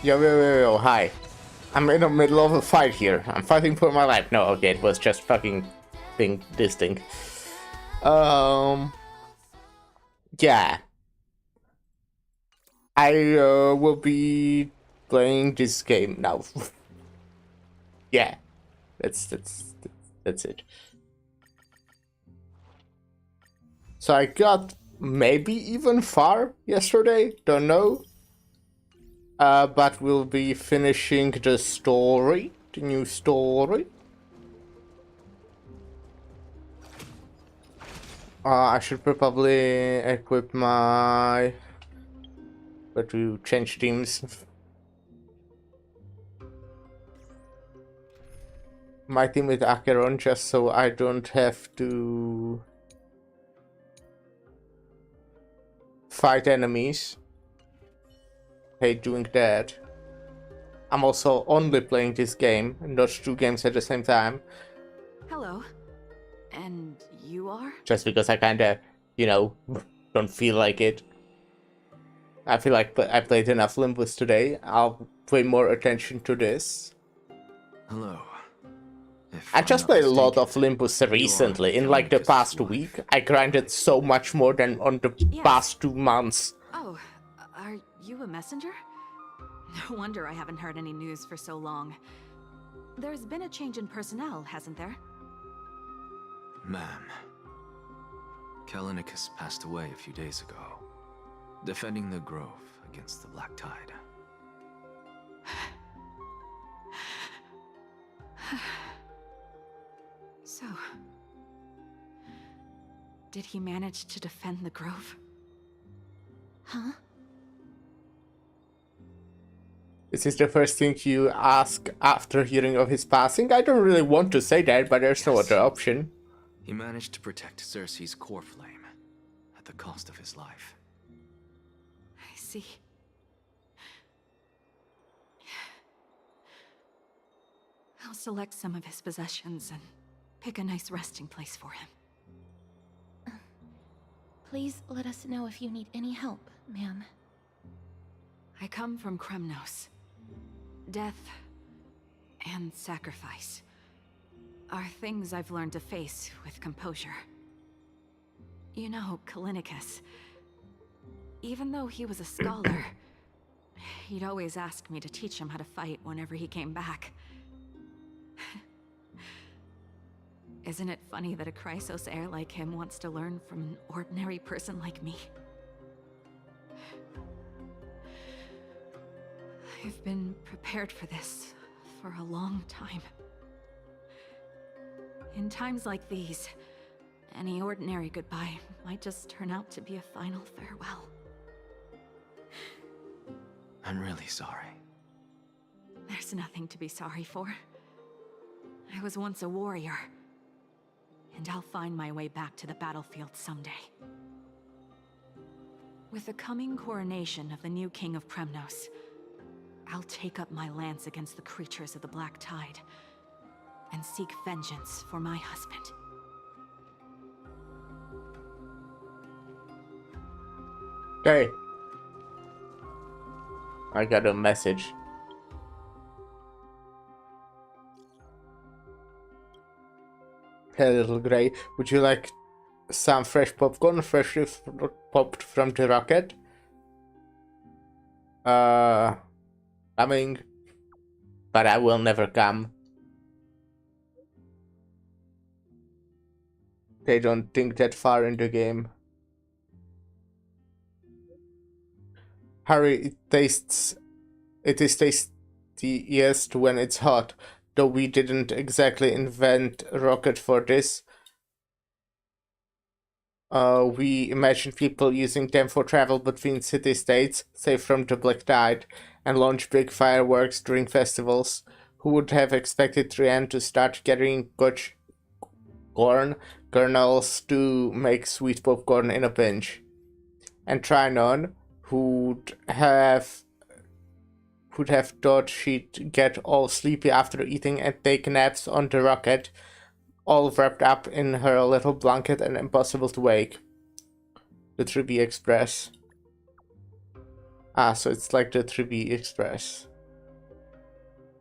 Yo, hi. I'm in the middle of a fight here. I'm fighting for my life. No, okay, it was just fucking this thing. Um, yeah. I will be playing this game now. Yeah, that's it. So I got maybe even far yesterday, don't know. But we'll be finishing the story, the new story. I should probably equip my... But to change teams. My team with Acheron, just so I don't have to fight enemies. Hate doing that. I'm also only playing this game, not two games at the same time. Hello. And you are? Just because I kinda, don't feel like it. I feel like I played enough Limbus today. I'll pay more attention to this. Hello. I just played a lot of Limbus recently. In like the past week, I grinded so much more than on the past 2 months. Oh, are you a messenger? No wonder I haven't heard any news for so long. There's been a change in personnel, hasn't there? Ma'am, Kalinicus passed away a few days ago, defending the Grove against the Black Tide. So, did he manage to defend the Grove? Huh? This is the first thing you ask after hearing of his passing? I don't really want to say that, but there's no other option. He managed to protect Cersei's core flame at the cost of his life. I see. I'll select some of his possessions and pick a nice resting place for him. Please let us know if you need any help, ma'am. I come from Kremnos. Death and sacrifice are things I've learned to face with composure. You know, Kalinicus, even though he was a scholar, he'd always ask me to teach him how to fight whenever he came back. Isn't it funny that a Chrysos heir like him wants to learn from an ordinary person like me? I've been prepared for this for a long time. In times like these, any ordinary goodbye might just turn out to be a final farewell. I'm really sorry. There's nothing to be sorry for. I was once a warrior, and I'll find my way back to the battlefield someday. With the coming coronation of the new king of Kremnos, I'll take up my lance against the creatures of the Black Tide and seek vengeance for my husband. Okay. I got a message. Hey, little Grey, would you like some fresh popcorn, freshly popped from the rocket? Coming, but I will never come. They don't think that far in the game. Harry, it is tastiest when it's hot, though we didn't exactly invent a rocket for this. We imagined people using them for travel between city-states, safe from the Black Tide, and launch big fireworks during festivals. Who would have expected Trian to start gathering corn kernels to make sweet popcorn in a pinch? And Trinon, who'd have thought she'd get all sleepy after eating and take naps on the rocket, all wrapped up in her little blanket and impossible to wake. The 3B Express. Ah, so it's like the 3B Express.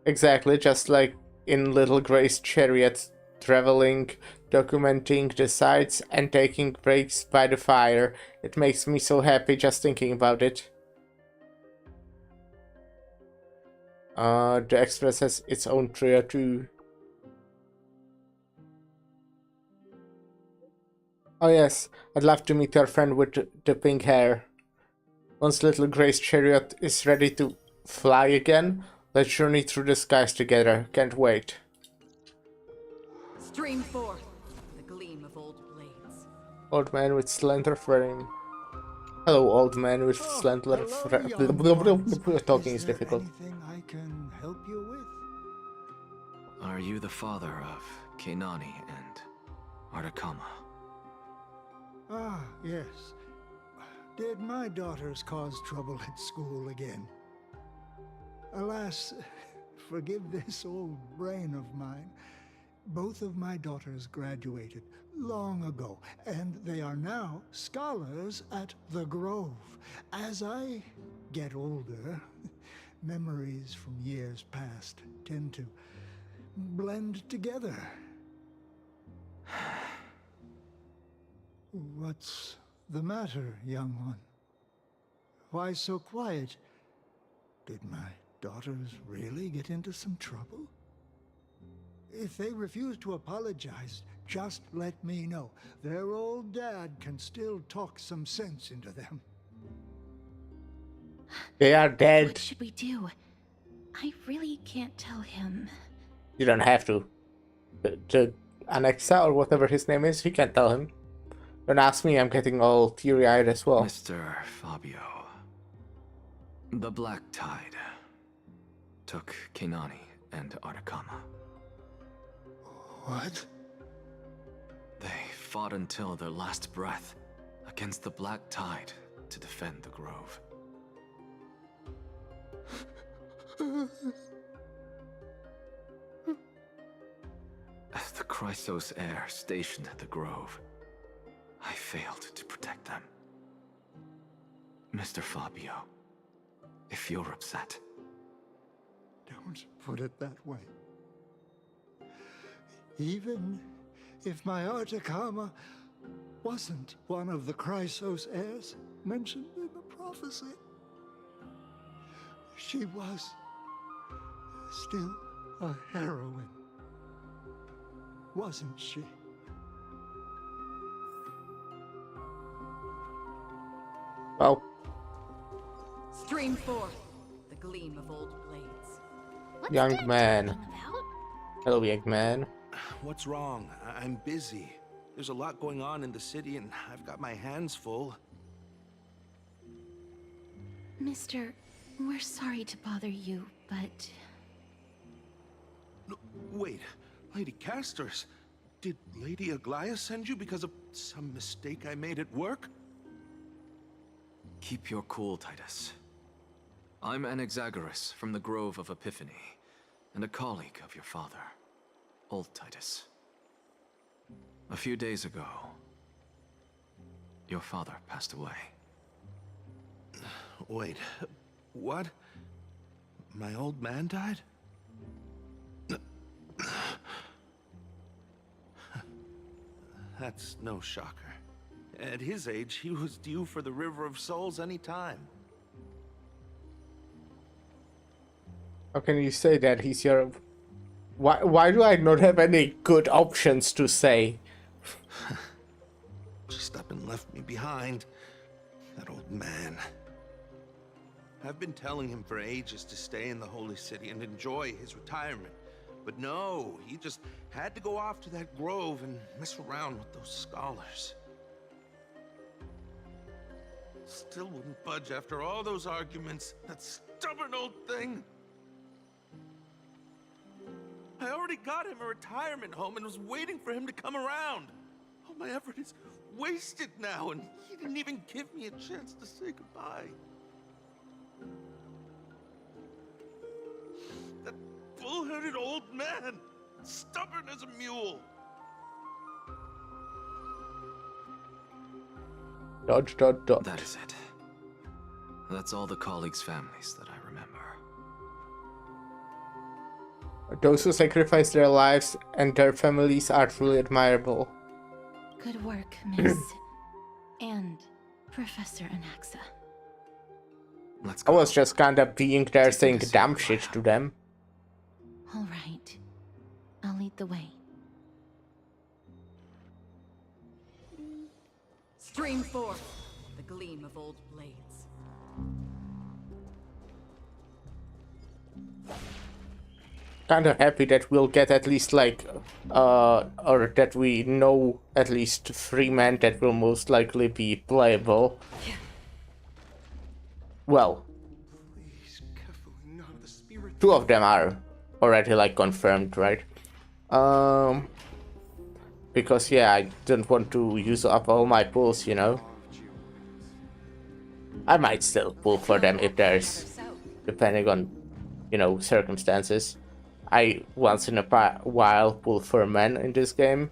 Exactly, just like in Little Gray's chariot, traveling, documenting the sights, and taking breaks by the fire. It makes me so happy just thinking about it. The Express has its own trio too. Oh yes, I'd love to meet your friend with the pink hair. Once Little Gray's chariot is ready to fly again, let's journey through the skies together. Can't wait. Stream forth the gleam of old blades. Old man with slender frame. Hello, old man with slender Hello, frame. young ones. Talking Is is there difficult. anything I can help you with? Are you the father of Keinani and Artakama? Ah, yes. Did my daughters cause trouble at school again? Alas, forgive this old brain of mine. Both of my daughters graduated long ago, and they are now scholars at the Grove. As I get older, memories from years past tend to blend together. What's the matter, young one? Why so quiet? Did my daughters really get into some trouble? If they refuse to apologize, just let me know. Their old dad can still talk some sense into them. They are What dead. should we do? I really can't tell him. You don't have to. The Annexa or whatever his name is, you can tell him. Don't ask me, I'm getting all teary-eyed as well. Mr. Fabio. The Black Tide took Keinani and Artakama. What? They fought until their last breath against the Black Tide to defend the Grove. As the Chrysos heir stationed at the Grove, I failed to protect them. Mr. Fabio, if you're upset, Don't put it that way. Even if my Artakama wasn't one of the Chrysos heirs mentioned in the prophecy, she was still a heroine, wasn't she? Well, Stream forth the gleam of old blades. What's Young Dad man. talking about? hello, young man. What's wrong? I'm busy. There's a lot going on in the city, and I've got my hands full. Mister, we're sorry to bother you, but Wait, Lady Casters, did Lady Aglaya send you because of some mistake I made at work? keep your cool, Titus. I'm Anaxagoras from the Grove of Epiphany, and a colleague of your father, old Titus. A few days ago, your father passed away. Wait, what? My old man died? That's no shocker. At his age, he was due for the River of Souls any time. How can you say that he's your... Why do I not have any good options to say? Just up and left me behind. That old man. I've been telling him for ages to stay in the Holy City and enjoy his retirement. But no, he just had to go off to that grove and mess around with those scholars. Still wouldn't budge after all those arguments. That stubborn old thing. I already got him a retirement home and was waiting for him to come around. All my effort is wasted now, and he didn't even give me a chance to say goodbye. That bull-headed old man, stubborn as a mule. Dot, dot, dot. That is it. That's all the colleagues' families that I remember. Those who sacrifice their lives and their families are truly admirable. Good work, Miss. and Professor Anaxa. Let's I go. was just kinda being there Take me saying to see dumb Glaya. shit to them. All right. I'll lead the way. Stream forth the gleam of old blades. Kinda happy that we'll get at least like, or that we know at least 3 men that will most likely be playable. Well, Please, carefully, not the spirit. 2 of them are already like confirmed, right? Because yeah, I don't want to use up all my pulls, you know. I might still pull for them if there's, depending on, you know, circumstances. I once in a while pull for men in this game.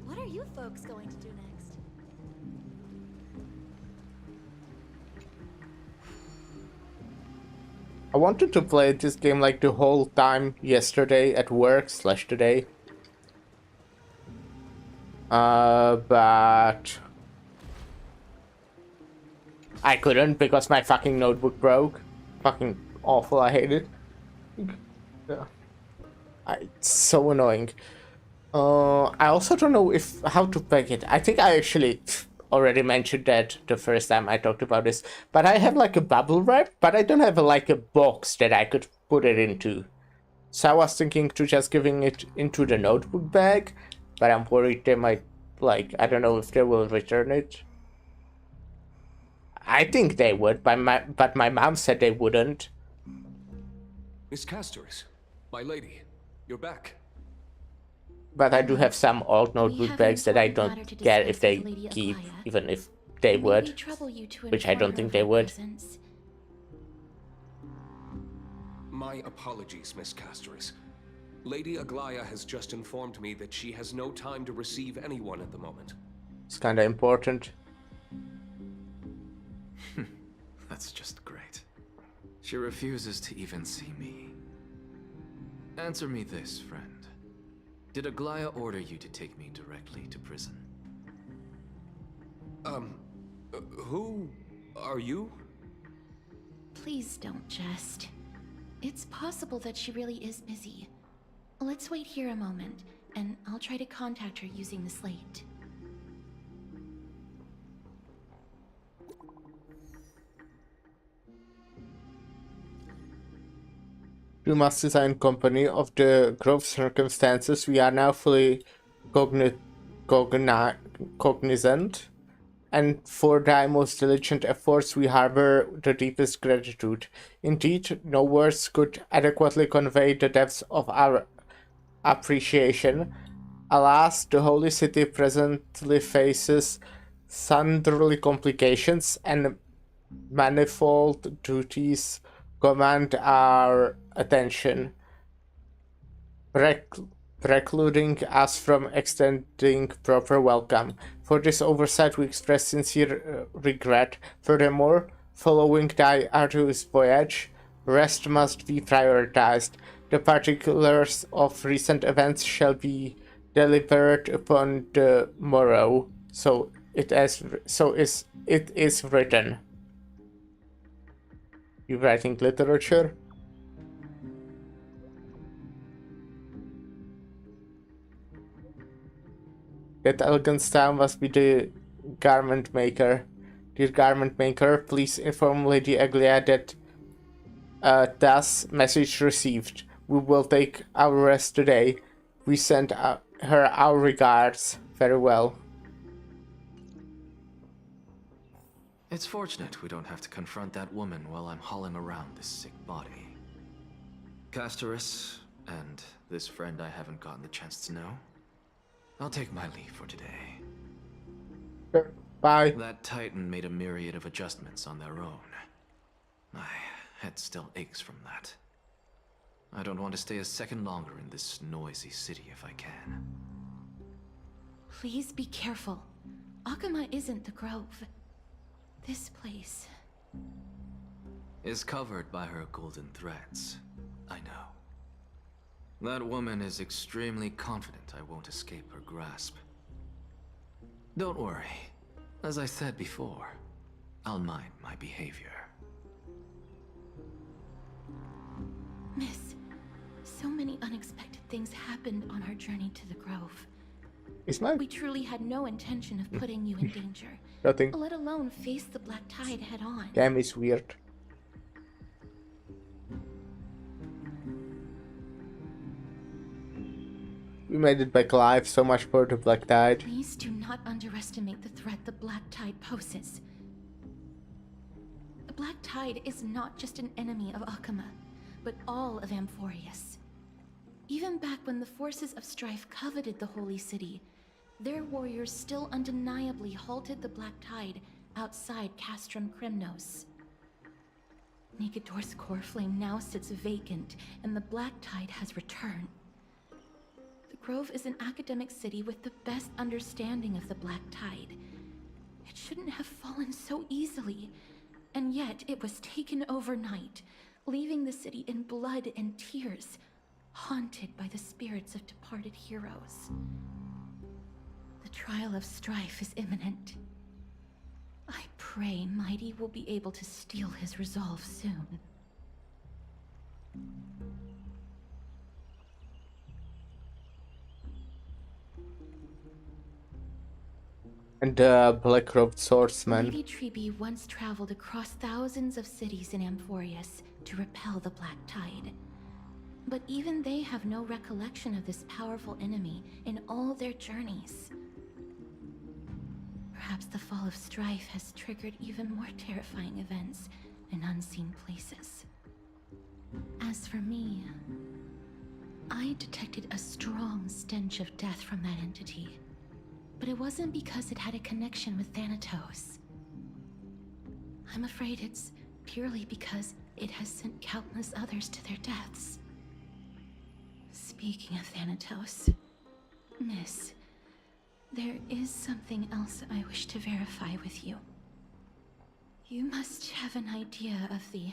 What are you folks going to do next? I wanted to play this game like the whole time yesterday at work / today. But I couldn't because my fucking notebook broke. Fucking awful, I hate it. Yeah. It's so annoying. I also don't know how to pack it. I think I actually already mentioned that the first time I talked about this. But I have like a bubble wrap, but I don't have like a box that I could put it into. So I was thinking to just giving it into the notebook bag, but I'm worried they might, like, I don't know if they will return it. I think they would, but my mom said they wouldn't. Miss Castoris, my lady, you're back. But I do have some old We notebook have bags that I an important matter don't to get if discuss they with Lady keep, Aglaya. even if they May we would. trouble you to which I inform don't her think of they our would. presence? My apologies, Miss Castoris. Lady Aglaya has just informed me that she has no time to receive anyone at the moment. It's kinda important. That's just great. She refuses to even see me. Answer me this, friend. Did Aglaya order you to take me directly to prison? Who are you? Please don't jest. It's possible that she really is busy. Let's wait here a moment, and I'll try to contact her using the slate. You must design company of the growth circumstances. We are now fully cognizant, and for thy most diligent efforts we harbor the deepest gratitude. Indeed, no words could adequately convey the depths of our appreciation. Alas, the Holy City presently faces sundry complications, and manifold duties command our attention, precluding us from extending proper welcome. For this oversight we express sincere regret. Furthermore, following thy arduous voyage, rest must be prioritized. The particulars of recent events shall be delivered upon the morrow. So it is written. You writing literature? That elegant style must be the garment maker. Dear garment maker, please inform Lady Aglia that thus message received. We will take our rest today. We send her our regards. Very well. It's fortunate we don't have to confront that woman while I'm hauling around this sick body. Castoris, and this friend I haven't gotten the chance to know, I'll take my leave for today. Sure. Bye. That Titan made a myriad of adjustments on their own. My head still aches from that. I don't want to stay a second longer in this noisy city if I can. Please be careful. Akama isn't the Grove. This place. Is covered by her golden threads. I know. That woman is extremely confident I won't escape her grasp. Don't worry. As I said before, I'll mind my behavior. Miss, so many unexpected things happened on our journey to the Grove. We truly had no intention of putting you in danger, Nothing. let alone face the Black Tide head on. Game is weird. We made it back alive, so much for the Black Tide. Please do not underestimate the threat the Black Tide poses. The Black Tide is not just an enemy of Akama, but all of Amphorius. Even back when the forces of strife coveted the Holy City, their warriors still undeniably halted the Black Tide outside Castrum Kremnos. Nigador's core flame now sits vacant, and the Black Tide has returned. The Grove is an academic city with the best understanding of the Black Tide. It shouldn't have fallen so easily, and yet it was taken overnight, leaving the city in blood and tears, haunted by the spirits of departed heroes. The trial of strife is imminent. I pray Mighty will be able to steel his resolve soon. And the black-robed swordsman. Lady Trebe once traveled across thousands of cities in Amphorius to repel the Black Tide. But even they have no recollection of this powerful enemy in all their journeys. Perhaps the fall of strife has triggered even more terrifying events in unseen places. As for me, I detected a strong stench of death from that entity. But it wasn't because it had a connection with Thanatos. I'm afraid it's purely because it has sent countless others to their deaths. Speaking of Thanatos, Miss, there is something else I wish to verify with you. You must have an idea of the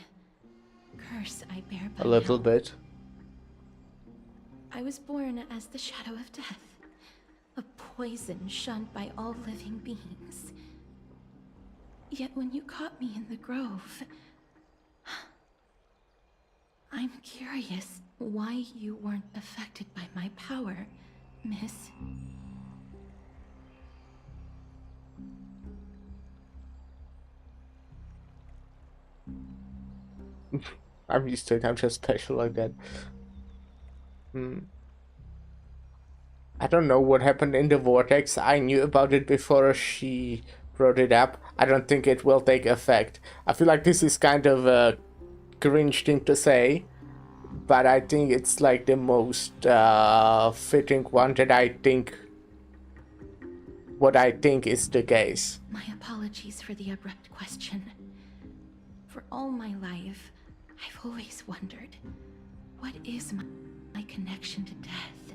curse I bear by A little now. bit. I was born as the shadow of death. A poison shunned by all living beings. Yet when you caught me in the grove, I'm curious why you weren't affected by my power, Miss. I'm used to it, I'm just special like that. I don't know what happened in the vortex. I knew about it before she brought it up. I don't think it will take effect. I feel like this is kind of a cringe thing to say, but I think it's like the most fitting one that I think is the case. My apologies for the abrupt question. For all my life, I've always wondered, what is my connection to death?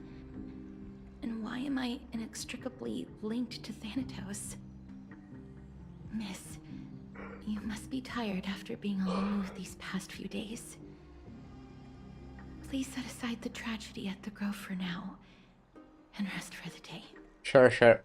And why am I inextricably linked to Thanatos? Miss, you must be tired after being on the move these past few days. Please set aside the tragedy at the Grove for now, and rest for the day. Sure.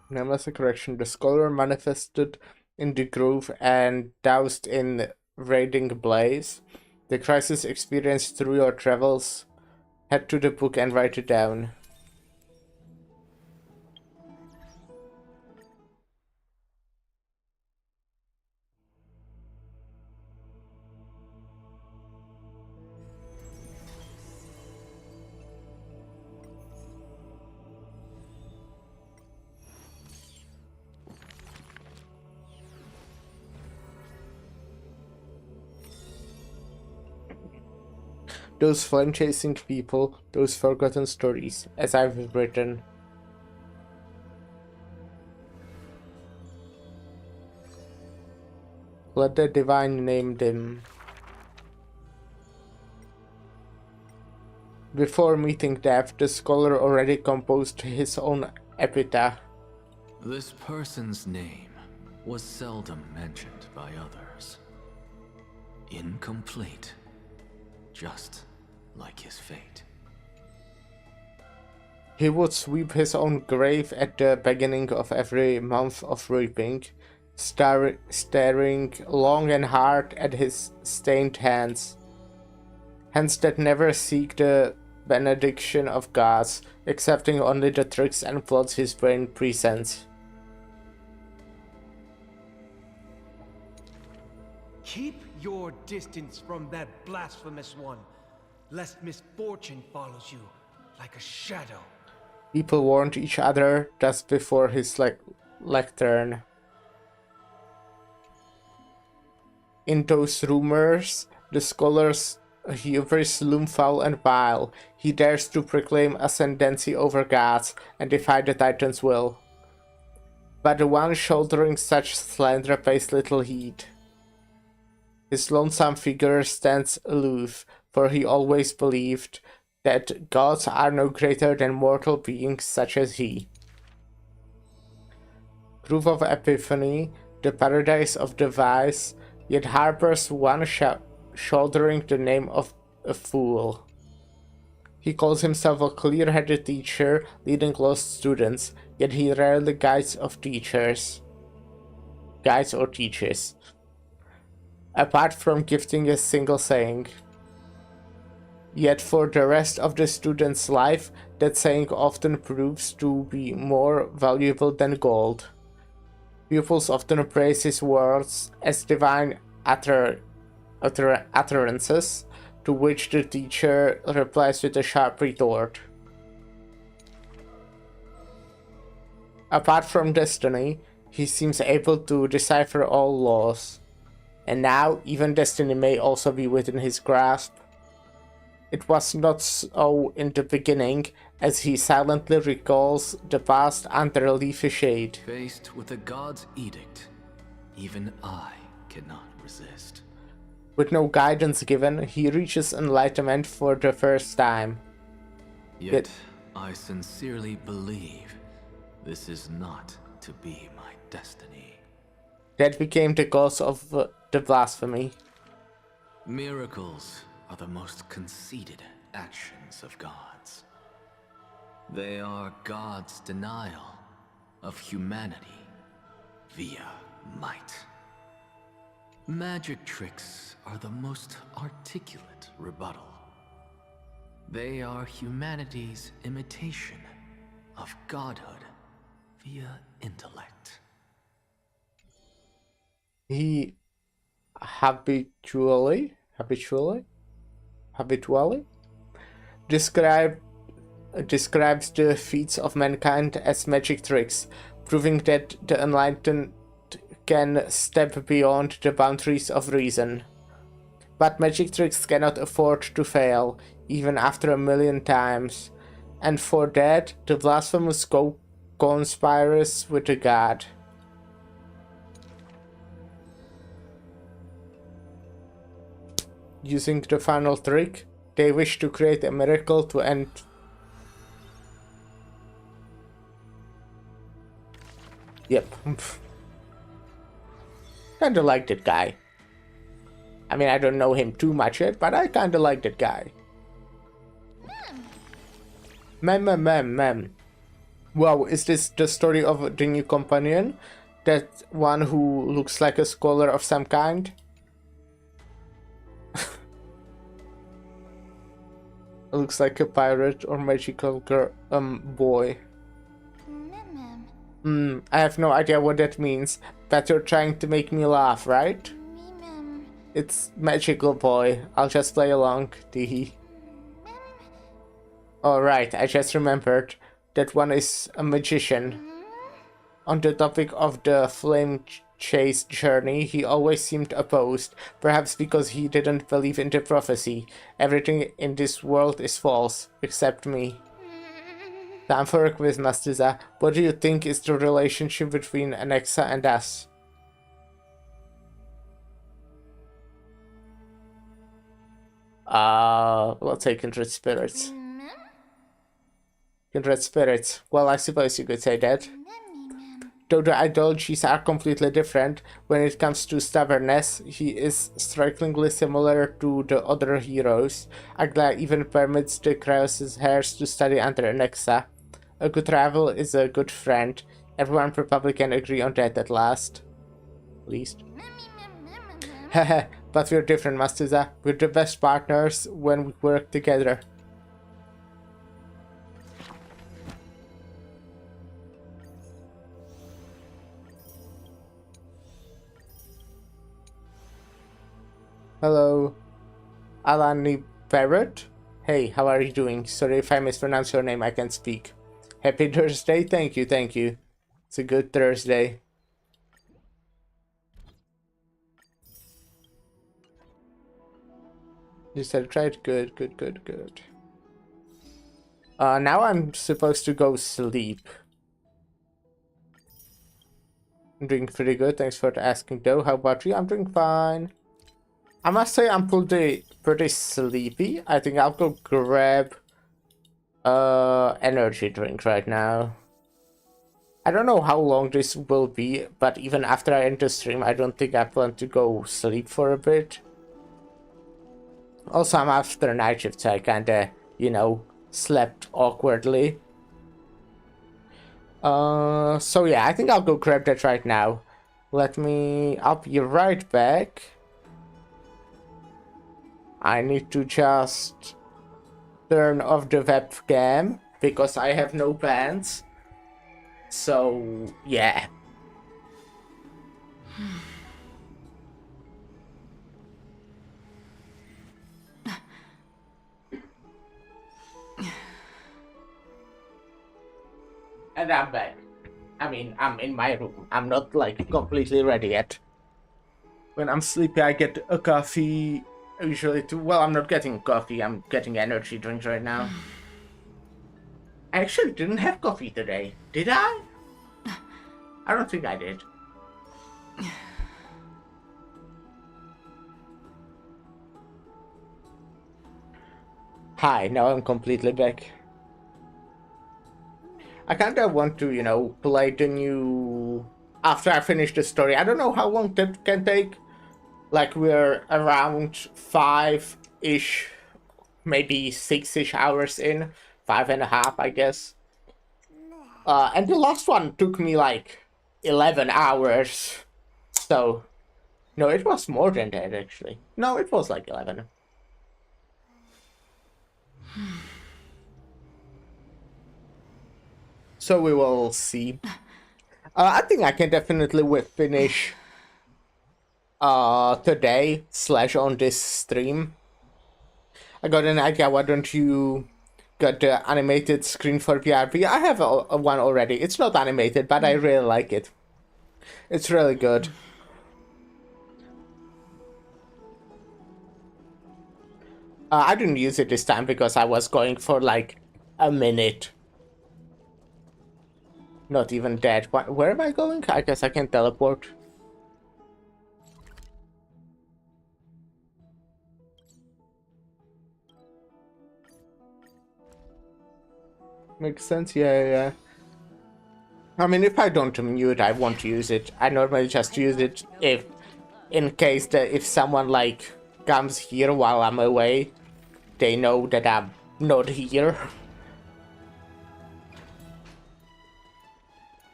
Nameless a correction. The scholar manifested in the grove and doused in raging blaze. The crisis experienced through your travels. Head to the book and write it down. Those flame-chasing people, those forgotten stories, as I've written. Let the divine name them. Before meeting death, the scholar already composed his own epitaph. This person's name was seldom mentioned by others. Incomplete, just like his fate. He would sweep his own grave at the beginning of every month of reaping, staring long and hard at his stained hands. Hands that never seek the benediction of gods, accepting only the tricks and plots his brain presents. Keep your distance from that blasphemous one, lest misfortune follows you like a shadow. People warned each other just before his lectern. In those rumors, the scholar's hubris loom foul and vile. He dares to proclaim ascendancy over gods and defy the Titan's will. But the one shouldering such slander pays little heed. His lonesome figure stands aloof, for he always believed that gods are no greater than mortal beings such as he. Grove of Epiphany, the paradise of the wise, yet harbors one shouldering the name of a fool. He calls himself a clear-headed teacher leading lost students, yet he rarely guides or teaches. Apart from gifting a single saying. Yet for the rest of the student's life, that saying often proves to be more valuable than gold. Pupils often praise his words as divine utterances, to which the teacher replies with a sharp retort. Apart from destiny, he seems able to decipher all laws. And now, even destiny may also be within his grasp. It was not so in the beginning, as he silently recalls the past under a leafy shade. Faced with a god's edict, even I cannot resist. With no guidance given, he reaches enlightenment for the first time. Yet I sincerely believe this is not to be my destiny. That became the cause of the blasphemy. Miracles are the most conceited actions of gods. They are God's denial of humanity via might. Magic tricks are the most articulate rebuttal. They are humanity's imitation of godhood via intellect. He habitually describes the feats of mankind as magic tricks, proving that the enlightened can step beyond the boundaries of reason. But magic tricks cannot afford to fail, even after 1,000,000 times, and for that the blasphemous conspires with the god. Using the final trick, they wish to create a miracle to end. Yep. Kinda like that guy. I mean, I don't know him too much yet, but I kinda like that guy. Mem. Wow, is this the story of the new companion? That one who looks like a scholar of some kind? Looks like a pirate or magical girl, boy. I have no idea what that means, but you're trying to make me laugh, right? It's magical boy. I'll just play along, teehee. Alright, I just remembered. That one is a magician. On the topic of the flame chase journey, he always seemed opposed, perhaps because he didn't believe in the prophecy. Everything in this world is false, except me. Time for a quiz, Mastiza. What do you think is the relationship between Alexa and us? Let's say kindred spirits. Kindred spirits. Well, I suppose you could say that. Though the ideologies are completely different, when it comes to stubbornness, he is strikingly similar to the other heroes. Agla even permits the Krause's heirs to study under Nexa. A good rival is a good friend. Everyone probably can agree on that at last. Least. Haha, but we're different, Mastuza. We're the best partners when we work together. Hello, Alani Barrett? Hey, how are you doing? Sorry if I mispronounce your name, I can't speak. Happy Thursday? Thank you, thank you. It's a good Thursday. You said right? Good, good, good, good. Now I'm supposed to go sleep. I'm doing pretty good, thanks for asking though. How about you? I'm doing fine. I must say I'm pretty sleepy. I think I'll go grab energy drink right now. I don't know how long this will be, but even after I end the stream, I don't think I plan to go sleep for a bit. Also, I'm after night shift, so I kinda, you know, slept awkwardly. So yeah, I think I'll go grab that right now. I'll be right back. I need to just turn off the webcam because I have no pants. So, yeah. And I'm back. I mean, I'm in my room. I'm not, like, completely ready yet. When I'm sleepy, I get a coffee. Usually too. Well, I'm not getting coffee, I'm getting energy drinks right now. I actually didn't have coffee today. Did I? I don't think I did. Hi, now I'm completely back. I kinda want to, you know, play the new... After I finish the story. I don't know how long that can take. Like, we're around 5-ish, maybe 6-ish hours in. 5.5, I guess. And the last one took me like 11 hours. So, no, it was more than that actually. No, it was like 11. So we will see. I think I can definitely finish today / on this stream. I got an idea. Why don't you get the animated screen for PRP? I have a one already. It's not animated, but I really like it. It's really good. I didn't use it this time because I was going for like a minute. Not even that. Where am I going? I guess I can teleport. Makes sense, yeah. I mean, if I don't mute, I won't use it. I normally just use it in case if someone like comes here while I'm away, they know that I'm not here.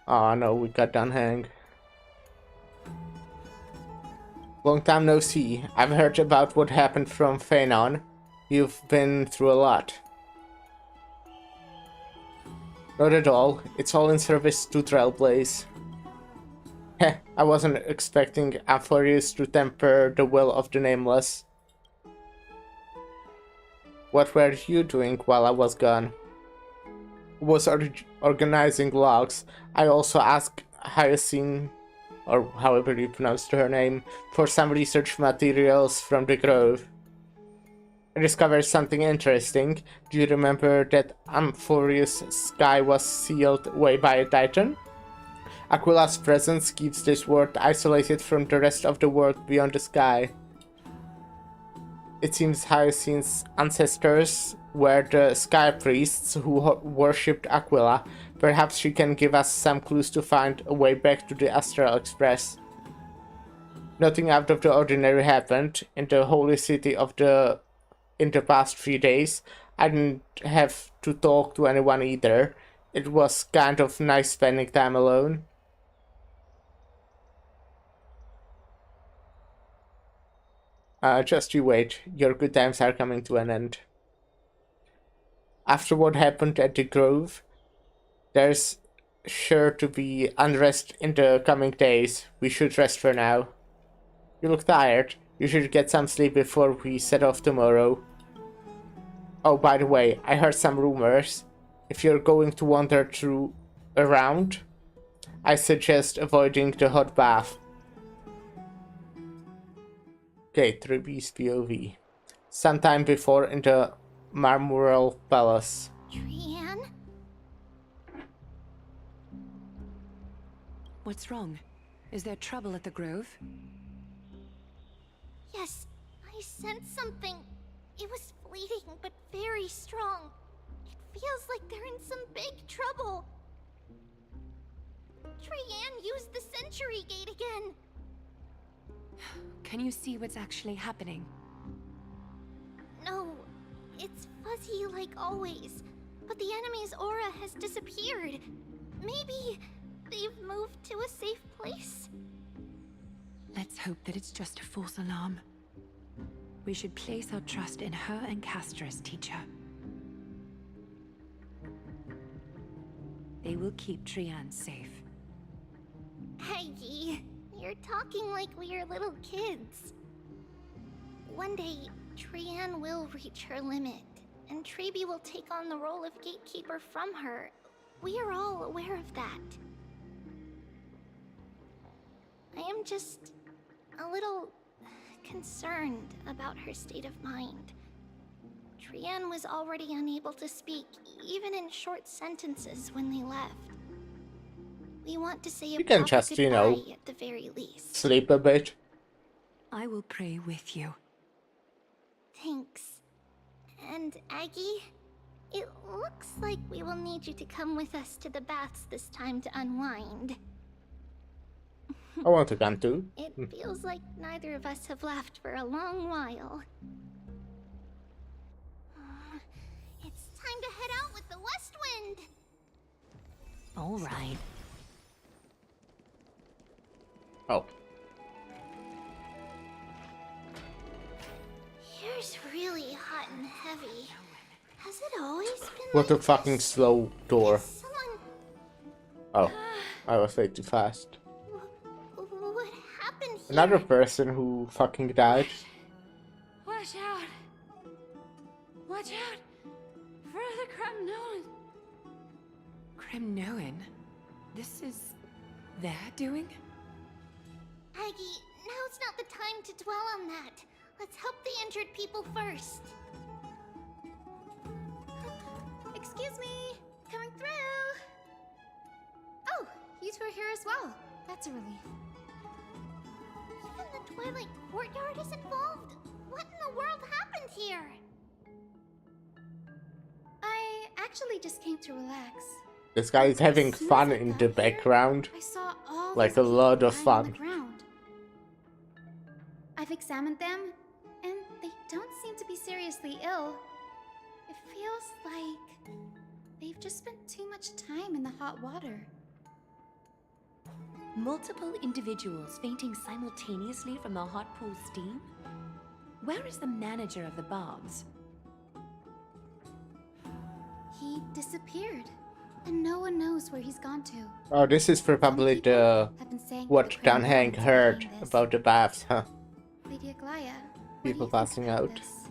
Oh no, we got done hang. Long time no see. I've heard about what happened from Phenon. You've been through a lot. Not at all. It's all in service to Trailblaze. Heh, I wasn't expecting Amphorius to temper the will of the Nameless. What were you doing while I was gone? Was organizing logs. I also asked Hyacinth, or however you pronounced her name, for some research materials from the Grove. I discovered something interesting. Do you remember that Amphorius' sky was sealed away by a titan? Aquila's presence keeps this world isolated from the rest of the world beyond the sky. It seems Hyacinth's ancestors were the sky priests who worshipped Aquila. Perhaps she can give us some clues to find a way back to the Astral Express. Nothing out of the ordinary happened in the holy city in the past few days. I didn't have to talk to anyone either. It was kind of nice spending time alone. Just you wait. Your good times are coming to an end. After what happened at the Grove, there's sure to be unrest in the coming days. We should rest for now. You look tired. You should get some sleep before we set off tomorrow. Oh, by the way, I heard some rumors. If you're going to wander around, I suggest avoiding the hot bath. Okay, 3B's POV. Sometime before in the Marmoral Palace. Trianne? What's wrong? Is there trouble at the Grove? Yes, I sensed something. It was fleeting, but very strong. It feels like they're in some big trouble. Trianne used the Century Gate again. Can you see what's actually happening? No, it's fuzzy like always. But the enemy's aura has disappeared. Maybe they've moved to a safe place? Let's hope that it's just a false alarm. We should place our trust in her and Castor's teacher. They will keep Trianne safe. Peggy, you're talking like we are little kids. One day, Trianne will reach her limit, and Treeby will take on the role of gatekeeper from her. We are all aware of that. I am just a little concerned about her state of mind. Trianne was already unable to speak, even in short sentences when they left. We want to say a You can proper just, goodbye at the very least. Sleep a bit. I will pray with you. Thanks. And Aggie, it looks like we will need you to come with us to the baths this time to unwind. I want to come too. It feels like neither of us have laughed for a long while. It's time to head out with the West Wind! All right. Oh. Here's really hot and heavy. Has it always been What like a fucking this? slow door. Someone... Oh. I was way too fast. What happened here? Another person who fucking died. Watch out! Watch out! For the Kremnoan! Kremnoan? This is their doing? Aggie, now's not the time to dwell on that. Let's help the injured people first. Excuse me, coming through. Oh, you two are here as well. That's a relief. Even the Twilight Courtyard is involved? What in the world happened here? I actually just came to relax. This guy is having As soon fun as I in got the here, background. I saw all Like these a lot people of lying on fun. the ground. I've examined them, and they don't seem to be seriously ill. It feels like they've just spent too much time in the hot water. Multiple individuals fainting simultaneously from the hot pool steam? Where is the manager of the baths? He disappeared, and no one knows where he's gone to. Oh, this is probably the Have been saying that what the Dan Kremlin Hank is heard behind this. about the baths, huh? Lady Aglaya, what do People you think passing about out. this?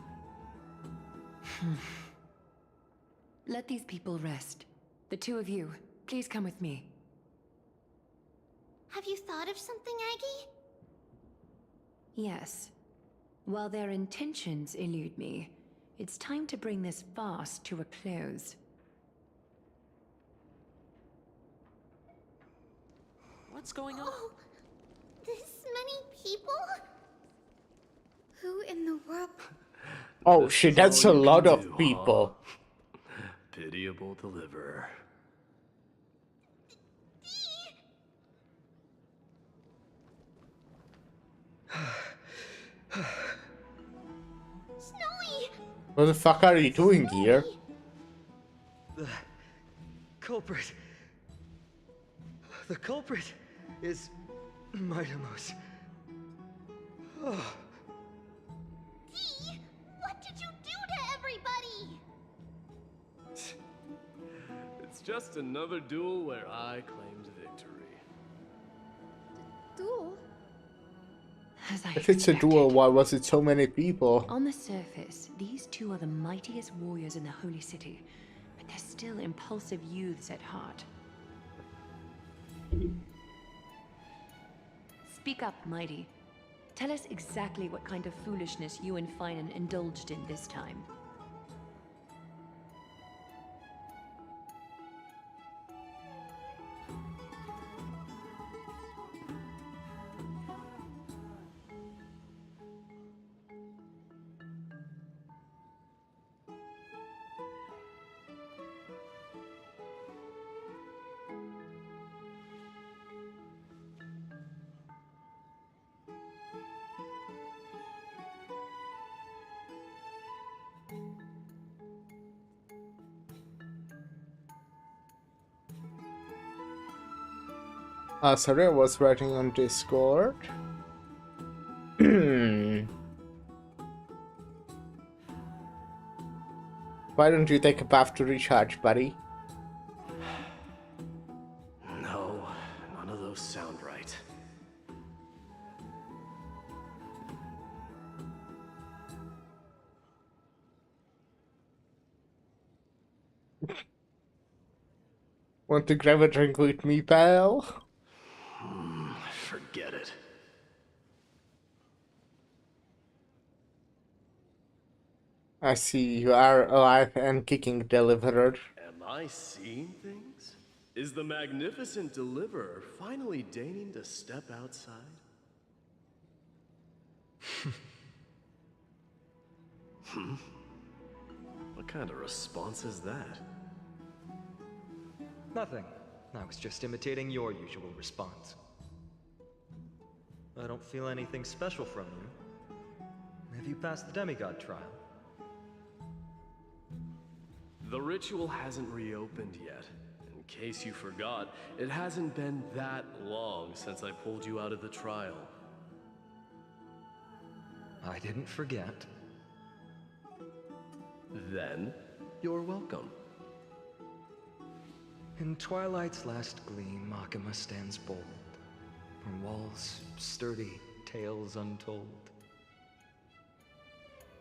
Let these people rest. The two of you, please come with me. Have you thought of something, Aggie? Yes. While their intentions elude me, it's time to bring this farce to a close. What's going on? Oh, this many people? Who in the world? Oh This shit, is all that's a you lot can of do, people. huh? Pitiable deliverer. Snowy! What the fuck are you doing here? The culprit. The culprit is Mightimos. Oh. Dee, what did you do to everybody? It's just another duel where I claimed victory. Duel? As I If it's a expected. duel, why was it so many people? On the surface, these two are the mightiest warriors in the Holy City, but they're still impulsive youths at heart. Speak up, Mighty. Tell us exactly what kind of foolishness you and Finan indulged in this time. Sorry, I was writing on Discord. Why don't you take a bath to recharge, buddy? No, none of those sound right. Want to grab a drink with me, pal? Forget it. I see you are alive and kicking, deliverer. Am I seeing things? Is the magnificent deliverer finally deigning to step outside? What kind of response is that? Nothing. I was just imitating your usual response. I don't feel anything special from you. Have you passed the demigod trial? The ritual hasn't reopened yet. In case you forgot, it hasn't been that long since I pulled you out of the trial. I didn't forget. Then, you're welcome. In twilight's last gleam, Makima stands bold. From walls sturdy, tales untold.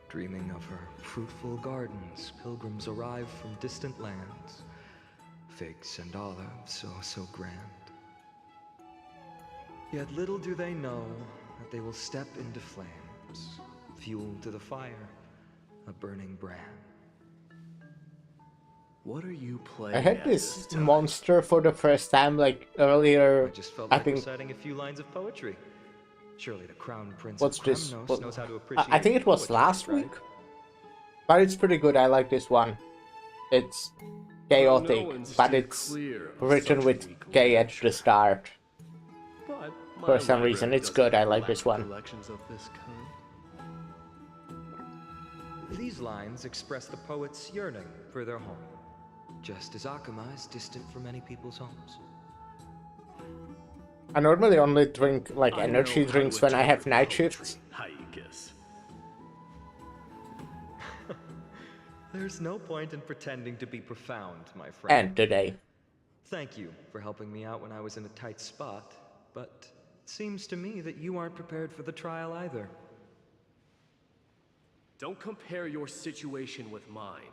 Dreaming of her fruitful gardens, pilgrims arrive from distant lands. Figs and olives, oh so grand. Yet little do they know that they will step into flames, fuel to the fire, a burning brand. What are you playing I had at this time? monster for the first time, like, earlier. I just felt I like think. reciting a few lines of poetry. Surely the crown prince What's of this? Kremnos knows how to appreciate I think it was poetry, last right? week. But it's pretty good, I like this one. It's Well, no chaotic, one's but too it's clear of written such with weak K at literature. the start. But my For some library reason, it's doesn't good, I like lack this one. collections of this kind. These lines express the poet's yearning for their home, just as Akama is distant from many people's homes. I normally only drink, like, I energy know how drinks to when I have interpret night poetry, shifts. Hyekiss. There's no point in pretending to be profound, my friend. And today. Thank you for helping me out when I was in a tight spot, but it seems to me that you aren't prepared for the trial either. Don't compare your situation with mine.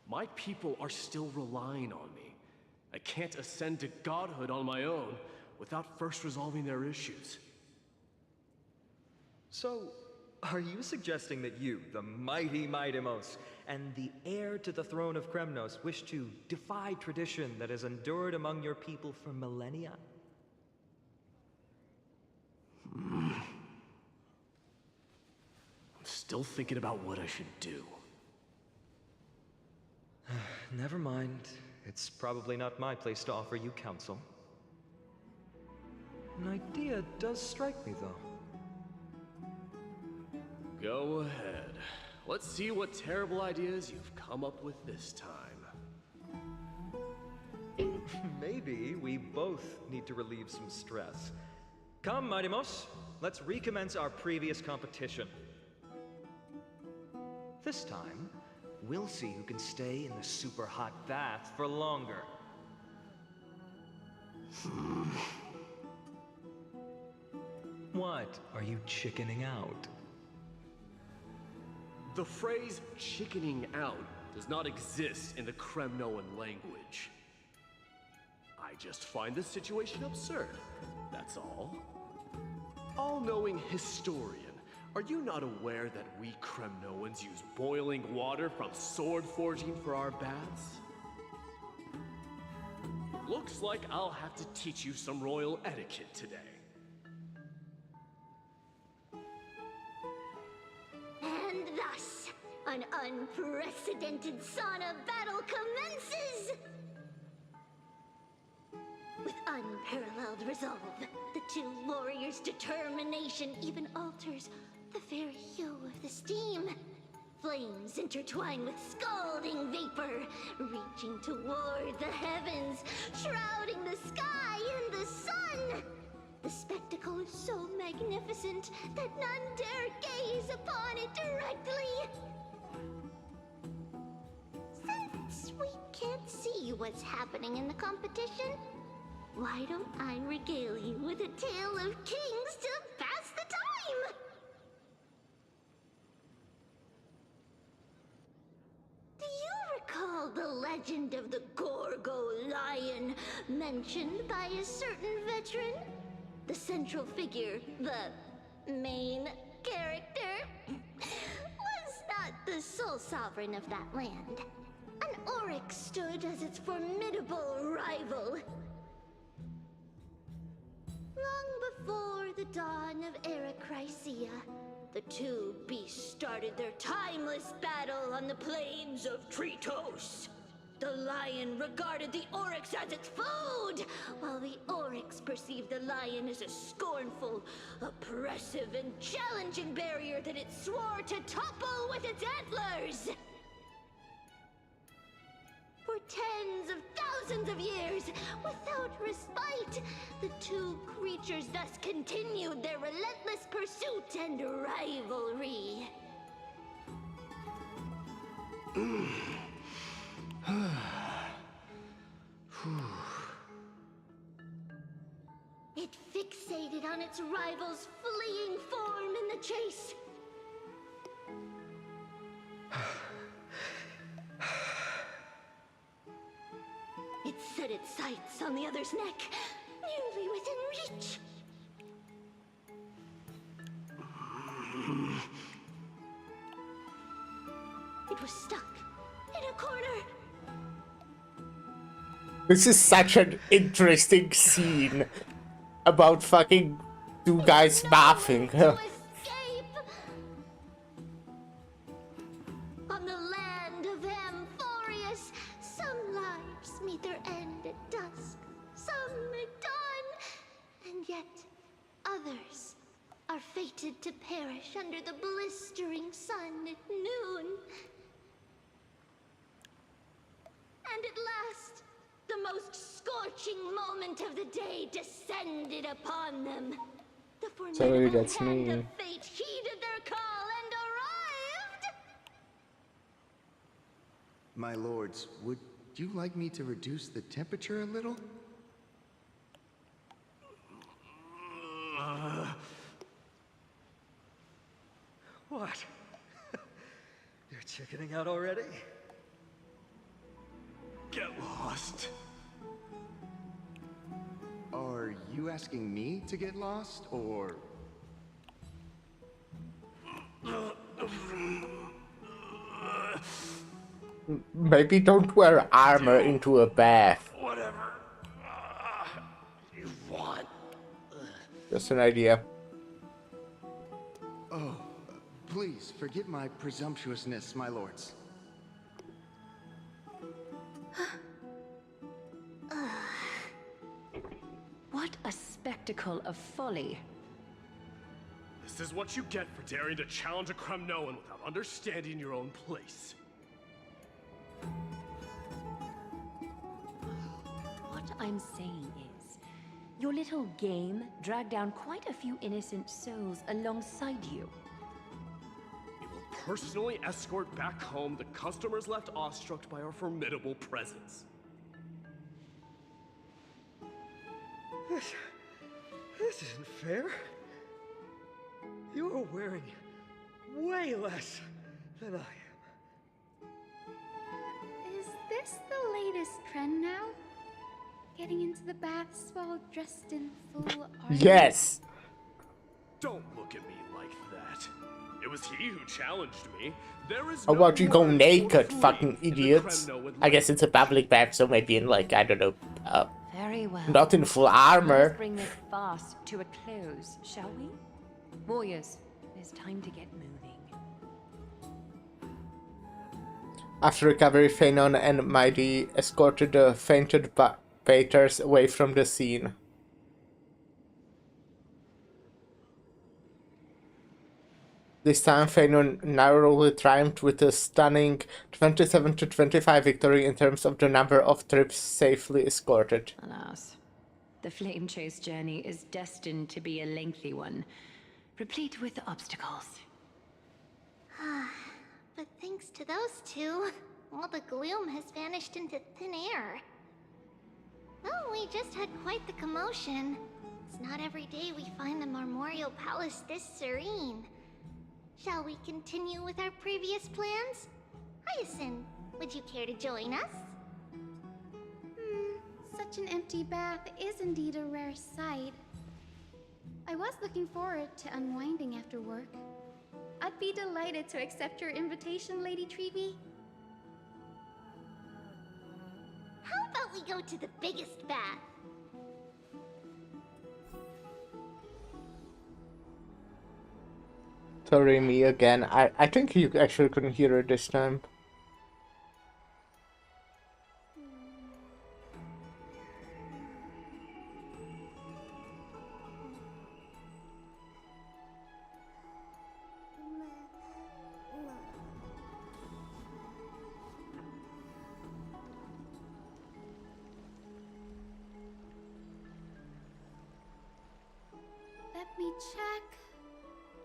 My people are still relying on me. I can't ascend to godhood on my own without first resolving their issues. So, are you suggesting that you, the mighty Mightimos, and the heir to the throne of Kremnos, wish to defy tradition that has endured among your people for millennia? I'm still thinking about what I should do. Never mind. It's probably not my place to offer you counsel. An idea does strike me, though. Go ahead. Let's see what terrible ideas you've come up with this time. Maybe we both need to relieve some stress. Come, Mightimos, let's recommence our previous competition. This time, we'll see who can stay in the super hot bath for longer. What? Are you chickening out? The phrase chickening out does not exist in the Kremnoan language. I just find this situation absurd, that's all. All-knowing historian, are you not aware that we Kremnoans use boiling water from sword forging for our baths? Looks like I'll have to teach you some royal etiquette today. And thus, an unprecedented sauna battle commences! With unparalleled resolve, the two warriors' determination even alters the very hue of the steam. Flames intertwine with scalding vapor, reaching toward the heavens, shrouding the sky and the sun. The spectacle is so magnificent that none dare gaze upon it directly. Since we can't see what's happening in the competition, why don't I regale you with a tale of kings to pass the time? Do you recall the legend of the Gorgo lion mentioned by a certain veteran? The central figure, the main character, was not the sole sovereign of that land. An oryx stood as its formidable rival. Long before the dawn of Era Chrysia, the two beasts started their timeless battle on the plains of Tritos. The lion regarded the oryx as its food, while the oryx perceived the lion as a scornful, oppressive, and challenging barrier that it swore to topple with its antlers. For tens of thousands of years, without respite, the two creatures thus continued their relentless pursuit and rivalry. It fixated on its rival's fleeing form in the chase. It set its sights on the other's neck, nearly within reach. It was stuck in a corner. This is such an interesting scene about fucking two guys bathing. On the land of Amphorius, some lives meet their end at dusk, some at dawn, and yet others are fated to perish under the blistering sun at noon. And at last, the most scorching moment of the day descended upon them. The formidable that's hand me. of fate heeded their call and arrived! My lords, would you like me to reduce the temperature a little? What? You're chickening out already? Get lost. Are you asking me to get lost, or... Maybe don't wear armor into a bath. Whatever you want. Just an idea. Oh, Please, forgive my presumptuousness, my lords. What a spectacle of folly. This is what you get for daring to challenge a Kremnoan without understanding your own place. What I'm saying is, your little game dragged down quite a few innocent souls alongside you. We will personally escort back home the customers left awestruck by our formidable presence. This isn't fair. You are wearing way less than I am. Is this the latest trend now? Getting into the baths while dressed in full armor? Yes! Don't look at me like that. It was he who challenged me. There is How no about you go word naked, for free fucking in the idiots? Kremnoan I guess it's a public bath, so maybe in like, I don't know, Very well. not in full Let's armor. bring this farce to a close, shall we? Warriors, it's time to get moving. After recovery, Phanon and Mighty escorted the fainted baiters away from the scene. This time, Phanon narrowly triumphed with a stunning 27-25 victory in terms of the number of trips safely escorted. Alas, the flame chase journey is destined to be a lengthy one, replete with obstacles. But thanks to those two, all the gloom has vanished into thin air. Though we just had quite the commotion. It's not every day we find the Marmorial Palace this serene. Shall we continue with our previous plans? Hyacinth, would you care to join us? Such an empty bath is indeed a rare sight. I was looking forward to unwinding after work. I'd be delighted to accept your invitation, Lady Treevee. How about we go to the biggest bath? Sorry, me again. I think you actually couldn't hear it this time. Let me check.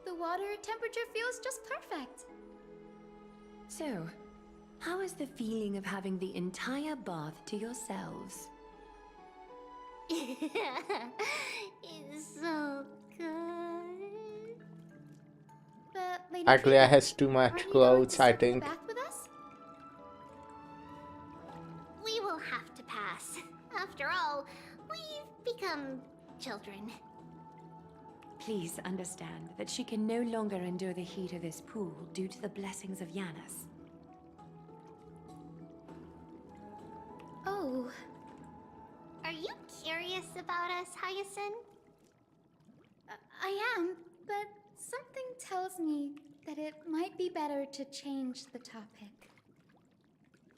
The water temperature feels just perfect. So, how is the feeling of having the entire bath to yourselves? It's so good. But Lady Aglia Treevee, has too much aren't you going clothes, to I sit in the think. bath with us? We will have to pass. After all, we've become children. Please understand that she can no longer endure the heat of this pool due to the blessings of Yanis. Oh. Are you curious about us, Hyacinth? I am, but something tells me that it might be better to change the topic.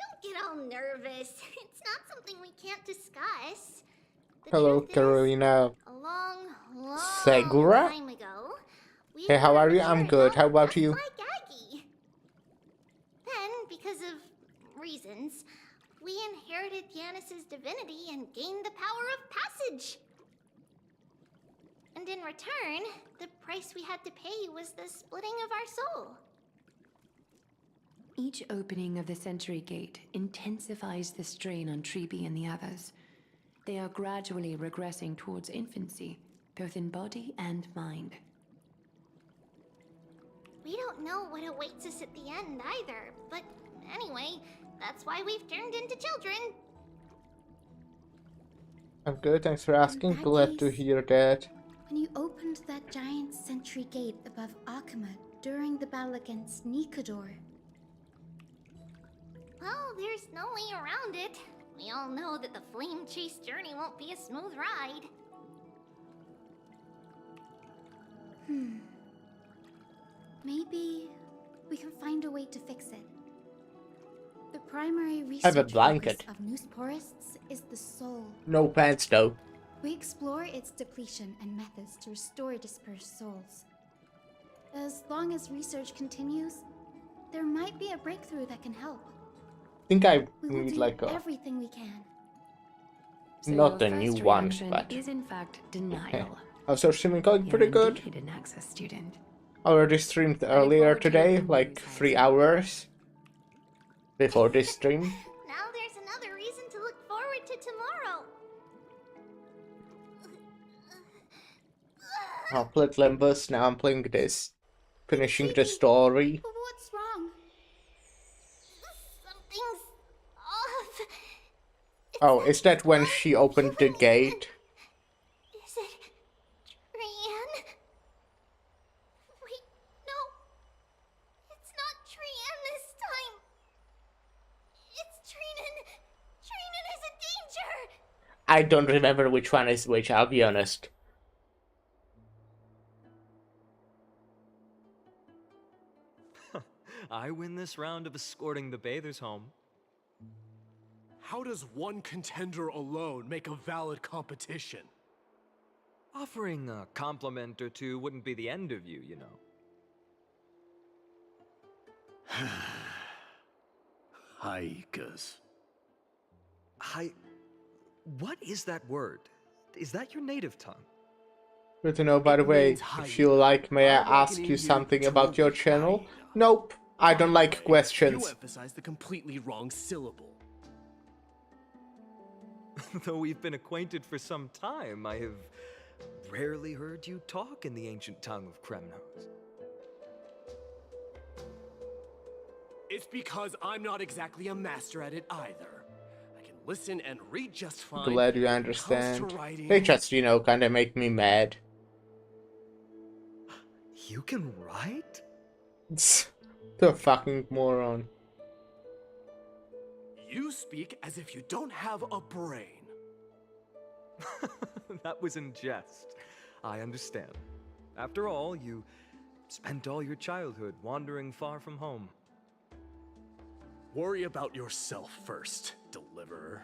Don't get all nervous. It's not something we can't discuss. The Hello, truth is, Carolina. a long Segura? time ago, we Hey, how were are you? mature I'm good. enough, How about just you? like Aggie. Then, because of reasons, we inherited Yanis's divinity and gained the power of passage. And in return, the price we had to pay was the splitting of our soul. Each opening of the Century Gate intensifies the strain on Treevee and the others. They are gradually regressing towards infancy, both in body and mind. We don't know what awaits us at the end either, but anyway, that's why we've turned into children. I'm good, thanks for asking. that Glad to case- hear that. When you opened that giant sentry gate above Akama during the battle against Nikador, Well, there's no way around it. We all know that the flame chase journey won't be a smooth ride. Maybe we can find a way to fix it. The primary I have a research focus blanket. of Nooseporists is the soul. No pants though. We explore its depletion and methods to restore dispersed souls. As long as research continues, there might be a breakthrough that can help. I think I We will need do like a everything we can. So not your a new first one, reaction but is in fact denial. how's our streaming going? You're Pretty good. indeed an access student. Already streamed earlier today, like 3 hours before this stream. Now there's another reason to look forward to tomorrow. I played Limbus, now I'm playing this. Finishing the story. What's wrong? Something's off. Oh, is that when she opened the gate? Is it Trian? Wait, no. It's not Trian this time. It's Trinan. Trinan is in danger. I don't remember which one is which, I'll be honest. I win this round of escorting the bathers home. How does one contender alone make a valid competition? Offering a compliment or two wouldn't be the end of you, you know. Haikas. What is that word? Is that your native tongue? Good to know, by the way, if you like, may I ask you something about your channel? Nope, I don't like questions. You emphasize the completely wrong syllable. Though we've been acquainted for some time, I have rarely heard you talk in the ancient tongue of Kremnos. It's because I'm not exactly a master at it either. I can listen and read just fine. Glad you When it comes to understand. writing- They just, you know, kinda make me mad. You can write? The fucking moron. You speak as if you don't have a brain. That was in jest. I understand. After all, you spent all your childhood wandering far from home. Worry about yourself first, Deliverer.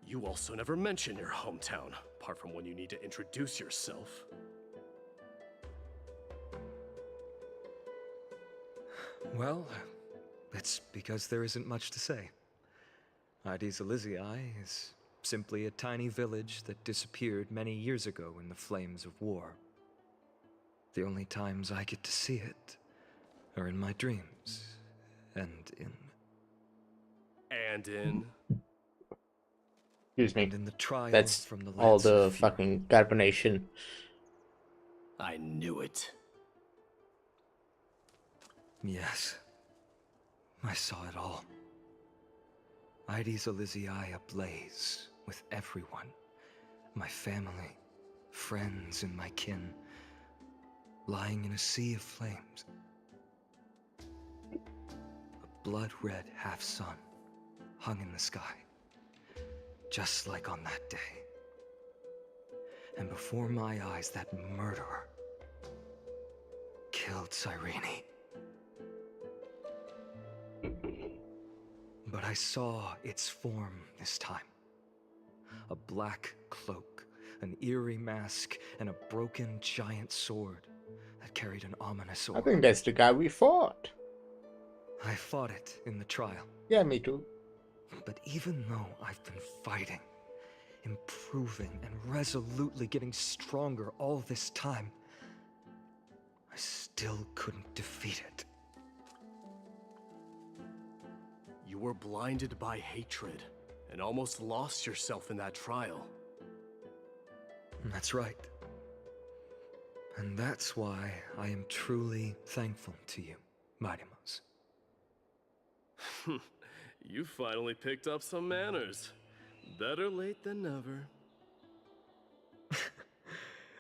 You also never mention your hometown, apart from when you need to introduce yourself. Well, it's because there isn't much to say. Ides Elysiae is simply a tiny village that disappeared many years ago in the flames of war. The only times I get to see it are in my dreams, and in... Excuse me. And in the trial That's from the all Lance the of Fury. fucking carbonation. I knew it. Yes. I saw it all. Ides Elysiae ablaze with everyone. My family, friends, and my kin, lying in a sea of flames. A blood-red half-sun hung in the sky, just like on that day. And before my eyes, that murderer killed Cyrene. But I saw its form this time. A black cloak, an eerie mask, and a broken giant sword that carried an ominous I aura. think that's the guy we fought. I fought it in the trial. Yeah, me too. But even though I've been fighting, improving, and resolutely getting stronger all this time, I still couldn't defeat it. You were blinded by hatred and almost lost yourself in that trial. That's right. And that's why I am truly thankful to you, Mightymouse. You finally picked up some manners. Better late than never.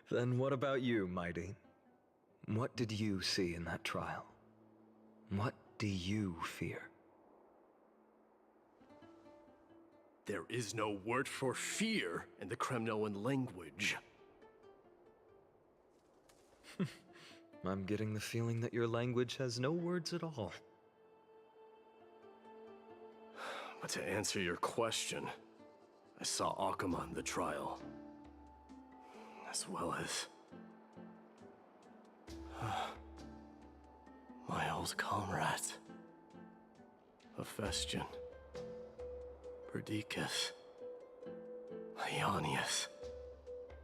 Then what about you, Mighty? What did you see in that trial? What do you fear? There is no word for fear in the Kremnoan language. I'm getting the feeling that your language has no words at all. But to answer your question, I saw Akuma in the trial, as well as my old comrades, Hephaestion, Perdiccas, Ionius,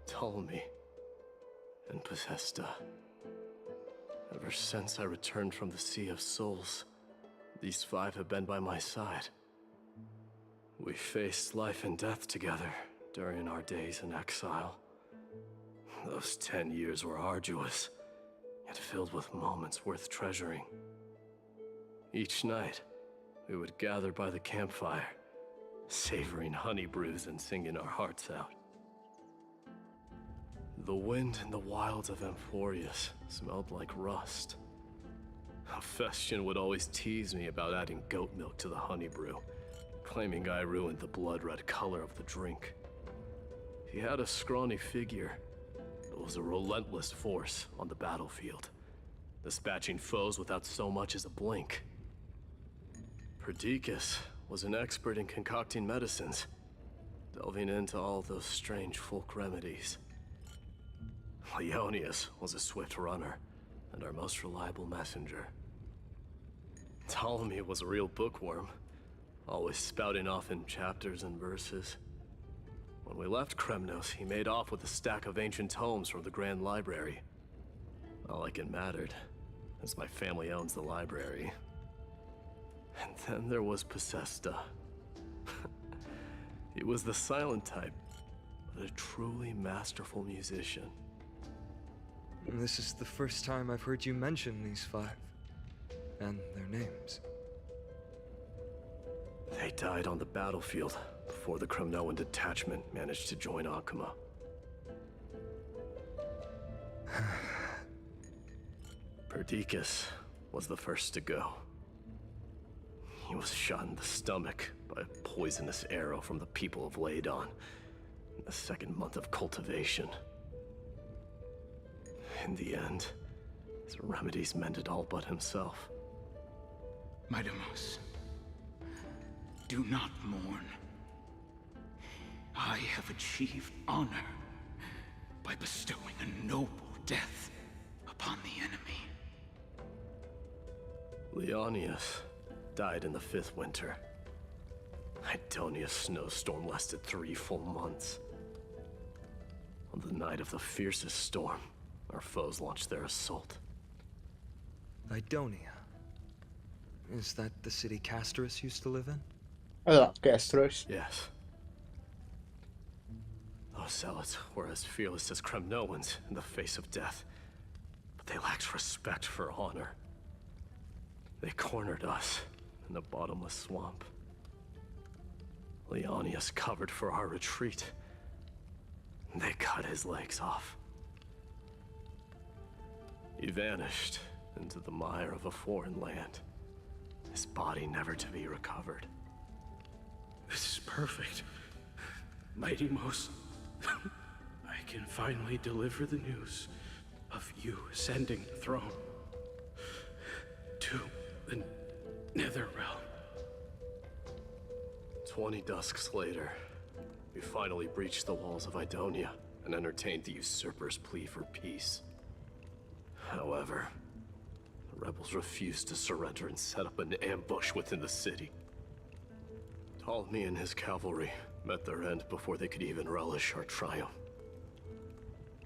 Ptolemy, and Possesta. Ever since I returned from the Sea of Souls, these 5 have been by my side. We faced life and death together during our days in exile. Those 10 years were arduous, yet filled with moments worth treasuring. Each night, we would gather by the campfire, savoring honey brews and singing our hearts out. The wind in the wilds of Amphorius smelled like rust. Hephaestion would always tease me about adding goat milk to the honey brew, claiming I ruined the blood-red color of the drink. He had a scrawny figure, but was a relentless force on the battlefield, dispatching foes without so much as a blink. Perdiccas was an expert in concocting medicines, delving into all those strange folk remedies. Leonius was a swift runner, and our most reliable messenger. Ptolemy was a real bookworm, always spouting off in chapters and verses. When we left Kremnos, he made off with a stack of ancient tomes from the Grand Library. Not like it mattered, as my family owns the library. And then there was Possesta. He was the silent type, but a truly masterful musician. This is the first time I've heard you mention these 5, and their names. They died on the battlefield before the Kremnoan detachment managed to join Akuma. Perdiccas was the first to go. He was shot in the stomach by a poisonous arrow from the people of Ladon in the 2nd month of cultivation. In the end, his remedies mended all but himself. My Deimos, do not mourn. I have achieved honor by bestowing a noble death upon the enemy. Leonius died in the 5th winter. Idonia's snowstorm lasted 3 full months. On the night of the fiercest storm, our foes launched their assault. Idonia. Is that the city Castorus used to live in? I love Castorus. Yes. Those zealots were as fearless as Kremnoans in the face of death, but they lacked respect for honor. They cornered us in a bottomless swamp. Leonius covered for our retreat. They cut his legs off. He vanished into the mire of a foreign land, his body never to be recovered. This is perfect. My Deimos, I can finally deliver the news of you ascending the throne to the Netherrealm. 20 dusks later, we finally breached the walls of Idonia and entertained the usurper's plea for peace. However, the rebels refused to surrender and set up an ambush within the city. Ptolemy and his cavalry met their end before they could even relish our triumph.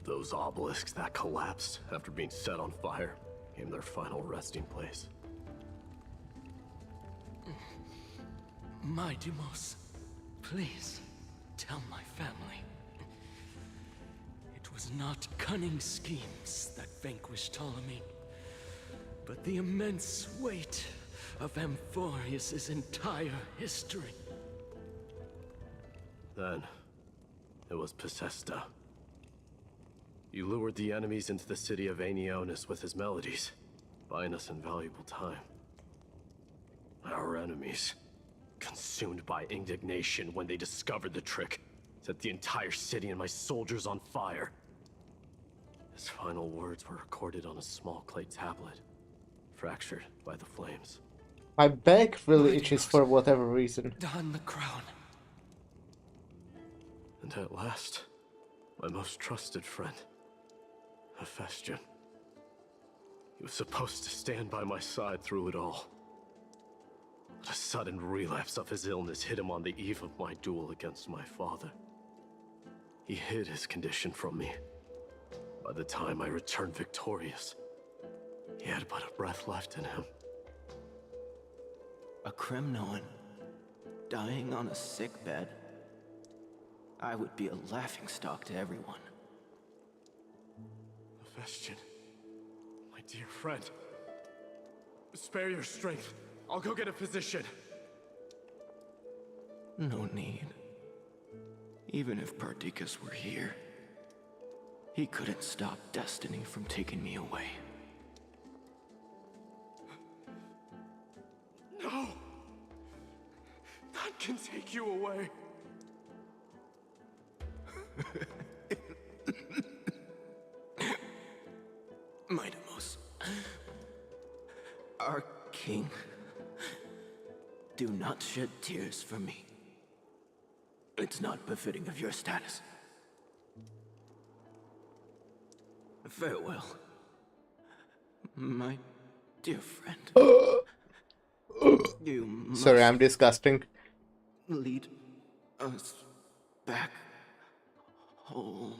Those obelisks that collapsed after being set on fire became their final resting place. My Deimos, please tell my family. It was not cunning schemes that vanquished Ptolemy, but the immense weight of Amphorius' entire history. Then, it was Possesta. You lured the enemies into the city of Aenionis with his melodies, buying us invaluable time. Our enemies, consumed by indignation when they discovered the trick, set the entire city and my soldiers on fire. His final words were recorded on a small clay tablet, fractured by the flames. My back really itches for whatever reason. Don the crown. And at last, my most trusted friend, Hephaestion. He was supposed to stand by my side through it all. But a sudden relapse of his illness hit him on the eve of my duel against my father. He hid his condition from me. By the time I returned victorious, he had but a breath left in him. A Kremnoan dying on a sick bed. I would be a laughingstock to everyone. Hephaestion, my dear friend, spare your strength. I'll go get a physician. No need. Even if Perdiccas were here, he couldn't stop destiny from taking me away. No! None can take you away. Mightimos, our king, do not shed tears for me. It's not befitting of your status. Farewell, my dear friend. You must Sorry, I'm disgusting. lead us back home.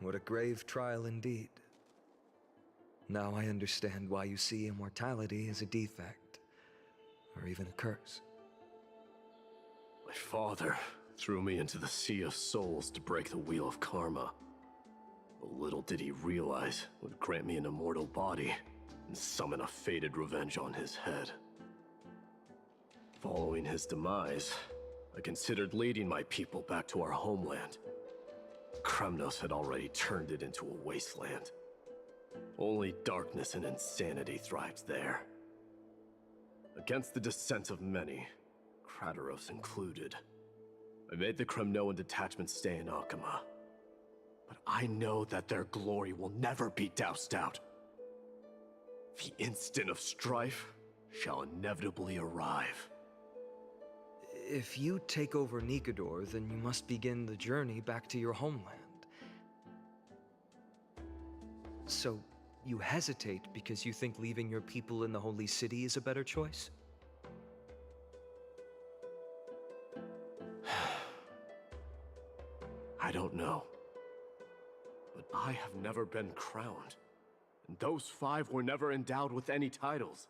What a grave trial indeed. Now I understand why you see immortality as a defect, or even a curse. My father threw me into the sea of souls to break the wheel of karma. But little did he realize it would grant me an immortal body and summon a fated revenge on his head. Following his demise, I considered leading my people back to our homeland. Kremnos had already turned it into a wasteland. Only darkness and insanity thrived there. Against the dissent of many, Krateros included, I made the Kremnoan detachment stay in Akama. But I know that their glory will never be doused out. The instant of strife shall inevitably arrive. If you take over Nikodor, then you must begin the journey back to your homeland. So, you hesitate because you think leaving your people in the Holy City is a better choice? I don't know. But I have never been crowned. And those 5 were never endowed with any titles.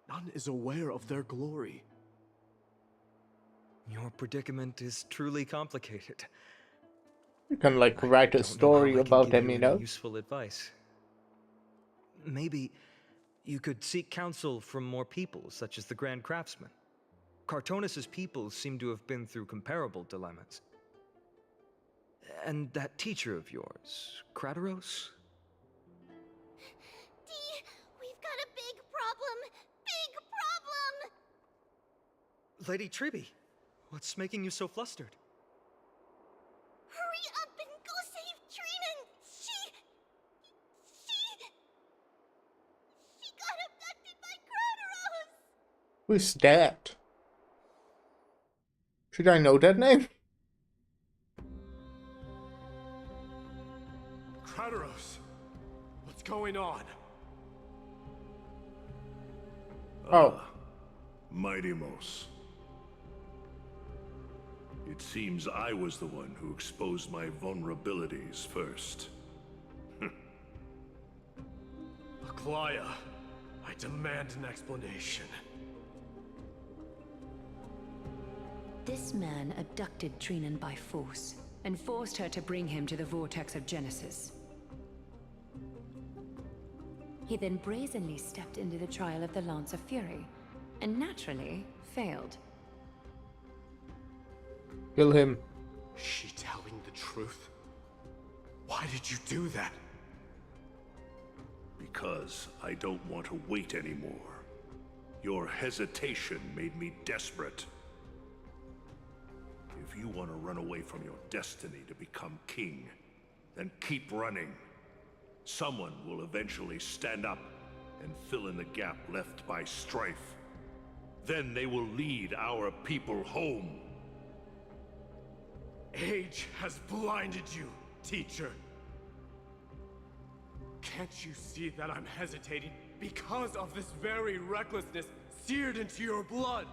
None is aware of their glory. Your predicament is truly complicated. You can like write a story about them, you know? Useful advice. Maybe you could seek counsel from more people, such as the Grand Craftsman. Cartonis' people seem to have been through comparable dilemmas. And that teacher of yours, Krateros? Dee, we've got a big problem! Big problem! Lady Triby, what's making you so flustered? Hurry up and go save Trinan! She got abducted by Krateros! Who's that? Should I know that name? Krateros! What's going on? Oh. Mightimos. It seems I was the one who exposed my vulnerabilities first. Aglaya, I demand an explanation. This man abducted Trinan by force, and forced her to bring him to the vortex of Genesis. He then brazenly stepped into the trial of the Lance of Fury, and naturally failed. Kill him. Is she telling the truth? Why did you do that? Because I don't want to wait anymore. Your hesitation made me desperate. If you want to run away from your destiny to become king, then keep running. Someone will eventually stand up and fill in the gap left by strife. Then they will lead our people home. Age has blinded you, teacher. Can't you see that I'm hesitating because of this very recklessness seared into your blood?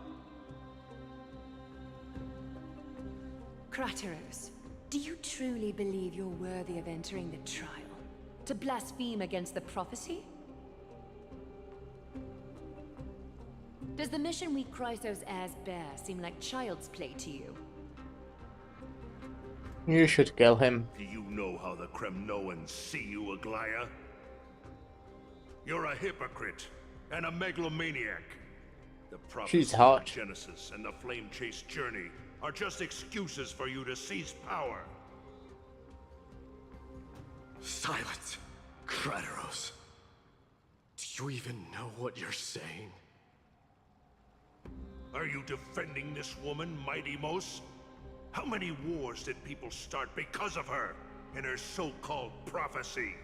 Crateros, do you truly believe you're worthy of entering the trial? To blaspheme against the prophecy? Does the mission we Chrysos heirs bear seem like child's play to you? You should kill him. Do you know how the Kremnoans see you, Aglaya? You're a hypocrite and a megalomaniac. The She's prophecy hot. of Genesis and the Flame Chase journey are just excuses for you to seize power. Silence, Crateros. Do you even know what you're saying? Are you defending this woman, Mighty Mos? How many wars did people start because of her and her so-called prophecy?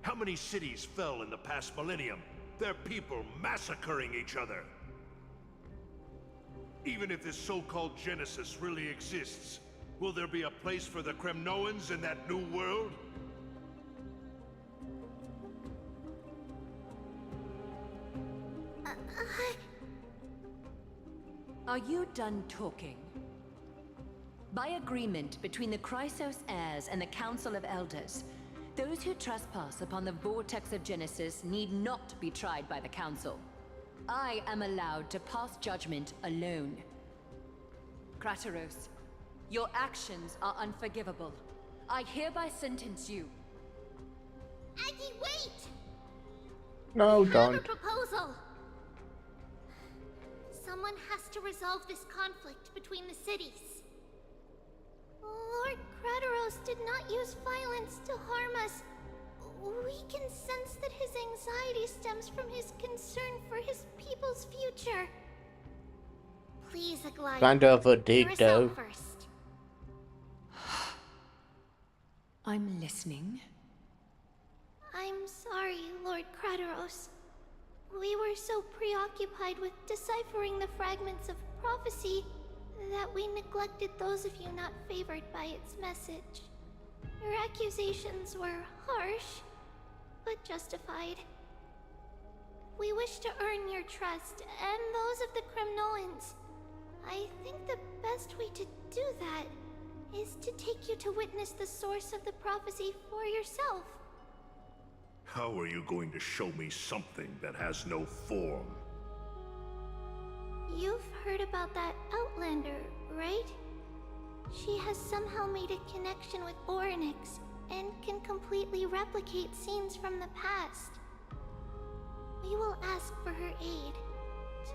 How many cities fell in the past millennium? Their people massacring each other. Even if this so-called Genesis really exists, will there be a place for the Kremnoans in that new world? Are you done talking? By agreement between the Chrysos heirs and the Council of Elders, those who trespass upon the vortex of Genesis need not be tried by the Council. I am allowed to pass judgment alone. Crateros, your actions are unforgivable. I hereby sentence you. Aggie, wait! No, I have a don't. proposal. Someone has to resolve this conflict between the cities. Lord Crateros did not use violence to harm us. We can sense that his anxiety stems from his concern for his people's future. Please, Aglaya. Kind of a hear dig, us though. out first. I'm listening. I'm sorry, Lord Crateros. We were so preoccupied with deciphering the fragments of prophecy that we neglected those of you not favored by its message. Your accusations were harsh, but justified. We wish to earn your trust and those of the Kremnoans. I think the best way to do that is to take you to witness the source of the prophecy for yourself. How are you going to show me something that has no form? You've heard about that Outlander, right? She has somehow made a connection with Orynyx and can completely replicate scenes from the past. We will ask for her aid.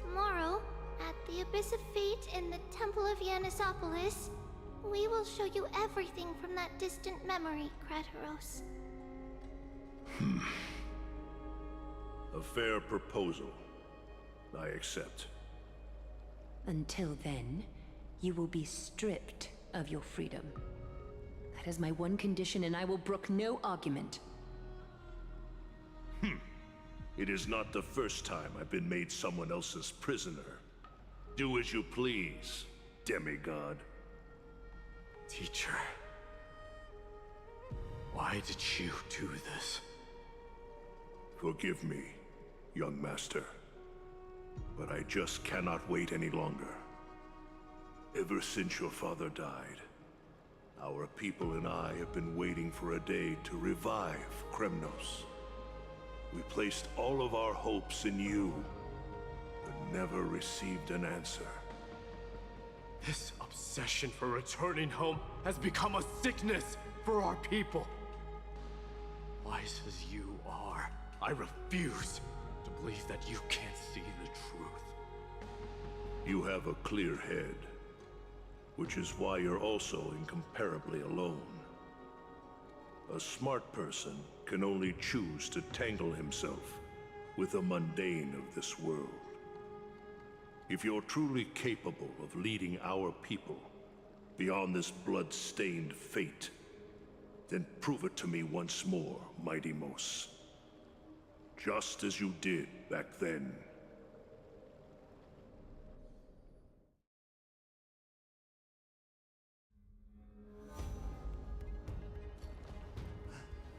Tomorrow, at the Abyss of Fate in the Temple of Yanisopolis, we will show you everything from that distant memory, Crateros. A fair proposal. I accept. Until then, you will be stripped of your freedom. That is my one condition, and I will brook no argument. It is not the first time I've been made someone else's prisoner. Do as you please, demigod. Teacher, why did you do this? Forgive me, young master. But I just cannot wait any longer. Ever since your father died, our people and I have been waiting for a day to revive Kremnos. We placed all of our hopes in you, but never received an answer. This obsession for returning home has become a sickness for our people. Wise as you are, I refuse to believe that you can't see the truth. You have a clear head, which is why you're also incomparably alone. A smart person can only choose to tangle himself with the mundane of this world. If you're truly capable of leading our people, beyond this blood-stained fate, then prove it to me once more, Mighty Mos. Just as you did back then.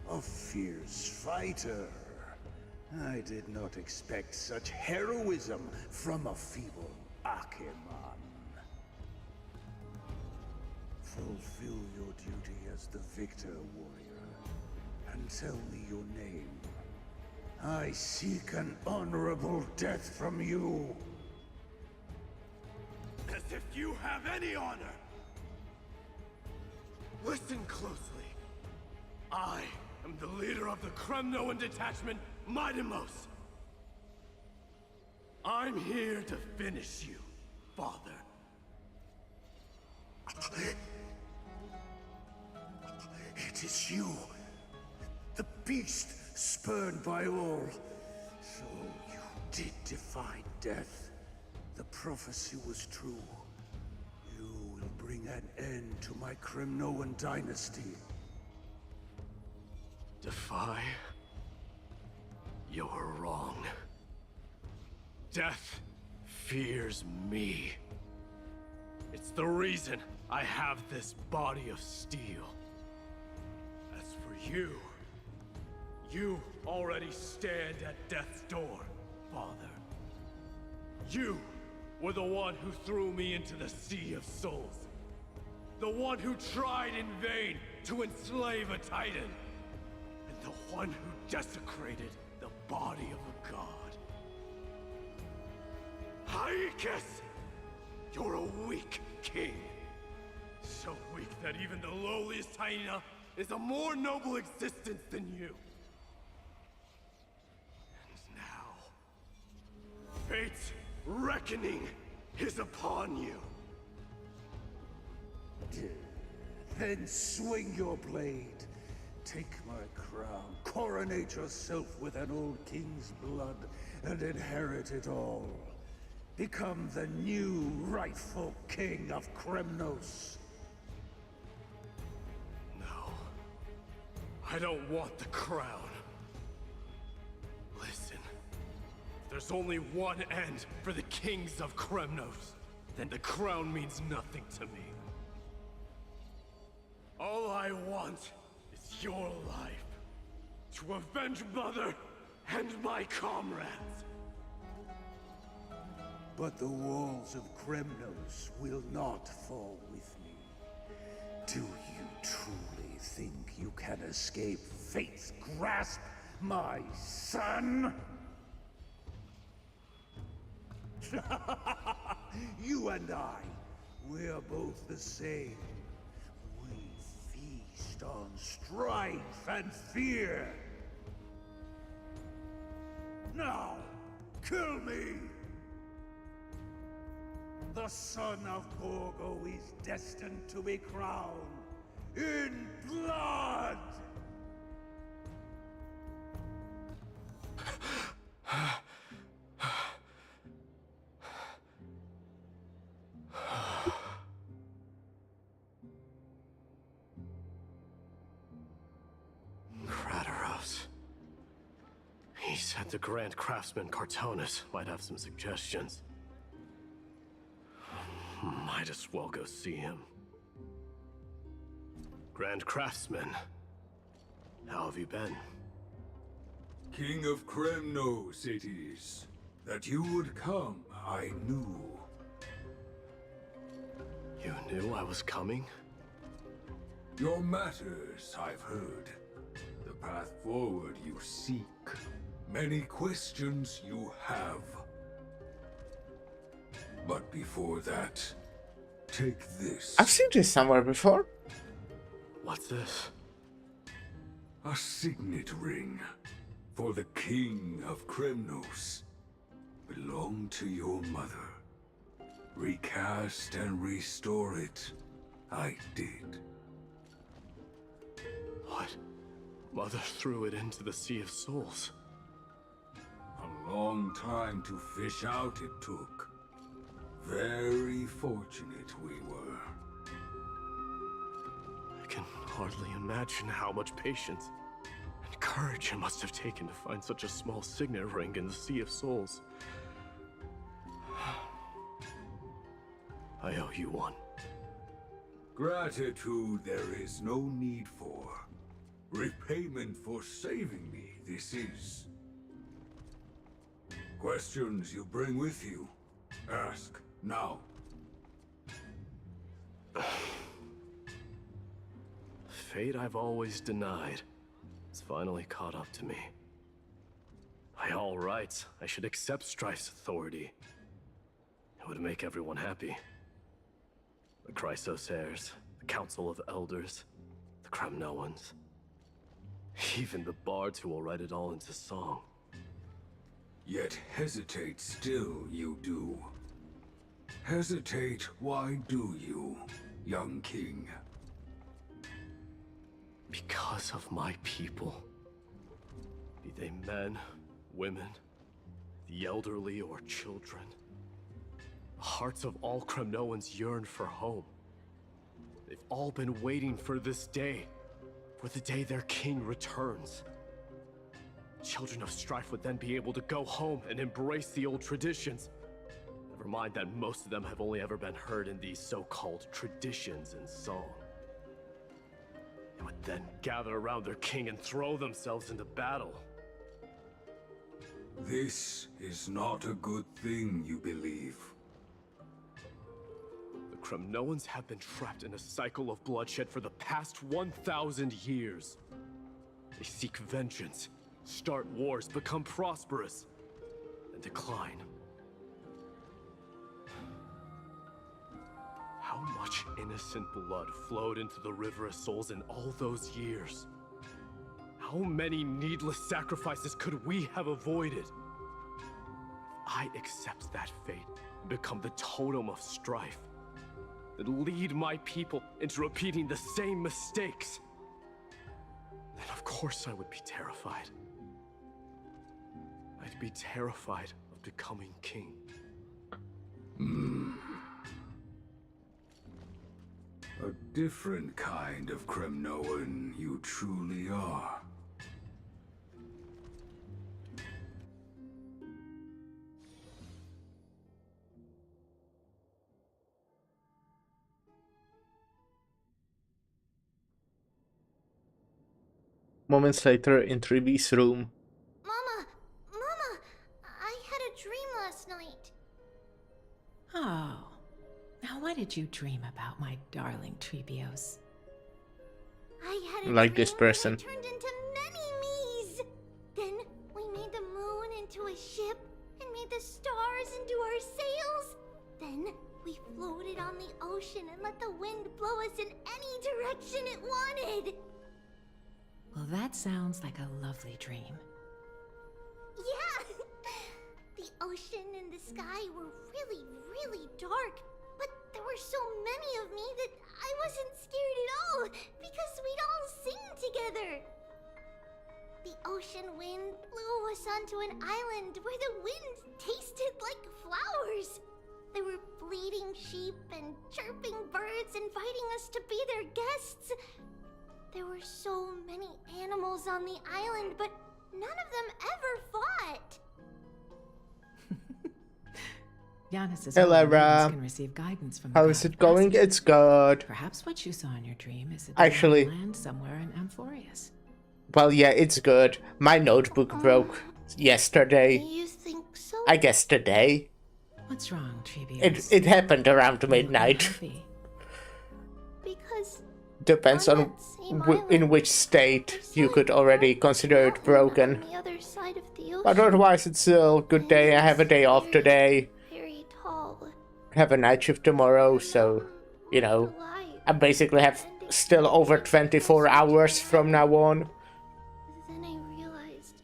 A fierce fighter. I did not expect such heroism from a feeble Akeman. Fulfill your duty as the victor, warrior, and tell me your name. I seek an honorable death from you. As if you have any honor! Listen closely. I am the leader of the Kremnoan detachment, Mighty Mos. I'm here to finish you, Father. It is you, the beast spurned by all. So you did defy death. The prophecy was true. You will bring an end to my Kremnoan dynasty. Defy? You're wrong. Death fears me. It's the reason I have this body of steel. As for you, you already stand at death's door, Father. You were the one who threw me into the Sea of Souls. The one who tried in vain to enslave a Titan. And the one who desecrated the body of a god. Hyakis! You're a weak king. So weak that even the lowliest hyena is a more noble existence than you. And now, fate's reckoning is upon you. Then swing your blade. Take my crown, coronate yourself with an old king's blood, and inherit it all. Become the new rightful king of Kremnos. No. I don't want the crown. Listen. If there's only one end for the kings of Kremnos, then the crown means nothing to me. All I want is your life. To avenge Mother and my comrades. But the walls of Kremnos will not fall with me. Do you truly think you can escape fate's grasp, my son? You and I, we're both the same. We feast on strife and fear. Now, kill me! The son of Gorgo is destined to be crowned in blood! Kratos. He said the Grand Craftsman Cartonus might have some suggestions. Might as well go see him. Grand Craftsman, how have you been? King of Kremnos it is. That you would come, I knew. You knew I was coming? Your matters, I've heard. The path forward you seek. Many questions you have. But before that, take this. I've seen this somewhere before. What's this? A signet ring for the King of Kremnos. Belonged to your mother. Recast and restore it. I did. What? Mother threw it into the Sea of Souls. A long time to fish out it took. Very fortunate we were. hardly imagine how much patience and courage it must have taken to find such a small signet ring in the Sea of Souls. I owe you one. Gratitude there is no need for. Repayment for saving me, this is. Questions you bring with you? Ask now. Fate I've always denied has finally caught up to me. By all rights, I should accept Strife's authority. It would make everyone happy. The Chrysos heirs, the Council of Elders, the Kremnoans. Even the bards who will write it all into song. Yet hesitate still you do. Hesitate, why do you, young king? Because of my people. Be they men, women, the elderly, or children. The hearts of all Kremnoans yearn for home. They've all been waiting for this day. For the day their king returns. Children of Strife would then be able to go home and embrace the old traditions. Never mind that most of them have only ever been heard in these so-called traditions in song. They would then gather around their king and throw themselves into battle. This is not a good thing, you believe. The Kremnoans have been trapped in a cycle of bloodshed for the past 1,000 years. They seek vengeance, start wars, become prosperous, and decline. How much innocent blood flowed into the River of Souls in all those years? How many needless sacrifices could we have avoided? If I accept that fate and become the totem of strife, then lead my people into repeating the same mistakes, then of course I would be terrified. I'd be terrified of becoming king. A different kind of Kremnoan you truly are. Moments later in Triby's room. Mama! Mama! I had a dream last night. Oh. Now what did you dream about, my darling Trebios? I had a Like dream this person. that I turned into many me's. Then we made the moon into a ship and made the stars into our sails. Then we floated on the ocean and let the wind blow us in any direction it wanted. Well, that sounds like a lovely dream. Yeah! The ocean and the sky were really, really dark. But there were so many of me that I wasn't scared at all, because we'd all sing together. The ocean wind blew us onto an island where the wind tasted like flowers. There were bleating sheep and chirping birds inviting us to be their guests. There were so many animals on the island, but none of them ever fought. Giannis' Hello, can receive guidance from the How god is it going? Backseating. It's good. Perhaps what you saw in your dream is a Actually- land somewhere in Amphorius. Well, yeah, it's good. My notebook broke yesterday. You think so? I guess today. What's wrong, Trebios? It happened around midnight. Because Depends on in which state you could already consider it broken. on the other side of the ocean, But otherwise, it's still a good day. I have a day off today. very tall. Have a night shift tomorrow, so, you know, I basically have still over 24 hours from now on. Then I realized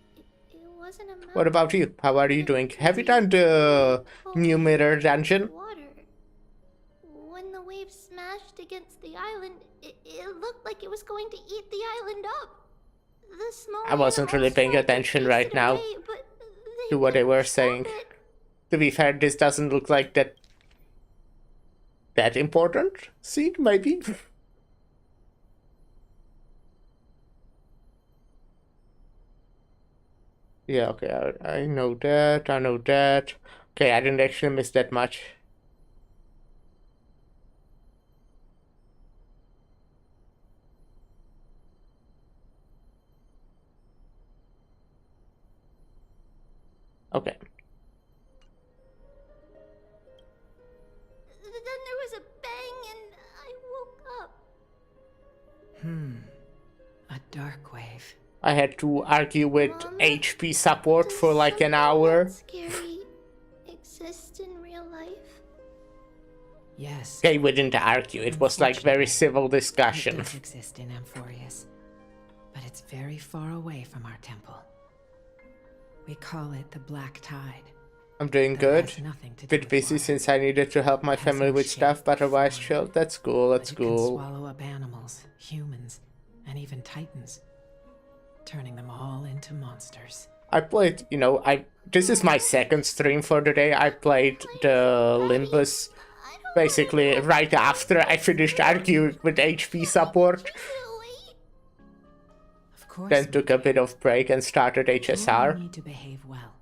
it wasn't a mountain. What about you? How are you doing? Have you done the new mirror dungeon? Water. When the waves smashed against the island, it looked like it was going to eat the island up. The small I wasn't really animals paying tried to attention chase right it now away, but they to what they couldn't were stop saying. it. To be fair, this doesn't look like that important scene, maybe? Yeah, okay, I know that, I know that. Okay, I didn't actually miss that much. Okay. Then there was a bang and I woke up. A dark wave. I had to argue with Mama, HP support for like an something hour. that scary exist in real life? Yes. Okay, we didn't argue. It was like very civil It discussion. does exist in Amphorius, but it's very far away from our temple. We call it the Black Tide. I'm doing But it good. has nothing to do Bit with busy water. since I needed to help my It has family no with stuff, shape but or otherwise form. chill. That's cool, that's But it can cool. swallow up animals, humans, and even titans, turning them all into monsters. I played, this is my second stream for the day. I played the Limbus basically right after I finished arguing with HP support. Of course, Then took a bit of break and started you only HSR. need to behave well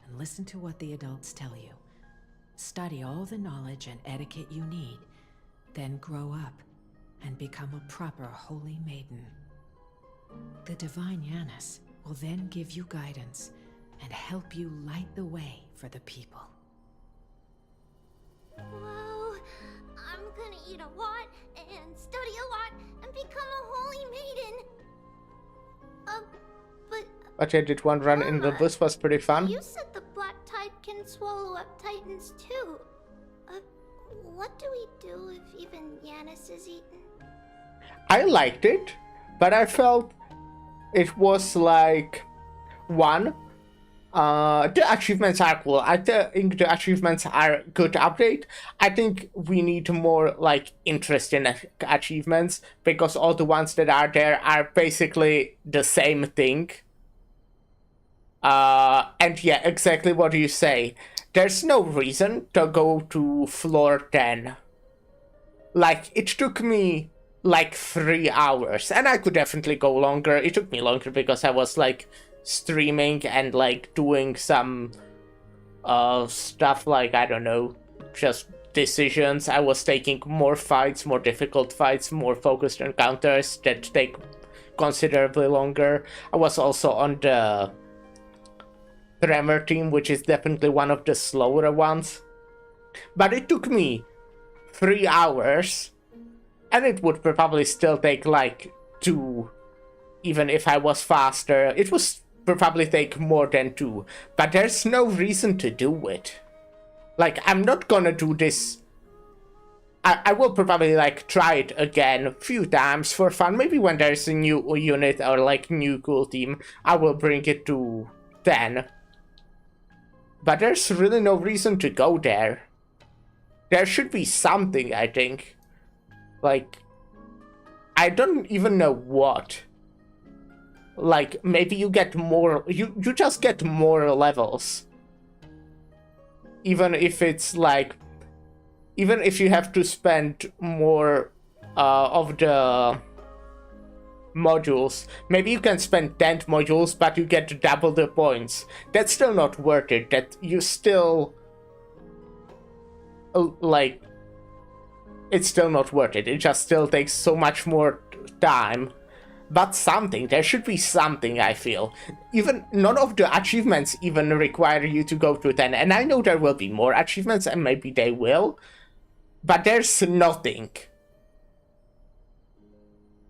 and listen to what the adults tell you. Study all the knowledge and etiquette you need, then grow up and become a proper holy maiden. The divine Yanis will then give you guidance and help you light the way for the people. Whoa, I'm gonna eat a lot and study a lot and become a holy maiden. But I did one run in the bus, was pretty fun. You said the Black Tide can swallow up titans too. What do we do if even Yanis is eaten? I liked it, but I felt it was like, one, the achievements are cool. I think the achievements are a good update. I think we need more like interesting achievements, because all the ones that are there are basically the same thing. And yeah, exactly what you say. There's no reason to go to floor 10. Like, it took me like 3 hours, and I could definitely go longer. It took me longer because I was like streaming and like doing some stuff like, I don't know, just decisions. I was taking more fights, more difficult fights, more focused encounters that take considerably longer. I was also on the Tremor team, which is definitely one of the slower ones. But it took me 3 hours, and it would probably still take like 2, even if I was faster. It would probably take more than 2, but there's no reason to do it. Like, I'm not gonna do this. I will probably like try it again a few times for fun. Maybe when there's a new unit or like new cool team, I will bring it to 10. But there's really no reason to go there. There should be something, I think. Like, I don't even know what. Like, maybe you get more, you just get more levels. Even if it's like, even if you have to spend more of the modules. Maybe you can spend 10 modules, but you get double the points. That's still not worth it. That you still like, it's still not worth it. It just still takes so much more time. But something, there should be something, I feel. Even none of the achievements even require you to go to 10. And I know there will be more achievements, and maybe they will. But there's nothing.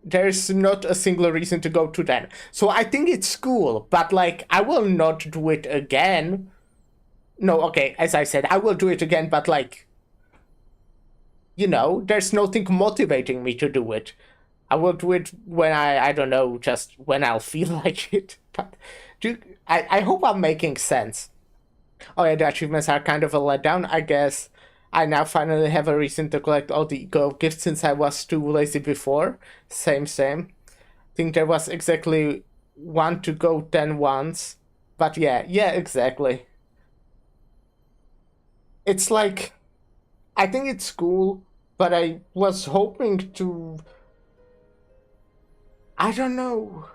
There's not a single reason to go to 10. So I think it's cool, but like, I will not do it again. No, okay, as I said, I will do it again, but like, there's nothing motivating me to do it. I will do it when I don't know, just when I'll feel like it. But I hope I'm making sense. Oh yeah, the achievements are kind of a letdown, I guess. I now finally have a reason to collect all the Go gifts since I was too lazy before. Same. I think there was exactly one to go 10 once. But yeah, exactly. It's like, I think it's cool, but I was hoping to, I don't know.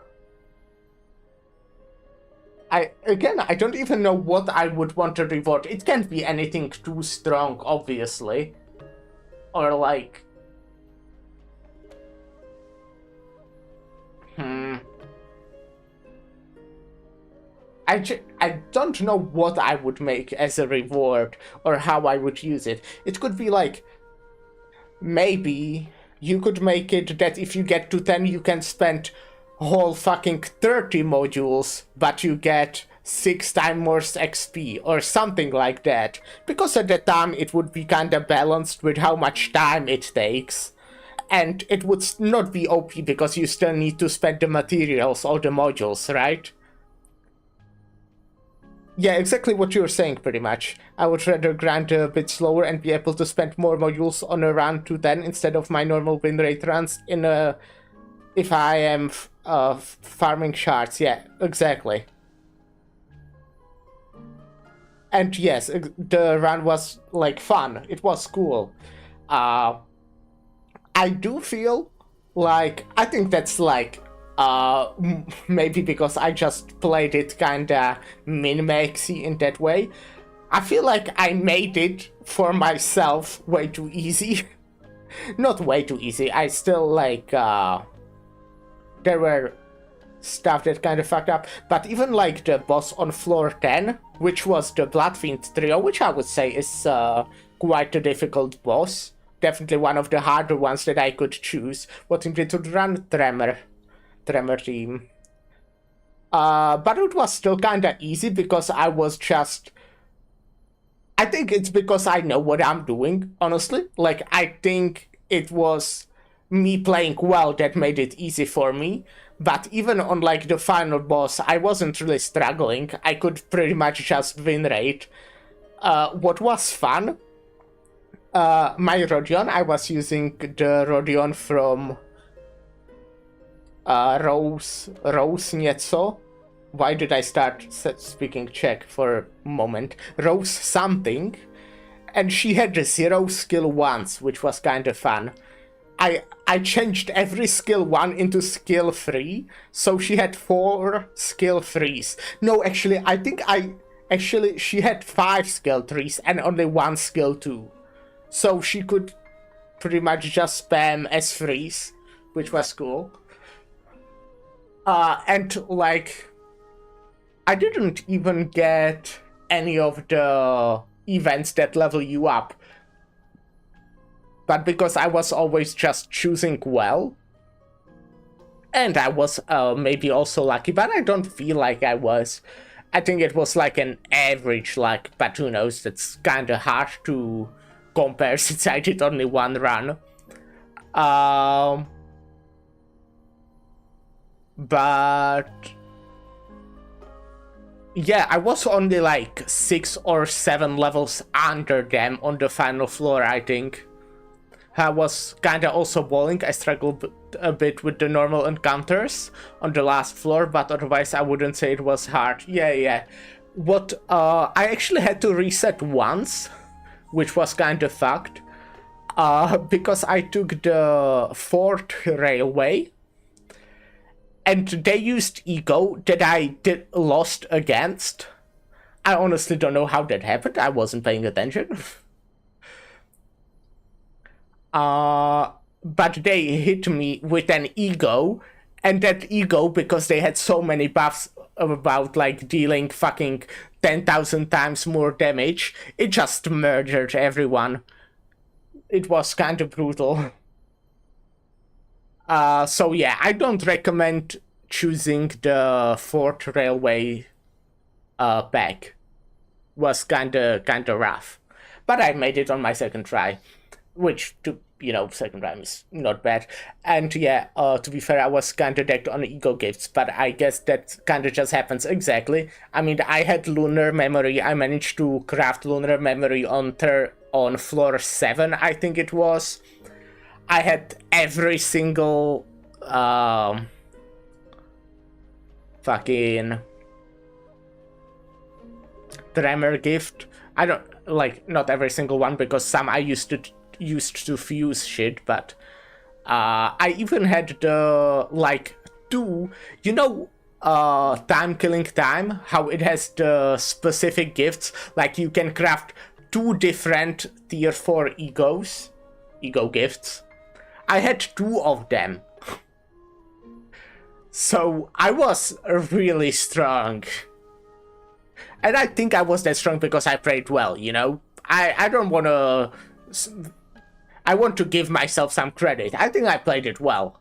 I don't even know what I would want to reward. It can't be anything too strong, obviously. Or like... I don't know what I would make as a reward or how I would use it. It could be like, maybe you could make it that if you get to 10 you can spend whole fucking 30 modules, but you get 6 times more XP or something like that. Because at that time it would be kinda balanced with how much time it takes. And it would not be OP because you still need to spend the materials or the modules, right? Yeah, exactly what you're saying, pretty much. I would rather grind a bit slower and be able to spend more modules on a run to 10 instead of my normal win rate runs in a... if I am farming shards. Yeah, exactly. And yes, the run was, like, fun. It was cool. I do feel like... I think that's, like... maybe because I just played it kinda min-maxy in that way. I feel like I made it for myself way too easy. Not way too easy, I still like, there were stuff that kinda fucked up, but even like the boss on floor 10, which was the Bloodfiend trio, which I would say is quite a difficult boss. Definitely one of the harder ones that I could choose. What in to run Tremor team. But it was still kinda easy because I was just... I think it's because I know what I'm doing, honestly. Like, I think it was me playing well that made it easy for me. But even on, like, the final boss, I wasn't really struggling. I could pretty much just win rate. What was fun... my Rodion, I was using the Rodion from... Rose Nieco. Why did I start speaking Czech for a moment? Rose something. And she had the 0 skill 1s, which was kind of fun. I changed every skill 1 into skill 3, so she had 4 skill 3s. No, actually, I think she had 5 skill 3s and only 1 skill 2. So she could pretty much just spam S3s, which was cool. And, like, I didn't even get any of the events that level you up. But because I was always just choosing well, and I was maybe also lucky, but I don't feel like I was. I think it was like an average, like, but who knows, that's kinda hard to compare since I did only one run. But yeah, I was only like 6 or 7 levels under them on the final floor, I think. I was kinda also balling. I struggled a bit with the normal encounters on the last floor, but otherwise I wouldn't say it was hard. Yeah. What, I actually had to reset once, which was kinda fucked. Because I took the 4th railway, and they used ego that I lost against. I honestly don't know how that happened. I wasn't paying attention. But they hit me with an ego, and that ego, because they had so many buffs about like dealing fucking 10,000 times more damage, it just murdered everyone. It was kind of brutal. So yeah, I don't recommend choosing the 4th railway pack. Was kinda rough. But I made it on my second try, which, second time is not bad. And yeah, to be fair, I was kinda decked on ego gifts, but I guess that kinda just happens exactly. I mean, I had lunar memory. I managed to craft lunar memory on floor 7, I think it was. I had every single fucking tremor gift. I don't like, not every single one, because some I used to fuse shit, but I even had the like 2, time killing time, how it has the specific gifts, like you can craft 2 different tier 4 ego gifts. I had 2 of them. So I was really strong. And I think I was that strong because I played well, you know? I don't want to... I want to give myself some credit. I think I played it well.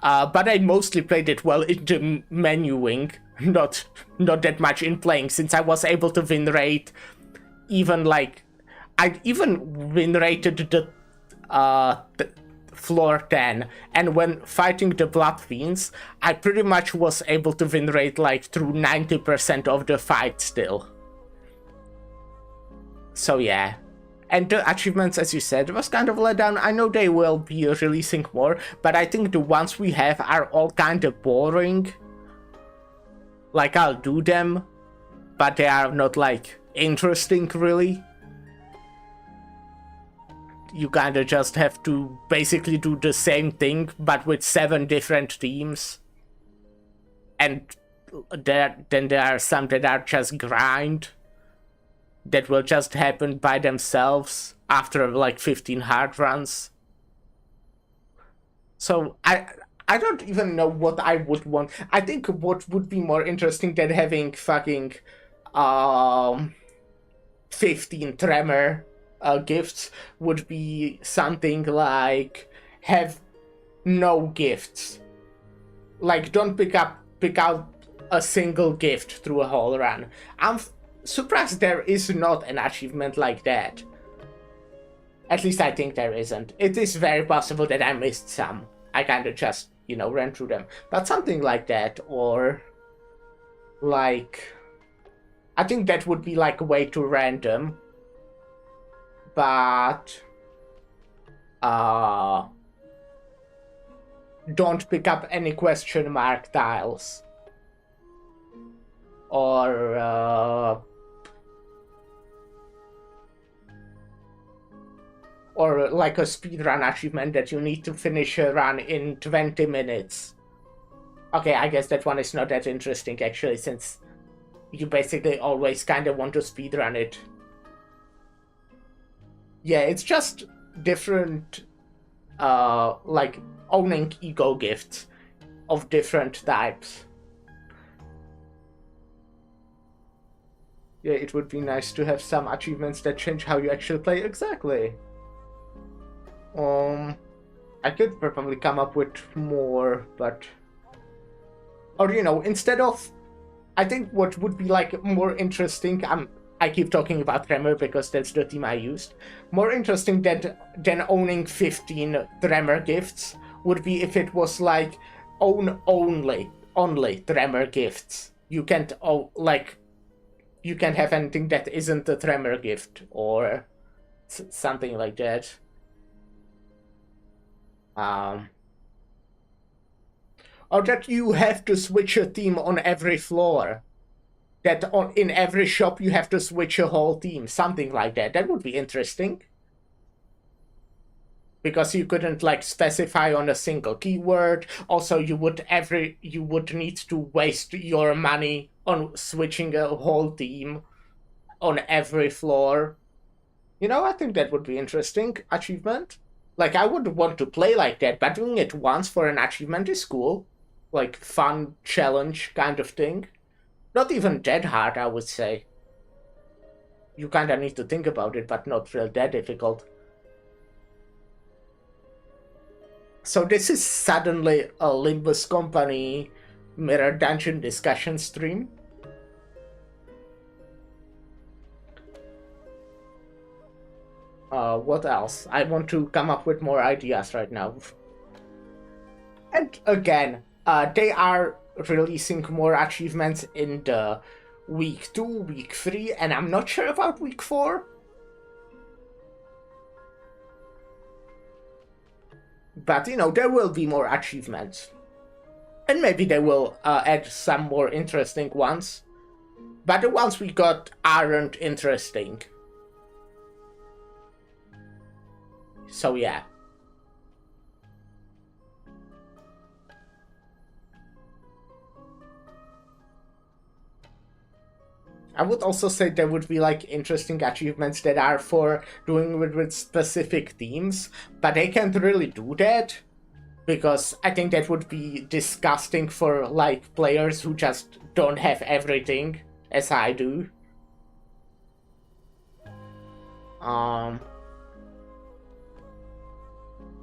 But I mostly played it well in the menuing, not that much in playing, since I was able to win rate even like... I even win rated the floor 10, and when fighting the Blood Fiends, I pretty much was able to win rate like through 90% of the fight still. So yeah. And the achievements, as you said, was kind of let down. I know they will be releasing more, but I think the ones we have are all kind of boring. Like, I'll do them, but they are not, like, interesting, really. You kind of just have to basically do the same thing, but with 7 different teams. And then there are some that are just grind. That will just happen by themselves after like 15 hard runs. So I don't even know what I would want. I think what would be more interesting than having fucking 15 tremor gifts would be something like have no gifts. Like don't pick out a single gift through a whole run. I'm surprised there is not an achievement like that. At least I think there isn't. It is very possible that I missed some. I kind of just, you know, ran through them. But something like that, or like... I think that would be like way too random. But... don't pick up any question mark tiles. Or like a speedrun achievement that you need to finish a run in 20 minutes. Okay, I guess that one is not that interesting actually, since you basically always kind of want to speedrun it. Yeah, it's just different, like owning ego gifts of different types. Yeah, it would be nice to have some achievements that change how you actually play. Exactly. I could probably come up with more, but... Or, you know, instead of... I think what would be, like, more interesting... I keep talking about Tremor because that's the team I used. More interesting than owning 15 Tremor gifts would be if it was, like, own only Tremor gifts. You can't, you can't have anything that isn't a Tremor gift, or something like that. Or that you have to switch a team on every floor. That in every shop you have to switch a whole team. Something like that. That would be interesting. Because you couldn't like specify on a single keyword. Also, you would need to waste your money on switching a whole team on every floor. You know, I think that would be interesting achievement. Like, I would want to play like that, but doing it once for an achievement is cool. Like, fun challenge kind of thing. Not even that hard, I would say. You kinda need to think about it, but not real that difficult. So this is suddenly a Limbus Company Mirror Dungeon discussion stream. What else? I want to come up with more ideas right now. And again, they are releasing more achievements in the week 2, week 3, and I'm not sure about week 4. But, you know, there will be more achievements. And maybe they will add some more interesting ones. But the ones we got aren't interesting. So yeah. I would also say there would be like interesting achievements that are for doing with specific themes, but they can't really do that because I think that would be disgusting for like players who just don't have everything as I do.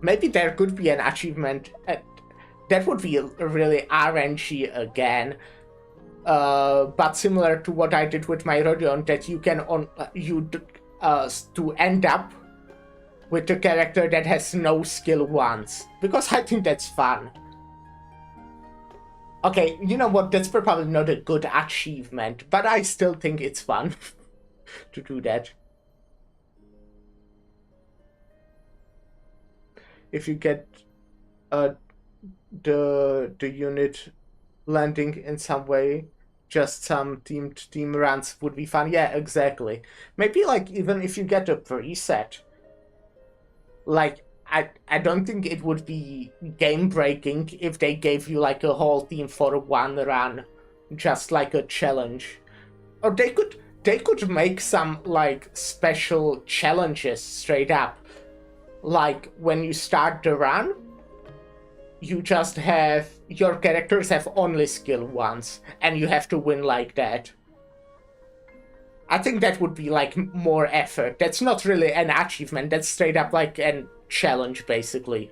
Maybe there could be an achievement that would be really RNG again. But similar to what I did with my Rodion, that you can to end up with a character that has no skill once, because I think that's fun. Okay, you know what? That's probably not a good achievement, but I still think it's fun to do that. If you get the unit landing in some way, just some team runs would be fun. Yeah, exactly. Maybe like even if you get a preset, like I don't think it would be game breaking if they gave you like a whole team for one run, just like a challenge. Or they could make some like special challenges straight up. Like when you start the run, you just have your characters have only skill once, and you have to win like that. I think that would be like more effort. That's not really an achievement. That's straight up like a challenge, basically.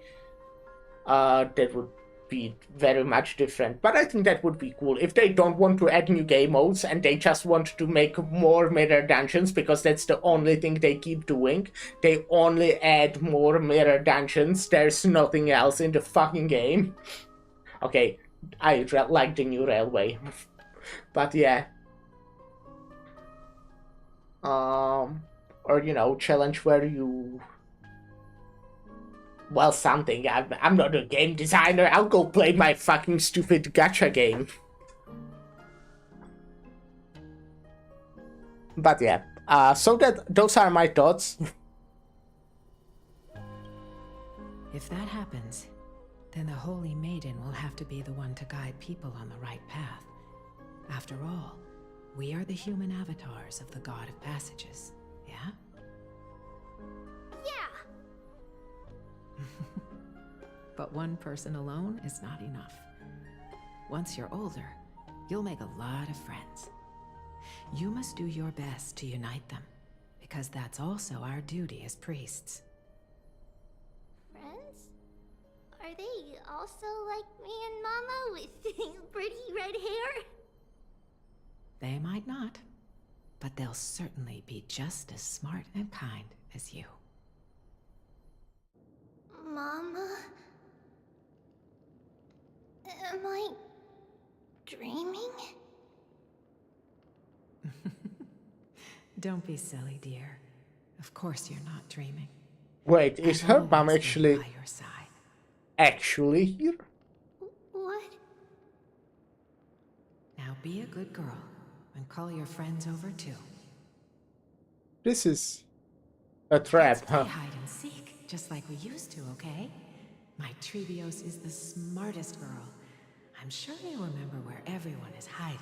That would be very much different. But I think that would be cool if they don't want to add new game modes and they just want to make more mirror dungeons because that's the only thing they keep doing. They only add more mirror dungeons. There's nothing else in the fucking game. Okay, I like the new railway. But yeah. Or you know, challenge where you... Well, something. I'm not a game designer. I'll go play my fucking stupid gacha game. But yeah, so those are my thoughts. If that happens, then the Holy Maiden will have to be the one to guide people on the right path. After all, we are the human avatars of the God of Passages, yeah? Yeah. But one person alone is not enough. Once you're older, you'll make a lot of friends. You must do your best to unite them, because that's also our duty as priests. Friends? Are they also like me and Mama with pretty red hair? They might not, but they'll certainly be just as smart and kind as you. Mama? Am I dreaming? Don't be silly, dear. Of course you're not dreaming. Wait, is her mom actually... By your side. Actually here? What? Now be a good girl and call your friends over too. This is a trap, Let's play huh? hide and seek, just like we used to, okay? My Trevios is the smartest girl. I'm sure you remember where everyone is hiding.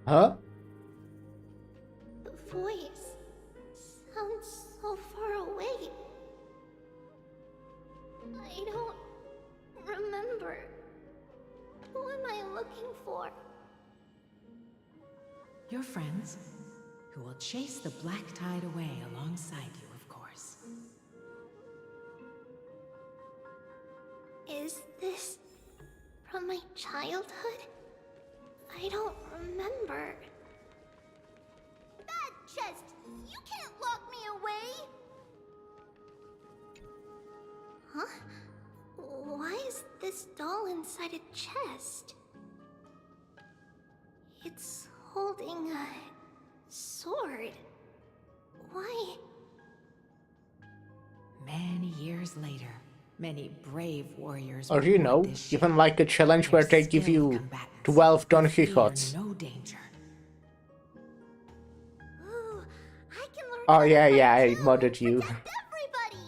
Huh? The voice sounds so far away. I don't remember. Who am I looking for? Your friends, who will chase the black tide away alongside you, of course. Is this from my childhood? I don't remember. That chest! You can't lock me away! Huh? Why is this doll inside a chest? It's holding a sword. Why? Many years later, many brave warriors. Or you know, even like a challenge where they give you 12 Don Quixotes. No danger. Ooh, I can learn Oh yeah, I modded you. everybody!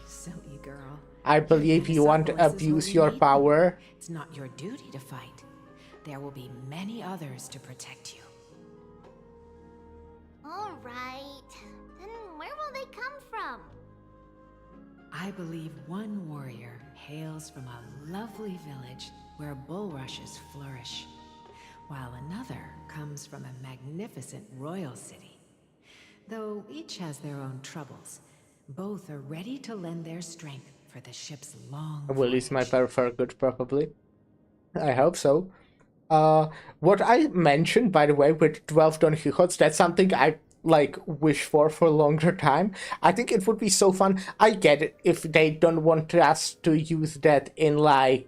Silly girl. I believe you want to abuse your power. It's not your duty to fight. there will be many others to protect you. Alright. Then where will they come from? I believe one warrior hails from a lovely village where bulrushes flourish, while another comes from a magnificent royal city. Though each has their own troubles, both are ready to lend their strength for the ship's long I will use my voyage. power for good, probably. I hope so. What I mentioned, by the way, with 12 Don Quixotes, that's something I like wish for a longer time. I think it would be so fun. I get it if they don't want us to use that in like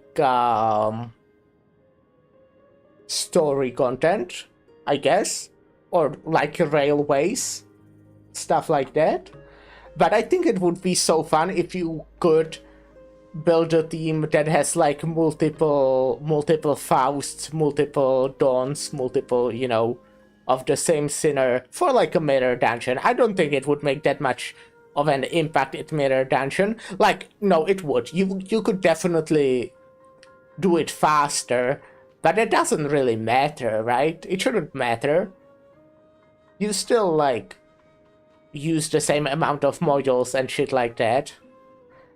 story content, I guess, or like railways, stuff like that. But I think it would be so fun if you could build a team that has like multiple Fausts, multiple Dawns, multiple, you know, of the same sinner for like a mirror dungeon. I don't think it would make that much of an impact at mirror dungeon. Like, no, it would. You could definitely do it faster, but it doesn't really matter, right? It shouldn't matter. You still like use the same amount of modules and shit like that.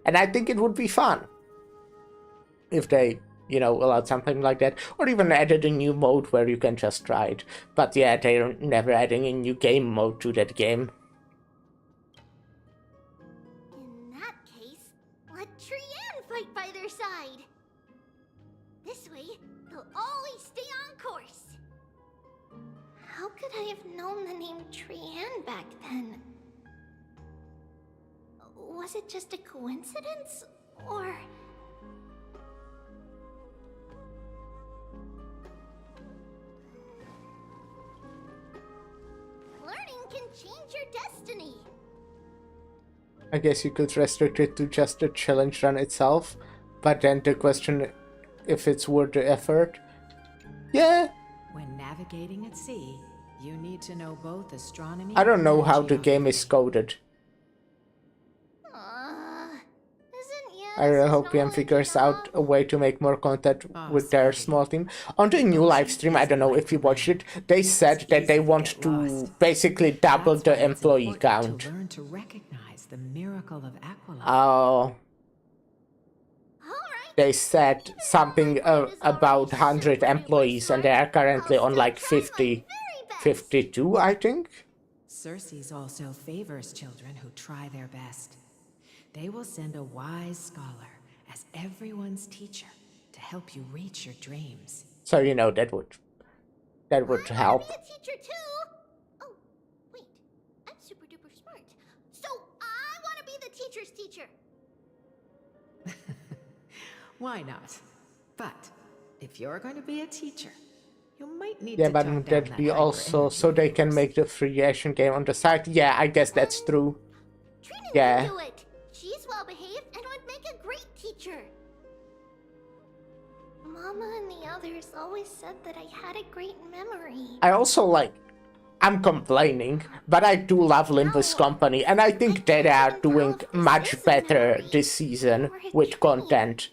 And I think it would be fun if they, you know, allowed something like that. Or even added a new mode where you can just try it. But yeah, they're never adding a new game mode to that game. In that case, let Trian fight by their side. This way, they'll always stay on course. How could I have known the name Trian back then? Was it just a coincidence, or... Learning can change your destiny. I guess you could restrict it to just the challenge run itself, but then the question if it's worth the effort. Yeah. When navigating at sea, you need to know both astronomy I don't know and how the geography. game is coded. Isn't I really hope PM figures out a way to make more content with their small team. On the new live stream, I don't know if you watched it, they said that they want to basically double the employee count. To learn to recognize the miracle of Aquila. Oh. They said something about 100 employees, and they are currently on like 50, 52, I think. Circe also favors children who try their best. They will send a wise scholar as everyone's teacher to help you reach your dreams. So, you know, that would help. Be a teacher too. Oh, wait. I'm super duper smart. So I want to be the teacher's teacher. Why not? But if you're going to be a teacher, you might need Yeah, to but tone would down that that be also so they can make the free Asian game on the side? Yeah, I guess that's true. Trina Yeah. can do it. She's well behaved and would make a great teacher. Mama and the others always said that I had a great memory. I also like, I'm complaining, but I do love Limbus Company, and I think they are doing much better this season with content.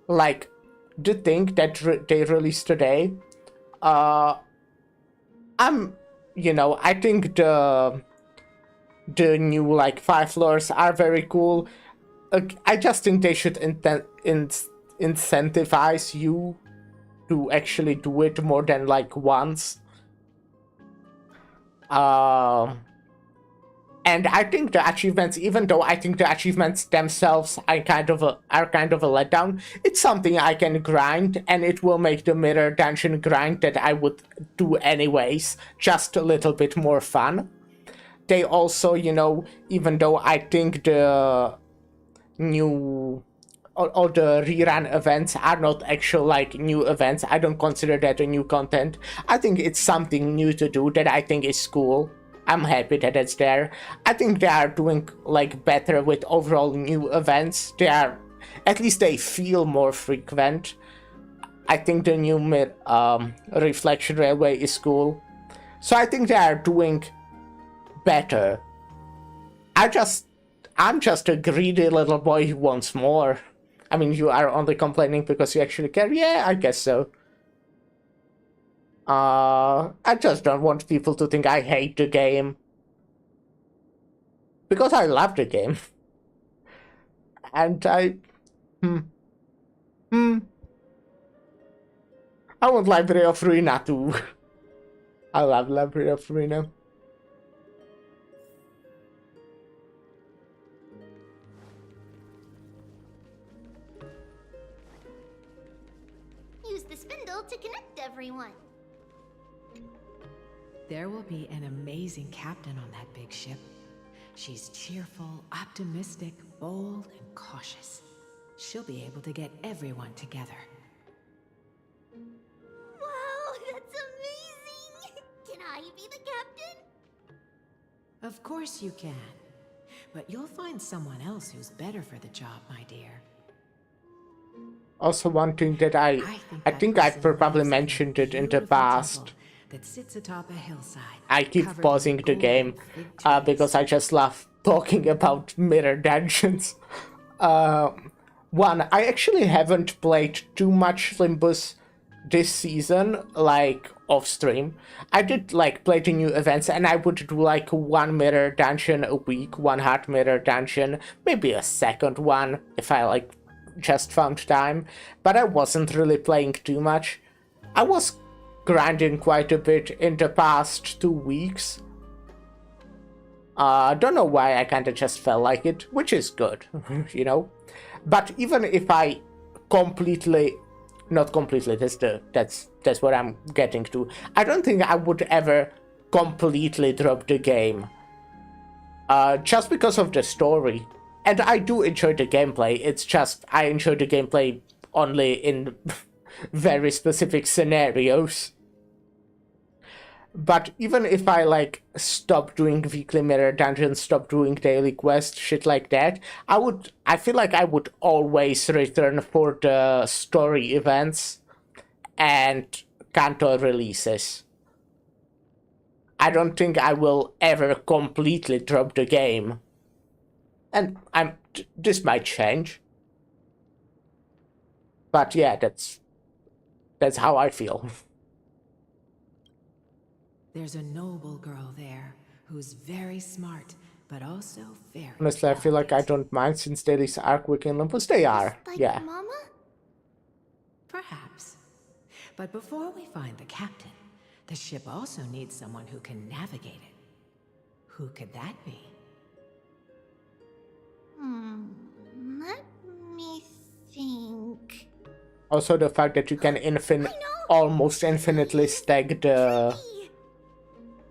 Like, the thing that they released today, you know, I think the new, like, 5 floors are very cool. I just think they should incentivize you to actually do it more than, like, once. And I think the achievements, even though I think the achievements themselves are kind of a letdown, it's something I can grind, and it will make the mirror dungeon grind that I would do anyways just a little bit more fun. They also, you know, even though I think the new all the rerun events are not actual like new events, I don't consider that a new content. I think it's something new to do that I think is cool. I'm happy that it's there. I think they are doing like better with overall new events. They are, at least they feel more frequent. I think the new Reflection Railway is cool. So I think they are doing better. I'm just a greedy little boy who wants more. I mean, you are only complaining because you actually care. Yeah, I guess so. I just don't want people to think I hate the game. Because I love the game. And I want Library of Ruina too. I love Library of Ruina. Use the spindle to connect everyone. There will be an amazing captain on that big ship. She's cheerful, optimistic, bold, and cautious. She'll be able to get everyone together. Wow, that's amazing! Can I be the captain? Of course you can. But you'll find someone else who's better for the job, my dear. Also, one thing that I think I've probably mentioned it in the past. That sits atop a hillside. I keep pausing the game because I just love talking about mirror dungeons. One, I actually haven't played too much Limbus this season, like off stream. I did like play the new events, and I would do like one mirror dungeon a week, one hard mirror dungeon, maybe a second one if I like just found time. But I wasn't really playing too much. I was grinding quite a bit in the past 2 weeks. Don't know why, I kinda just felt like it, which is good, you know? But even if I completely, not completely, that's what I'm getting to. I don't think I would ever completely drop the game. Just because of the story. And I do enjoy the gameplay, it's just, I enjoy the gameplay only in very specific scenarios. But even if I like stop doing weekly mirror dungeons, stop doing daily quests, shit like that, I feel like I would always return for the story events and Kanto releases. I don't think I will ever completely drop the game. And this might change. But yeah, that's how I feel. There's a noble girl there who's very smart, but also very Honestly, I feel like I don't mind since Daily's are quick in Olympus. They are, Like yeah. Mama? Perhaps. But before we find the captain, the ship also needs someone who can navigate it. Who could that be? Let me think. Also, the fact that you can almost infinitely stack the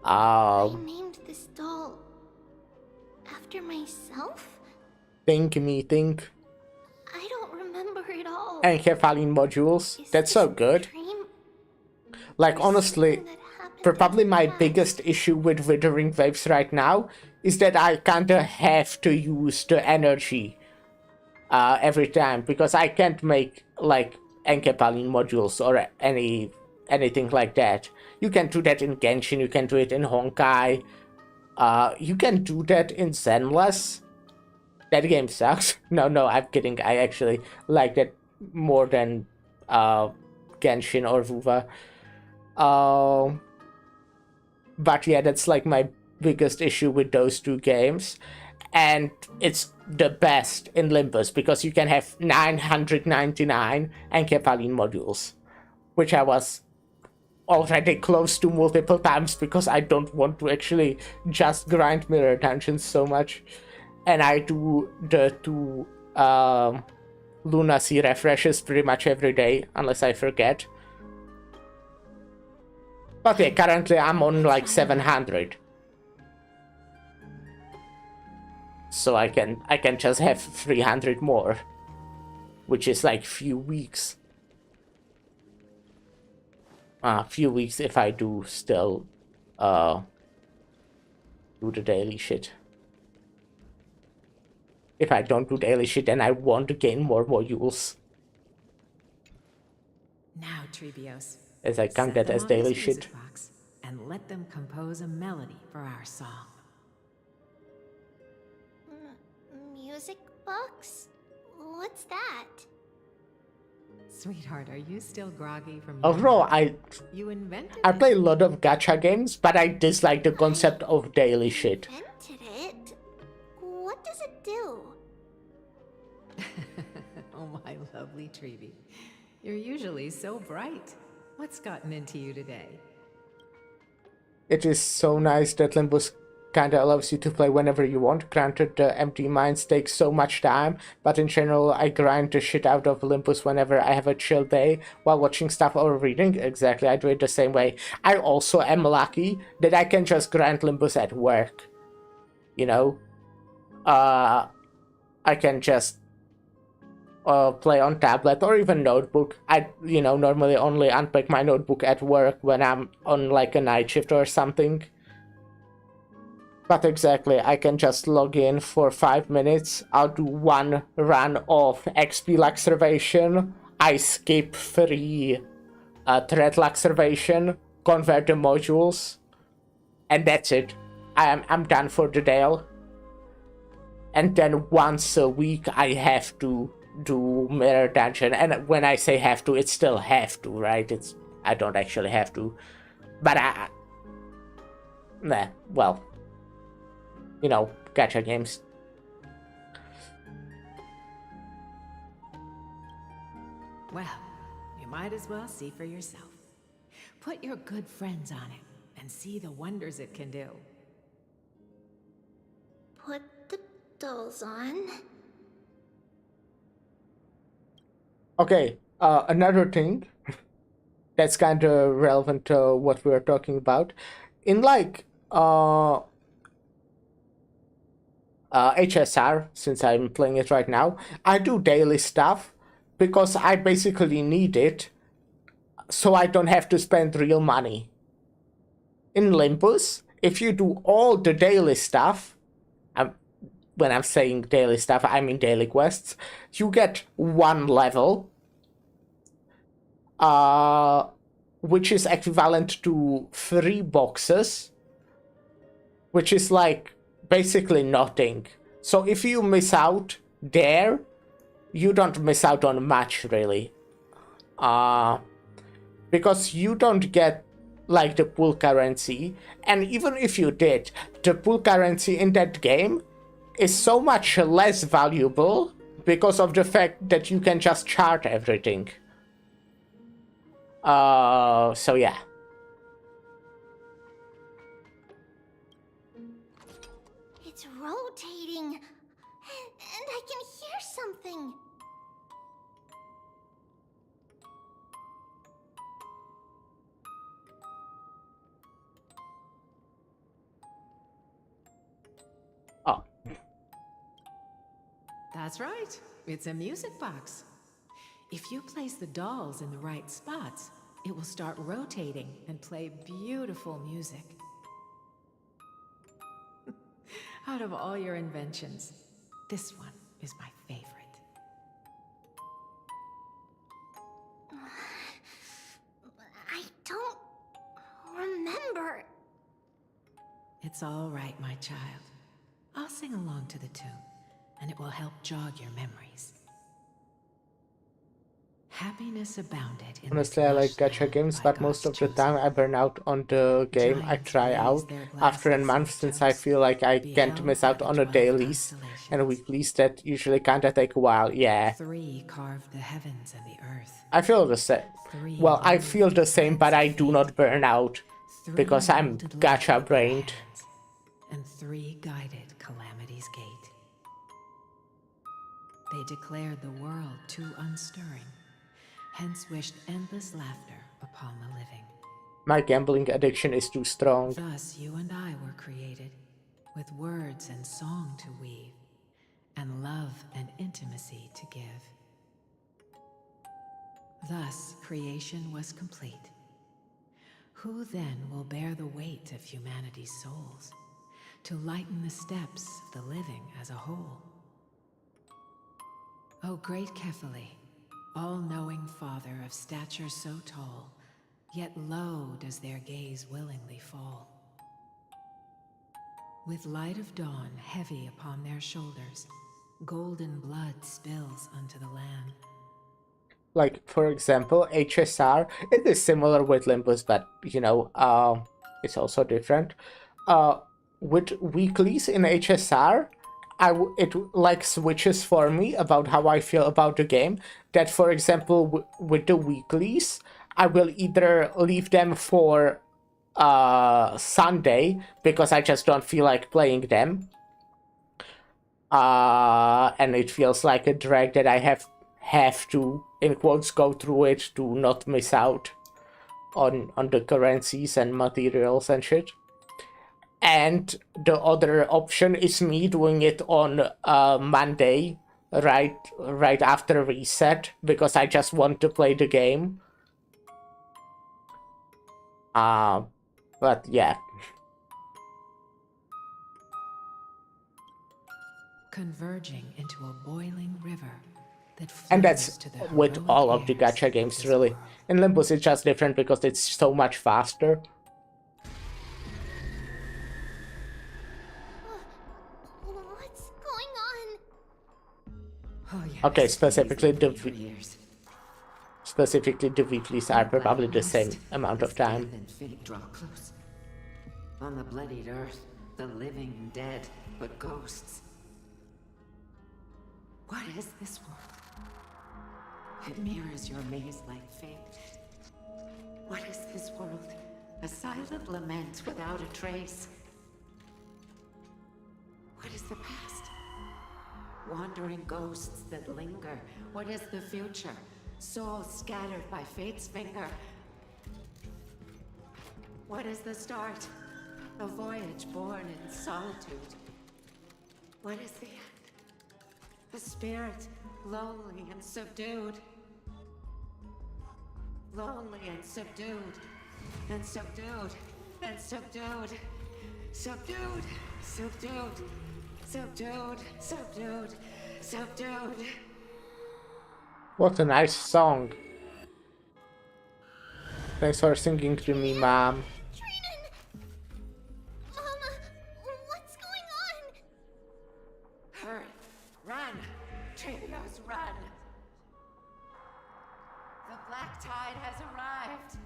I named this doll after myself? think. I don't remember it all. Encephaline modules. That's so good. Like, honestly, probably my biggest issue with Withering Waves right now is that I kinda have to use the energy every time, because I can't make, like, Encephaline modules or anything like that. You can do that in Genshin, you can do it in Honkai, you can do that in Zenless. That game sucks. No, I'm kidding. I actually like that more than Genshin or Vuva. But yeah, that's like my biggest issue with those two games. And it's the best in Limbus because you can have 999 Encephaline modules, which I was already close to multiple times because I don't want to actually just grind mirror dungeons so much. And I do the two lunacy refreshes pretty much every day, unless I forget. But yeah, currently I'm on like 700. So I can just have 300 more, which is like few weeks. Few weeks if I do still do the daily shit. If I don't do daily shit, then I want to gain more modules. Now, Trebios. As I count set that them as on daily this shit. music box and let them compose a melody for our song. Music box? What's that? Sweetheart, are you still groggy from your Overall, nap? You invented I it. play a lot of gacha games, but I dislike the concept of daily shit. Invented it? What does it do? Oh, my lovely Treevee. You're usually so bright. What's gotten into you today? It is so nice that Limbus kinda allows you to play whenever you want. Granted, the empty mines take so much time, but in general, I grind the shit out of Olympus whenever I have a chill day while watching stuff or reading. Exactly, I do it the same way. I also am lucky that I can just grind Limbus at work. You know? I can just play on tablet or even notebook. I, normally only unpack my notebook at work when I'm on like a night shift or something. But exactly, I can just log in for 5 minutes, I'll do one run of XP Luxervation, I skip 3 thread Luxervation, convert the modules, and that's it. I'm done for the day. And then once a week I have to do Mirror Dungeon, and when I say have to, it's still have to, right? I don't actually have to, but well, gacha games. Well, you might as well see for yourself. Put your good friends on it and see the wonders it can do. Put the dolls on. Okay, another thing that's kind of relevant to what we were talking about. In HSR, since I'm playing it right now, I do daily stuff because I basically need it so I don't have to spend real money. In Olympus, if you do all the daily stuff, when I'm saying daily stuff, I mean daily quests, you get 1 level, which is equivalent to 3 boxes, which is like basically nothing. So if you miss out there, you don't miss out on much, really. Because you don't get like the pool currency, and even if you did, the pool currency in that game is so much less valuable because of the fact that you can just chart everything. So yeah. It's rotating, and I can hear something. Oh. That's right. It's a music box. If you place the dolls in the right spots, it will start rotating and play beautiful music. Out of all your inventions, this one is my favorite. I don't remember. It's all right, my child. I'll sing along to the tune, and it will help jog your memories. Happiness abounded in Honestly, I like gacha games, but most of the time I burn out on the game I try out after a month, since I feel like I can't miss out on the dailies and weeklies that usually kinda take a while. Yeah. 3 carved the heavens and the earth. I feel the same. Well, I feel the same, but I do not burn out because I'm gacha brained. And 3 guided Calamity's gate. They declared the world too unstirring, hence wished endless laughter upon the living. My gambling addiction is too strong. Thus you and I were created, with words and song to weave, and love and intimacy to give. Thus creation was complete. Who then will bear the weight of humanity's souls, to lighten the steps of the living as a whole? O great Kefali, all-knowing Father of stature so tall, yet low does their gaze willingly fall. With light of dawn heavy upon their shoulders, golden blood spills unto the land. Like, for example, HSR, it is similar with Limbus, but, it's also different. With weeklies in HSR, it like switches for me about how I feel about the game. That, for example, with the weeklies, I will either leave them for Sunday because I just don't feel like playing them. And it feels like a drag that I have to, in quotes, go through it to not miss out on the currencies and materials and shit. And the other option is me doing it on Monday, right after reset, because I just want to play the game. But yeah. Converging into a boiling river that flows And that's to the with heroic all of the heirs gacha games, really. In Limbus, it's just different because it's so much faster. What's going on? Oh, yes. Okay, specifically the years. weeklies are probably the same amount of time. Death and fate draw close. On the bloodied earth, the living and dead, but ghosts. What is this world? It mirrors your maze-like fate. What is this world? A silent lament without a trace. What is the past? Wandering ghosts that linger. What is the future? Souls scattered by fate's finger. What is the start? A voyage born in solitude. What is the end? A spirit, lonely and subdued. Lonely and subdued. And subdued. And subdued. Subdued. Subdued. Subdued. Subdued. Subdued. What a nice song. Thanks for singing to me, Mom. Mama, what's going on? Hurry, run! Trivios, run! The black tide has arrived!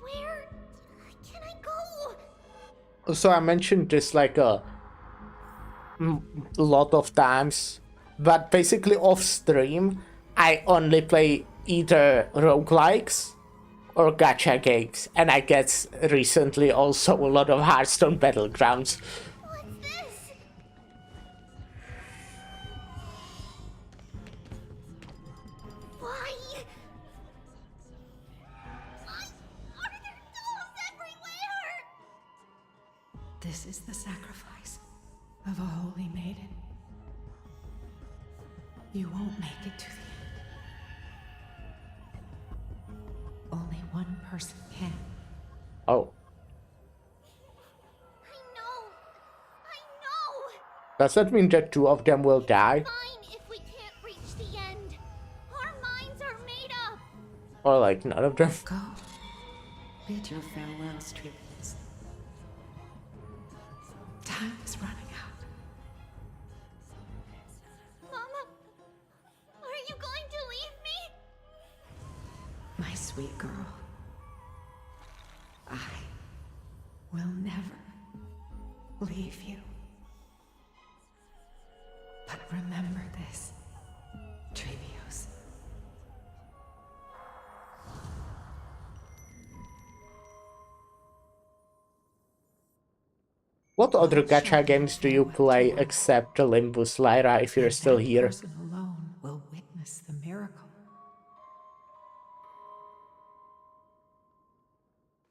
Where can I go? So I mentioned this like a lot of times, but basically off stream, I only play either roguelikes or gacha games, and I guess recently also a lot of Hearthstone Battlegrounds. What's this? Why? Why are there dolls everywhere? This is the sacrifice of a holy maiden. You won't make it to the end. Only one person can. Oh, I know. does that mean that two of them will die? Fine if we can't reach the end. Our minds are made up. Or like none of them? Go. Bid your farewells, Trivios. Time is running out. Mama, are you going to leave me? My sweet girl. I will never leave you. But remember this, Trevios. What other gacha games do you play except the Limbus, Lyra, if you're still That here? person alone will witness the miracle.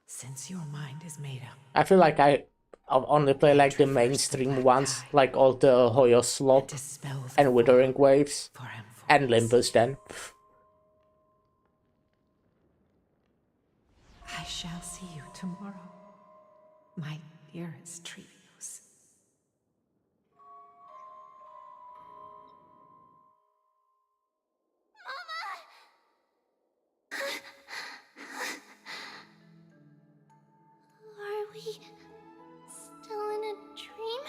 Since your mind is made up, I feel like I'll only play like the mainstream ones, like all the Hoyo Slop and Withering Waves, and Limbus then. I shall see you tomorrow, my dearest Trevios. Are we still in a dream?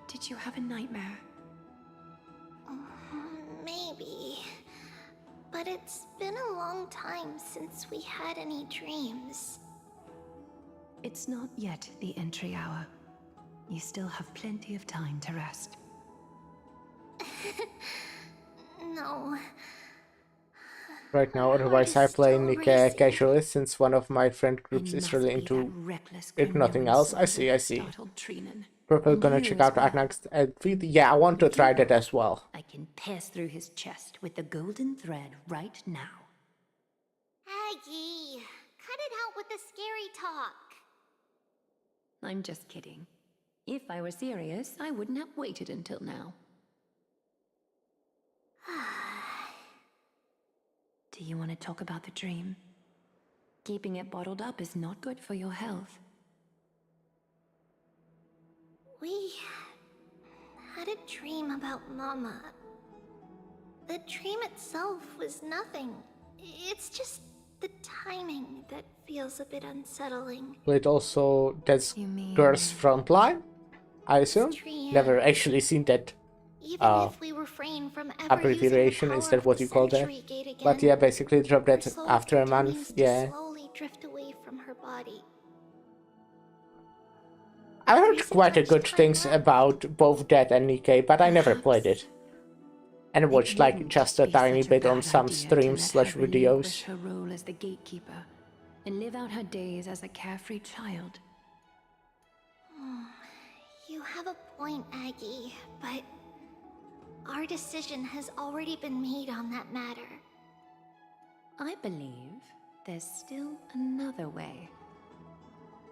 Did Did you have a nightmare? Maybe. But it's been a long time since we had any dreams. It's not yet the entry hour. You still have plenty of time to rest. No. Right now, otherwise I play Nick casually since one of my friend groups is really into it, nothing else. I see. Purple gonna check out Agnax and yeah, I want to try that as well. I can pass through his chest with the golden thread right now. Aggie, cut it out with the scary talk. I'm just kidding. If I were serious, I wouldn't have waited until now. Do you want to talk about the dream? Keeping it bottled up is not good for your health. We had a dream about Mama. The dream itself was nothing. It's just the timing that feels a bit unsettling. But also, that's girl's frontline, I assume? Never actually seen that Even if we refrain from ever abbreviation, is that what you call that? But yeah, basically drop that after a month, yeah. Slowly drift away from her body. I heard quite a good things about both that and Nikkei, but I never played it. And watched like just a tiny bit on some streams / videos. Her role as the gatekeeper and live out her days as a carefree child. You have a point, Aggie, but our decision has already been made on that matter. I believe there's still another way.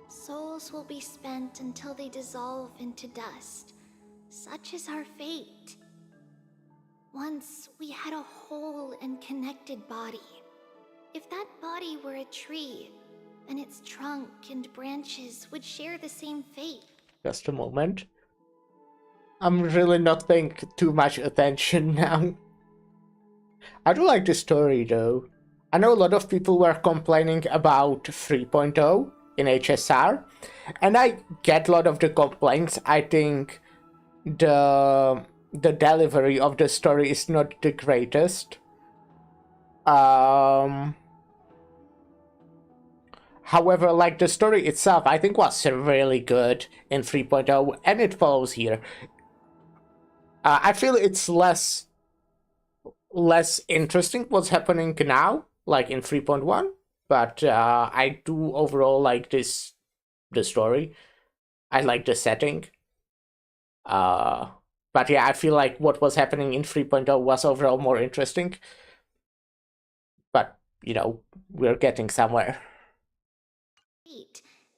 Souls will be spent until they dissolve into dust. Such is our fate. Once we had a whole and connected body. If that body were a tree, then its trunk and branches would share the same fate. Just a moment. I'm really not paying too much attention now. I do like the story though. I know a lot of people were complaining about 3.0 in HSR, and I get a lot of the complaints. I think the delivery of the story is not the greatest. However, like the story itself, I think was really good in 3.0, and it follows here. I feel it's less interesting what's happening now, like in 3.1, but I do overall like the story. I like the setting. But yeah, I feel like what was happening in 3.0 was overall more interesting. But, you know, we're getting somewhere.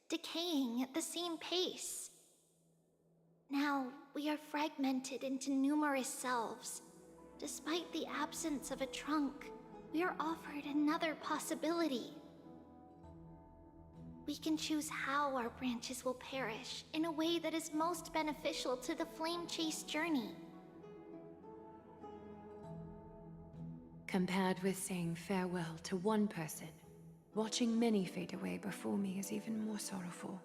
Decaying at the same pace. Now, we are fragmented into numerous selves. Despite the absence of a trunk, we are offered another possibility. We can choose how our branches will perish in a way that is most beneficial to the Flame Chase journey. Compared with saying farewell to one person, watching many fade away before me is even more sorrowful.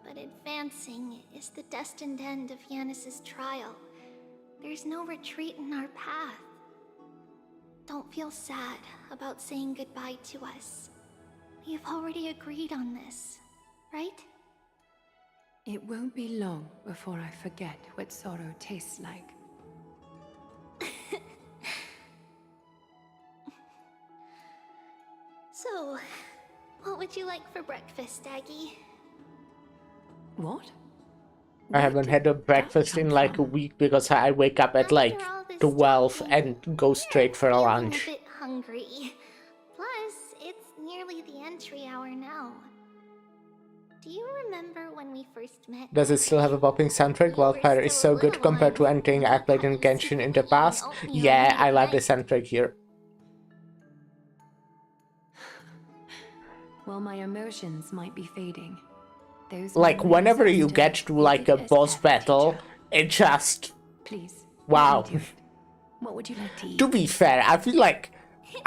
But advancing is the destined end of Yanis's trial. There's no retreat in our path. Don't feel sad about saying goodbye to us. We've already agreed on this, right? It won't be long before I forget what sorrow tastes like. So, what would you like for breakfast, Aggie? What? I haven't had a breakfast in like a week because I wake up at like 12 and go straight for a lunch. I'm a bit hungry. Plus, it's nearly the entry hour now. Do you remember when we first met? Does it still have a popping soundtrack? Wildfire is so good compared to anything I played in Genshin in the past. Yeah, I love the soundtrack here. While my emotions might be fading, those like whenever you get to like a boss battle, it just wow. What would you like to eat? To be fair, I feel like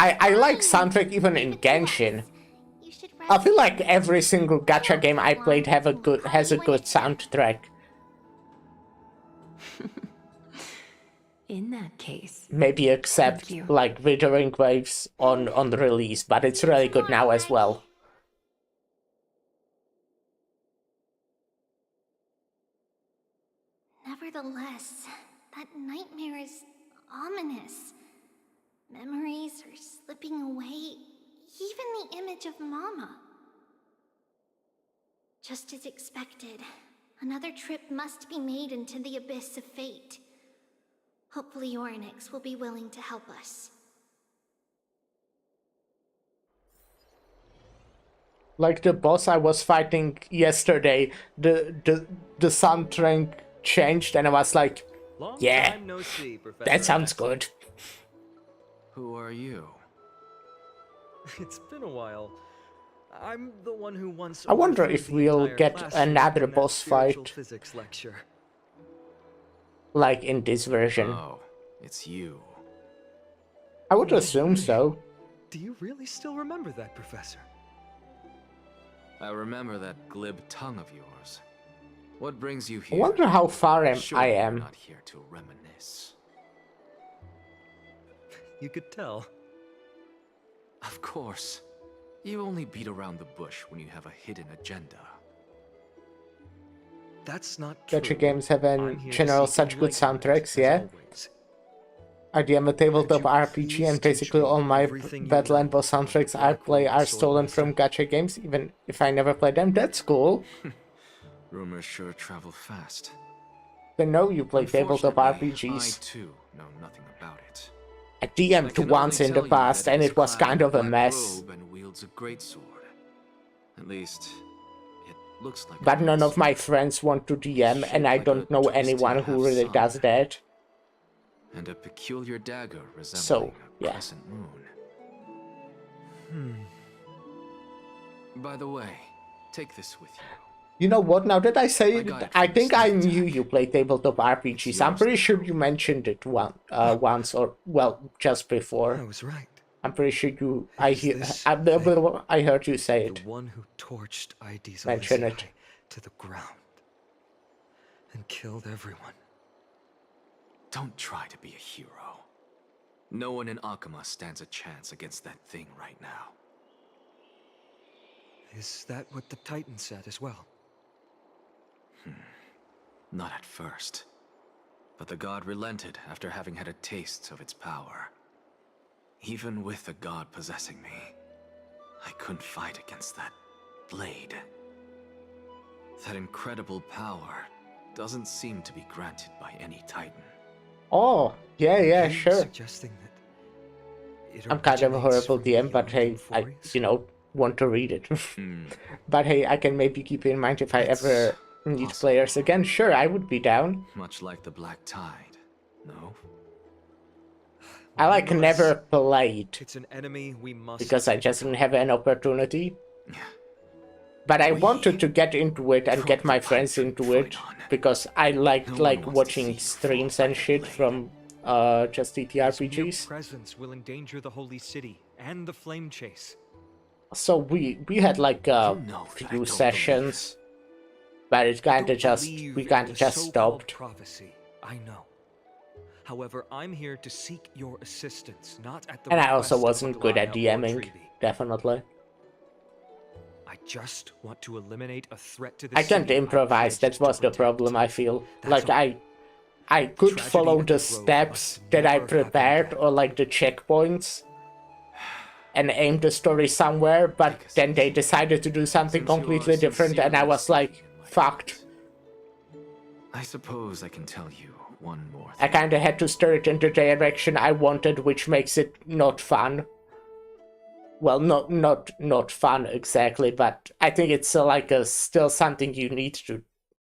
I like soundtrack even in Genshin. I feel like every single gacha game I played has a good soundtrack. In that case, Maybe except like Withering Waves on the release, but it's really good now as well. Nevertheless, that nightmare is ominous. Memories are slipping away, even the image of Mama. Just as expected, another trip must be made into the abyss of fate. Hopefully Orynyx will be willing to help us. Like the boss I was fighting yesterday, the soundtrack changed and I was like, yeah, that sounds good. Who are you? It's been a while. I'm the one who once I wonder overthrew if the we'll entire get classroom another in that boss spiritual fight physics lecture. like in this version. Oh, it's you. I would assume so. Do you really still remember that, Professor? I remember that glib tongue of yours. What brings you I here? wonder how far I Surely you're am. not here to reminisce. You could tell. Of course. You only beat around the bush when you have a hidden agenda. That's not true. Gacha games have I'm in here to general seek such good enlightenment, soundtracks, as yeah? always. I DM a tabletop Could you RPG please and teach basically me all my everything you Battle know and boss about the soundtracks I Black play Robe are Sword stolen Master? from gacha games, even if I never play them. That's cool. Rumors sure travel fast. They know you play tabletop Unfortunately, RPGs. I too know nothing about it. I I DM'd can once only in the tell you past that and is it was clad kind in of a black mess. robe and wields a greatsword. At least, it looks like. But none of my friends want to DM and I don't know anyone who really does that. And a peculiar dagger resembling So, a yeah. crescent moon. By the way, take this with you. You know what, now that I say I it, got it I from the think I sneak knew you play tabletop RPGs. I'm pretty sure you mentioned it once or, well, just before. I was right. I'm pretty sure you, Is I heard you say it. The one who torched ID's Mention it. to the ground and killed everyone. Don't try to be a hero. No one in Akama stands a chance against that thing right now. Is that what the Titan said as well? Not at first. But the god relented after having had a taste of its power. Even with the god possessing me, I couldn't fight against that blade. That incredible power doesn't seem to be granted by any Titan. Oh, yeah, sure. Suggesting that I'm kind of a horrible DM, but hey, I, want to read it. But hey, I can maybe keep in mind if I ever need players again. Sure, I would be down. Much like the Black Tide, no? I never played It's an enemy we must because I just didn't have an opportunity. But I wanted to get into it and get my friends into it because I liked watching streams and shit from just TTRPGs. Your presence will endanger the holy city and the flame chase. So we had few sessions, but it kind of just stopped. Prophecy, I know. However, I'm here to seek your assistance, not at the And I also request of wasn't good at Aglaya or DMing, Treaty. definitely. I just want to eliminate a threat to the I can't city improvise, that was the problem, I feel. I could follow the steps that I prepared or the checkpoints and aim the story somewhere, but then they decided to do something completely different and I was like, fucked. I suppose I can tell you one more thing. I kinda had to steer it in the direction I wanted, which makes it not fun. Well, not fun exactly, but I think it's still something you need to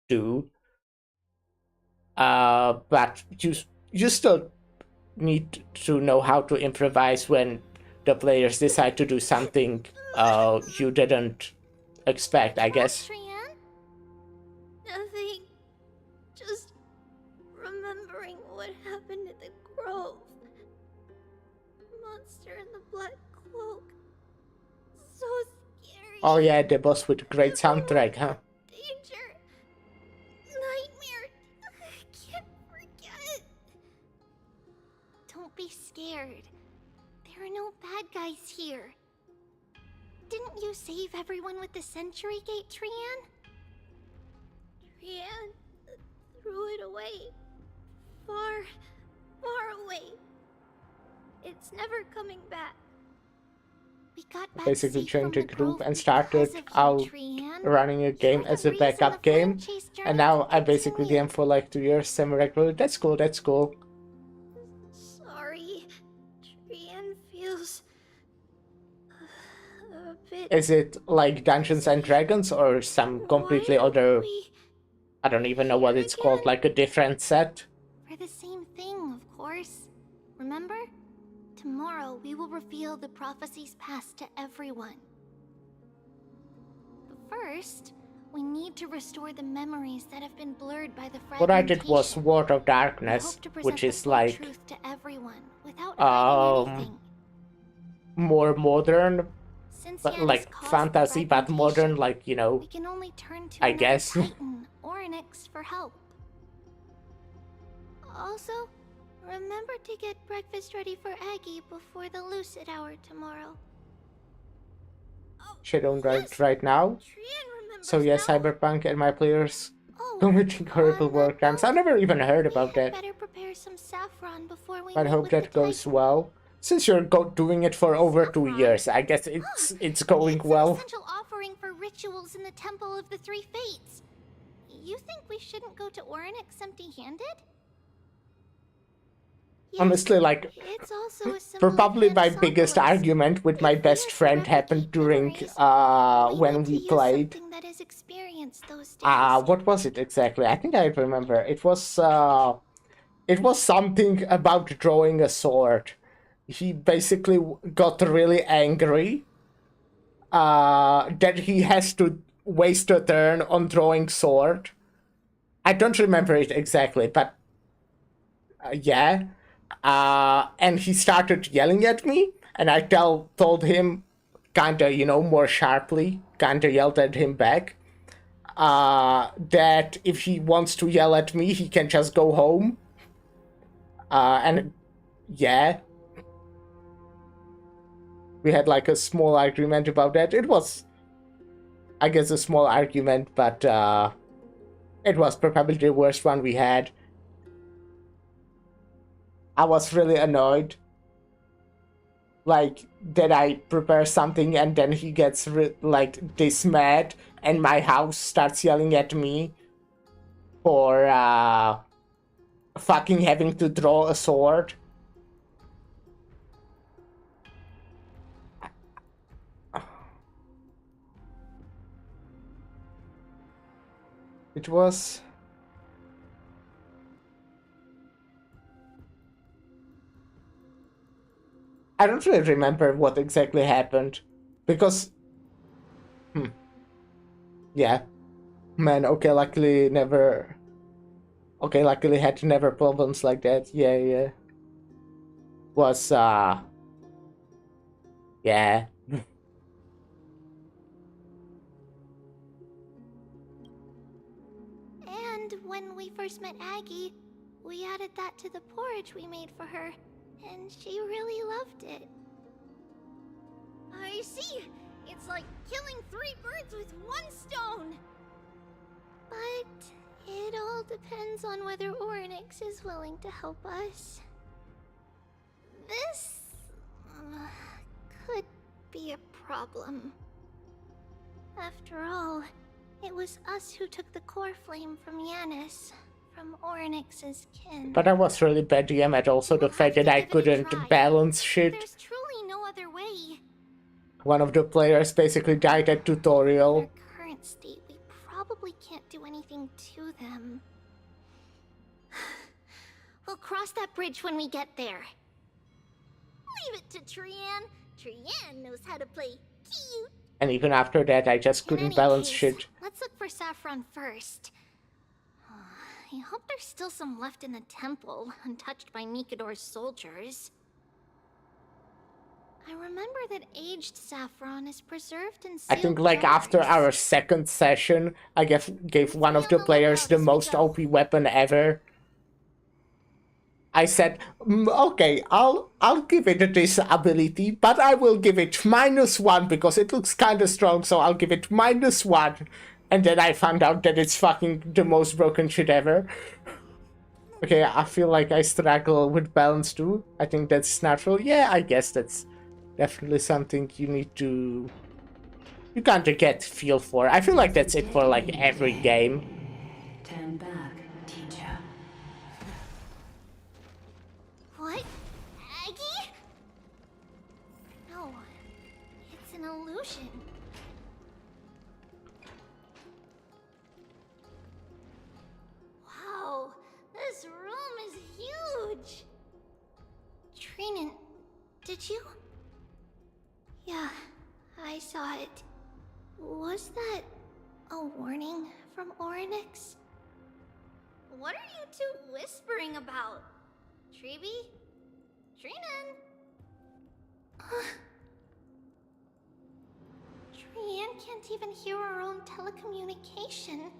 do. But you still need to know how to improvise when the players decide to do something you didn't expect, I guess. Nothing. Just remembering what happened at the Grove. Monster in the black cloak. So scary. Oh yeah, the boss with great soundtrack, huh? Danger. Nightmare. I can't forget. Don't be scared. There are no bad guys here. Didn't you save everyone with the Century Gate, Trian? Trian threw it away. Far, far away. It's never coming back. We got back Basically safe joined from the the group Grove and because started of you, out Trian. running a game You're as the a reason backup the flame game. chase journey And now can I basically continue. DM for like 2 years semi-regularly. That's cool, that's cool. Sorry. Trian feels a bit Is it like Dungeons and Dragons or some completely other... I don't even know what it's called, like a different set? for the same thing, of course. Remember? Tomorrow we will reveal the prophecies past to everyone. But first, we need to restore the memories that have been blurred by the fragmentation. What I did was Word of Darkness, which is like truth to everyone without hiding anything. more modern, Since but Yanis like caused fantasy, the but modern, like, you know, we can only turn to I another guess. Titan or an X for help. Also, remember to get breakfast ready for Aggie before the lucid hour tomorrow. Shit on right now. So yeah, Cyberpunk and my players committing horrible war crimes. I've never even heard about that. Better prepare some saffron before we But meet hope with that the goes well. Since you're doing it for over 2 years, I guess it's going well. essential offering for rituals in the Temple of the Three Fates. You think we shouldn't go to Orynyx empty-handed? Honestly, like, It's also a symbol of probably my biggest Hansopolis. argument with my best friend happened during when we played. That is experienced those days. What was it exactly? I think I remember. It was something about drawing a sword. He basically got really angry that he has to waste a turn on drawing sword. I don't remember it exactly, but yeah. And he started yelling at me, and I told him, kinda, you know, more sharply, kinda yelled at him back, that if he wants to yell at me, he can just go home. And yeah. We had like a small argument about that. It was, I guess, a small argument, but it was probably the worst one we had. I was really annoyed. Like, that I prepare something and then he gets like this mad and my house starts yelling at me for fucking having to draw a sword. It was... I don't really remember what exactly happened. Because... Yeah. Man, okay, luckily never... Okay, luckily had never problems like that. Yeah. Was, yeah. And when we first met Aggie, we added that to the porridge we made for her, and she really loved it. I see! It's like killing 3 birds with 1 stone! But it all depends on whether Orynyx is willing to help us. This could be a problem. After all, it was us who took the core flame from Yanis, from Orynyx's kin. But I was really bad DM at also the fact that I couldn't balance shit. There's truly no other way. One of the players basically died at tutorial. In their current state, we probably can't do anything to them. We'll cross that bridge when we get there. Leave it to Trian. Trian knows how to play cute. And even after that, I just couldn't balance shit. Let's look for saffron first. I hope there's still some left in the temple, untouched by Mikador's soldiers. I remember that aged saffron is preserved in I sealed think like after jars. our second session, I gave one of the players the most OP weapon ever. I said, okay, I'll give it this ability, but I will give it -1 because it looks kind of strong, so I'll give it -1. And then I found out that it's fucking the most broken shit ever. Okay, I feel like I struggle with balance too. I think that's natural. Yeah, I guess that's definitely something you need to... You can't get feel for. I feel like that's it for like every game. Turn back, teacher. What? Aggie? No, it's an illusion. Wow, this room is huge. Trinan, did you? Yeah, I saw it. Was that a warning from Oryx? What are you two whispering about? Treeby? Trinan? Trian can't even hear our own telecommunication.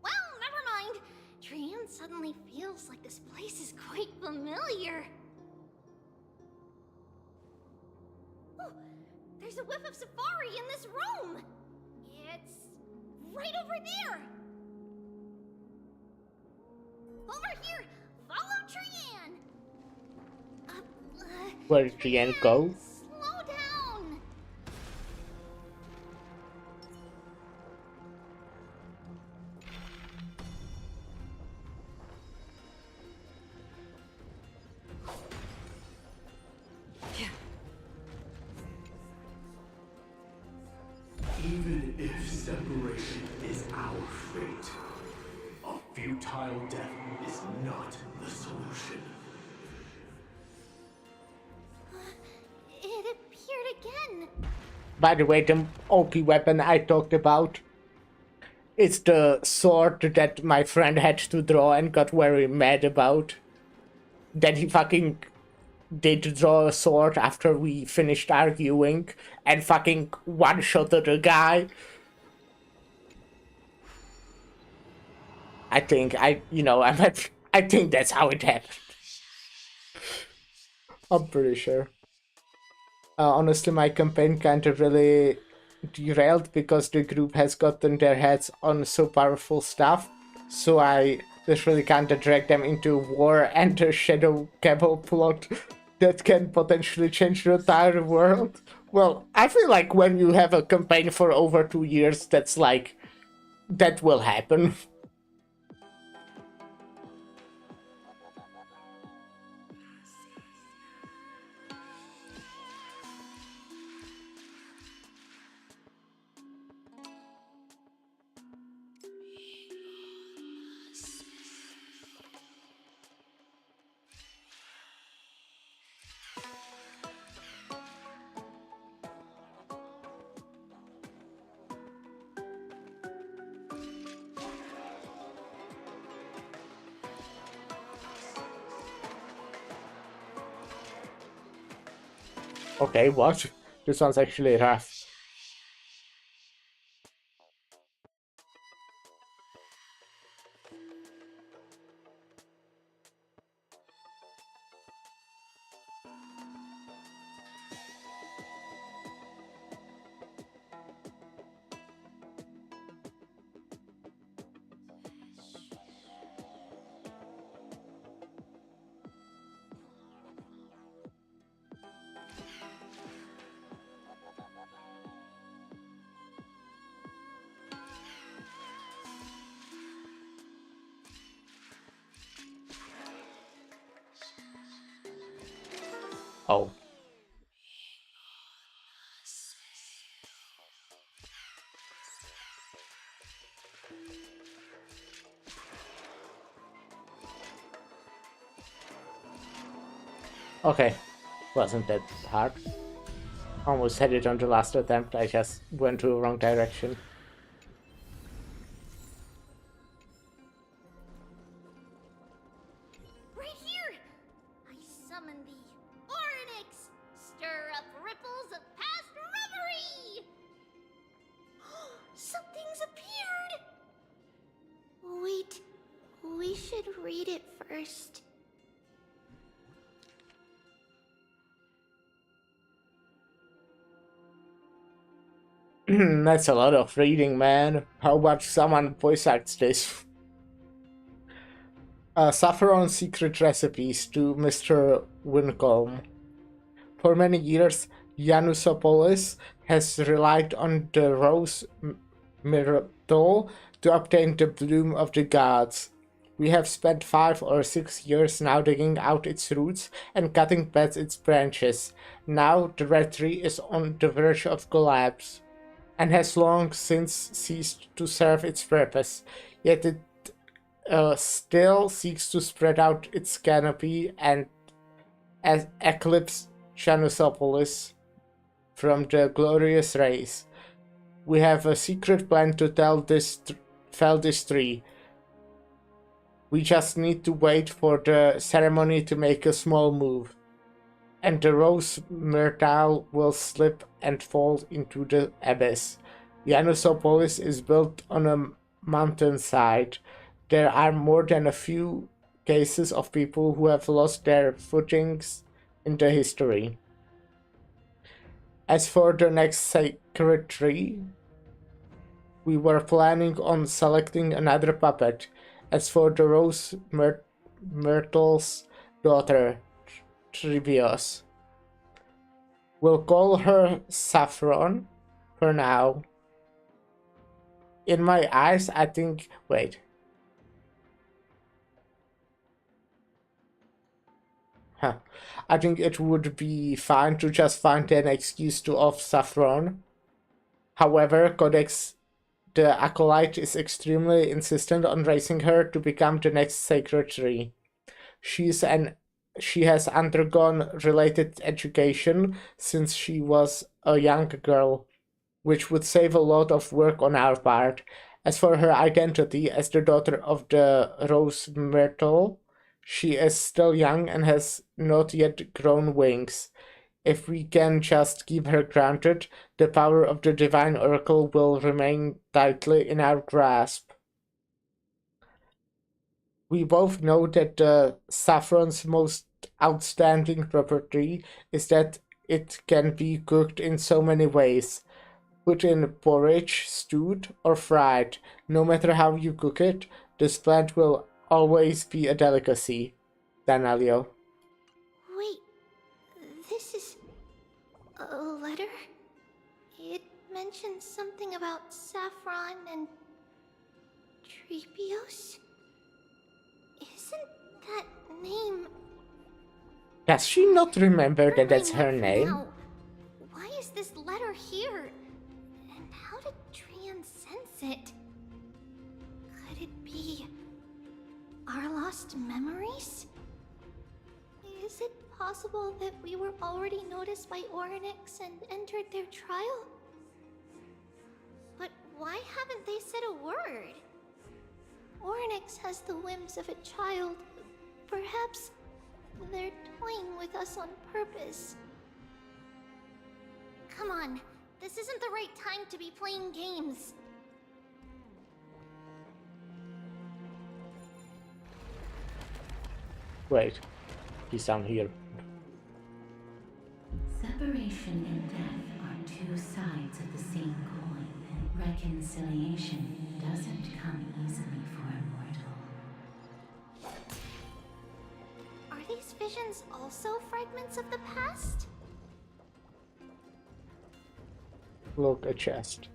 Well, never mind. Trian suddenly feels like this place is quite familiar. Oh, there's a whiff of safari in this room. It's right over there. Over here, follow Trian. Where did Trian go? Slow down. Even if separation is our fate, a futile death is not the solution. It appeared again. By the way, the OP weapon I talked about, it's the sword that my friend had to draw and got very mad about. Then he fucking did draw a sword after we finished arguing and fucking one-shotted the guy. I think I think that's how it happened. I'm pretty sure. Honestly, my campaign kind of really derailed because the group has gotten their heads on so powerful stuff. So I literally kind of dragged them into war and the Shadow Cabal plot that can potentially change the entire world. Well, I feel like when you have a campaign for over 2 years, that's like... that will happen. Okay, what? This one's actually rough. Oh. Okay. Wasn't that hard. Almost had it on the last attempt, I just went to the wrong direction. Right here! I summon thee, Oryx! first. That's a lot of reading, man. How about someone voice acts this? Saffron secret recipes to Mr. Wincombe. For many years, Yanusopolis has relied on the rose myrtle to obtain the bloom of the gods. We have spent 5 or 6 years now digging out its roots and cutting back its branches. Now the red tree is on the verge of collapse and has long since ceased to serve its purpose. Yet it still seeks to spread out its canopy and eclipse Janusopolis from the glorious rays. We have a secret plan to fell this tree. We just need to wait for the ceremony to make a small move, and the rose myrtle will slip and fall into the abyss. Janusopolis is built on a mountainside. There are more than a few cases of people who have lost their footings in the history. As for the next sacred tree, we were planning on selecting another puppet. As for the rose myrtle's daughter, Trivios, we'll call her Saffron for now. In my eyes, I think... Wait. I think it would be fine to just find an excuse to off Saffron. However, Codex the Acolyte is extremely insistent on raising her to become the next secretary. She has undergone related education since she was a young girl, which would save a lot of work on our part. As for her identity as the daughter of the Rose Myrtle, she is still young and has not yet grown wings. If we can just keep her grounded, the power of the Divine Oracle will remain tightly in our grasp. We both know that the saffron's most outstanding property is that it can be cooked in so many ways. Put in porridge, stewed, or fried. No matter how you cook it, this plant will always be a delicacy. Danelio. Wait, this is a letter? It mentions something about saffron and Trepios? Isn't that name... Does she not remember that that's her name? Now, why is this letter here? And how did Trian sense it? Could it be our lost memories? Is it possible that we were already noticed by Orynyx and entered their trial? But why haven't they said a word? Orynyx has the whims of a child. Perhaps they're toying with us on purpose. Come on, this isn't the right time to be playing games. Wait, he's down here. Separation and death are two sides of the same coin. Reconciliation doesn't come easily for a mortal. Are these visions also fragments of the past? Look, a chest.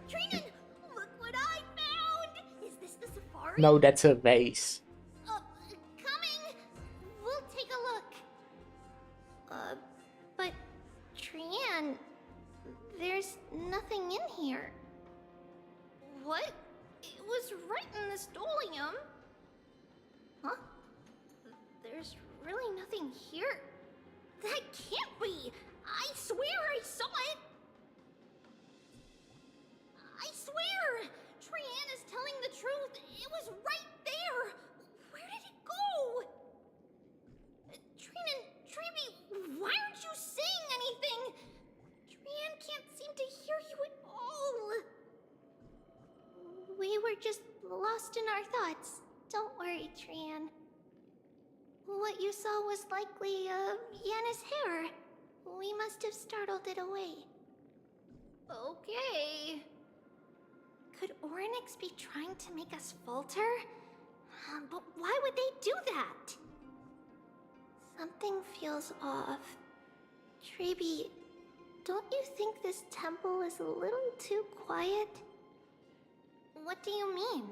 Trinan! Look what I found! Is this the safari? No, that's a vase. Coming! We'll take a look. But Trian, there's nothing in here. What? It was right in the stolium. Huh? There's really nothing here. That can't be! I swear I saw it! I swear! Trian is telling the truth. It was right there. Where did it go? Trinan, Treeby, why aren't you saying anything? We were just lost in our thoughts. Don't worry, Trian. What you saw was likely, Yana's hair. We must have startled it away. Okay. Could Orynyx be trying to make us falter? But why would they do that? Something feels off. Treeby, don't you think this temple is a little too quiet? What do you mean?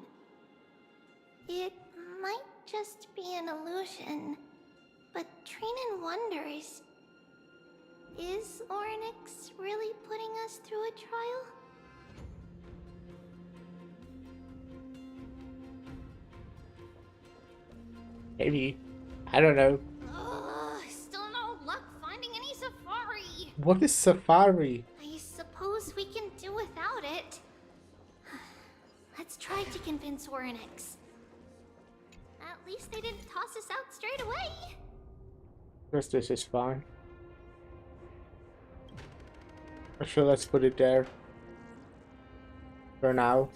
It might just be an illusion, but Trinan wonders, is Orynyx really putting us through a trial? Maybe. I don't know. Still no luck finding any safari. What is safari? I suppose we can do without it. Let's try to convince Orynyx. At least they didn't toss us out straight away. Guess this is fine. Actually, let's put it there. For now.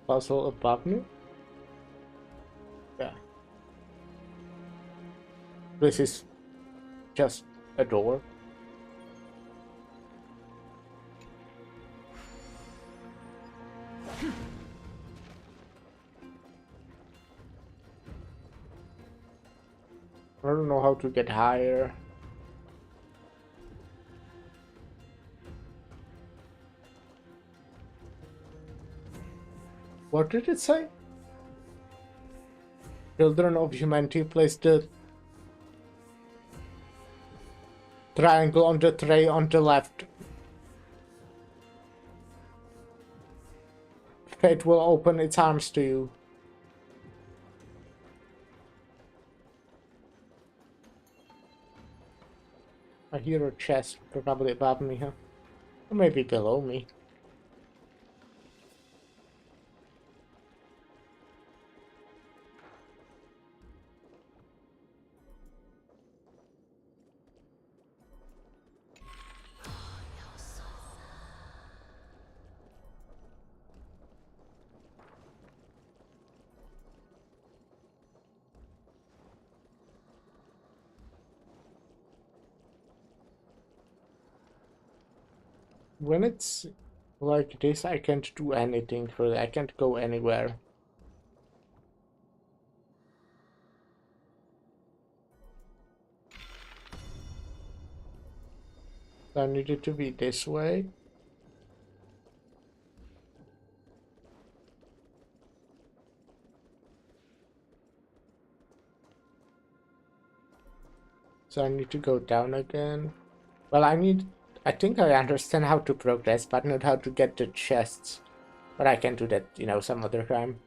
Puzzle above me? Yeah. This is just a door. I don't know how to get higher. What did it say? Children of Humanity, place the triangle on the tray on the left. Fate will open its arms to you. I hear a chest, probably above me, huh? Or maybe below me. When it's like this, I can't do anything really. I can't go anywhere. I need it to be this way. So I need to go down again. Well, I think I understand how to progress, but not how to get the chests. But I can do that, you know, some other time.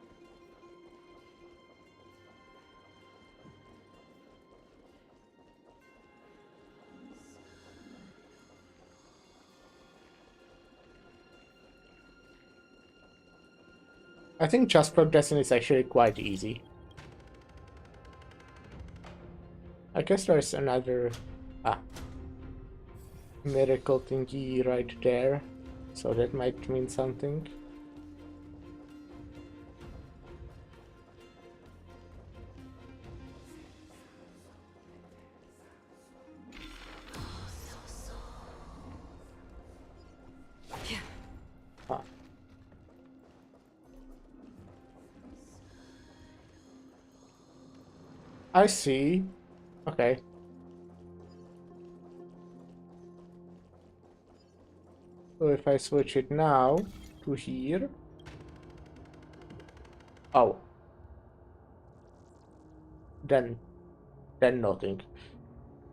I think just progressing is actually quite easy. I guess there's another miracle thingy right there, so that might mean something. I see. Okay. So if I switch it now to here. Oh. Then nothing.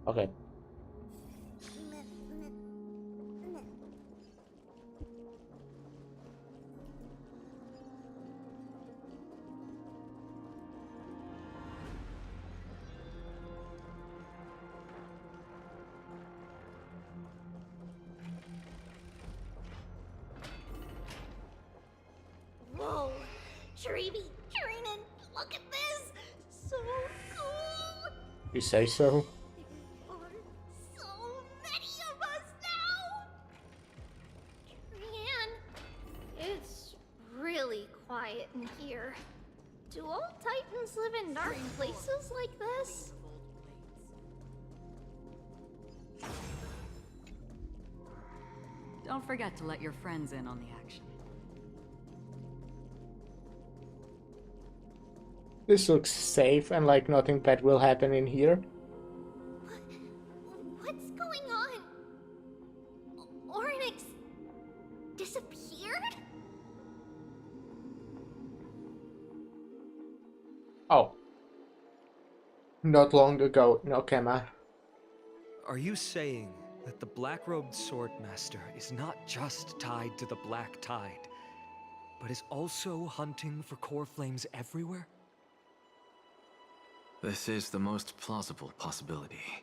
Okay. Whoa! Treeby, Trinan, Look at this! So cool! You say so? There are so many of us now! Trian, it's really quiet in here. Do all Titans live in dark places like this? Don't forget to let your friends in on the action. This looks safe and like nothing bad will happen in here. What's going on? Oryx disappeared? Oh. Not long ago, no Kema. Are you saying that the black-robed swordmaster is not just tied to the Black Tide, but is also hunting for core flames everywhere? This is the most plausible possibility.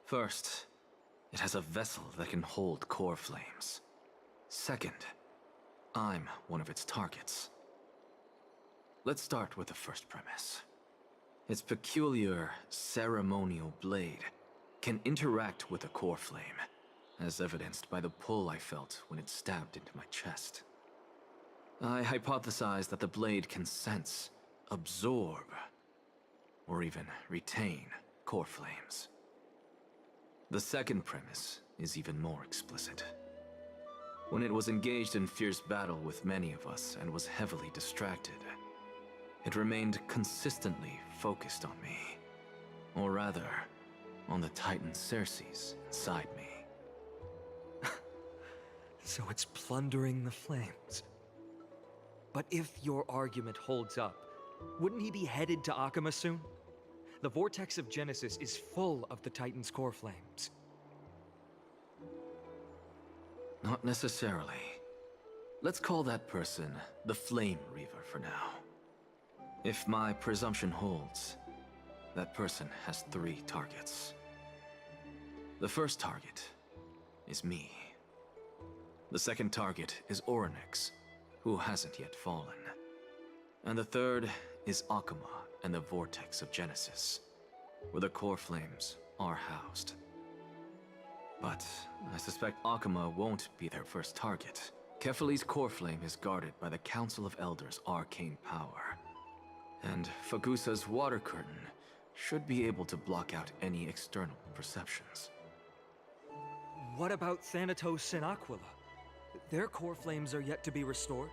First, it has a vessel that can hold core flames. Second, I'm one of its targets. Let's start with the first premise. Its peculiar ceremonial blade can interact with a core flame, as evidenced by the pull I felt when it stabbed into my chest. I hypothesized that the blade can sense, absorb, or even retain core flames. The second premise is even more explicit. When it was engaged in fierce battle with many of us and was heavily distracted, it remained consistently focused on me. Or rather, on the Titan Circes inside me. So it's plundering the flames. But if your argument holds up, wouldn't he be headed to Akama soon? The vortex of Genesis is full of the Titan's core flames. Not necessarily. Let's call that person the Flame Reaver for now. If my presumption holds, that person has 3 targets. The first target is me. The second target is Oryx, who hasn't yet fallen. And the third is Akama and the Vortex of Genesis, where the core flames are housed. But I suspect Akama won't be their first target. Kefali's core flame is guarded by the Council of Elders' arcane power. And Fagusa's water curtain should be able to block out any external perceptions. What about Thanatos and Aquila? Their core flames are yet to be restored.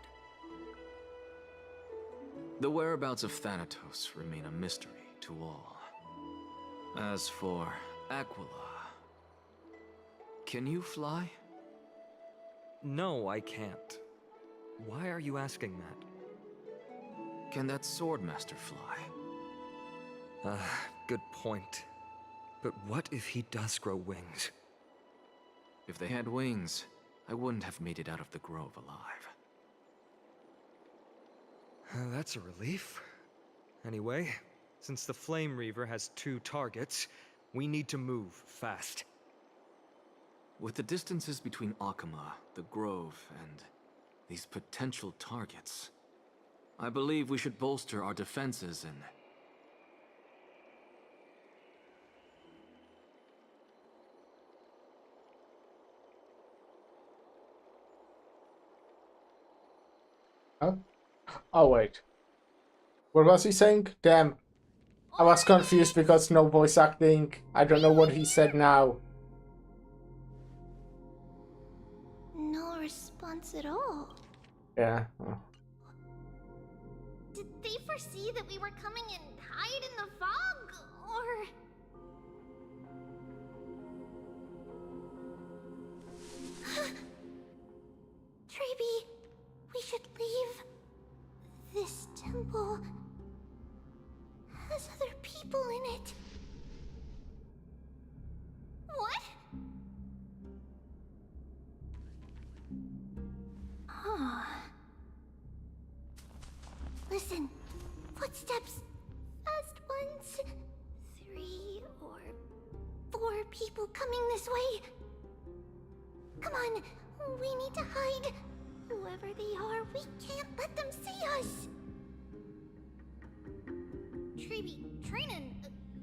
The whereabouts of Thanatos remain a mystery to all. As for Aquila, can you fly? No, I can't. Why are you asking that? Can that Swordmaster fly? Good point. But what if he does grow wings? If they had wings, I wouldn't have made it out of the grove alive. That's a relief. Anyway, since the Flame Reaver has 2 targets, we need to move fast. With the distances between Akama, the grove, and these potential targets, I believe we should bolster our defenses and... Huh? Oh wait. What was he saying? Damn. I was confused because no voice acting. I don't know what he said now. No response at all. Yeah. Oh. Did they foresee that we were coming and hide in the fog? Or... Treeby, we should leave. This temple has other people in it. What? Huh. Listen, footsteps. Fast ones. 3 or 4 people coming this way. Come on, we need to hide. Whoever they are, we can't let them see us. Treeby, Trainin,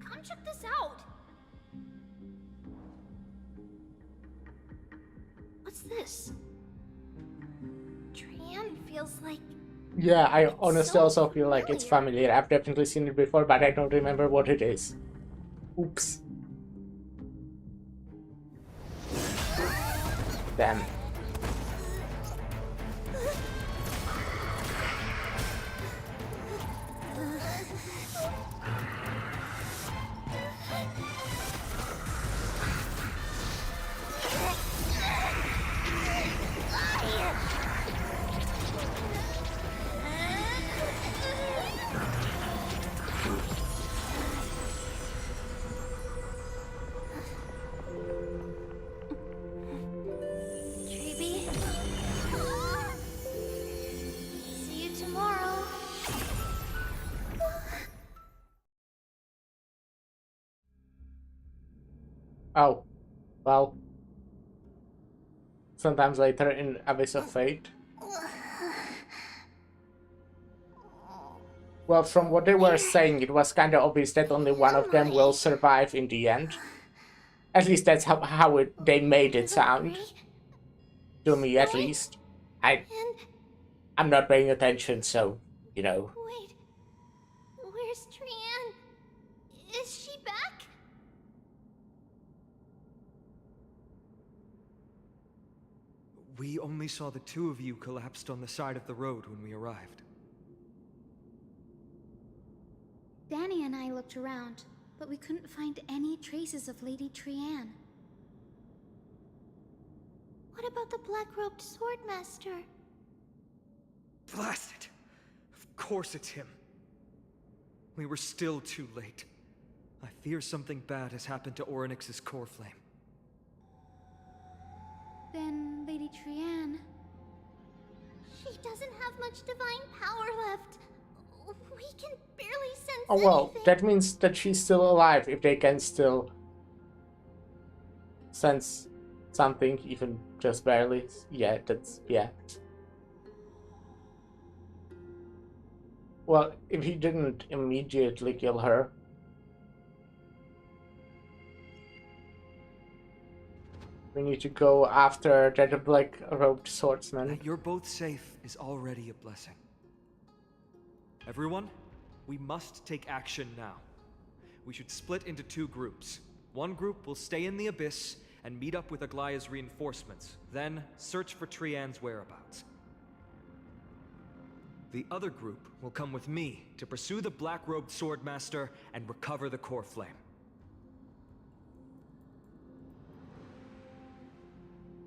come check this out. What's this? Trian feels like... Yeah, I honestly so also feel like it's familiar. I've definitely seen it before, but I don't remember what it is. Oops. Damn. Treeby? See you tomorrow. Oh. Well. Sometimes later in Abyss of Fate. Well, from what they were saying, it was kind of obvious that only one of them will survive in the end. At least that's how they made it sound. To me, at least. I'm not paying attention, so, you know. Wait, where's Trian? Is she back? We only saw the two of you collapsed on the side of the road when we arrived. Danny and I looked around, but we couldn't find any traces of Lady Trian. What about the black-robed swordmaster? Blast it! Of course it's him. We were still too late. I fear something bad has happened to Orynyx's core flame. Then Lady Trian... She doesn't have much divine power left. We can barely sense Oh well, anything. that means that she's still alive if they can still sense something, even just barely. Yeah, yeah. Well, if he didn't immediately kill her. We need to go after that black-robed swordsman. That you're both safe is already a blessing. Everyone, we must take action now. We should split into two groups. One group will stay in the Abyss and meet up with Aglaya's reinforcements, then search for Trian's whereabouts. The other group will come with me to pursue the black-robed swordmaster and recover the core flame.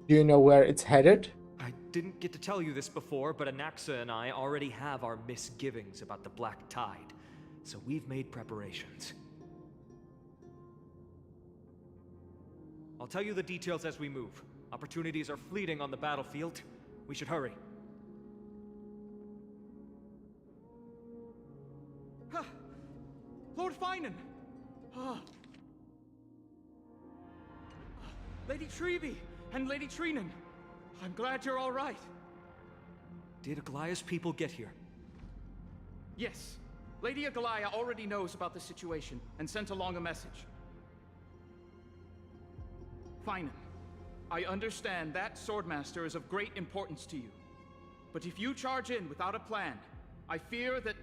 Do you know where it's headed? I didn't get to tell you this before, but Anaxa and I already have our misgivings about the Black Tide, so we've made preparations. I'll tell you the details as we move. Opportunities are fleeting on the battlefield. We should hurry. Lord Finan! Lady Treeby and Lady Trinan, I'm glad you're all right. Did Aglaya's people get here? Yes. Lady Aglaya already knows about the situation and sent along a message. Finan, I understand that Swordmaster is of great importance to you. But if you charge in without a plan, I fear that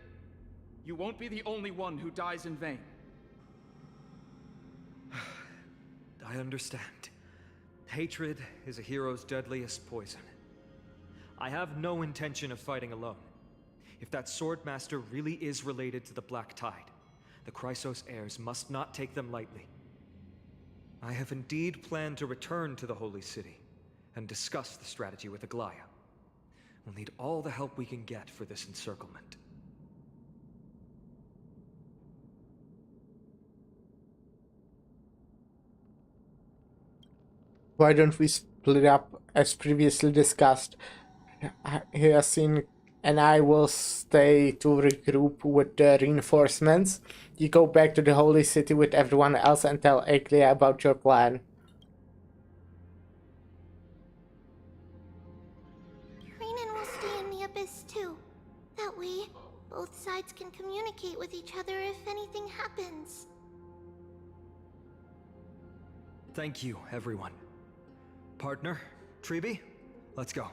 you won't be the only one who dies in vain. I understand. Hatred is a hero's deadliest poison. I have no intention of fighting alone. If that Swordmaster really is related to the Black Tide, the Chrysos heirs must not take them lightly. I have indeed planned to return to the Holy City and discuss the strategy with Aglaya. We'll need all the help we can get for this encirclement. Why don't we split up as previously discussed? Hyacinth and I will stay to regroup with the reinforcements. You go back to the Holy City with everyone else and tell Aglaia about your plan. Trinan will stay in the Abyss too. That way, both sides can communicate with each other if anything happens. Thank you, everyone. Partner, Treeby, let's go.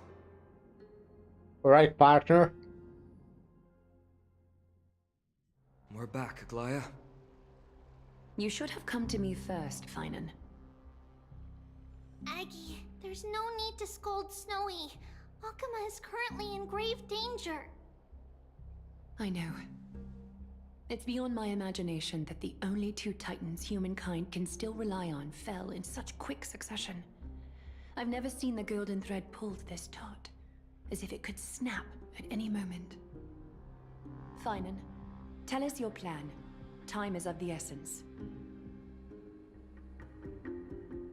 Alright, partner. We're back, Aglaya. You should have come to me first, Finan. Aggie, there's no need to scold Snowy. Akuma is currently in grave danger. I know. It's beyond my imagination that the only two titans humankind can still rely on fell in such quick succession. I've never seen the golden thread pulled this taut, as if it could snap at any moment. Finan, tell us your plan. Time is of the essence.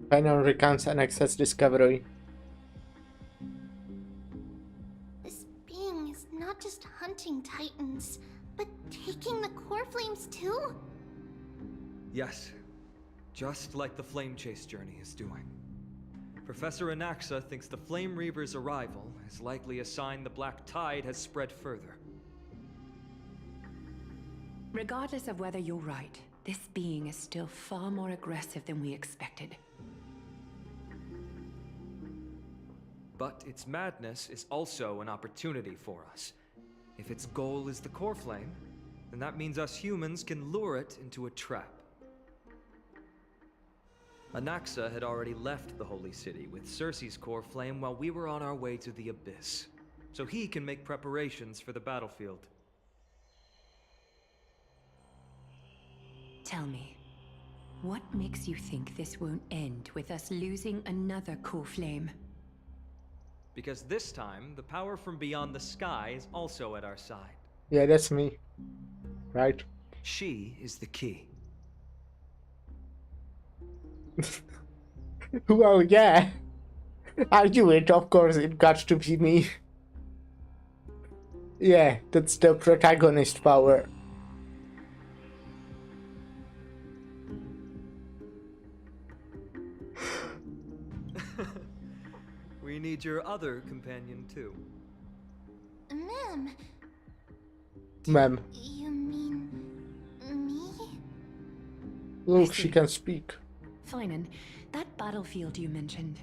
Finan recounts an access discovery. This being is not just hunting titans, but taking the core flames too? Yes, just like the Flame Chase journey is doing. Professor Anaxa thinks the Flame Reaver's arrival is likely a sign the Black Tide has spread further. Regardless of whether you're right, this being is still far more aggressive than we expected. But its madness is also an opportunity for us. If its goal is the core flame, then that means us humans can lure it into a trap. Anaxa had already left the Holy City with Cersei's core flame while we were on our way to the Abyss, so he can make preparations for the battlefield. Tell me, what makes you think this won't end with us losing another core flame? Because this time, the power from beyond the sky is also at our side. Yeah, that's me. Right? She is the key. Well, yeah. I knew it, of course, it got to be me. Yeah, that's the protagonist power. We need your other companion, too. Ma'am. You mean me? Look, she can speak. Finan, that battlefield you mentioned.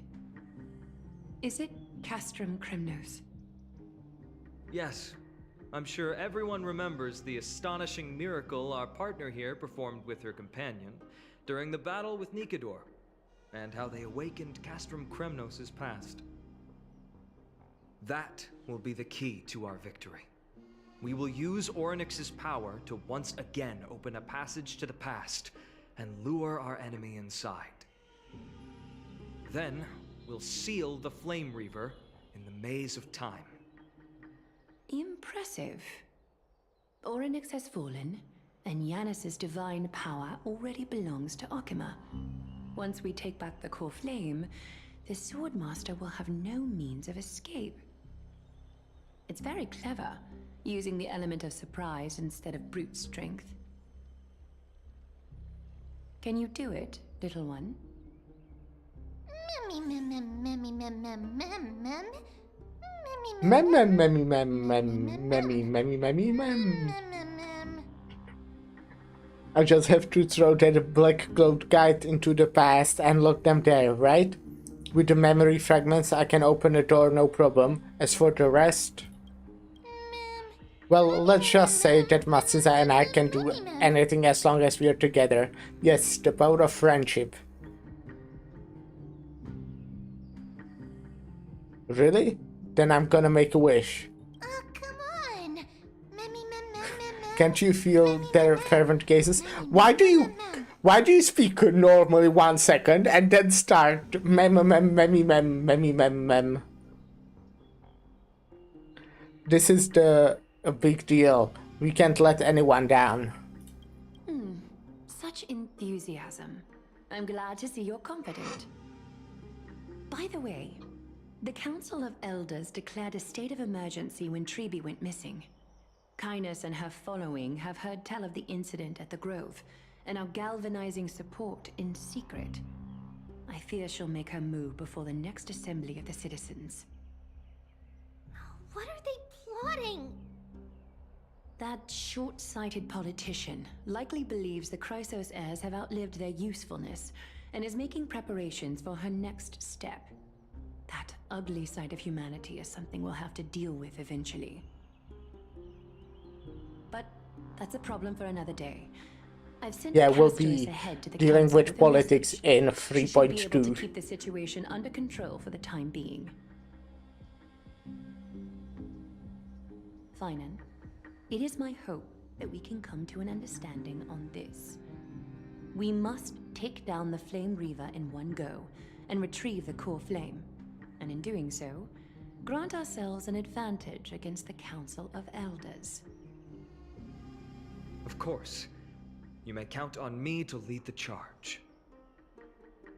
Is it Castrum Kremnos? Yes. I'm sure everyone remembers the astonishing miracle our partner here performed with her companion during the battle with Nikador, and how they awakened Castrum Kremnos' past. That will be the key to our victory. We will use Orynyx's power to once again open a passage to the past and lure our enemy inside. Then, we'll seal the Flame Reaver in the maze of time. Impressive. Orynyx has fallen, and Yanis's divine power already belongs to Akuma. Once we take back the core flame, the Swordmaster will have no means of escape. It's very clever, using the element of surprise instead of brute strength. Can you do it, little one? I just have to throw that black cloud guide into the past and lock them there, right? With the memory fragments I can open the door no problem. As for the rest... Well, let's just say that Mastiza and I can do anything as long as we are together. Yes, the power of friendship. Really? Then I'm gonna make a wish. Come on! Can't you feel their fervent gazes? Why do you speak normally 1 second and then start mem? This is a big deal. We can't let anyone down. Such enthusiasm. I'm glad to see you're confident. By the way, the Council of Elders declared a state of emergency when Treeby went missing. Kainos and her following have heard tell of the incident at the Grove, and are galvanizing support in secret. I fear she'll make her move before the next assembly of the citizens. What are they plotting? That short-sighted politician likely believes the Chrysos heirs have outlived their usefulness and is making preparations for her next step. That ugly side of humanity is something we'll have to deal with eventually. But that's a problem for another day. I've sent Yeah, we'll Castorus be ahead to the dealing council with a politics message. in She should be able to 3.2. keep the situation under control for the time being. Finan, it is my hope that we can come to an understanding on this. We must take down the Flame Reaver in one go and retrieve the core flame, and in doing so, grant ourselves an advantage against the Council of Elders. Of course. You may count on me to lead the charge.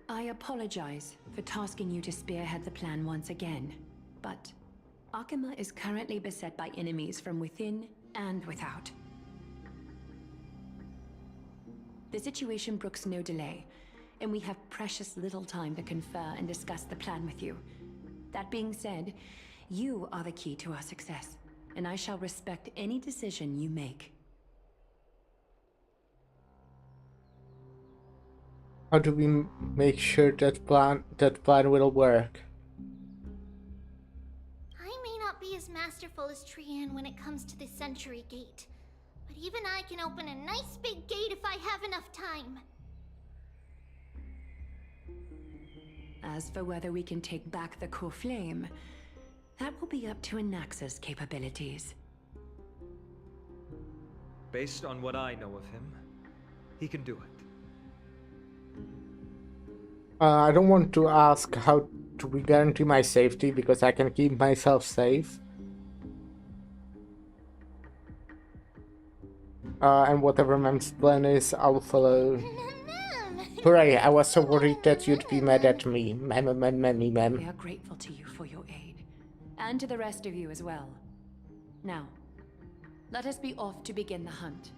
I apologize for tasking you to spearhead the plan once again, but Akima is currently beset by enemies from within and without. The situation brooks no delay, and we have precious little time to confer and discuss the plan with you. That being said, you are the key to our success, and I shall respect any decision you make. How do we make sure that plan will work? I may not be as masterful as Trian when it comes to the Century Gate, but even I can open a nice big gate if I have enough time. As for whether we can take back the core flame, that will be up to Anaxa's capabilities. Based on what I know of him, he can do it. I don't want to ask how do we guarantee my safety because I can keep myself safe. And whatever Mem's plan is, I'll follow. Hooray, I was so worried that you'd be mad at me. Mem. We are grateful to you for your aid, and to the rest of you as well. Now, let us be off to begin the hunt.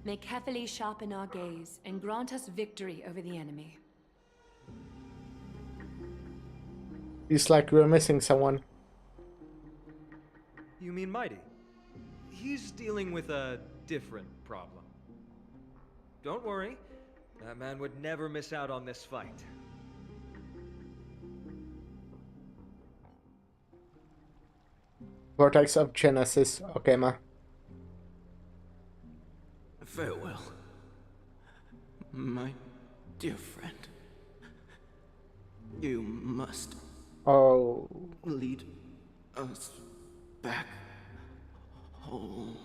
May carefully sharpen our gaze and grant us victory over the enemy. It's like we're missing someone. You mean Mighty? He's dealing with a different problem. Don't worry, that man would never miss out on this fight. Vortex of Genesis. Okay, ma. Farewell, my dear friend. You must lead us back home.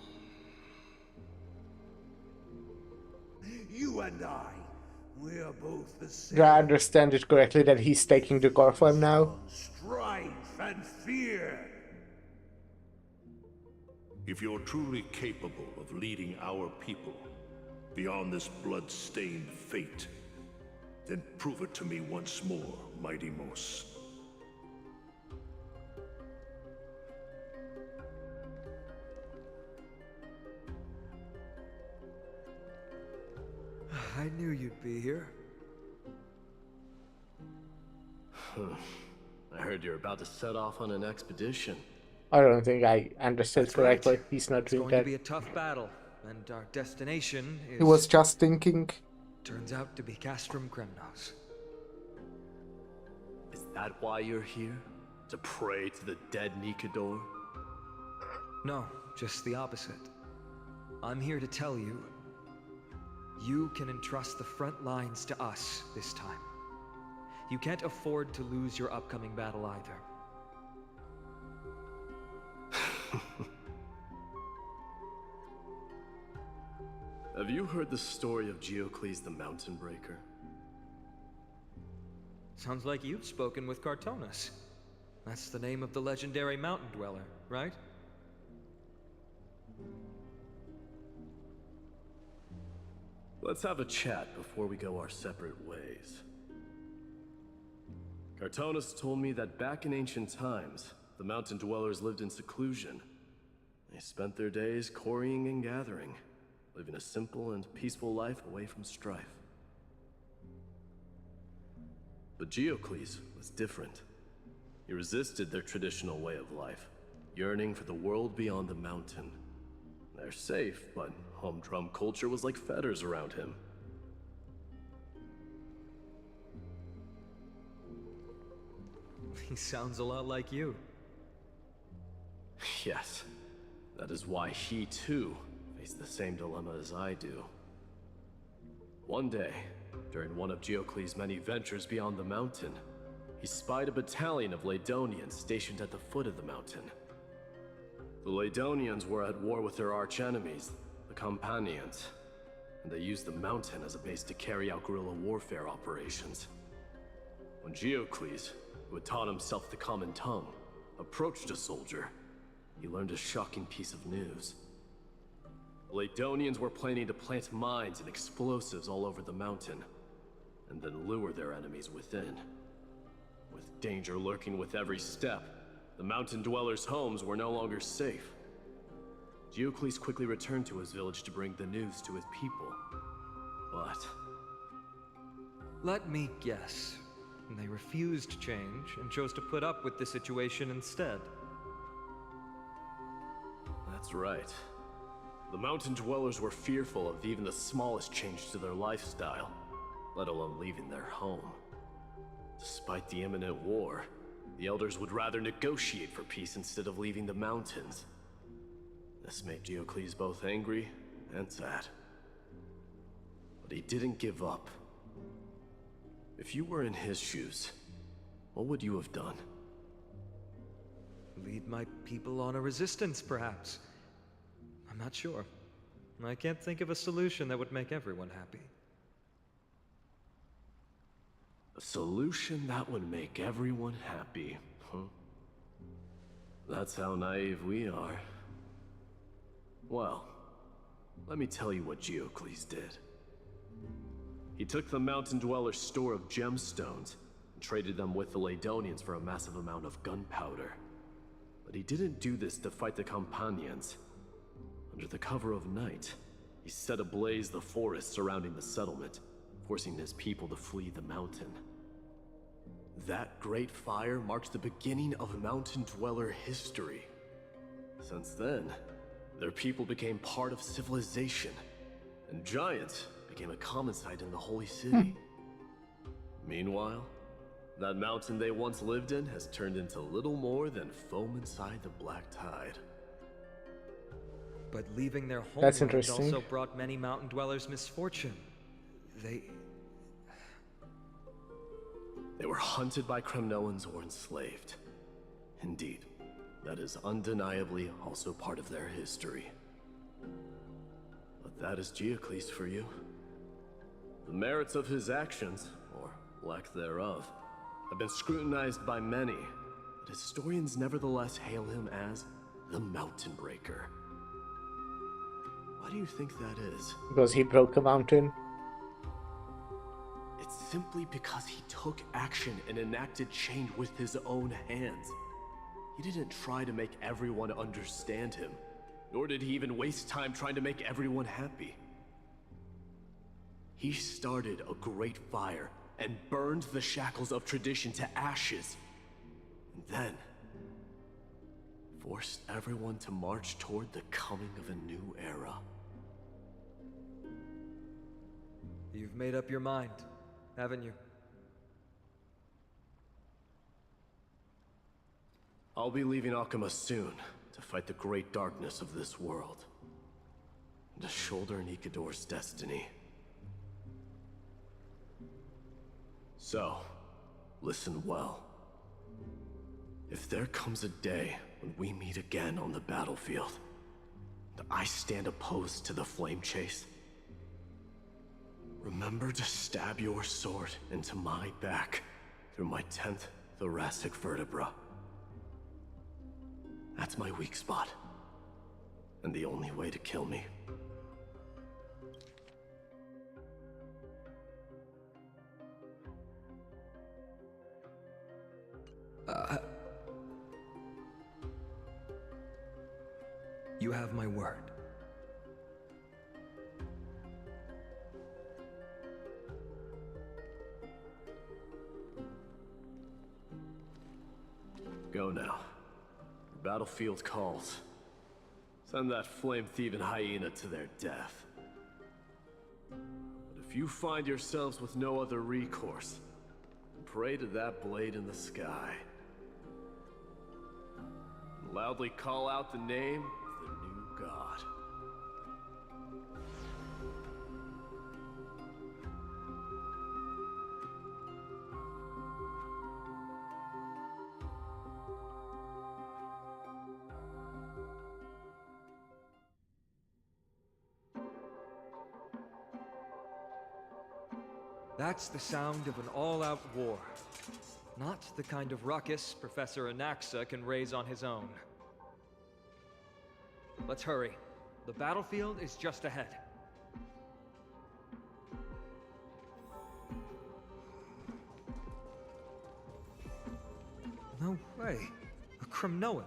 You and I, we are both the same. Do I understand it correctly that he's taking the core flame now? Strife and fear. If you're truly capable of leading our people beyond this blood-stained fate, then prove it to me once more, Mighty Mos. I knew you'd be here. I heard you're about to set off on an expedition. I don't think I understood That's correctly. right. He's not It's doing going that. to be a tough battle, and our destination is... He was just thinking. Turns out to be Castrum Kremnos. Is that why you're here? To pray to the dead Nikador? No, just the opposite. I'm here to tell you, you can entrust the front lines to us this time. You can't afford to lose your upcoming battle either. Have you heard the story of Geocles the Mountain Breaker? Sounds like you've spoken with Cartonus. That's the name of the legendary mountain dweller, right? Let's have a chat before we go our separate ways. Cartonus told me that back in ancient times, the mountain dwellers lived in seclusion. They spent their days quarrying and gathering, living a simple and peaceful life away from strife. But Geocles was different. He resisted their traditional way of life. yearning for the world beyond the mountain. They're safe, but humdrum culture was like fetters around him. He sounds a lot like you. Yes, that is why he too faced the same dilemma as I do. One day, during one of Geocles' many ventures beyond the mountain, he spied a battalion of Ladonians stationed at the foot of the mountain. The Ladonians were at war with their arch-enemies, the Companions, and they used the mountain as a base to carry out guerrilla warfare operations. When Geocles, who had taught himself the common tongue, approached a soldier, he learned a shocking piece of news. The Ladonians were planning to plant mines and explosives all over the mountain, and then lure their enemies within. With danger lurking with every step, the mountain dwellers' homes were no longer safe. Geocles quickly returned to his village to bring the news to his people. But... let me guess. They refused change and chose to put up with the situation instead. that's right. The mountain dwellers were fearful of even the smallest change to their lifestyle, let alone leaving their home. Despite the imminent war, the elders would rather negotiate for peace instead of leaving the mountains. This made Geocles both angry and sad. But he didn't give up. If you were in his shoes, what would you have done? Lead my people on a resistance, perhaps. I'm not sure. I can't think of a solution that would make everyone happy. A solution that would make everyone happy, huh? That's how naive we are. Well, let me tell you what Geocles did. He took the mountain dwellers' store of gemstones and traded them with the Ladonians for a massive amount of gunpowder. But he didn't do this to fight the Companions. Under the cover of night, he set ablaze the forest surrounding the settlement, forcing his people to flee the mountain. That great fire marked the beginning of mountain dweller history. Since then, their people became part of civilization, and giants became a common sight in the holy city. Meanwhile, that mountain they once lived in has turned into little more than foam inside the black tide. But leaving their That's homeland interesting. also brought many mountain dwellers misfortune. They were hunted by Kremnoans or enslaved. Indeed, that is undeniably also part of their history. But that is Geocles for you. The merits of his actions, or lack thereof, have been scrutinized by many, but historians nevertheless hail him as the Mountain Breaker. Why do you think that is? Because he broke a mountain. It's simply because he took action and enacted change with his own hands. He didn't try to make everyone understand him, nor did he even waste time trying to make everyone happy. He started a great fire and burned the shackles of tradition to ashes, and then forced everyone to march toward the coming of a new era. You've made up your mind, haven't you? I'll be leaving Akuma soon to fight the great darkness of this world, and to shoulder Nikador's destiny. So, listen well. If there comes a day when we meet again on the battlefield, and I stand opposed to the flame chase, remember to stab your sword into my back through my 10th thoracic vertebra. That's my weak spot, and the only way to kill me. You have my word. Go now. The battlefield calls. Send that flame-thieving hyena to their death. But if you find yourselves with no other recourse, pray to that blade in the sky. Loudly call out the name of the new god. That's the sound of an all-out war. Not the kind of ruckus Professor Anaxa can raise on his own. Let's hurry. The battlefield is just ahead. No way. A Kremnoan?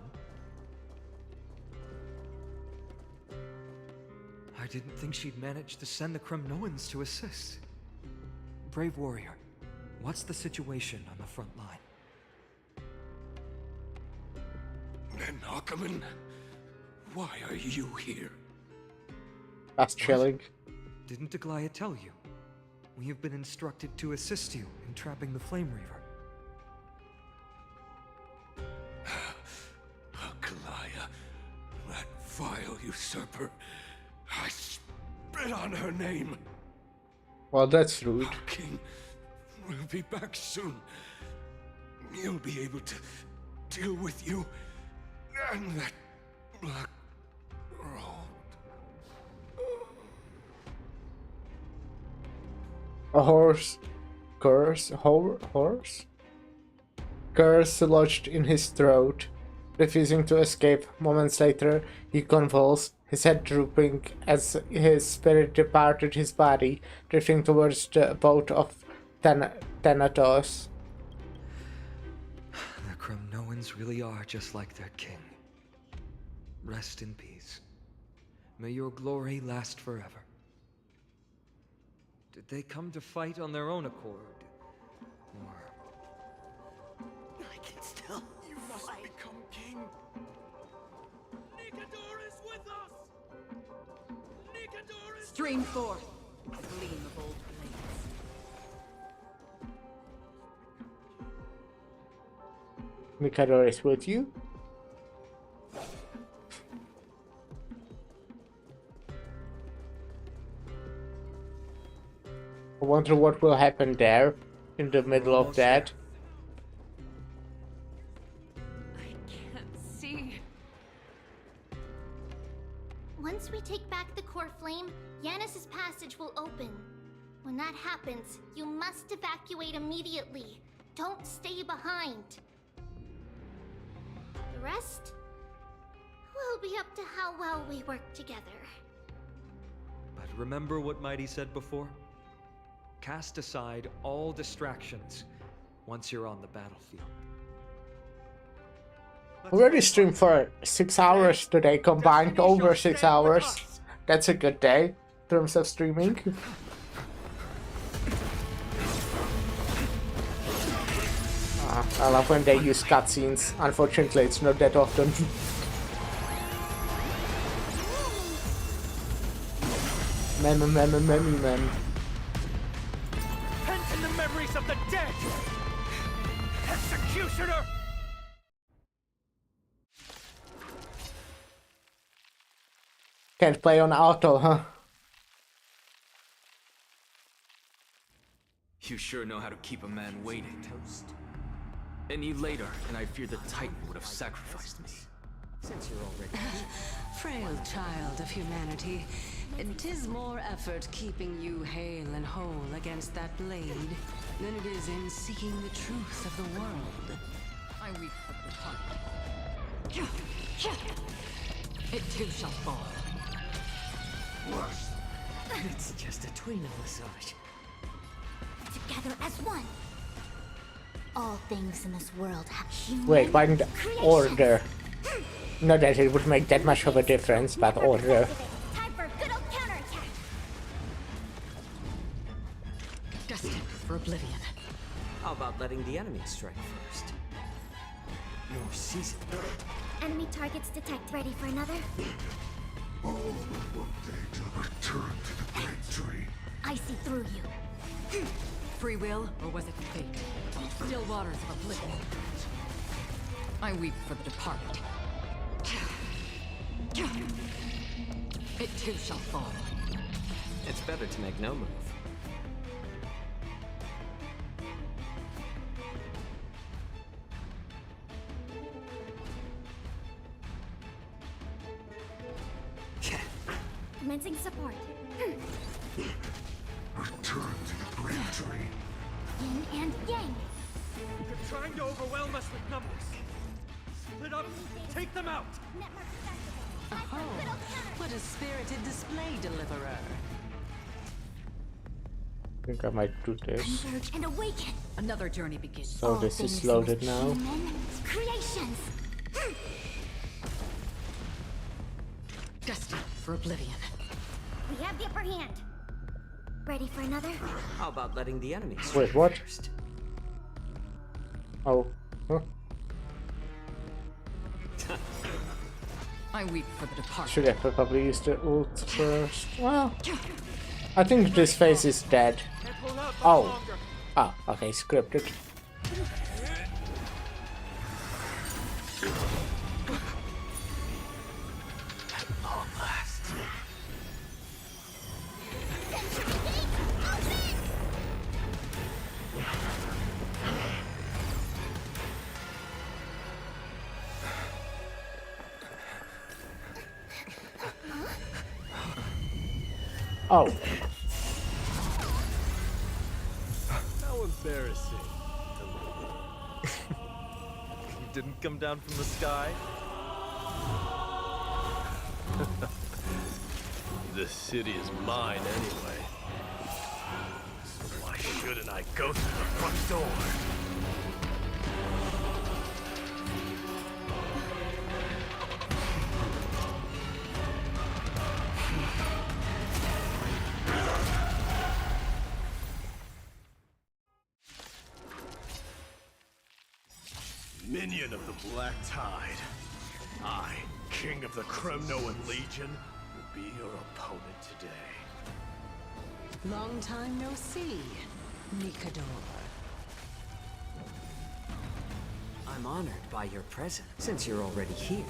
I didn't think she'd manage to send the Kremnoans to assist. Brave warrior, what's the situation on the front line? Then Ackerman, why are you here? That's chilling. Didn't Aglaya tell you? We have been instructed to assist you in trapping the Flame Reaver. Aglaya, that vile usurper. I spit on her name. Well, that's rude. Our king will be back soon. He'll be able to deal with you and that black road. A horse curse lodged in his throat. Refusing to escape, moments later, he convulsed, his head drooping as his spirit departed his body, drifting towards the boat of Thanatos. The Kremnoans really are just like their king. Rest in peace. May your glory last forever. Did they come to fight on their own accord? Or... I can still. You must become king. Nicador is with us! Nicador is... Stream forth, the gleam of old blades. Nicador is with you? I wonder what will happen there, in the middle of that. I can't see. Once we take back the core flame, Yanis's passage will open. When that happens, you must evacuate immediately. Don't stay behind. The rest will be up to how well we work together. But remember what Mighty said before? Cast aside all distractions once you're on the battlefield. Already streamed for 6 hours today, combined over 6 hours. That's a good day in terms of streaming. I love when they use cutscenes. Unfortunately, it's not that often. Mem. Pent in the memories of the dead! Executioner! Can't play on auto, huh? You sure know how to keep a man waiting. Toast. Any later, and I fear the Titan would have sacrificed me. Since you're already frail child of humanity, 'tis more effort keeping you hale and whole against that blade than it is in seeking the truth of the world. I weep for the tongue. It too shall fall. Worse. It's just a tweener massage. Together as one. All things in this world have human Wait, why didn't creation. order? Not that it would make that much of a difference, but order. Time for a good old counterattack. Destined for oblivion. How about letting the enemy strike first? Your season. Enemy targets detect. Ready for another? All but one day to return to the great tree. I see through you. Free will, or was it fate? Still waters of oblivion. I weep for the departed. It too shall fall. It's better to make no move. Commencing support. Return to the great tree. Yin and yang. They're trying to overwhelm us with numbers. Split up, take them out. Oh, what a spirited display, deliverer. I think I might do this. Converge and awaken. Another journey begins. So this is loaded now. Human creations. Destined for oblivion. We have the upper hand. Ready for another? How about letting the enemy Wait, what? first? Oh. Huh. I weep for the departed. Should I probably use the ult first? Well, I think this phase is dead. Oh. Ah, okay, scripted. At long last. Oh. How embarrassing. You didn't come down from the sky? The city is mine anyway. So why shouldn't I go through the front door? Minion of the Black Tide. I, King of the Kremnoan Legion, will be your opponent today. Long time no see, Nikador. I'm honored by your presence. Since you're already here,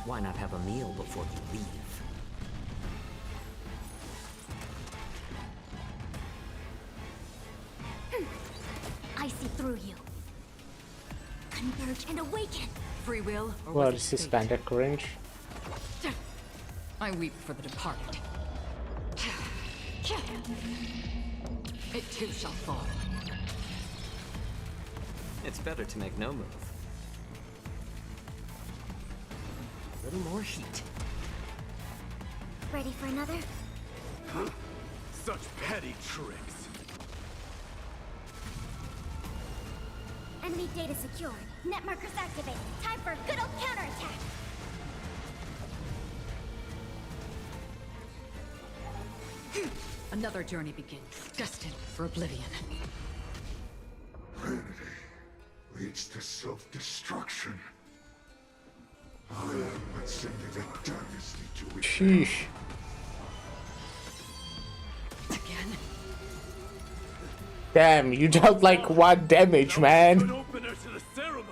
why not have a meal before you leave? I see through you. Converge and awaken. Free will, or Well, was this it is fate? kinda cringe. I weep for the departed. It too shall fall. It's better to make no move. A little more heat. Ready for another? Such petty tricks. Enemy data secured. Net markers activated. Time for a good old counterattack. Another journey begins. Destined for oblivion. Vanity leads to self-destruction. I am but sending a dynasty to it. Sheesh. Again? Damn, you dealt like 1 damage, man. Opener to the ceremony.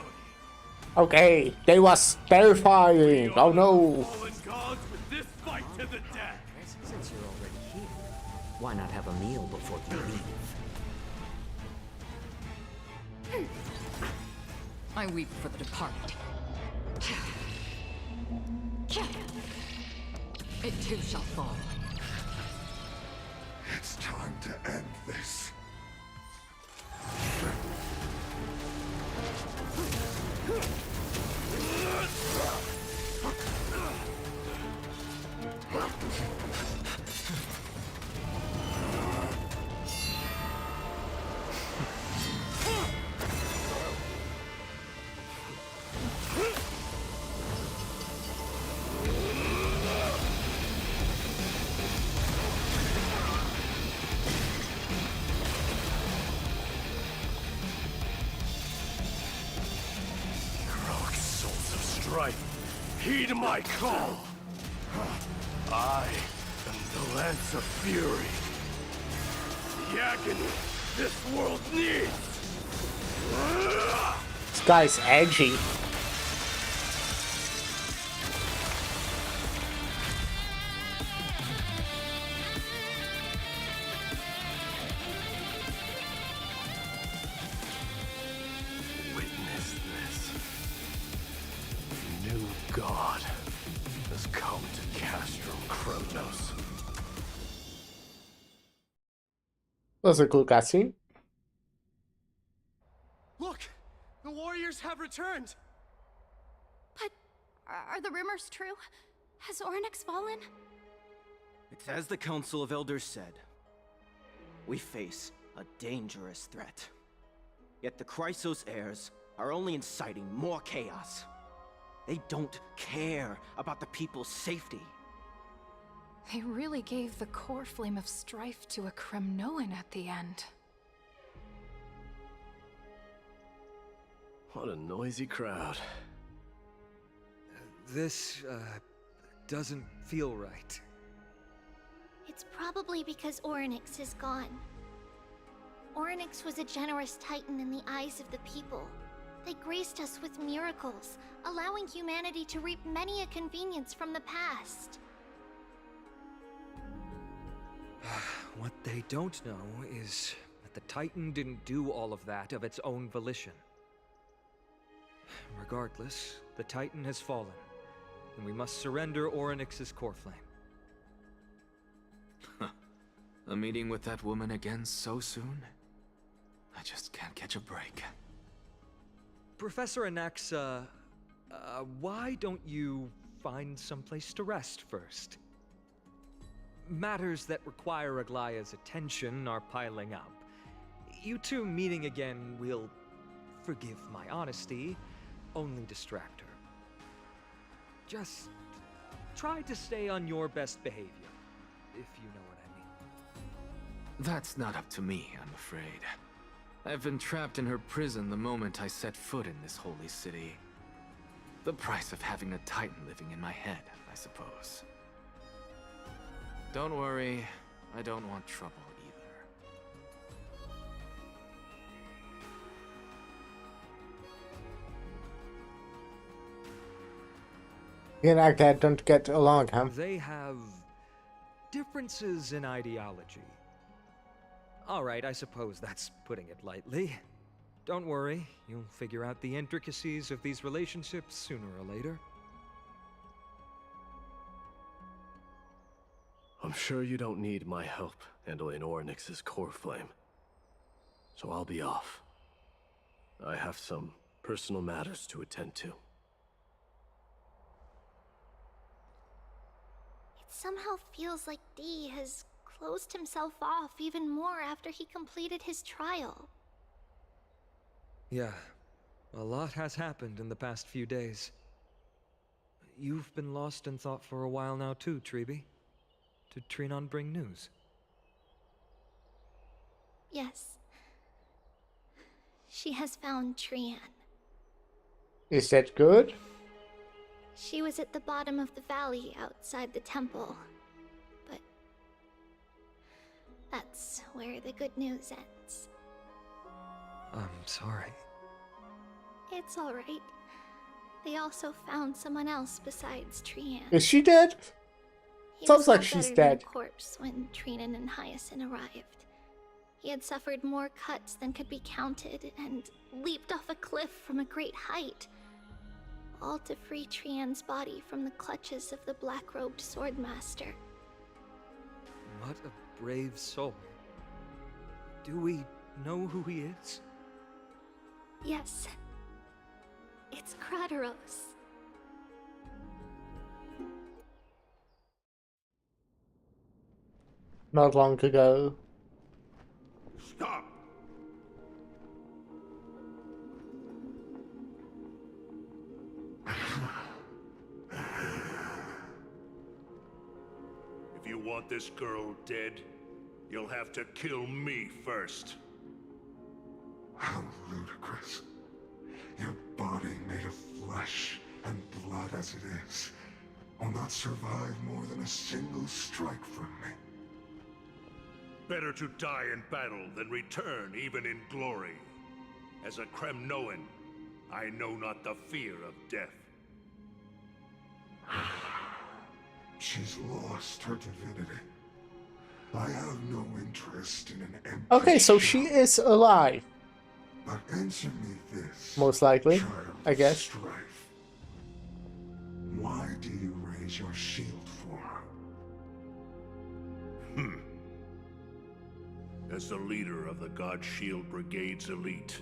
Okay, they was terrifying. Oh no. Fallen gods with this fight to the death. Since you're already here, why not have a meal before you leave? I weep for the departed. It too shall fall. It's time to end this. Heed my call. I am the Lance of Fury. The agony this world needs. This guy's edgy. Witness this. The new god has come to Castro Kremnos. Was a cool cutscene. Look! The warriors have returned! But are the rumors true? Has Oryx fallen? It's as the Council of Elders said. We face a dangerous threat. Yet the Chrysos heirs are only inciting more chaos. They don't care about the people's safety. They really gave the core flame of strife to a Kremnoan at the end. What a noisy crowd. This, doesn't feel right. It's probably because Oryx is gone. Oryx was a generous titan in the eyes of the people. They graced us with miracles, allowing humanity to reap many a convenience from the past. What they don't know is that the Titan didn't do all of that of its own volition. Regardless, the Titan has fallen, and we must surrender Oryx's core flame. A meeting with that woman again so soon? I just can't catch a break. Professor Anaxa, why don't you find someplace to rest first? Matters that require Aglaya's attention are piling up. You two meeting again will, forgive my honesty, only distract her. Just try to stay on your best behavior, if you know what I mean. That's not up to me, I'm afraid. I've been trapped in her prison the moment I set foot in this holy city. The price of having a Titan living in my head, I suppose. Don't worry, I don't want trouble either. You and Agdad don't get along, huh? They have differences in ideology. Alright, I suppose that's putting it lightly. Don't worry, you'll figure out the intricacies of these relationships sooner or later. I'm sure you don't need my help handling Oryx's core flame. So I'll be off. I have some personal matters to attend to. It somehow feels like D has closed himself off even more after he completed his trial. Yeah, a lot has happened in the past few days. You've been lost in thought for a while now too, Treeby. Did Trinon bring news? Yes. She has found Trian. Is that good? She was at the bottom of the valley outside the temple. But that's where the good news ends. I'm sorry. It's alright. They also found someone else besides Trian. Is she dead? He Sounds was like no she's better than dead. a corpse when Trinan and Hyacinth arrived. He had suffered more cuts than could be counted and leaped off a cliff from a great height, all to free Trian's body from the clutches of the black-robed swordmaster. What a brave soul. Do we know who he is? Yes. It's Krateros. Not long ago. Stop! If you want this girl dead, you'll have to kill me first. How ludicrous. Your body made of flesh And blood as it is, will not survive more than a single strike from me. Better to die in battle than return even in glory. As a Kremnoan, I know not the fear of death. She's lost her divinity. I have no interest in an empty Okay, so she is alive. But answer me this. Most likely, child I guess. Strife. Why do you raise your shield for her? As the leader of the God Shield Brigade's elite,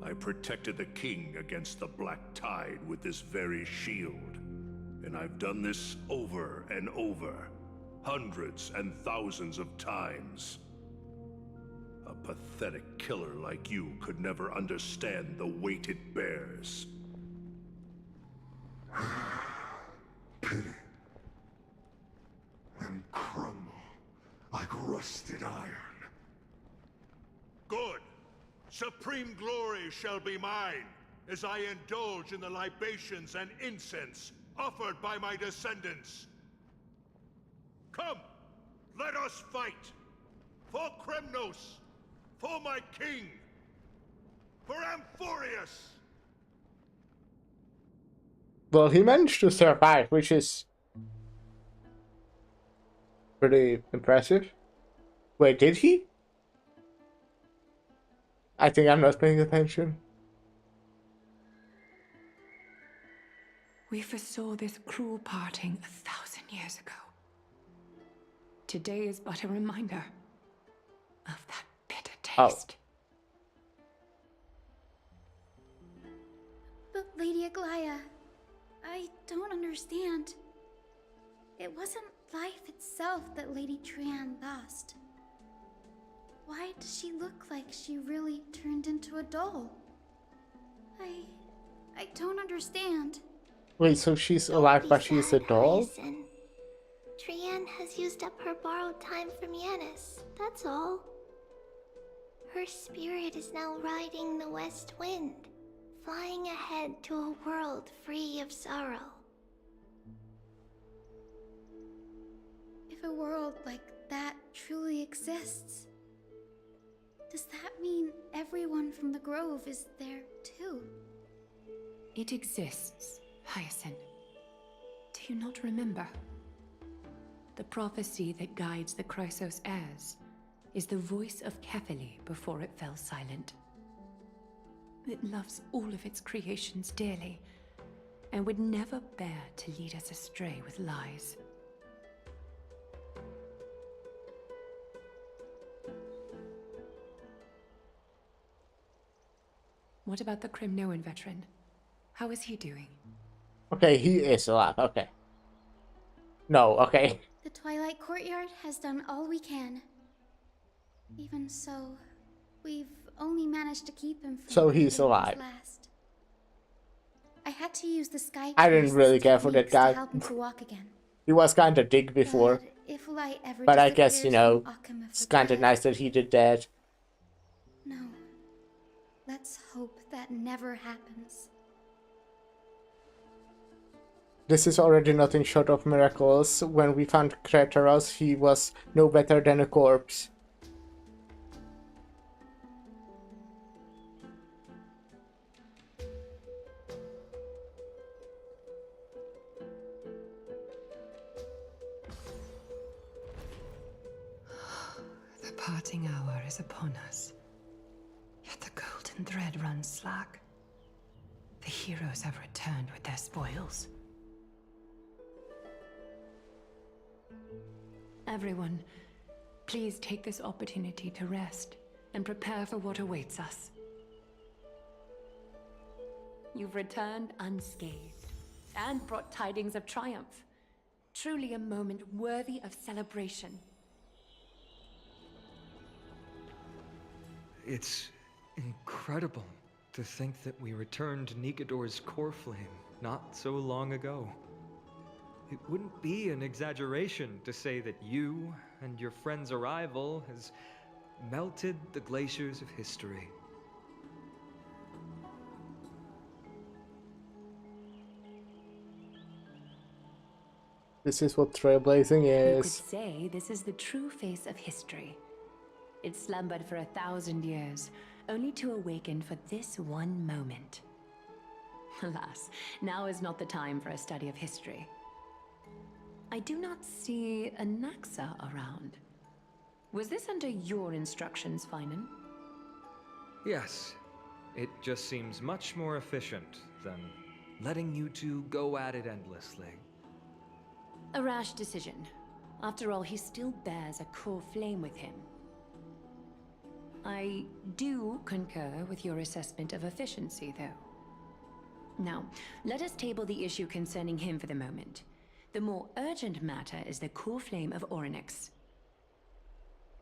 I protected the king against the Black Tide with this very shield. And I've done this over and over, hundreds and thousands of times. A pathetic killer like you could never understand the weight it bears. Pity. And crumble like rusted iron. Good. Supreme glory shall be mine, as I indulge in the libations and incense offered by my descendants. Come, let us fight! For Kremnos! For my king! For Amphorius! Well, he managed to survive, which is pretty impressive. Wait, did he? I think I'm not paying attention. We foresaw this cruel parting 1,000 years ago. Today is but a reminder of that bitter taste. But Lady Aglaya, I don't understand. It wasn't life itself that Lady Trian lost. Why does she look like she really turned into a doll? I don't understand. Wait, so she's alive but she's a doll? Horizon. Trian has used up her borrowed time from Yanis, that's all. Her spirit is now riding the west wind, flying ahead to a world free of sorrow. If a world like that truly exists, does that mean everyone from the Grove is there too? It exists, Hyacinth. Do you not remember? The prophecy that guides the Chrysos heirs is the voice of Kefili before it fell silent. It loves all of its creations dearly, and would never bear to lead us astray with lies. What about the Kremnoan veteran? How is he doing? Okay, he is alive, okay. No, okay. The Twilight Courtyard has done all we can. Even so, we've only managed to keep him from So he's getting alive. his last. I had to use the sky I didn't Priest's really care for that techniques guy. to help him to walk again. He was kinda dick before. If light ever But I guess, you disappears know, from Occam of it's the kinda Dead, nice that he did that. No. Let's hope that never happens. This is already nothing short of miracles. When we found Kretaros, he was no better than a corpse. The parting hour is upon us. Yet the golden thread runs slack. The heroes have returned with their spoils. Everyone, please take this opportunity to rest and prepare for what awaits us. You've returned unscathed and brought tidings of triumph. Truly a moment worthy of celebration. It's incredible to think that we returned Nikodor's core flame not so long ago. It wouldn't be an exaggeration to say that you and your friend's arrival has melted the glaciers of history. This is what trailblazing You could is. say this is the true face of history. It slumbered for 1,000 years, only to awaken for this one moment. Alas, now is not the time for a study of history. I do not see a Naxa around. Was this under your instructions, Finan? Yes. It just seems much more efficient than letting you two go at it endlessly. A rash decision. After all, he still bears a core flame with him. I do concur with your assessment of efficiency, though. Now, let us table the issue concerning him for the moment. The more urgent matter is the core flame of Orynyx.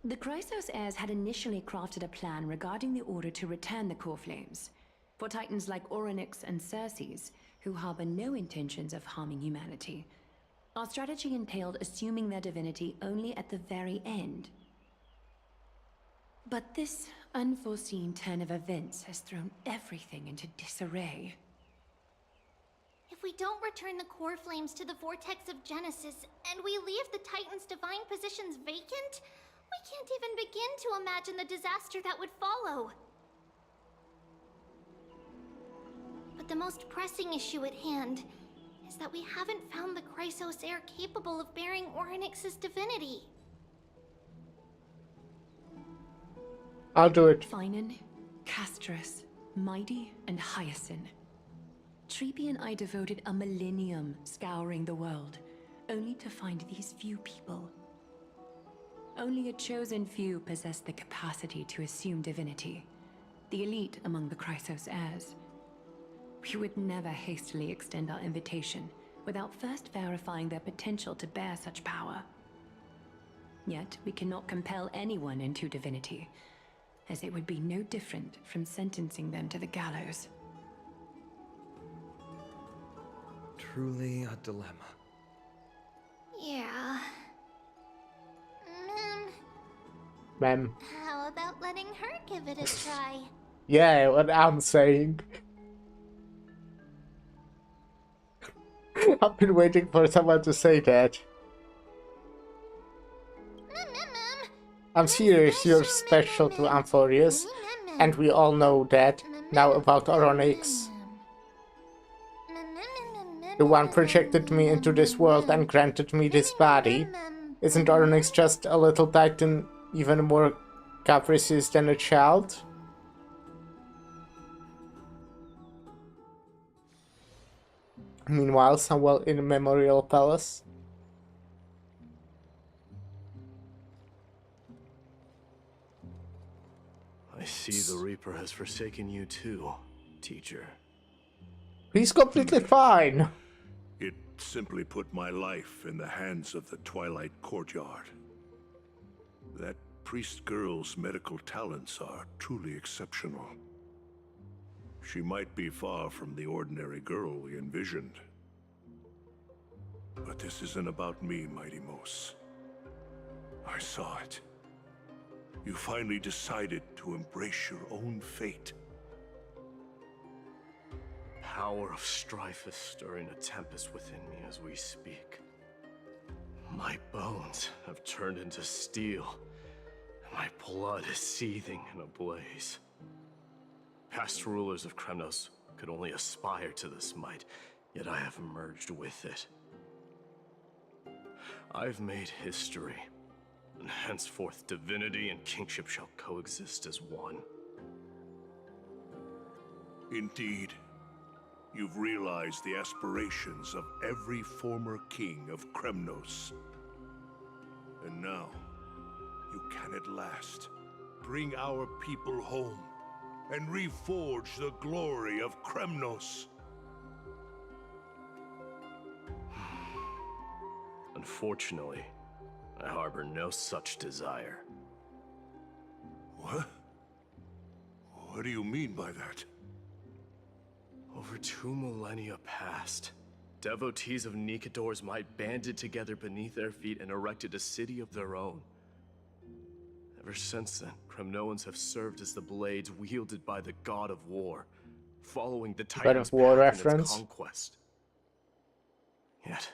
The Chrysos heirs had initially crafted a plan regarding the order to return the core flames. For titans like Orynyx and Circes, who harbor no intentions of harming humanity, our strategy entailed assuming their divinity only at the very end. But this unforeseen turn of events has thrown everything into disarray. If we don't return the core flames to the vortex of Genesis, and we leave the Titan's divine positions vacant, we can't even begin to imagine the disaster that would follow. But the most pressing issue at hand is that we haven't found the Chrysos heir capable of bearing Orynyx's divinity. I'll do it. Finan, Castris, Mighty, and Hyacinth. Treepy and I devoted a millennium scouring the world, only to find these few people. Only a chosen few possess the capacity to assume divinity, the elite among the Chrysos heirs. We would never hastily extend our invitation without first verifying their potential to bear such power. Yet we cannot compel anyone into divinity, as it would be no different from sentencing them to the gallows. Truly a dilemma. Yeah. Ma'am. How about letting her give it a try? Yeah, what I'm saying. I've been waiting for someone to say that. I'm serious, you're special to Amphorius, and we all know that. Now about Orynyx. The one projected me into this world and granted me this body. Isn't Orynyx just a little titan, even more capricious than a child? Meanwhile, somewhere in a Memorial Palace. I see the Reaper has forsaken you too, teacher. He's completely fine. It simply put my life in the hands of the Twilight Courtyard. That priest girl's medical talents are truly exceptional. She might be far from the ordinary girl we envisioned. But this isn't about me, Mighty Mos. I saw it. You finally decided to embrace your own fate. Power of strife is stirring a tempest within me as we speak. My bones have turned into steel, and my blood is seething in a blaze. Past rulers of Kremnos could only aspire to this might, yet I have merged with it. I've made history, and henceforth divinity and kingship shall coexist as one. Indeed, you've realized the aspirations of every former king of Kremnos. And now, you can at last bring our people home and reforge the glory of Kremnos. Unfortunately, I harbor no such desire. What? What do you mean by that? Over 2 millennia past, devotees of Nikador's might banded together beneath their feet and erected a city of their own. Ever since then, Kremnoans have served as the blades wielded by the God of War, following the Titan's path in its conquest. Yet,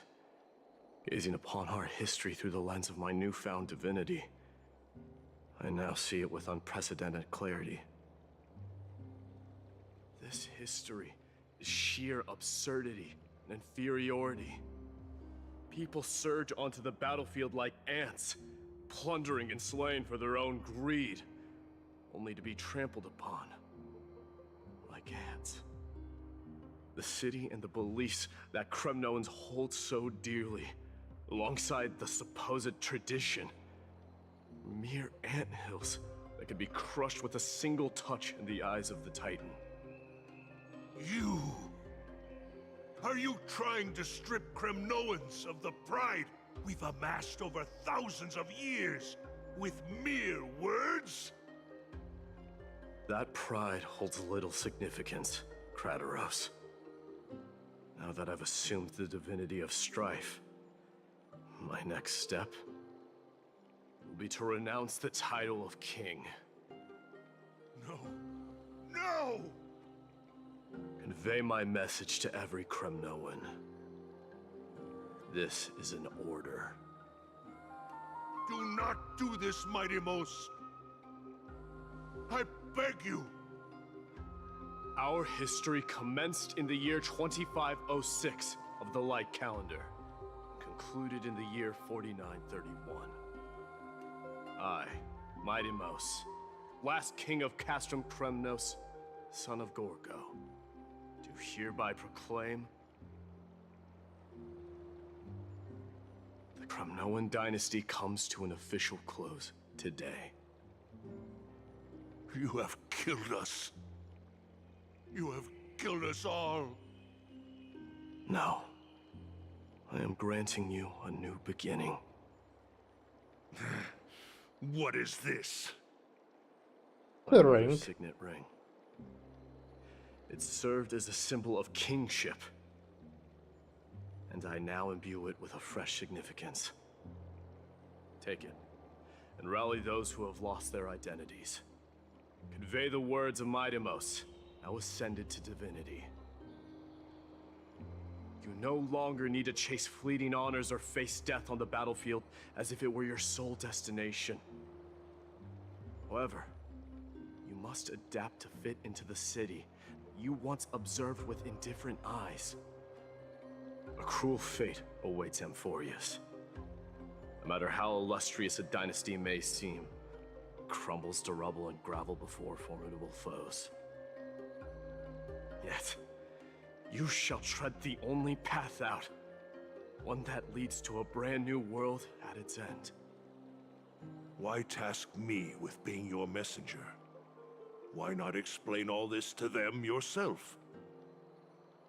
Gazing upon our history through the lens of my newfound divinity, I now see it with unprecedented clarity. This history is sheer absurdity and inferiority. People surge onto the battlefield like ants, plundering and slaying for their own greed, only to be trampled upon like ants. The city and the beliefs that Kremnoans hold so dearly, alongside the supposed tradition, mere anthills that can be crushed with a single touch in the eyes of the Titan. You! Are you trying to strip Kremnoans of the pride we've amassed over thousands of years with mere words? That pride holds little significance, Kratoros. Now that I've assumed the divinity of strife, my next step will be to renounce the title of king. No. No! Convey my message to every Kremnoan. This is an order. Do not do this, Mighty Mos. I beg you. Our history commenced in the year 2506 of the Light Calendar, concluded in the year 4931. I, Mighty Mos, last king of Castrum Kremnos, son of Gorgo, do hereby proclaim the Kremnoan dynasty comes to an official close today. You have killed us. You have killed us all. No. I am granting you a new beginning. What is this? The My ring. mother's signet ring. It served as a symbol of kingship, and I now imbue it with a fresh significance. Take it, and rally those who have lost their identities. Convey the words of Mighty Mos, now ascended to divinity. You no longer need to chase fleeting honors or face death on the battlefield as if it were your sole destination. However, you must adapt to fit into the city you once observed with indifferent eyes. A cruel fate awaits Amphorius. No matter how illustrious a dynasty may seem, it crumbles to rubble and gravel before formidable foes. Yet, you shall tread the only path out, one that leads to a brand new world at its end. Why task me with being your messenger? Why not explain all this to them yourself?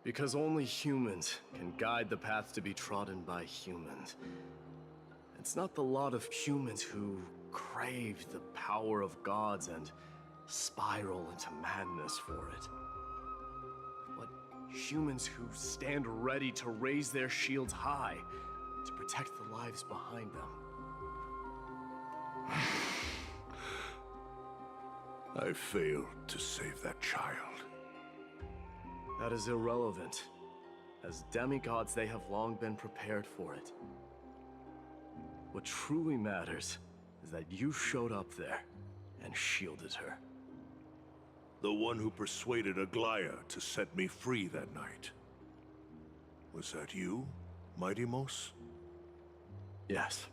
Because only humans can guide the path to be trodden by humans. It's not the lot of humans who crave the power of gods and spiral into madness for it. But humans who stand ready to raise their shields high to protect the lives behind them. I failed to save that child. That is irrelevant. As demigods, they have long been prepared for it. What truly matters is that you showed up there and shielded her. The one who persuaded Aglaya to set me free that night. Was that you, Mighty Mos? Yes.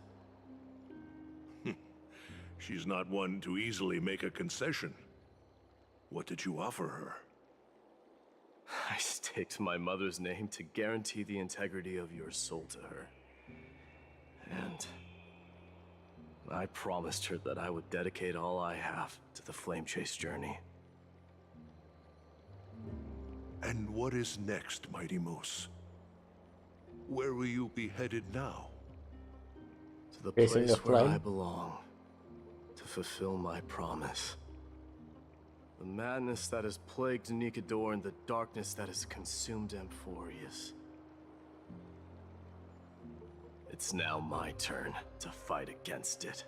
She's not one to easily make a concession. What did you offer her? I staked my mother's name to guarantee the integrity of your soul to her. And I promised her that I would dedicate all I have to the Flame Chase journey. And what is next, Mighty Mos? Where will you be headed now? To the Facing place the where I flame? belong. To fulfill my promise. The madness that has plagued Nikador and the darkness that has consumed Amphorius. It's now my turn to fight against it.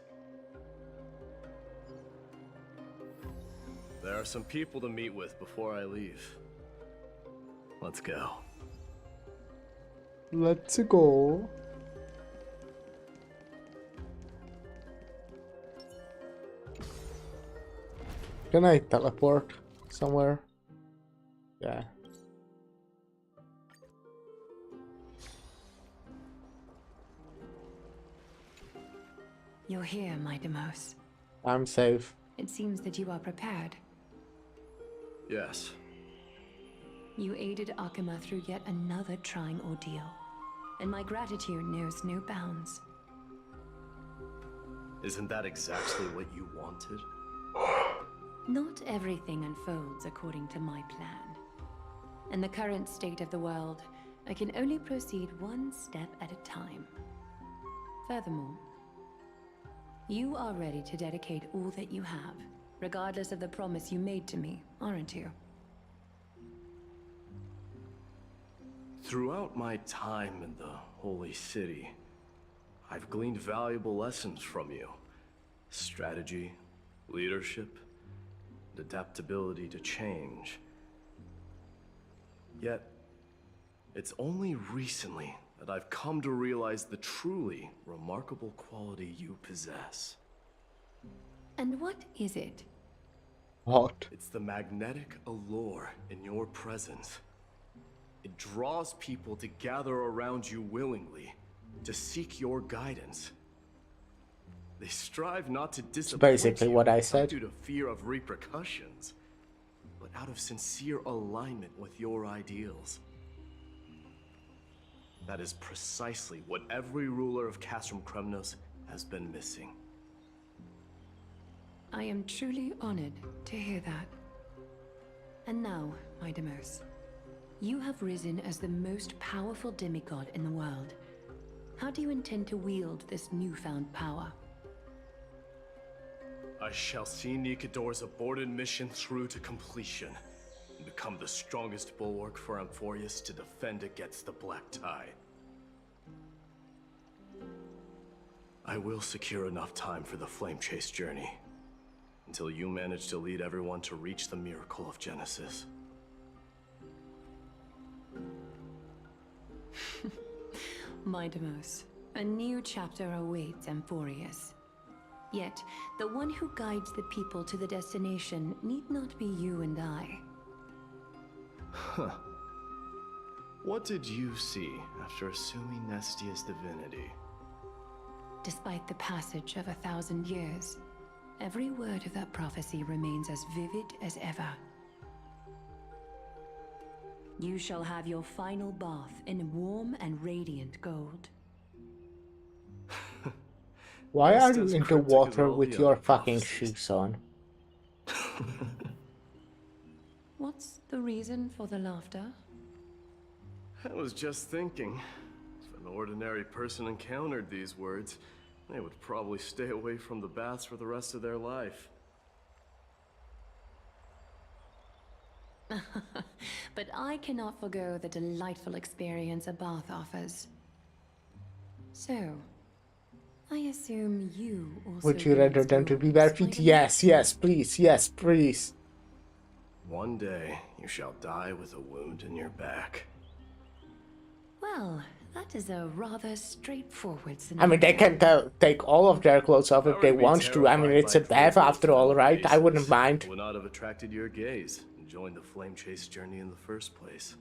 There are some people to meet with before I leave. Let's go. Let's go. Can I teleport somewhere? Yeah. You're here, my Demos. I'm safe. It seems that you are prepared. Yes. You aided Akuma through yet another trying ordeal, and my gratitude knows no bounds. Isn't that exactly what you wanted? Not everything unfolds according to my plan. In the current state of the world, I can only proceed one step at a time. Furthermore, you are ready to dedicate all that you have, regardless of the promise you made to me, aren't you? Throughout my time in the Holy City, I've gleaned valuable lessons from you. Strategy, leadership, and adaptability to change. Yet, it's only recently that I've come to realize the truly remarkable quality you possess. And what is it? What? It's the magnetic allure in your presence. It draws people to gather around you willingly, to seek your guidance. They strive not to disappoint basically you, what I not said. due to fear of repercussions, but out of sincere alignment with your ideals. That is precisely what every ruler of Castrum Kremnos has been missing. I am truly honored to hear that. And now, my Demos, you have risen as the most powerful demigod in the world. How do you intend to wield this newfound power? I shall see Nikador's aborted mission through to completion, and become the strongest bulwark for Amphorius to defend against the Black Tide. I will secure enough time for the Flame Chase journey, until you manage to lead everyone to reach the miracle of Genesis. My Demos, a new chapter awaits Amphorius. Yet, the one who guides the people to the destination need not be you and I. Huh. What did you see after assuming Nestia's divinity? Despite the passage of 1,000 years, every word of that prophecy remains as vivid as ever. You shall have your final bath in warm and radiant gold. Why Just are you as into cryptic as water all with the your other fucking prophecies. shoes on? What's the reason for the laughter? I was just thinking, if an ordinary person encountered these words, they would probably stay away from the baths for the rest of their life. But I cannot forgo the delightful experience a bath offers. So, I assume you also Would you rather gaze than to be gold, barefoot? Spider-Man? Yes, yes, please, yes, please. One day, you shall die with a wound in your back. Well, that is a rather straightforward I scenario. mean, they can take all of their clothes off if I they would be want to. I mean, terrified it's a by bath privilege after all, without right? I wouldn't basis. mind. I would not have attracted your gaze and joined the Flame Chase journey in the first place.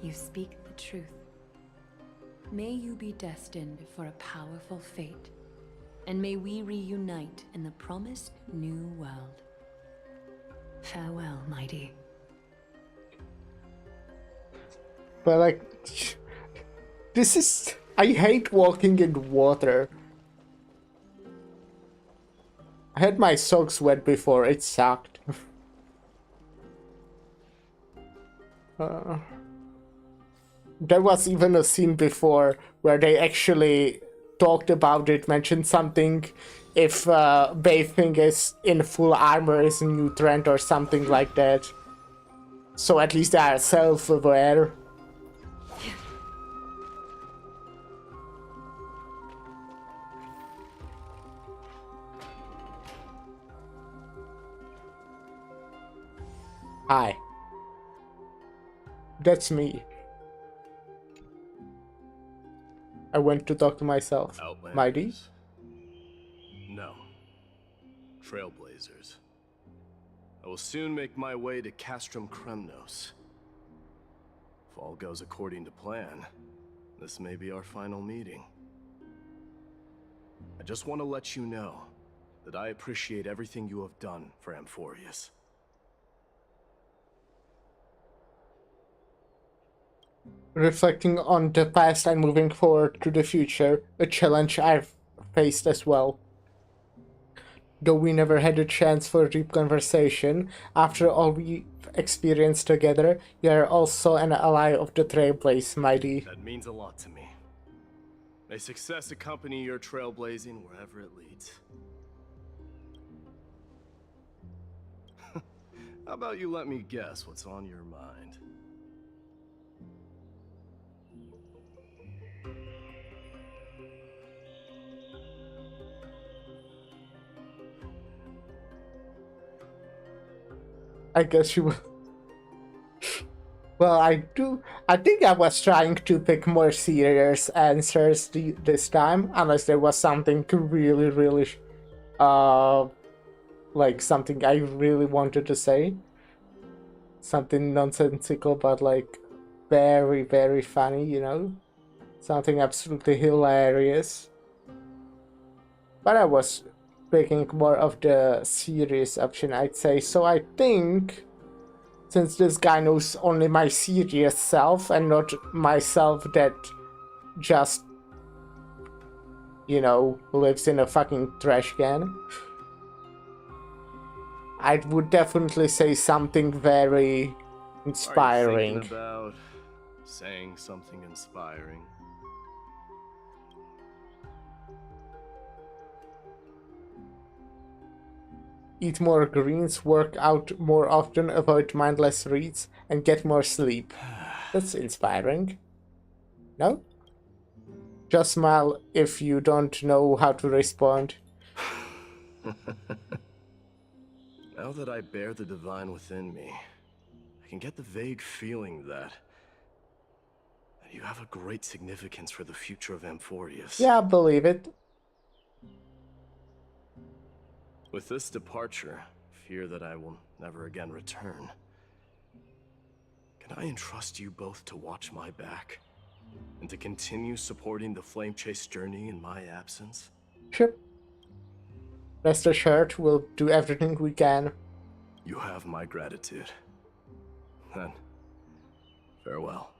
You speak the truth. May you be destined for a powerful fate, and may we reunite in the promised new world. Farewell, mighty. But like, this is... I hate walking in water. I had my socks wet before, it sucked. There was even a scene before where they actually talked about it, mentioned something if bathing is in full armor is a new trend or something like that. So at least they are self-aware. Hi. That's me. I went to talk to myself. Mighty? No. Trailblazers. I will soon make my way to Castrum Kremnos. If all goes according to plan, this may be our final meeting. I just want to let you know that I appreciate everything you have done for Amphorius. Reflecting on the past and moving forward to the future, a challenge I've faced as well. Though we never had a chance for a deep conversation, after all we've experienced together, you are also an ally of the Trailblaze, Mighty. That means a lot to me. May success accompany your trailblazing wherever it leads. How about you let me guess what's on your mind? I guess you will. Well, I think I was trying to pick more serious answers this time, unless there was something really, really, like something I really wanted to say. Something nonsensical, but like very, very funny, you know? Something absolutely hilarious. But I was picking more of the serious option, I'd say. So I think, since this guy knows only my serious self and not myself that just, you know, lives in a fucking trash can, I would definitely say something very inspiring. Are you thinking about saying something inspiring? Eat more greens, work out more often, avoid mindless reads, and get more sleep. That's inspiring. No? Just smile if you don't know how to respond. Now that I bear the divine within me, I can get the vague feeling that you have a great significance for the future of Amphorius. Yeah, I believe it. With this departure, fear that I will never again return. Can I entrust you both to watch my back? And to continue supporting the Flame Chase journey in my absence? Sure. Rest assured, we'll do everything we can. You have my gratitude. Then, farewell.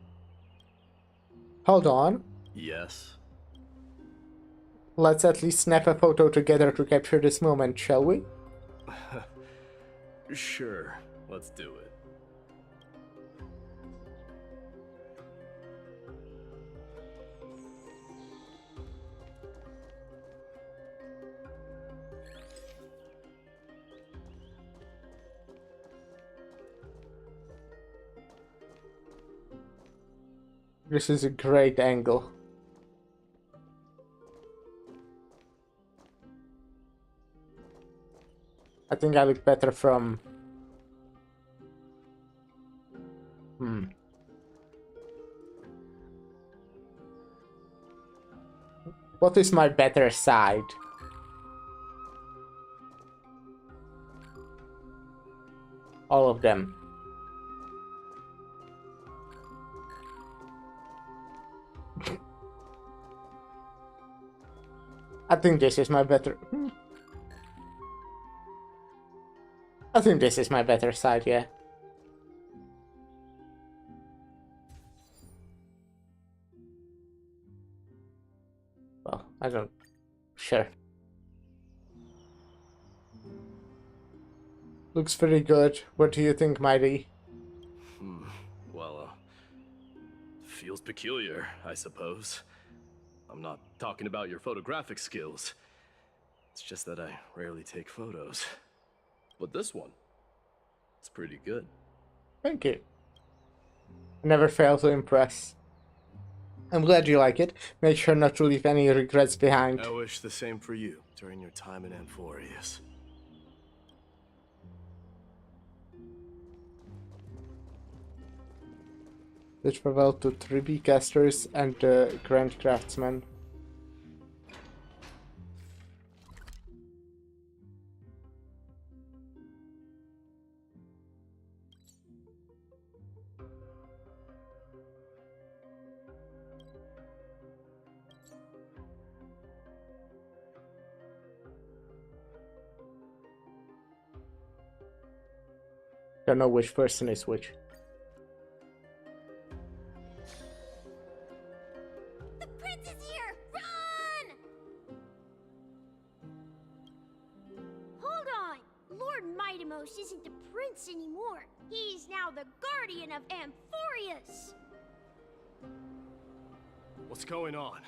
Hold on. Yes? Let's at least snap a photo together to capture this moment, shall we? Sure, let's do it. This is a great angle. I think I look better from... What is my better side? All of them. I think this is my better... I think this is my better side, yeah. Well, I don't... Sure. Looks pretty good. What do you think, Mighty? Well, feels peculiar, I suppose. I'm not talking about your photographic skills. It's just that I rarely take photos. But this one, it's pretty good. Thank you. Never fail to impress. I'm glad you like it. Make sure not to leave any regrets behind. I wish the same for you during your time in Amphorius. Bid farewell to 3B casters and the Grand Craftsman. Don't know which person is which. The prince is here! Run! Hold on! Lord Mightimos isn't the prince anymore. He's now the guardian of Amphorius! What's going on?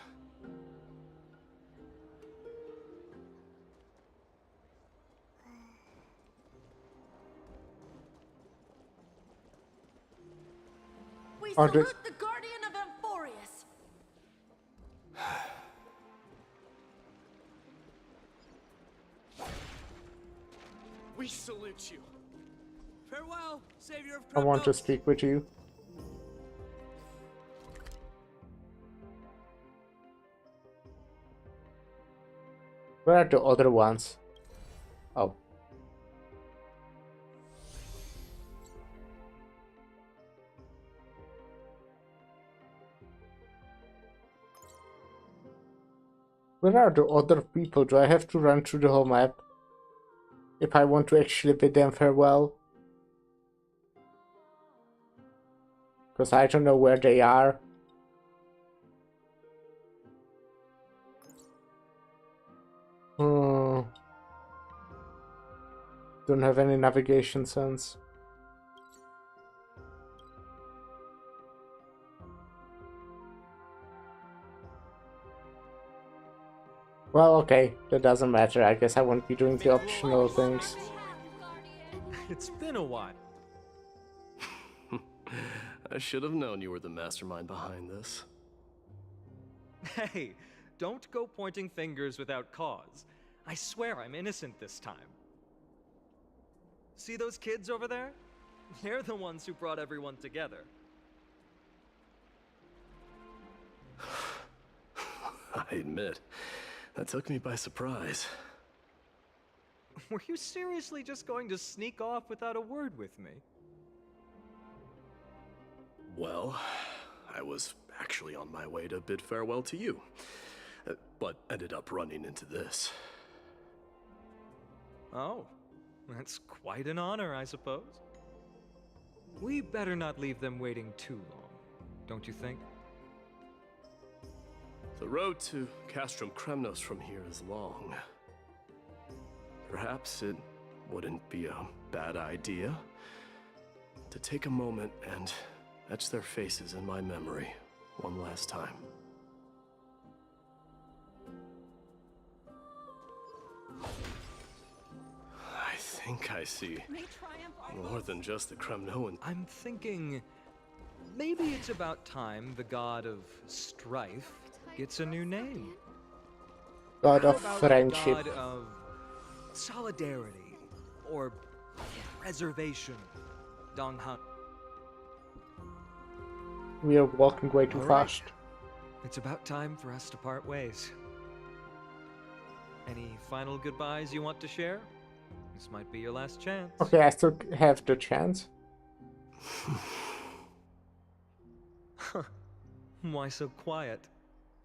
We Oh, salute the guardian of Amphorius. We salute you. Farewell, savior of I want to Kremnos. speak with you. Where are the other ones? Oh. Where are the other people? Do I have to run through the whole map? If I want to actually bid them farewell? Because I don't know where they are. Don't have any navigation sense. Well, okay, that doesn't matter. I guess I won't be doing the optional things. It's been a while. I should have known you were the mastermind behind this. Hey, don't go pointing fingers without cause. I swear I'm innocent this time. See those kids over there? They're the ones who brought everyone together. I admit, that took me by surprise. Were you seriously just going to sneak off without a word with me? Well, I was actually on my way to bid farewell to you, but ended up running into this. Oh, that's quite an honor, I suppose. We better not leave them waiting too long, don't you think? The road to Castrum Kremnos from here is long. Perhaps it wouldn't be a bad idea to take a moment and etch their faces in my memory one last time. I think I see more than just the Kremnoan. I'm thinking maybe it's about time the god of strife gets a new name. God of How about friendship. God of solidarity or preservation. Donghan. We are walking way too All right. fast. It's about time for us to part ways. Any final goodbyes you want to share? This might be your last chance. Okay, I still have the chance. Why so quiet?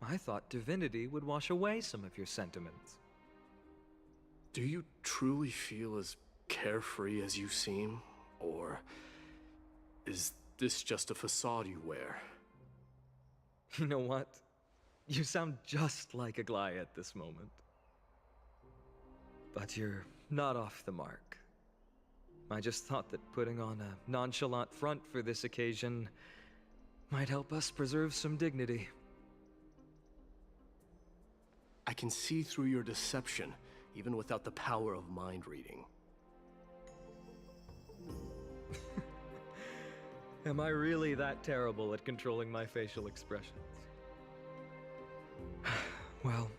I thought divinity would wash away some of your sentiments. Do you truly feel as carefree as you seem? Or is this just a facade you wear? You know what? You sound just like Aglaia at this moment. But you're not off the mark. I just thought that putting on a nonchalant front for this occasion might help us preserve some dignity. I can see through your deception, even without the power of mind reading. Am I really that terrible at controlling my facial expressions? Well,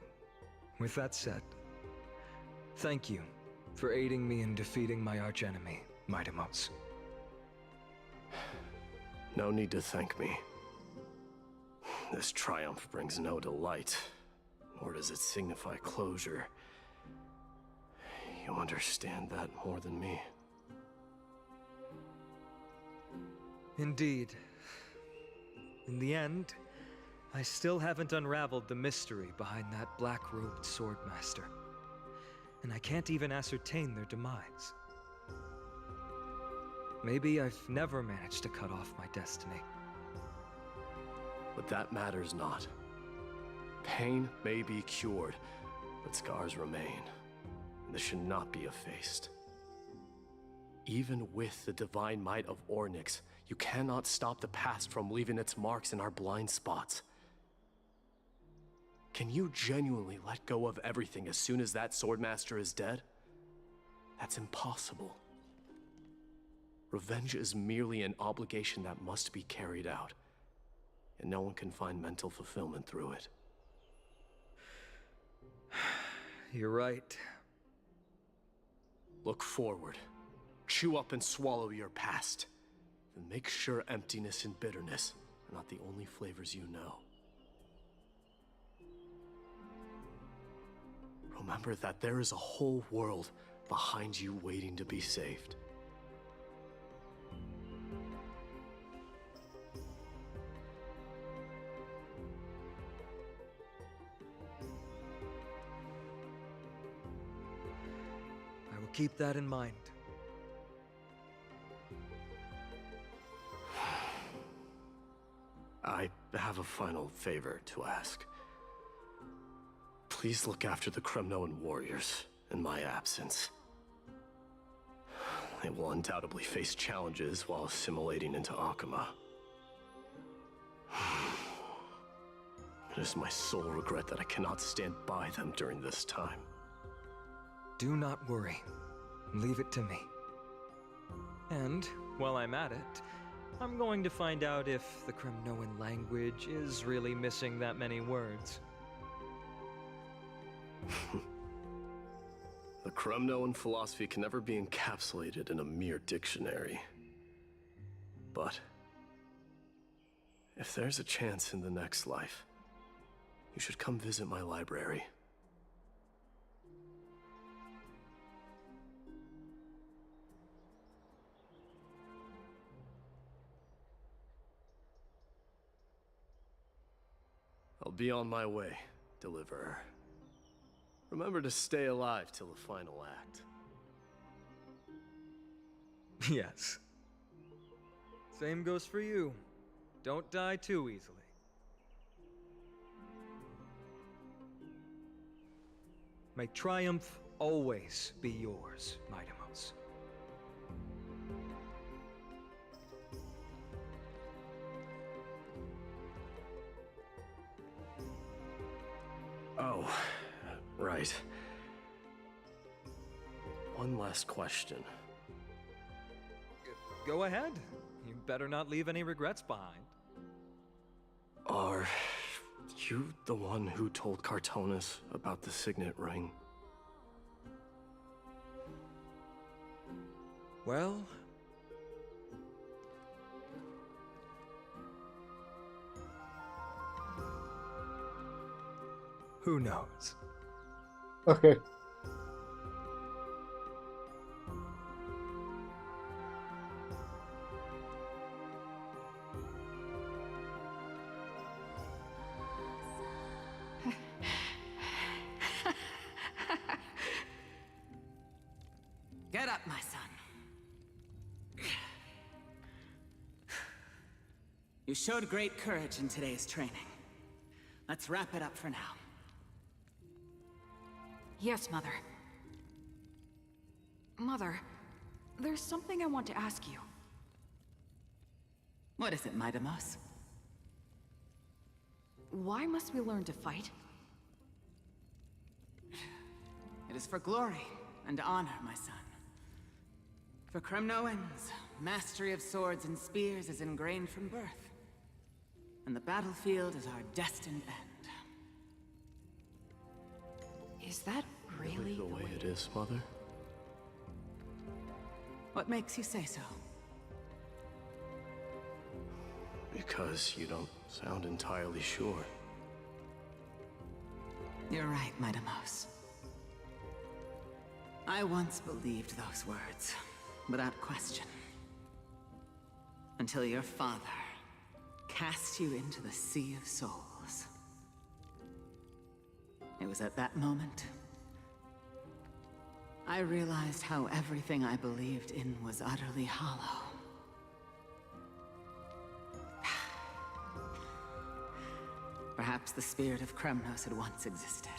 with that said, thank you for aiding me in defeating my archenemy, Mightimos. No need to thank me. This triumph brings no delight, nor does it signify closure. You understand that more than me. Indeed. In the end, I still haven't unraveled the mystery behind that black-robed swordmaster. And I can't even ascertain their demise. maybe I've never managed to cut off my destiny. But that matters not. Pain may be cured, but scars remain. And this should not be effaced. Even with the divine might of Ornyx, you cannot stop the past from leaving its marks in our blind spots. Can you genuinely let go of everything as soon as that Swordmaster is dead? That's impossible. Revenge is merely an obligation that must be carried out, and no one can find mental fulfillment through it. You're right. Look forward. Chew up and swallow your past. Then make sure emptiness and bitterness are not the only flavors you know. Remember that there is a whole world behind you waiting to be saved. I will keep that in mind. I have a final favor to ask. Please look after the Kremnoan warriors in my absence. They will undoubtedly face challenges while assimilating into Akama. It is my sole regret that I cannot stand by them during this time. Do not worry. Leave it to me. And, while I'm at it, I'm going to find out if the Kremnoan language is really missing that many words. The Kremnoan philosophy can never be encapsulated in a mere dictionary. But if there's a chance in the next life, you should come visit my library. I'll be on my way, Deliverer. Remember to stay alive till the final act. Yes. Same goes for you. Don't die too easily. May triumph always be yours, Mightimos. Oh, right. One last question. Go ahead. You better not leave any regrets behind. Are you the one who told Cartonis about the signet ring? Well... who knows? Okay. Get up, my son. You showed great courage in today's training. Let's wrap it up for now. Yes, Mother. Mother, there's something I want to ask you. What is it, Mightimos? Why must we learn to fight? It is for glory and honor, my son. For Kremnoans, mastery of swords and spears is ingrained from birth. And the battlefield is our destined end. Is that really the way it is, Mother? What makes you say so? Because you don't sound entirely sure. You're right, Mightimos. I once believed those words, without question. Until your father cast you into the Sea of Souls. It was at that moment I realized how everything I believed in was utterly hollow. Perhaps the spirit of Kremnos had once existed.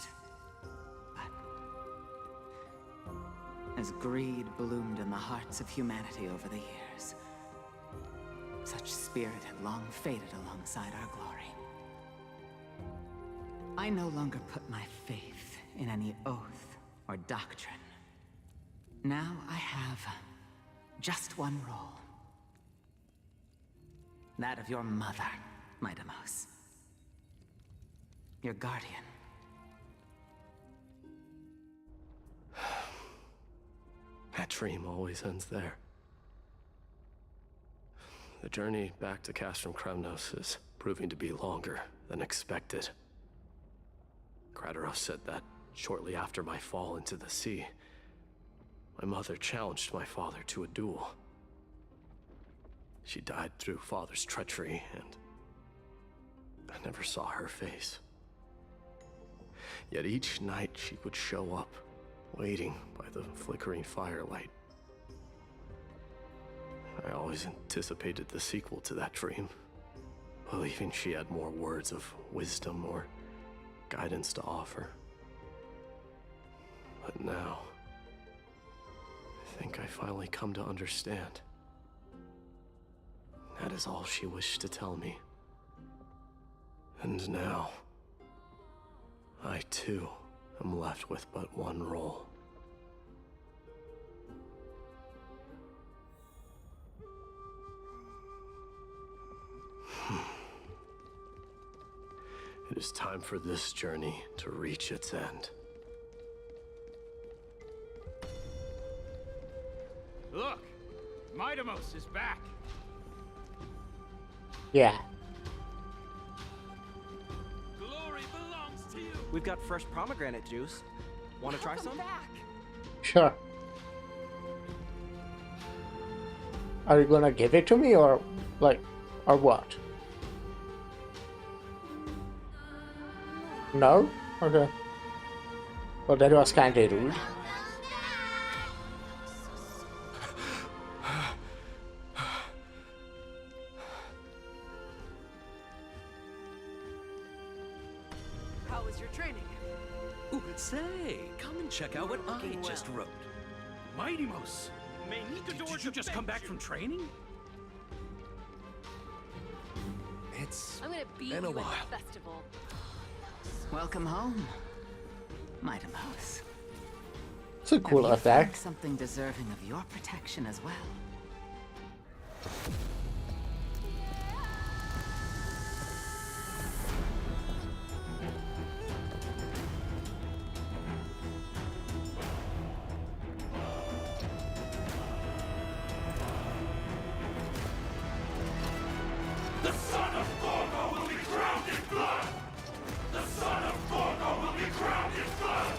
But as greed bloomed in the hearts of humanity over the years, such spirit had long faded alongside our glory. I no longer put my faith in any oath or doctrine. Now I have just one role. That of your mother, my Deimos. Your guardian. That dream always ends there. The journey back to Castrum Kremnos is proving to be longer than expected. Krateros said that shortly after my fall into the sea, my mother challenged my father to a duel. She died through father's treachery, and I never saw her face. Yet each night she would show up, waiting by the flickering firelight. I always anticipated the sequel to that dream, believing she had more words of wisdom or guidance to offer. But now, I think I finally come to understand. That is all she wished to tell me. And now, I too am left with but one role. It is time for this journey to reach its end. Look! Deimos is back! Yeah. Glory belongs to you! We've got fresh pomegranate juice. Want to try some? Sure. Are you gonna give it to me, or or what? No? Okay. Well, that was kinda rude. How was your training? Ooh, say, come and check out what I just wrote. Deimos! Did you just come back from training? It's I'm gonna beat been a you while. at the festival. Welcome home, my Deimos. It's a cool Have you effect. found something deserving of your protection as well. The son of Gorgo will be crowned in blood! The son of Gorgo will be crowned in blood!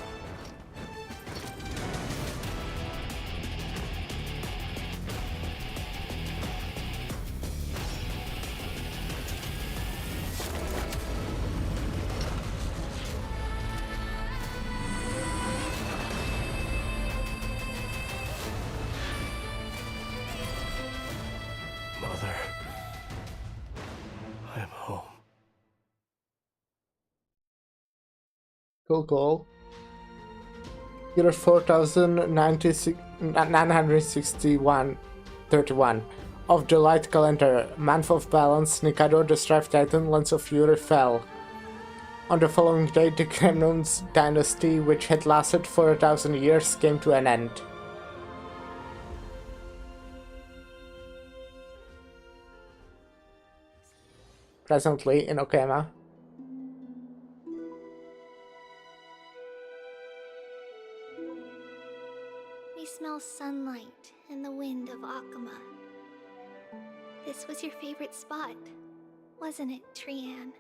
Mother, I am home. Cool. Year 4961 of the Light Calendar, month of balance, Nikador the Strife Titan, Lens of Fury fell. On the following day, the Kremnon's dynasty, which had lasted for 1,000 years, came to an end. Presently in Okema. We smell sunlight and the wind of Akama. This was your favorite spot, wasn't it, Trian?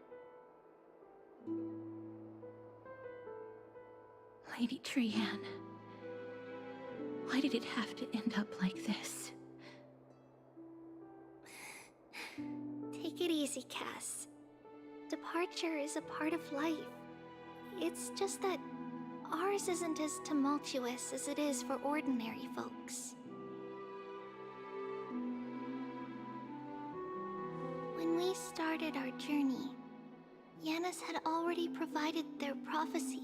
Lady Trian, why did it have to end up like this? Take it easy, Cass. Departure is a part of life. It's just that ours isn't as tumultuous as it is for ordinary folks. When we started our journey, Yanis had already provided their prophecy.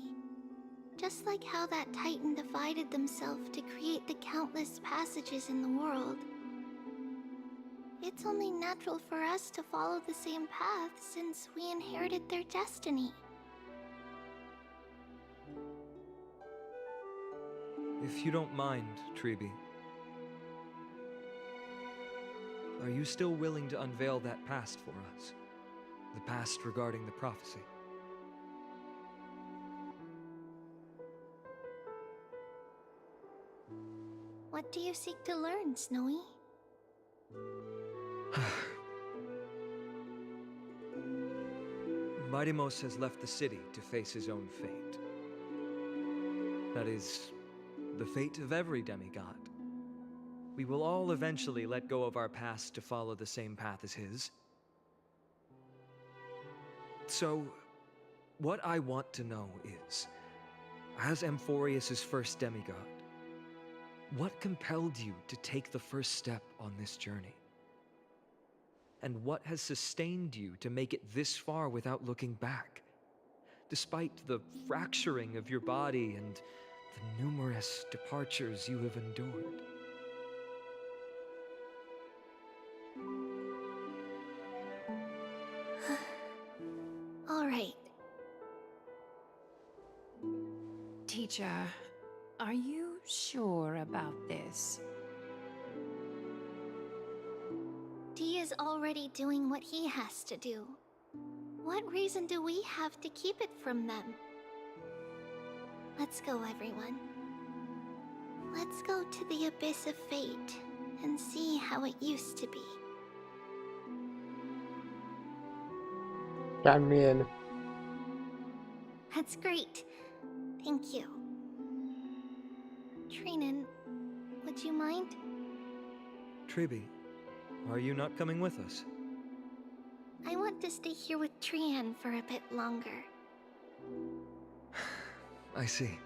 Just like how that Titan divided themselves to create the countless passages in the world. It's only natural for us to follow the same path since we inherited their destiny. If you don't mind, Treeby, are you still willing to unveil that past for us? The past regarding the prophecy? What do you seek to learn, Snowy? Midimos has left the city to face his own fate. That is, the fate of every demigod. We will all eventually let go of our past to follow the same path as his. So, what I want to know is, as Amphorius' first demigod, what compelled you to take the first step on this journey? And what has sustained you to make it this far without looking back? Despite the fracturing of your body and the numerous departures you have endured. All right. Teacher, are you sure about this? Dee is already doing what he has to do. What reason do we have to keep it from them? Let's go, everyone. Let's go to the abyss of fate and see how it used to be. I'm in. That's great. Thank you. Trinan, would you mind? Treeby, are you not coming with us? I want to stay here with Trian for a bit longer. I see.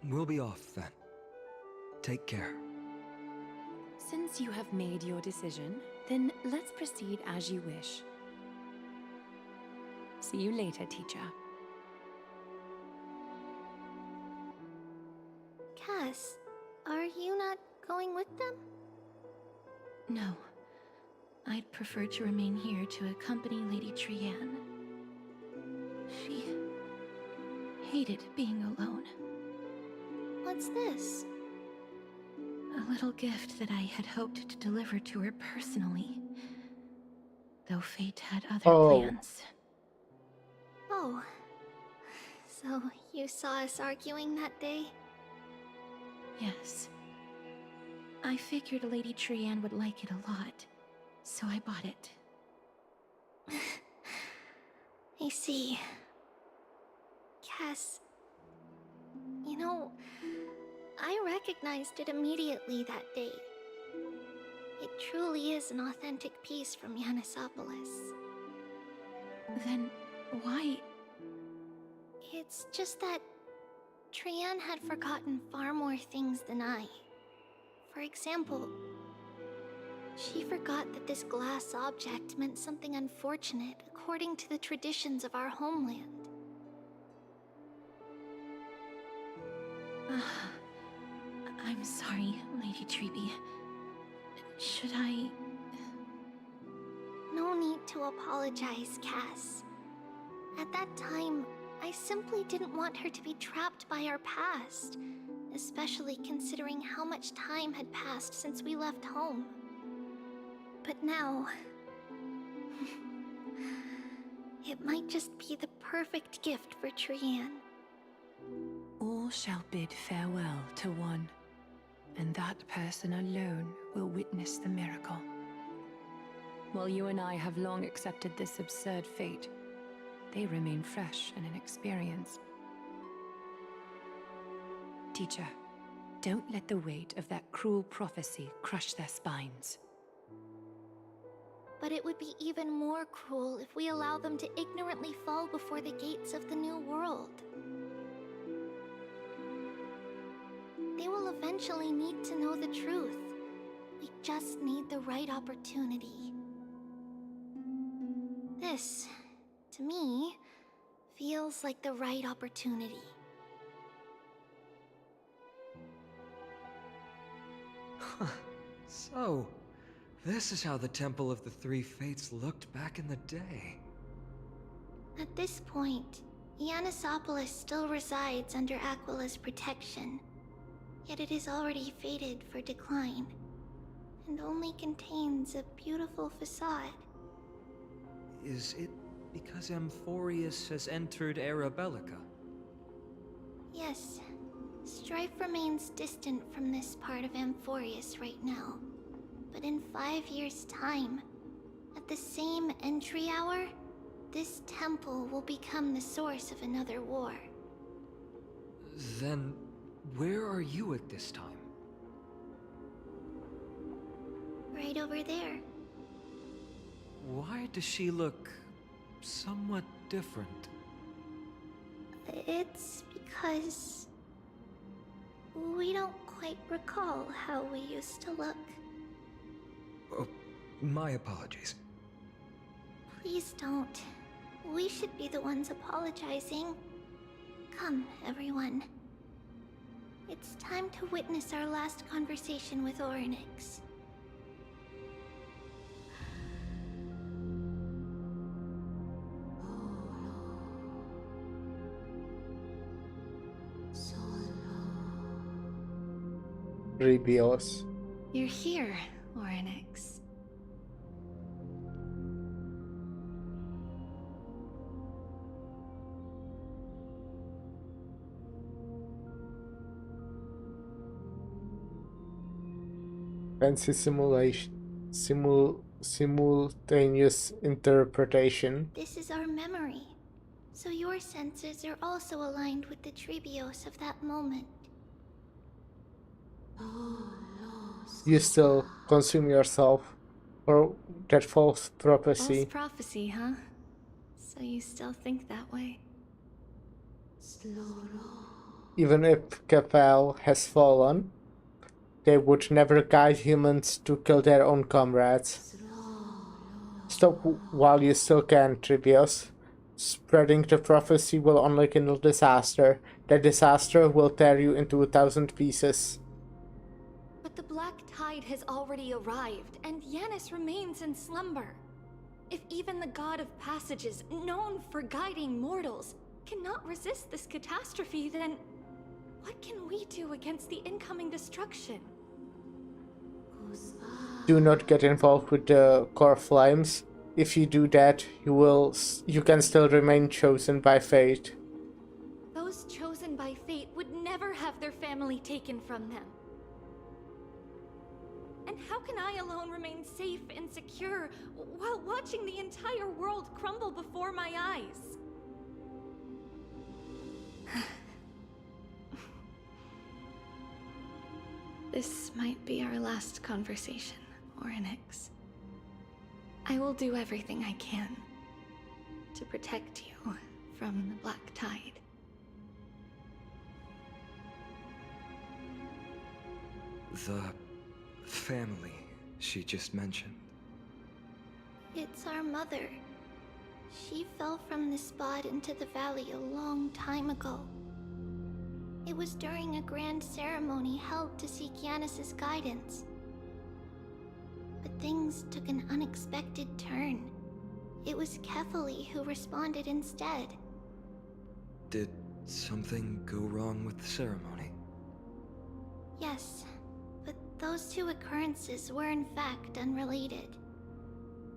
We'll be off then. Take care. Since you have made your decision, then let's proceed as you wish. See you later, teacher. Cass, are you not going with them? No. I'd prefer to remain here to accompany Lady Trian. She hated being alone. What's this? A little gift that I had hoped to deliver to her personally. Though fate had other plans. Oh. So you saw us arguing that day? Yes. I figured Lady Trian would like it a lot, so I bought it. I see. Cass, you know, I recognized it immediately that day. It truly is an authentic piece from Yanisopolis. Then why? It's just that Trian had forgotten far more things than I. For example, she forgot that this glass object meant something unfortunate according to the traditions of our homeland. I'm sorry, Lady Treeby. Should I... No need to apologize, Cass. At that time, I simply didn't want her to be trapped by our past, especially considering how much time had passed since we left home. But now... it might just be the perfect gift for Trian. All shall bid farewell to one, and that person alone will witness the miracle. While you and I have long accepted this absurd fate, they remain fresh and inexperienced. Teacher, don't let the weight of that cruel prophecy crush their spines. But it would be even more cruel if we allow them to ignorantly fall before the gates of the new world. They will eventually need to know the truth. We just need the right opportunity. This, to me, feels like the right opportunity. So, this is how the Temple of the Three Fates looked back in the day. At this point, Ianisopolis still resides under Aquila's protection, yet it is already fated for decline, and only contains a beautiful facade. Is it because Amphorius has entered Arabellica? Yes, strife remains distant from this part of Amphorius right now. But in 5 years' time, at the same entry hour, this temple will become the source of another war. Then, where are you at this time? Right over there. Why does she look somewhat different? It's because we don't quite recall how we used to look. Oh, my apologies. Please don't. We should be the ones apologizing. Come, everyone. It's time to witness our last conversation with Orynyx. Ribios. You're here, Orynyx. Fancy simultaneous interpretation. This is our memory, so your senses are also aligned with the Tribios of that moment. You still consume yourself for that false prophecy. False prophecy, huh? So you still think that way? Even if Kefal has fallen, they would never guide humans to kill their own comrades. Stop while you still can, Tribios. Spreading the prophecy will only kindle disaster. That disaster will tear you into 1,000 pieces. But the Black Tide has already arrived, and Yanis remains in slumber. If even the God of Passages, known for guiding mortals, cannot resist this catastrophe, then what can we do against the incoming destruction? Do not get involved with the core flames. If you do that, you can still remain chosen by fate. Those chosen by fate would never have their family taken from them. And how can I alone remain safe and secure while watching the entire world crumble before my eyes? This might be our last conversation, Orynyx. I will do everything I can to protect you from the Black Tide. The family she just mentioned. It's our mother. She fell from the spot into the valley a long time ago. It was during a grand ceremony held to seek Yanis's guidance. But things took an unexpected turn. It was Kefali who responded instead. Did something go wrong with the ceremony? Yes, but those two occurrences were in fact unrelated.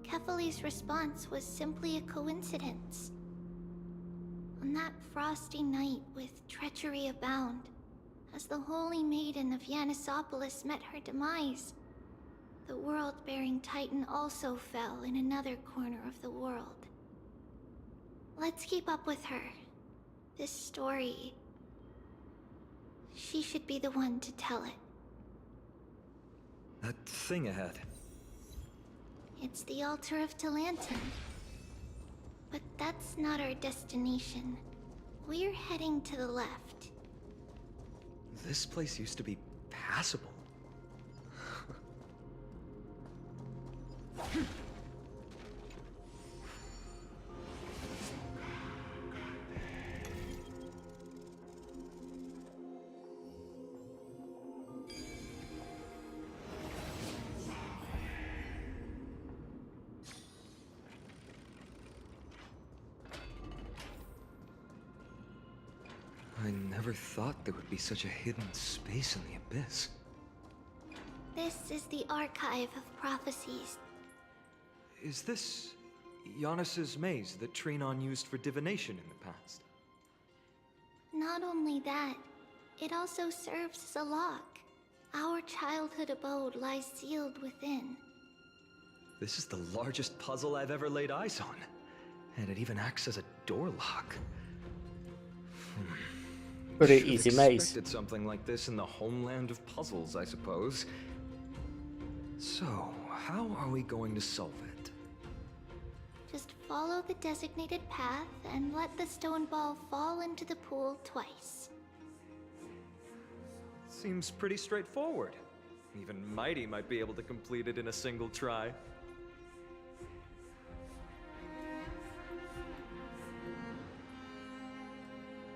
Kefali's response was simply a coincidence. On that frosty night with treachery abound, as the Holy Maiden of Yanisopolis met her demise, the world-bearing Titan also fell in another corner of the world. Let's keep up with her. This story... she should be the one to tell it. That thing ahead. It's the altar of Talantin. But that's not our destination. We're heading to the left. This place used to be passable. never thought there would be such a hidden space in the Abyss. This is the archive of prophecies. Is this Giannis's maze that Trinon used for divination in the past? Not only that, it also serves as a lock. Our childhood abode lies sealed within. This is the largest puzzle I've ever laid eyes on. And it even acts as a door lock. Pretty Should've easy maze. expected something like this in the homeland of puzzles, I suppose. So, how are we going to solve it? Just follow the designated path and let the stone ball fall into the pool twice. Seems pretty straightforward. Even Mighty might be able to complete it in a single try.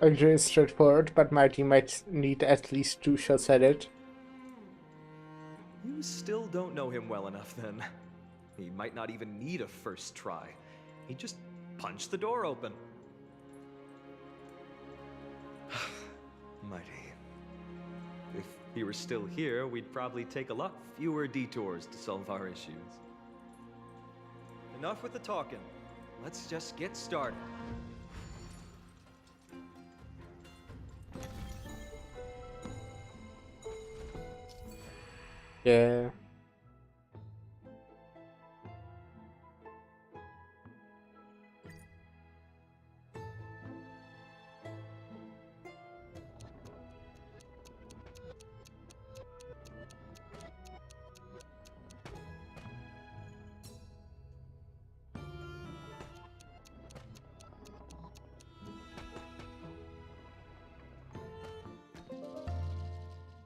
Actually, it's straightforward, but Mighty might need at least 2 shots at it. You still don't know him well enough, then. He might not even need a first try. He just punched the door open. Mighty. If he were still here, we'd probably take a lot fewer detours to solve our issues. Enough with the talking. Let's just get started. Yeah.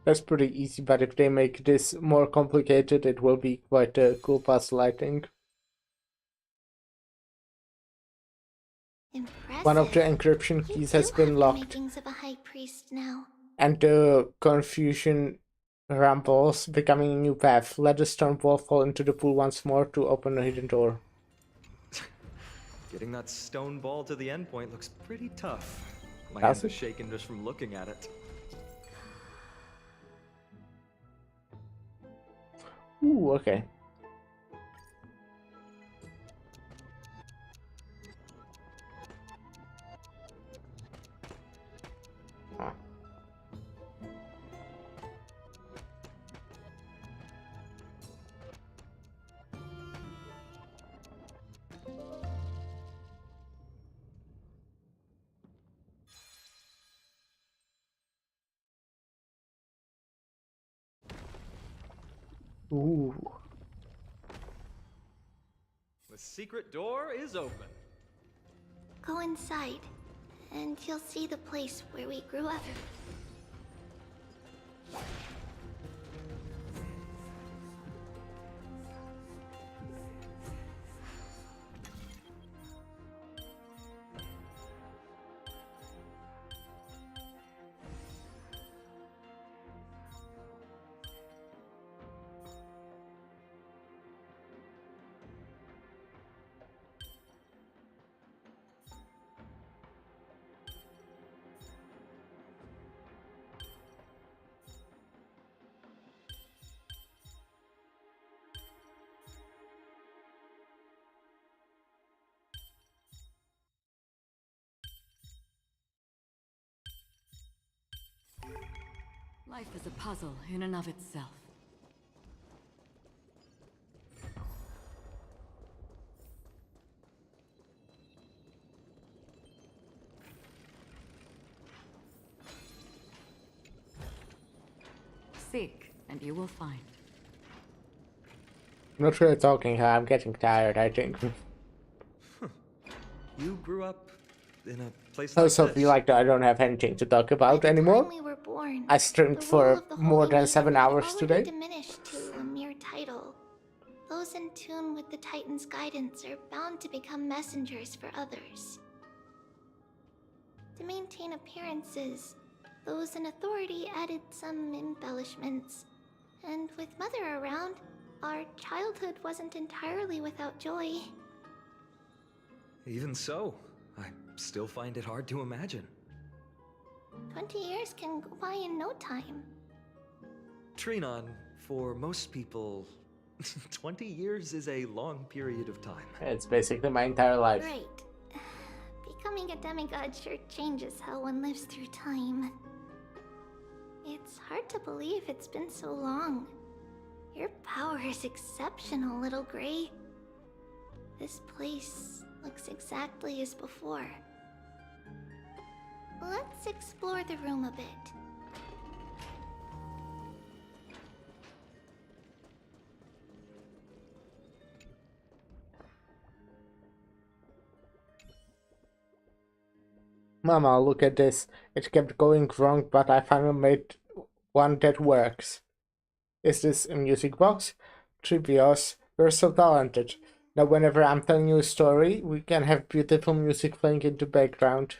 That's pretty easy, but if they make this more complicated, it will be quite a cool puzzle, I think. Impressive. One of the encryption keys has been The locked, makings of a high priest now. and the confusion rambles, becoming a new path. Let the stone ball fall into the pool once more to open a hidden door. Getting that stone ball to the endpoint looks pretty tough. My Does hands are it? shaking just from looking at it. Ooh, okay. Huh. Ooh. The secret door is open. Go inside, and you'll see the place where we grew up. Life is a puzzle in and of itself. Seek, and you will find. I'm not really talking here, I'm getting tired, I think. You grew up in a place I like also this. feel like I don't have anything to talk about anymore. When we were born, I streamed the role for of the more Holy than Maiden 7 had hours already today. diminished to a mere title. Those in tune with the Titan's guidance are bound to become messengers for others. To maintain appearances, those in authority added some embellishments. And with Mother around, our childhood wasn't entirely without joy. Even so, I still find it hard to imagine. 20 years can go by in no time. Trinon, for most people, 20 years is a long period of time. It's basically my entire life. Right. Becoming a demigod sure changes how one lives through time. It's hard to believe it's been so long. Your power is exceptional, Little Gray. This place looks exactly as before. Let's explore the room a bit. Mama, look at this. It kept going wrong, but I finally made one that works. Is this a music box? Trivios, you're so talented. Now whenever I'm telling you a story, we can have beautiful music playing in the background.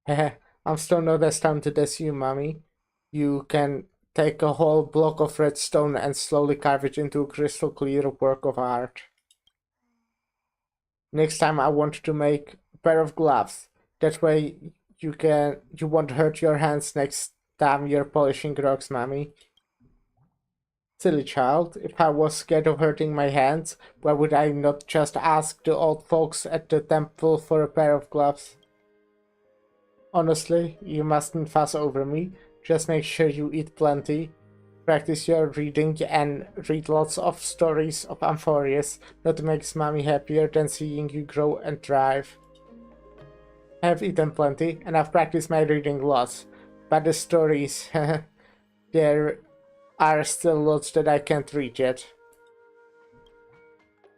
Heh, I'm still not as talented as you, Mommy. You can take a whole block of redstone and slowly carve it into a crystal clear work of art. Next time I want to make a pair of gloves. That way you won't hurt your hands next time you're polishing rocks, Mommy. Silly child, if I was scared of hurting my hands, why would I not just ask the old folks at the temple for a pair of gloves? Honestly, you mustn't fuss over me. Just make sure you eat plenty. Practice your reading and read lots of stories of Amphorius. That makes Mommy happier than seeing you grow and thrive. I have eaten plenty, and I've practiced my reading lots. But the stories, there are still lots that I can't read yet.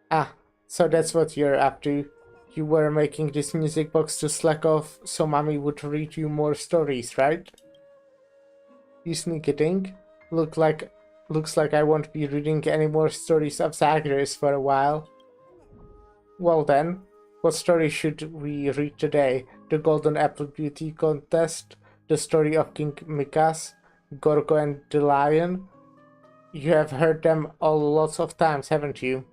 Ah, so that's what you're up to. You were making this music box to slack off so Mommy would read you more stories, right? You sneaky thing. Looks like I won't be reading any more stories of Zagreus for a while. Well then, what story should we read today? The Golden Apple Beauty Contest? The story of King Mikas? Gorgo and the Lion? You have heard them all lots of times, haven't you?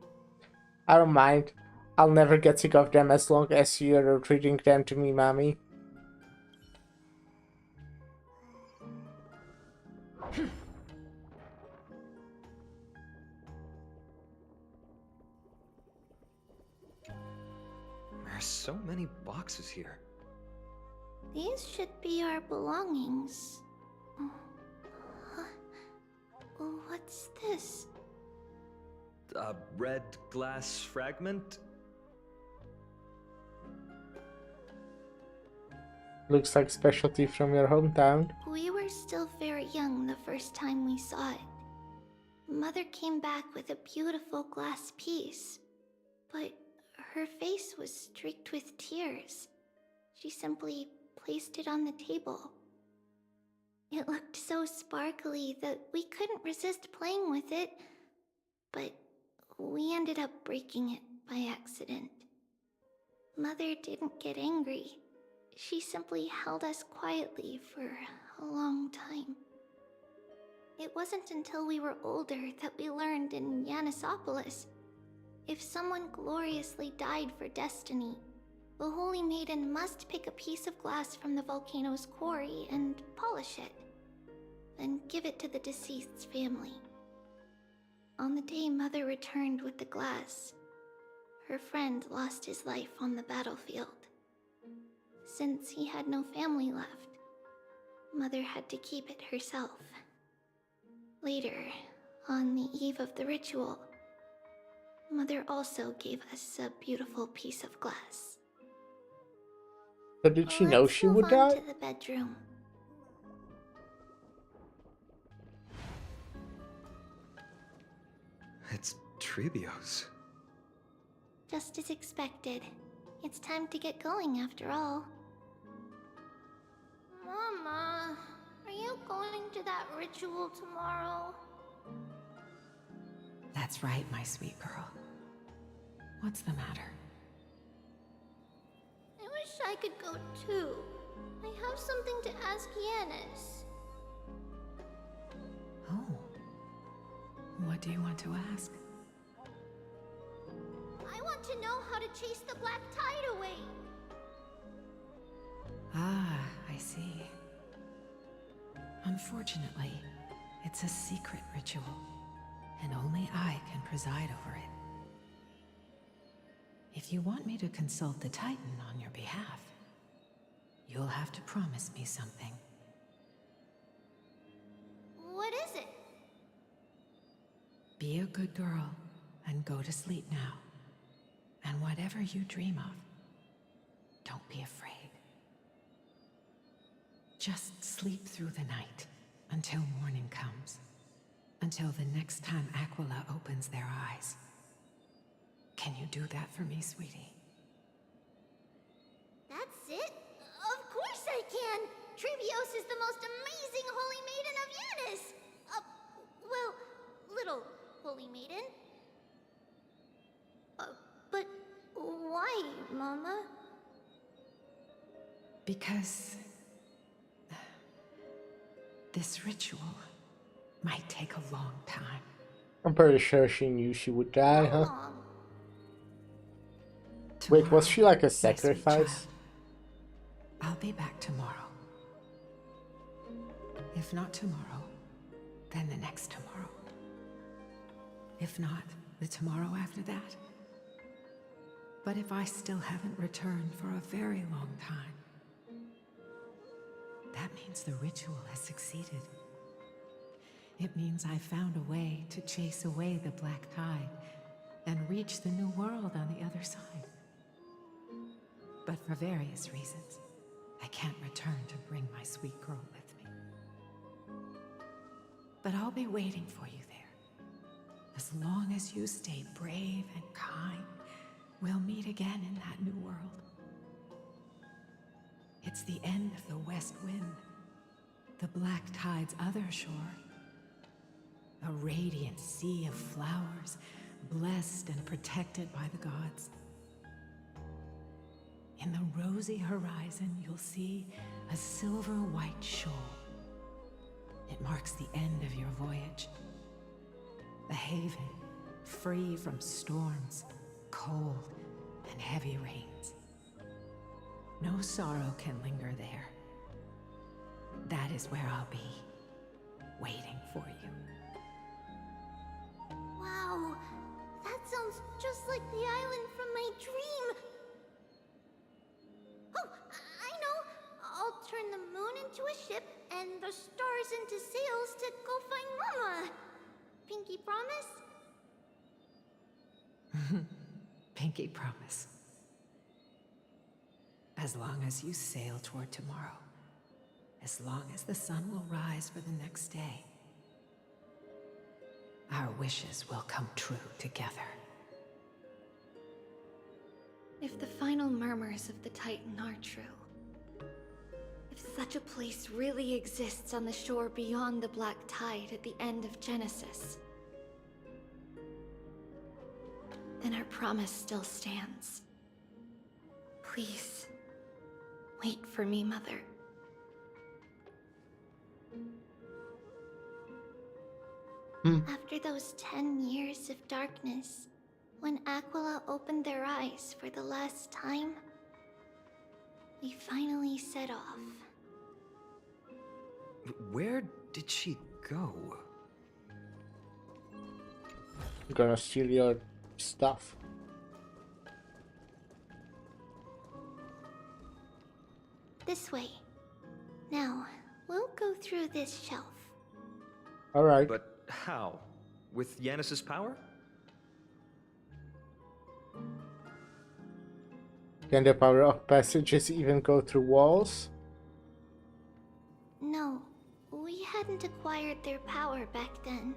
I don't mind. I'll never get sick of them as long as you're reading them to me, Mommy. There's so many boxes here. These should be our belongings. What's this? A red glass fragment? Looks like specialty from your hometown. We were still very young the first time we saw it. Mother came back with a beautiful glass piece, but her face was streaked with tears. She simply placed it on the table. It looked so sparkly that we couldn't resist playing with it, but we ended up breaking it by accident. Mother didn't get angry. She simply held us quietly for a long time. It wasn't until we were older that we learned in Yanisopolis, if someone gloriously died for destiny, the Holy Maiden must pick a piece of glass from the volcano's quarry and polish it, then give it to the deceased's family. On the day Mother returned with the glass, her friend lost his life on the battlefield. Since he had no family left, Mother had to keep it herself. Later, on the eve of the ritual, Mother also gave us a beautiful piece of glass. But did she know she would die? Let's move on to the bedroom. It's Trebios. Just as expected. It's time to get going after all. Mama, are you going to that ritual tomorrow? That's right, my sweet girl. What's the matter? I wish I could go too. I have something to ask Yanis. Oh. What do you want to ask? I want to know how to chase the black tide away. Ah, I see. Unfortunately, it's a secret ritual, and only I can preside over it. If you want me to consult the Titan on your behalf, you'll have to promise me something. What is it? Be a good girl and go to sleep now. And whatever you dream of, don't be afraid. Just sleep through the night until morning comes. Until the next time Aquila opens their eyes. Can you do that for me, sweetie? That's it? Of course I can! Trevios is the most amazing holy maiden of Yanis! Well, little holy maiden. But why, Mama? Because this ritual might take a long time. I'm pretty sure she knew she would die, huh? Wait, was she like a sacrifice? I'll be back tomorrow. If not tomorrow, then the next tomorrow. If not, the tomorrow after that. But if I still haven't returned for a very long time, that means the ritual has succeeded. It means I found a way to chase away the black tide and reach the new world on the other side. But for various reasons, I can't return to bring my sweet girl with me. But I'll be waiting for you there. As long as you stay brave and kind, we'll meet again in that new world. It's the end of the West Wind, the black tide's other shore. A radiant sea of flowers, blessed and protected by the gods. In the rosy horizon, you'll see a silver-white shoal. It marks the end of your voyage. A haven, free from storms, cold, and heavy rains. No sorrow can linger there. That is where I'll be, waiting for you. Wow, that sounds just like the island from my dream. Oh, I know. I'll turn the moon into a ship and the stars into sails to go find Mama. Pinky promise? Pinky promise. As long as you sail toward tomorrow. As long as the sun will rise for the next day. Our wishes will come true together. If the final murmurs of the Titan are true, if such a place really exists on the shore beyond the black tide at the end of Genesis, then our promise still stands. Please, wait for me, Mother. After those 10 years of darkness, when Aquila opened their eyes for the last time, we finally set off. Where did she go? I'm gonna steal your stuff. This way. Now, we'll go through this shelf. Alright. But how? With Yanis's power? Can the power of passages even go through walls? No, we hadn't acquired their power back then.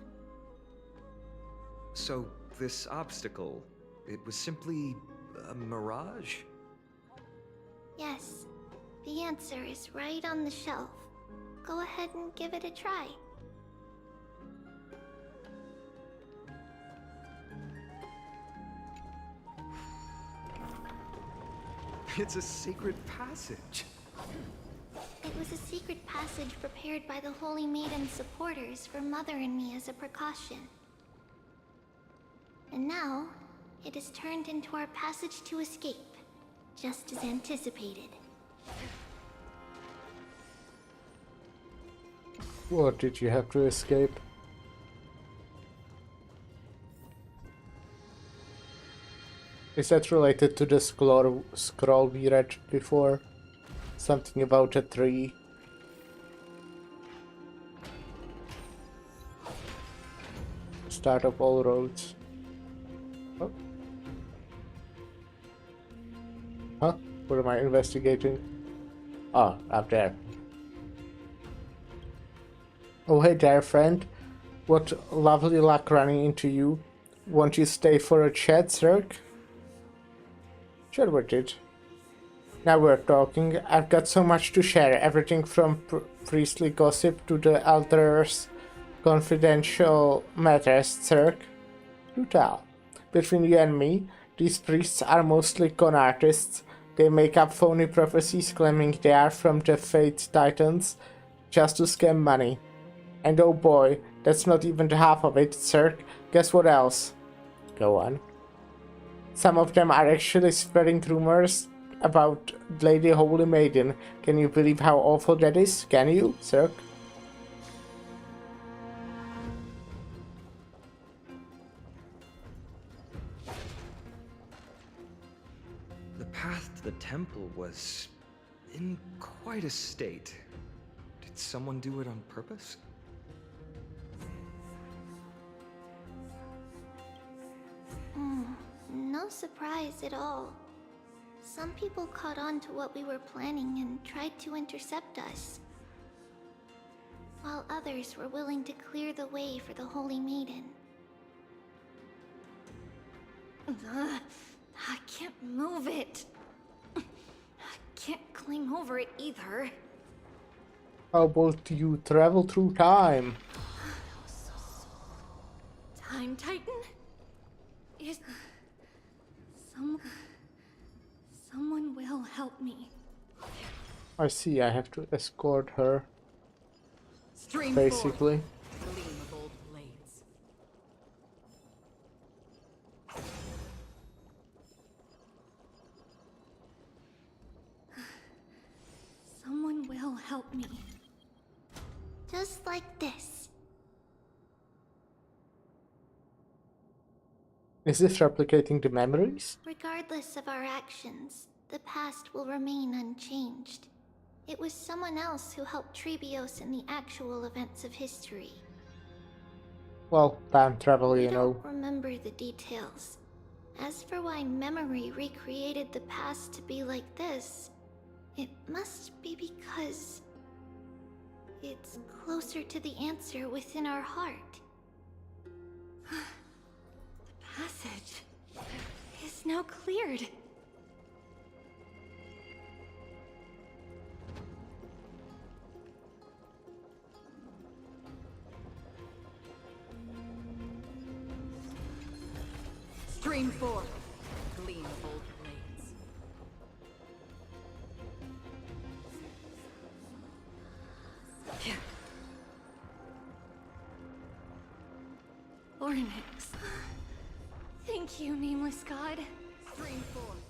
So this obstacle, it was simply a mirage? Yes, the answer is right on the shelf. Go ahead and give it a try. It's a secret passage. It was a secret passage prepared by the Holy Maiden's supporters for Mother and me as a precaution. And now, it is turned into our passage to escape, just as anticipated. What did you have to escape? Is that related to the scroll we read before? Something about a tree? Start of all roads. Oh. Huh? What am I investigating? Oh, up there. Oh, hey there, friend. What lovely luck running into you. Won't you stay for a chat, Zerk? Sure we did. Now we're talking. I've got so much to share. Everything from priestly gossip to the Elder's confidential matters, Zerk. Do tell. Between you and me, these priests are mostly con artists. They make up phony prophecies claiming they are from the Fate Titans just to scam money. And oh boy, that's not even the half of it, Zerk. Guess what else? Go on. Some of them are actually spreading rumors about Lady Holy Maiden. Can you believe how awful that is? Can you, Zerk? The path to the temple was in quite a state. Did someone do it on purpose? No surprise at all. Some people caught on to what we were planning and tried to intercept us, while others were willing to clear the way for the Holy Maiden. I can't move it. I can't climb over it either. How about you travel through time? Time Titan? Is... Someone will help me. I see, I have to escort her. Stream basically. Gleam of old blades. Someone will help me. Just like this. Is this replicating the memories? Regardless of our actions, the past will remain unchanged. It was someone else who helped Trebios in the actual events of history. Well, time travel, you I know. don't remember the details. As for why memory recreated the past to be like this, it must be because it's closer to the answer within our heart. The passage is now cleared. Stream forth. Gleam of old blades. Ornix. Thank you, nameless god. Stream forth.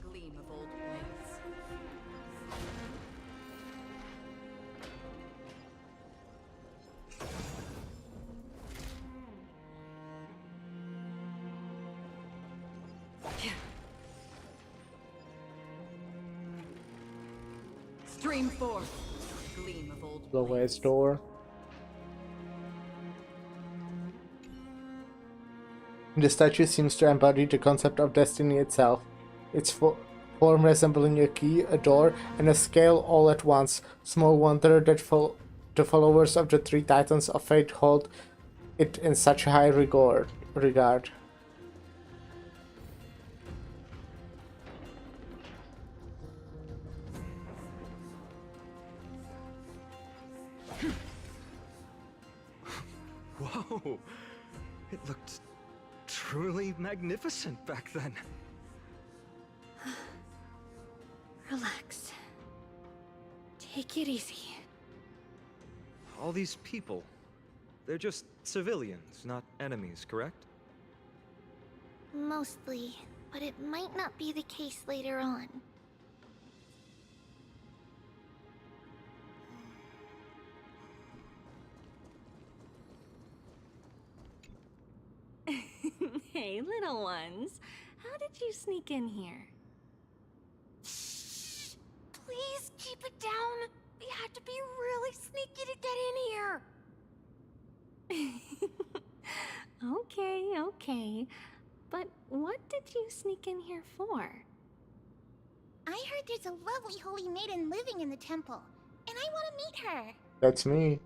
The gleam of old blades. Stream forth. Gleam of old Lowest door. The statue seems to embody the concept of destiny itself. Its form resembling a key, a door, and a scale all at once. Small wonder that the followers of the three titans of fate hold it in such high regard. Whoa! It looked truly magnificent back then. Relax. Take it easy. All these people, they're just civilians, not enemies, correct? Mostly, but it might not be the case later on. Hey, little ones. How did you sneak in here? Please keep it down. We had to be really sneaky to get in here. Okay. But what did you sneak in here for? I heard there's a lovely holy maiden living in the temple, and I want to meet her. That's me.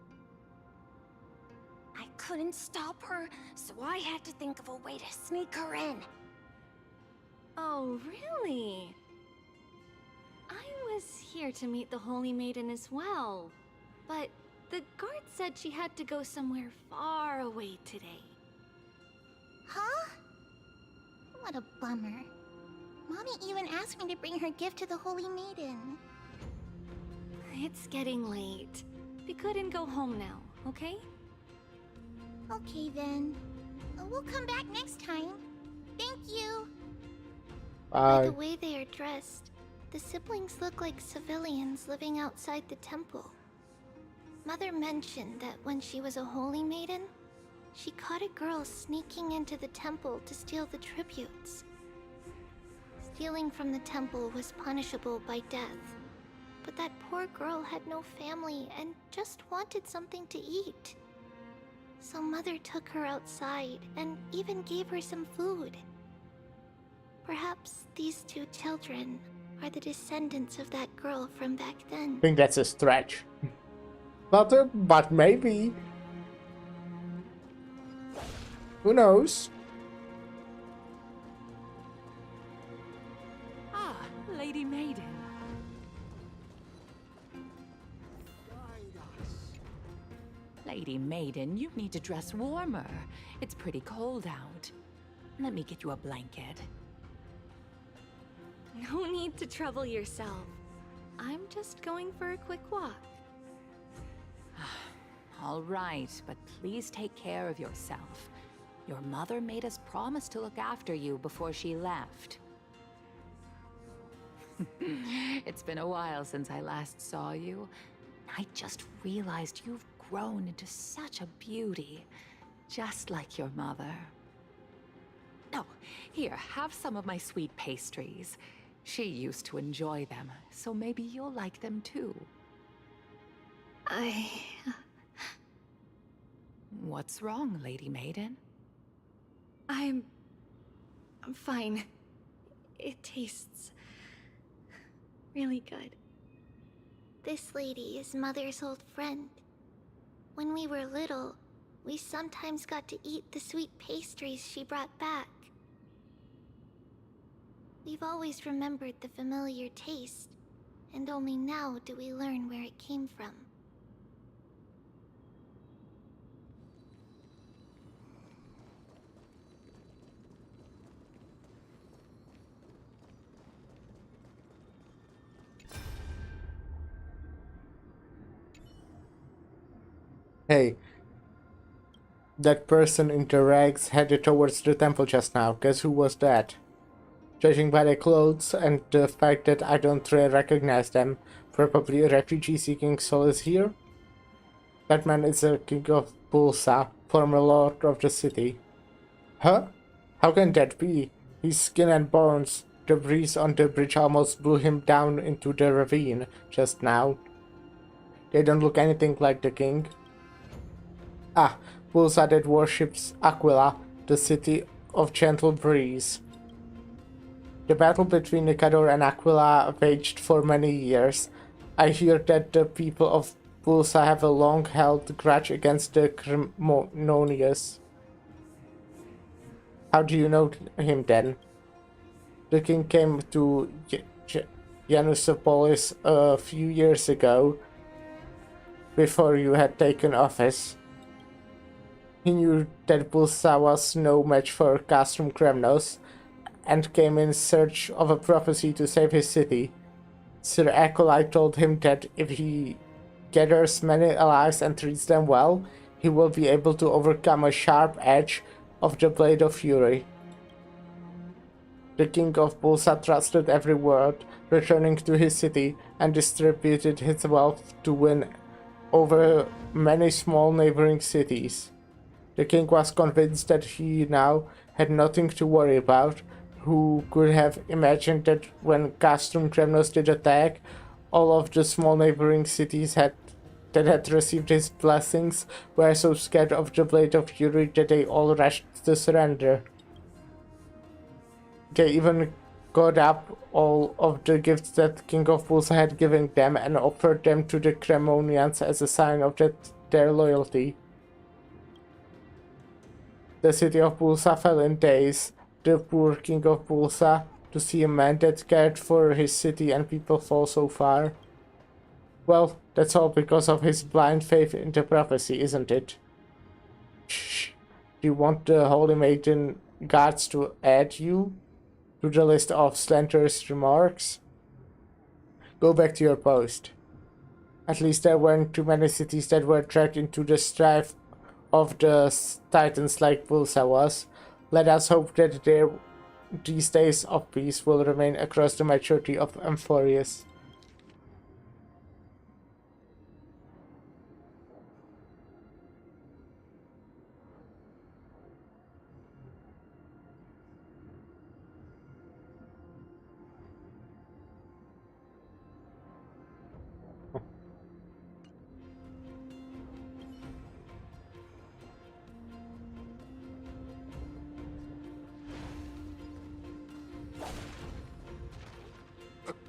I couldn't stop her, so I had to think of a way to sneak her in. Oh, really? I was here to meet the Holy Maiden as well, but the guard said she had to go somewhere far away today. Huh? What a bummer. Mommy even asked me to bring her gift to the Holy Maiden. It's getting late. We couldn't go home now, okay? Okay then. We'll come back next time. Thank you. By the way they are dressed, the siblings look like civilians living outside the temple. Mother mentioned that when she was a holy maiden, she caught a girl sneaking into the temple to steal the tributes. Stealing from the temple was punishable by death, but that poor girl had no family and just wanted something to eat. So Mother took her outside and even gave her some food. Perhaps these two children are the descendants of that girl from back then. I think that's a stretch. But maybe. Who knows? Ah, Lady Maiden. Lady Maiden, you need to dress warmer. It's pretty cold out. Let me get you a blanket. No need to trouble yourself. I'm just going for a quick walk. All right, but please take care of yourself. Your mother made us promise to look after you before she left. It's been a while since I last saw you. I just realized you've grown into such a beauty, just like your mother. Oh, here, have some of my sweet pastries. She used to enjoy them, so maybe you'll like them too. What's wrong, Lady Maiden? I'm fine. It tastes really good. This lady is Mother's old friend. When we were little, we sometimes got to eat the sweet pastries she brought back. We've always remembered the familiar taste, and only now do we learn where it came from. Hey, that person in the rags headed towards the temple just now. Guess who was that? Judging by their clothes and the fact that I don't recognize them, probably a refugee seeking solace here? That man is the king of Bulsa, former lord of the city. Huh? How can that be? His skin and bones. The breeze on the bridge almost blew him down into the ravine just now. They don't look anything like the king. Ah, Bulsa that worships Aquila, the city of gentle breeze. The battle between Nicanor and Aquila waged for many years. I hear that the people of Bulsa have a long-held grudge against the Cremonius. How do you know him then? The king came to Yanusopolis a few years ago, before you had taken office. He knew that Bulsa was no match for Castrum Kremnos, and came in search of a prophecy to save his city. Sir Acolyte told him that if he gathers many allies and treats them well, he will be able to overcome a sharp edge of the Blade of Fury. The king of Bulsa trusted every word, returning to his city, and distributed his wealth to win over many small neighboring cities. The king was convinced that he now had nothing to worry about. Who could have imagined that when Castrum Kremnos did attack, all of the small neighboring cities that had received his blessings were so scared of the Blade of Fury that they all rushed to surrender. They even got up all of the gifts that King of Pulsa had given them and offered them to the Cremonians as a sign of their loyalty. The city of Pulsa fell in daze. The poor King of Pulsa, to see a man that cared for his city and people fall so far. Well, that's all because of his blind faith in the prophecy, isn't it? Shh. Do you want the Holy Maiden guards to add you to the list of slanderous remarks? Go back to your post. At least there weren't too many cities that were dragged into the strife of the titans like Pulsa was. Let us hope that these days of peace will remain across the majority of Amphorius.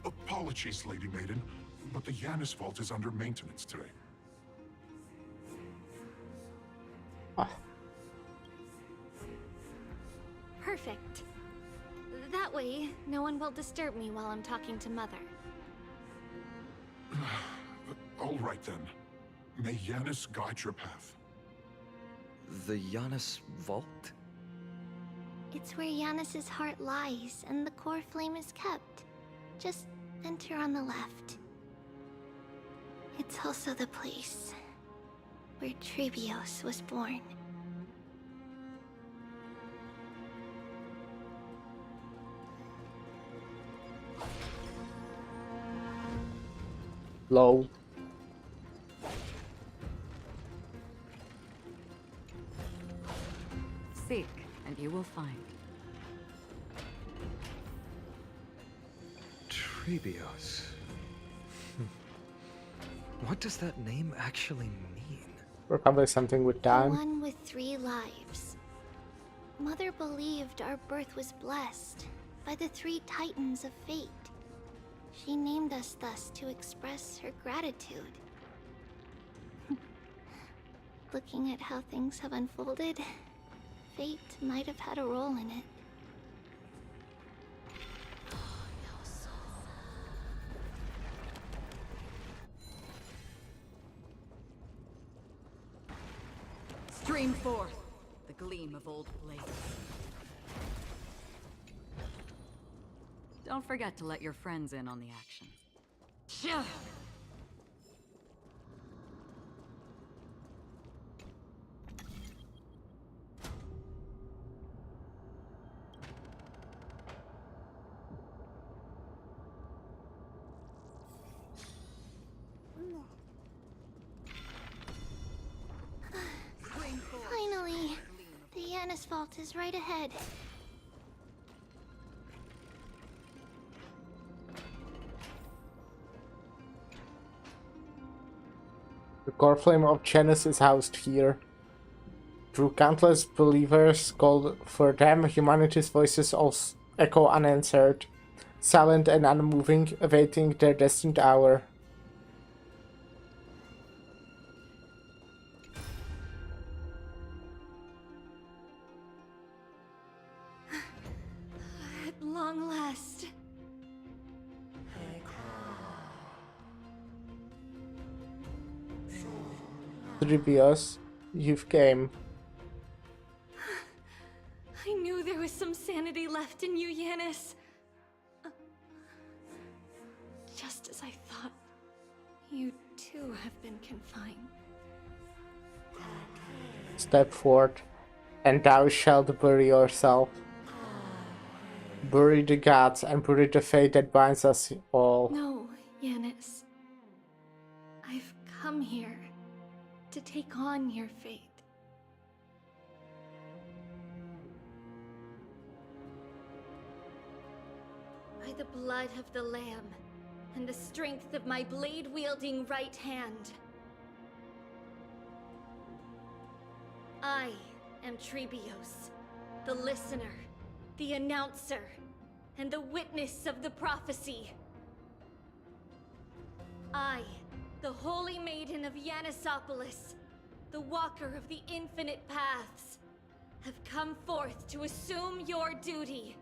Apologies, Lady Maiden, but the Yanis Vault is under maintenance today. Perfect. That way, no one will disturb me while I'm talking to Mother. All right then. May Yanis guide your path. The Yanis Vault? It's where Yanis's heart lies and the core flame is kept. Just enter on the left. It's also the place where Trebios was born. Low. Seek, and you will find. Trebios. What does that name actually mean? Probably something with The time. one with 3 lives. Mother believed our birth was blessed by the 3 titans of fate. She named us thus to express her gratitude. Looking at how things have unfolded, fate might have had a role in it. Stream forth the gleam of old blades. Don't forget to let your friends in on the action. Finally! The Yanis Vault is right ahead. The core flame of Janus is housed here. Through countless believers called for them, humanity's voices also echo unanswered, silent and unmoving, awaiting their destined hour. At long last. Trebios, you've came. I knew there was some sanity left in you, Yanis. Just as I thought, you too have been confined. Step forth, and thou shalt bury yourself. Bury the gods and bury the fate that binds us all. No, Yanis. I've come here to take on your fate. By the blood of the Lamb, and the strength of my blade-wielding right hand. I am Trebios, the listener, the announcer, and the witness of the prophecy. I, the Holy Maiden of Yanisopolis, the Walker of the Infinite Paths, have come forth to assume your duty.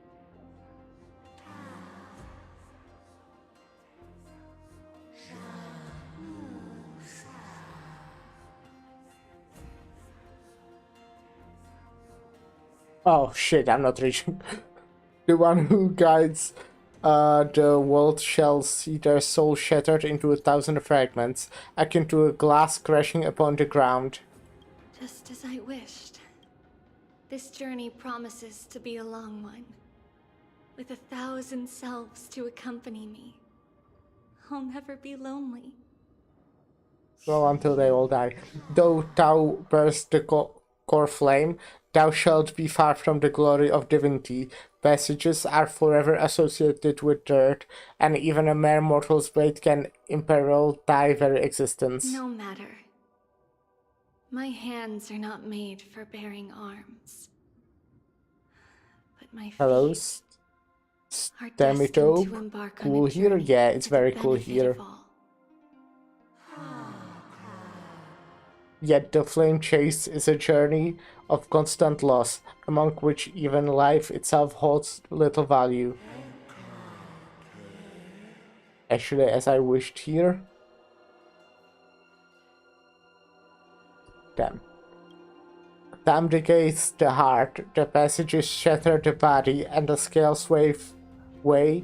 Oh shit, I'm not reaching. The one who guides the world shall see their soul shattered into 1,000 fragments, akin to a glass crashing upon the ground. Just as I wished. This journey promises to be a long one, with 1,000 selves to accompany me. I'll never be lonely. Well, until they all die. Though thou burst the core flame, thou shalt be far from the glory of divinity. Passages are forever associated with dirt, and even a mere mortal's blade can imperil thy very existence. No matter. My hands are not made for bearing arms. But my Hello, feet are destined to Stemito. embark Cool on a here? journey Yeah, it's for the very cool benefit here. of all. Yet the flame chase is a journey of constant loss, among which even life itself holds little value. Actually, as I wished here. Damn. Time decays the heart, the passages shatter the body, and the scales weigh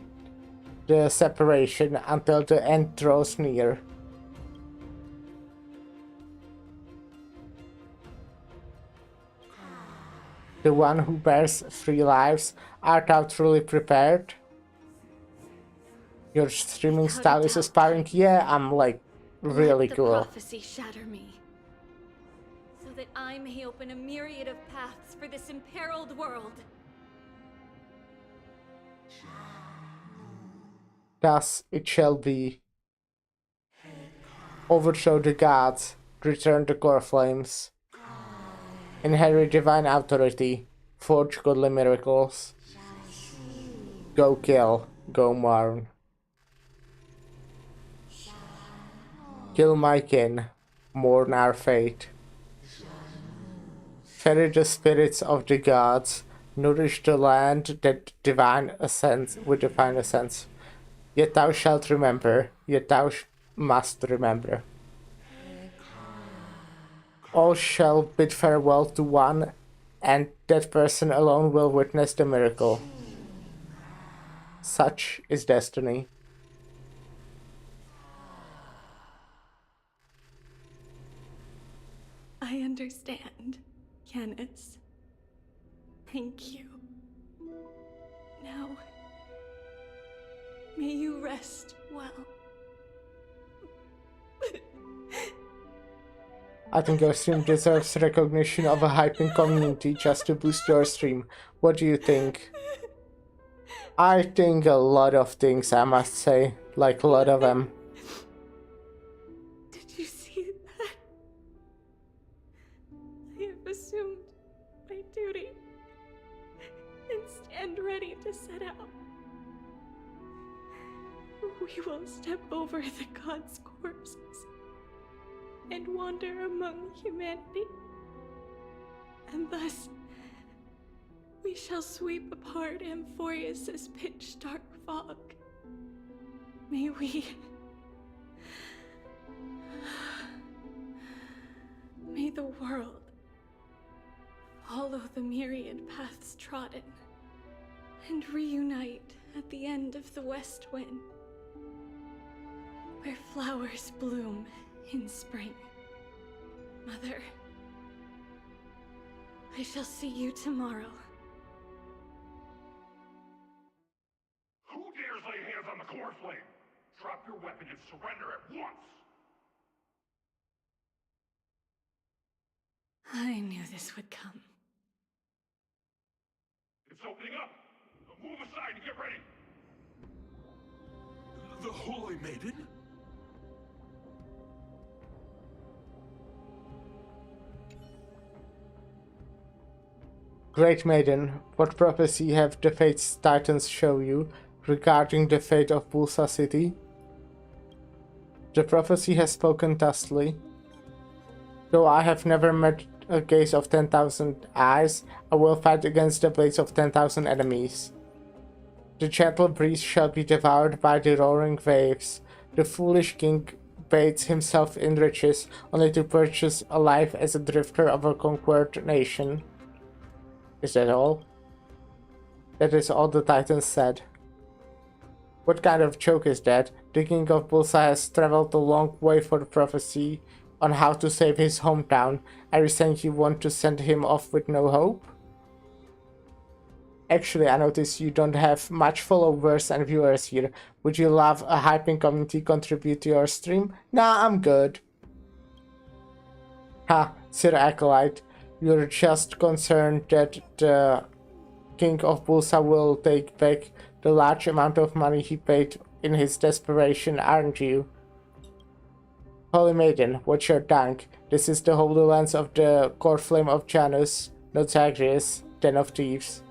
the separation until the end draws near. The one who bears 3 lives, art thou truly prepared? Your streaming style is aspiring. Yeah, I'm like really Let the cool. prophecy shatter me, so that I may open a myriad of paths for this imperiled world. Thus it shall be. Overthrow the gods, return the core flames. Inherit divine authority, forge godly miracles. Go kill, go mourn. Kill my kin, mourn our fate. Ferry the spirits of the gods, nourish the land that divine ascends with divine ascents. Yet thou shalt remember, yet thou must remember. All shall bid farewell to one, and that person alone will witness the miracle. Such is destiny. I understand, Yanis. Thank you. Now, may you rest well. I think your stream deserves recognition of a hyping community just to boost your stream. What do you think? I think a lot of things, I must say. Like a lot of them. Did you see that? I have assumed my duty and stand ready to set out. We will step over the gods' corpses and wander among humanity. And thus, we shall sweep apart Amphorius's pitch-dark fog. May we... May the world follow the myriad paths trodden and reunite at the end of the west wind, where flowers bloom in spring. Mother, I shall see you tomorrow. Who dares lay hands on the core flame? Drop your weapon and surrender at once! I knew this would come. It's opening up! Move aside and get ready! The Holy Maiden? Great Maiden, what prophecy have the Fate's Titans show you regarding the fate of Bulsa City? The prophecy has spoken thusly. Though I have never met a gaze of 10,000 eyes, I will fight against the blades of 10,000 enemies. The gentle breeze shall be devoured by the roaring waves. The foolish king bathes himself in riches, only to purchase a life as a drifter of a conquered nation. Is that all? That is all the Titans said. What kind of joke is that? The king of Bulsa has traveled a long way for the prophecy on how to save his hometown. Are you saying you want to send him off with no hope? Actually, I notice you don't have much followers and viewers here. Would you love a hyping community contribute to your stream? Nah, I'm good. Ha, Sir Acolyte. You're just concerned that the King of Bulsa will take back the large amount of money he paid in his desperation, aren't you? Holy Maiden, what's your tongue? This is the holy lands of the core flame of Janus, not Zagreus, den of thieves.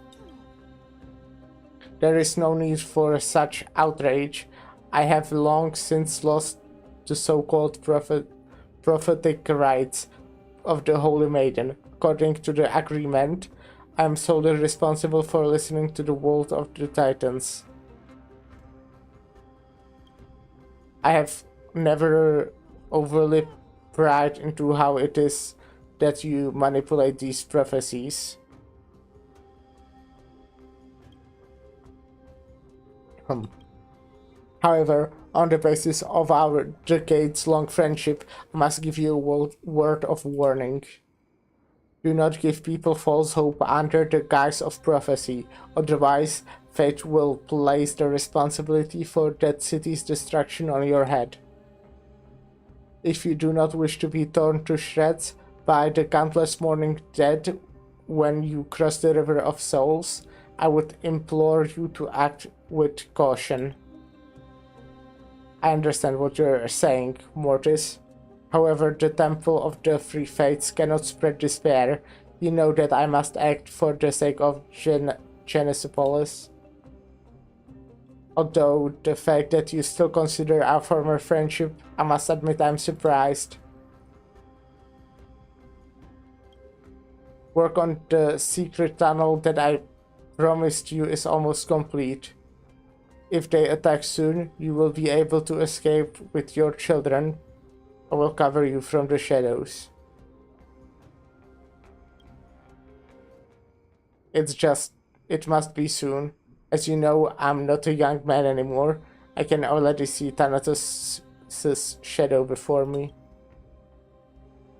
There is no need for such outrage. I have long since lost the so-called prophetic rights of the Holy Maiden. According to the agreement, I am solely responsible for listening to the word of the Titans. I have never overly pried into how it is that you manipulate these prophecies. However, on the basis of our decades-long friendship, I must give you a word of warning. Do not give people false hope under the guise of prophecy, otherwise fate will place the responsibility for that city's destruction on your head. If you do not wish to be torn to shreds by the countless mourning dead when you cross the River of Souls, I would implore you to act with caution. I understand what you're saying, Mortis. However, the Temple of the Three Fates cannot spread despair. You know that I must act for the sake of Genesipolis. Although the fact that you still consider our former friendship, I must admit I'm surprised. Work on the secret tunnel that I promised you is almost complete. If they attack soon, you will be able to escape with your children. I will cover you from the shadows. It must be soon. As you know, I'm not a young man anymore. I can already see Thanatos' shadow before me.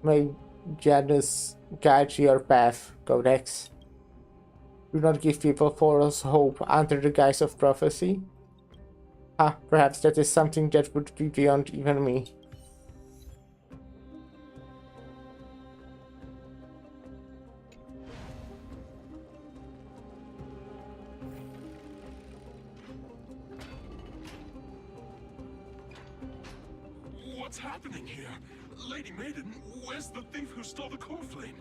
May Janus guide your path, Codex. Do not give people false hope under the guise of prophecy. Perhaps that is something that would be beyond even me. What's happening here? Lady Maiden, where's the thief who stole the core flame?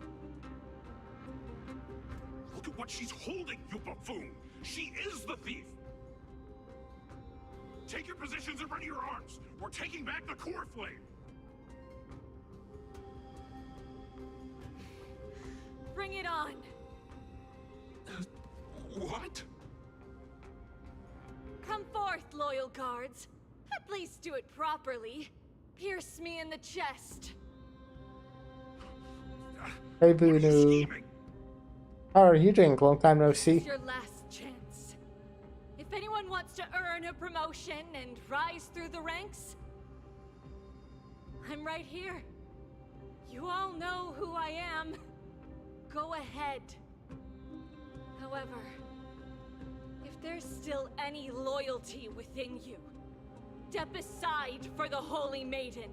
Look at what she's holding, you buffoon! She is the thief! Take your positions in front of your arms! We're taking back the core flame! Bring it on! What? Come forth, loyal guards. At least do it properly. Pierce me in the chest. Hey Bunu. How are you doing? Long time no see. It's your last chance. If anyone wants to earn a promotion and rise through the ranks, I'm right here. You all know who I am. Go ahead. However, if there's still any loyalty within you, step aside for the Holy Maiden.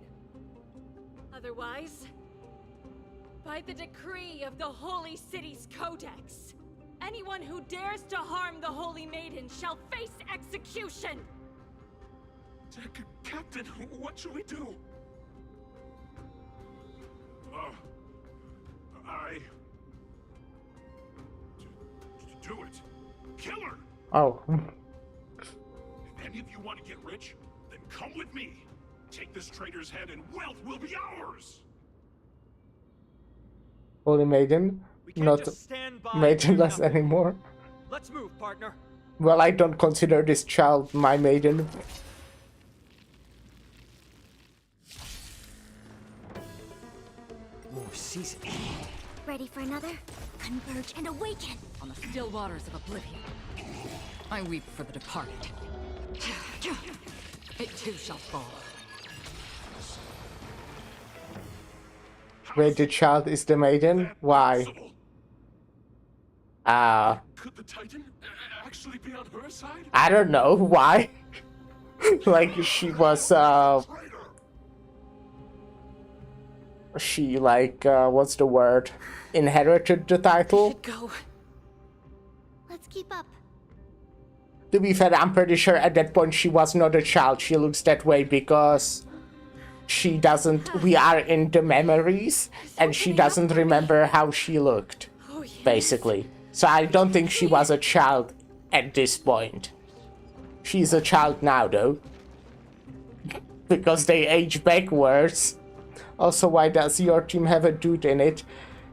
Otherwise, by the decree of the Holy City's Codex, anyone who dares to harm the Holy Maiden shall face execution! Captain, what should we do? Do it. Kill her! Oh. If any of you want to get rich, then come with me. Take this traitor's head and wealth will be ours! Holy Maiden? Not maidenless anymore. Let's move, partner. Well, I don't consider this child my maiden. More season. Ready for another? Converge and awaken! On the still waters of oblivion, I weep for the departed. It too shall fall. Wait, the child is the maiden? Why? Could the Titan actually be on her side? I don't know. Why? Like, she was, she, like, what's the word? Inherited the title? Go. Let's keep up. To be fair, I'm pretty sure at that point she was not a child. She looks that way because she doesn't... We are in the memories, and she doesn't remember how she looked, basically. So I don't think she was a child at this point. She's a child now, though. Because they age backwards. Also, why does your team have a dude in it?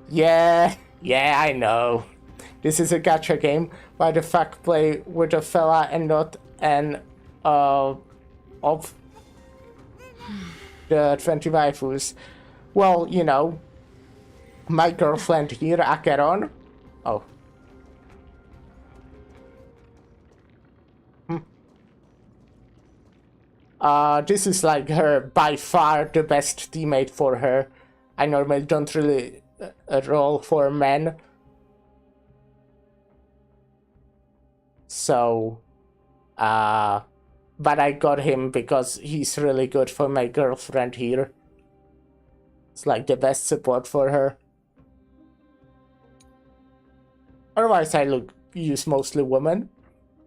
Yeah, I know. This is a gacha game. Why the fuck play with a fella and not an, of the 20 waifus? Well, you know, my girlfriend here, Acheron. Oh. This is like her, by far, the best teammate for her. I normally don't really roll for men. So, but I got him because he's really good for my girlfriend here. It's like the best support for her. Otherwise, I use mostly women.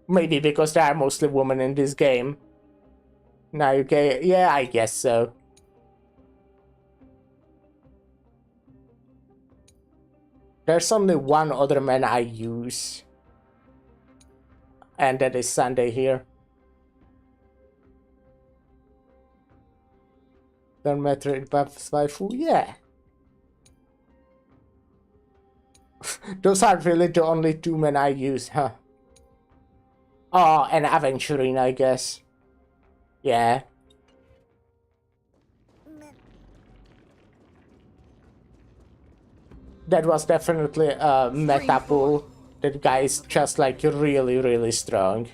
Maybe because there are mostly women in this game. Now you get, yeah, I guess so. There's only one other man I use. And that is Sunday here. Don't matter in Buff's waifu, yeah. Those are really the only two men I use, huh? Oh, and Aventurine, I guess. Yeah. That was definitely a meta pool. That guy is just like really, really strong.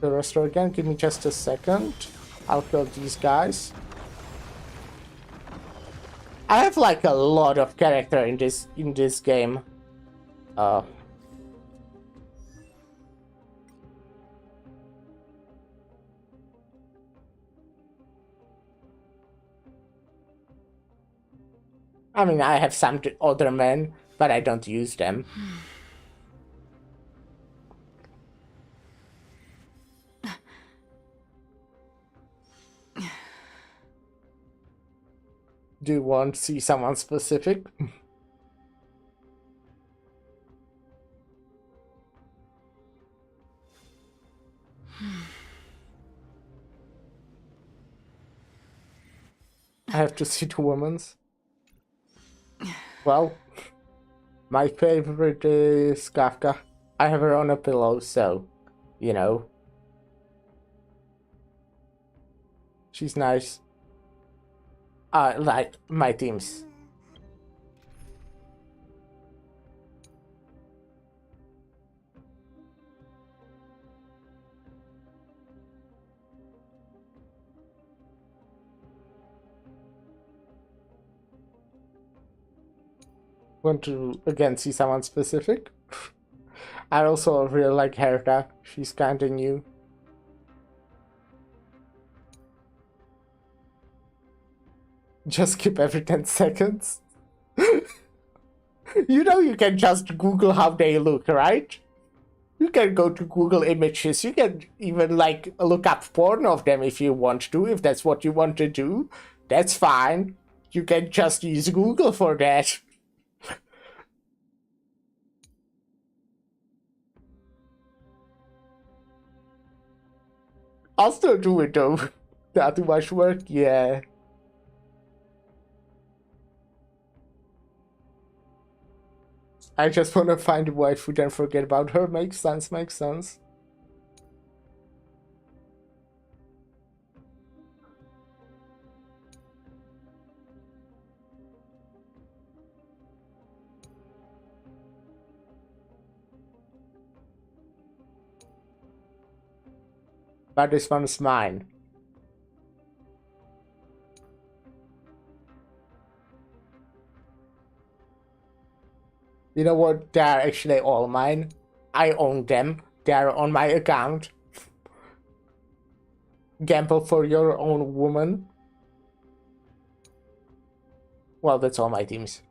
The restore again, give me just a second. I'll kill these guys. I have like a lot of character in this game. I mean, I have some other men, but I don't use them. Do you want to see someone specific? I have to see the women's. Well, my favorite is Kafka. I have her on a pillow, so, you know. She's nice. Like, my teams. Want to again see someone specific? I also really like Herta. She's kinda new. Just skip every 10 seconds. You know you can just Google how they look, right? You can go to Google Images. You can even, like, look up porn of them if you want to, if that's what you want to do. That's fine. You can just use Google for that. I'll still do it though. Not too much work, yeah. I just wanna find the waifu and forget about her. Makes sense, makes sense. But this one's mine. You know what? They're actually all mine. I own them. They're on my account. Gamble for your own woman. Well, that's all my teams.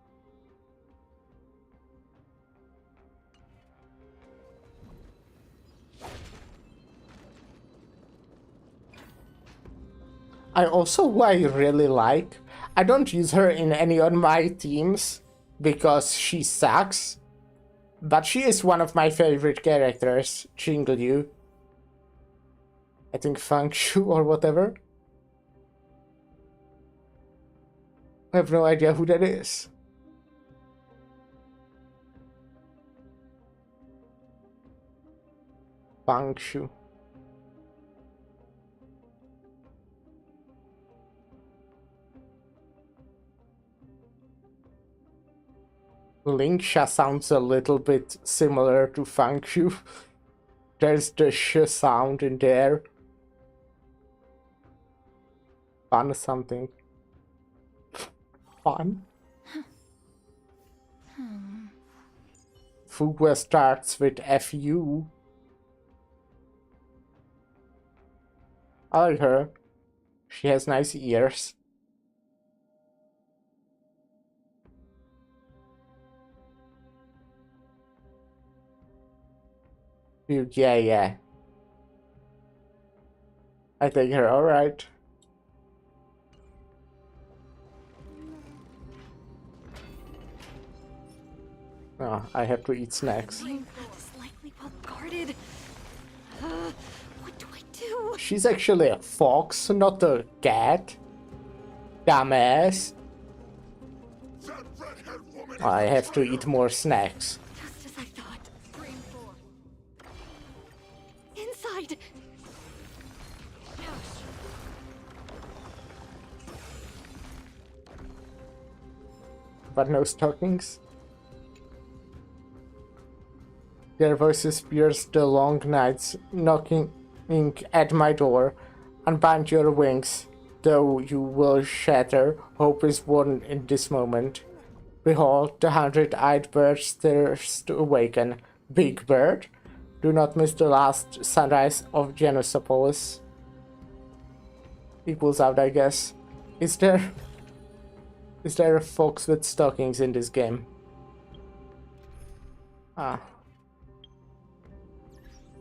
I also who I really like. I don't use her in any of my teams because she sucks. But she is one of my favorite characters, Jingle. I think Fang Shu or whatever. I have no idea who that is. Fang Shu. Linksha sounds a little bit similar to Fang Shu. There's the sh sound in there. Fun something. Fun? Fugue starts with FU. I like her. She has nice ears. Fugue, yeah. I take her, alright. Oh, I have to eat snacks. Flame is likely well guarded. What do I do? She's actually a fox, not a cat. Dumbass. I have to eat more snacks. Just as I thought. Inside. But no stockings. Their voices pierce the long nights, knocking at my door. Unbind your wings, though you will shatter. Hope is won in this moment. Behold, the 100-eyed bird stirs to awaken. Big bird, do not miss the last sunrise of Genosopolis. Equals out, I guess. Is there a fox with stockings in this game? Ah.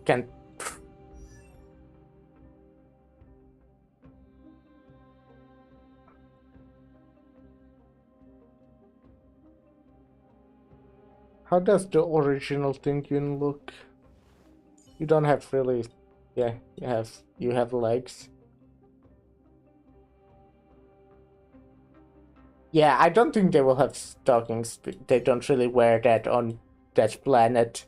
Can How does the original Tinkyun look? You don't have really... Yeah, you have legs. Yeah, I don't think they will have stockings. They don't really wear that on that planet.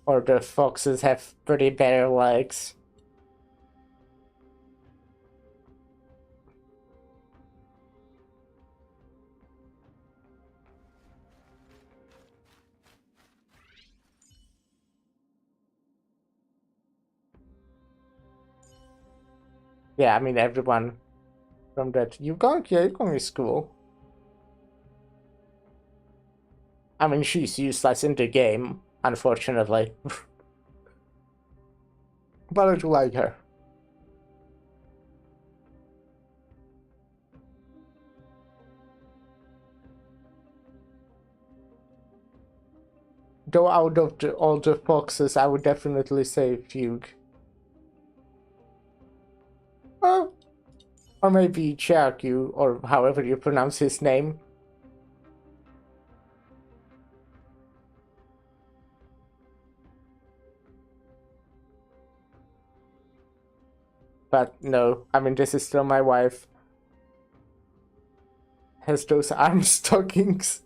Or the foxes have pretty better legs. Yeah, I mean everyone from that Yukong is cool. I mean she's useless in the game, unfortunately. But I do like her. Though out of all the foxes, I would definitely say Fugue. Or maybe Cherokee, or however you pronounce his name. But no, I mean, this is still my wife. Has those arm stockings.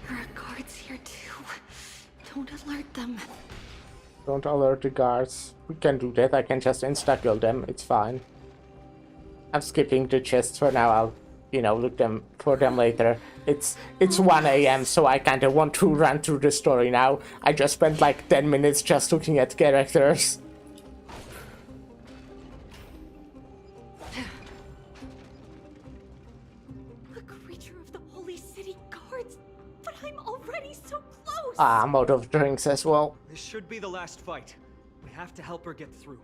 There are guards here too. Don't alert them. Don't alert the guards. We can do that. I can just insta-kill them. It's fine. I'm skipping the chests for now. I'll, look for them later. It's 1 a.m. so I kind of want to run through the story now. I just spent like 10 minutes just looking at characters. A creature of the Holy City Guards, but I'm already so close. Ah, I'm out of drinks as well. This should be the last fight. We have to help her get through.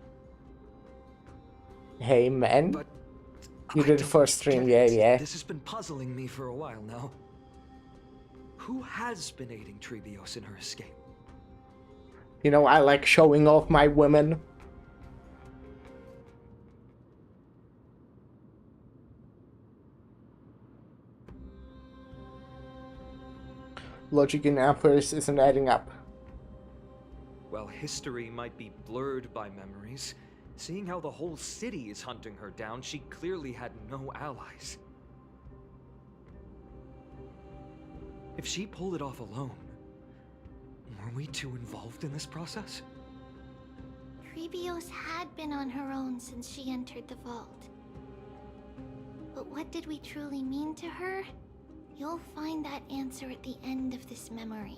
Hey, man. You did the first stream, yeah. This has been puzzling me for a while now. Who has been aiding Trebios in her escape? I like showing off my women. Logic in numbers isn't adding up. While history might be blurred by memories, seeing how the whole city is hunting her down, she clearly had no allies. If she pulled it off alone, were we too involved in this process? Trebios had been on her own since she entered the vault. But what did we truly mean to her? You'll find that answer at the end of this memory.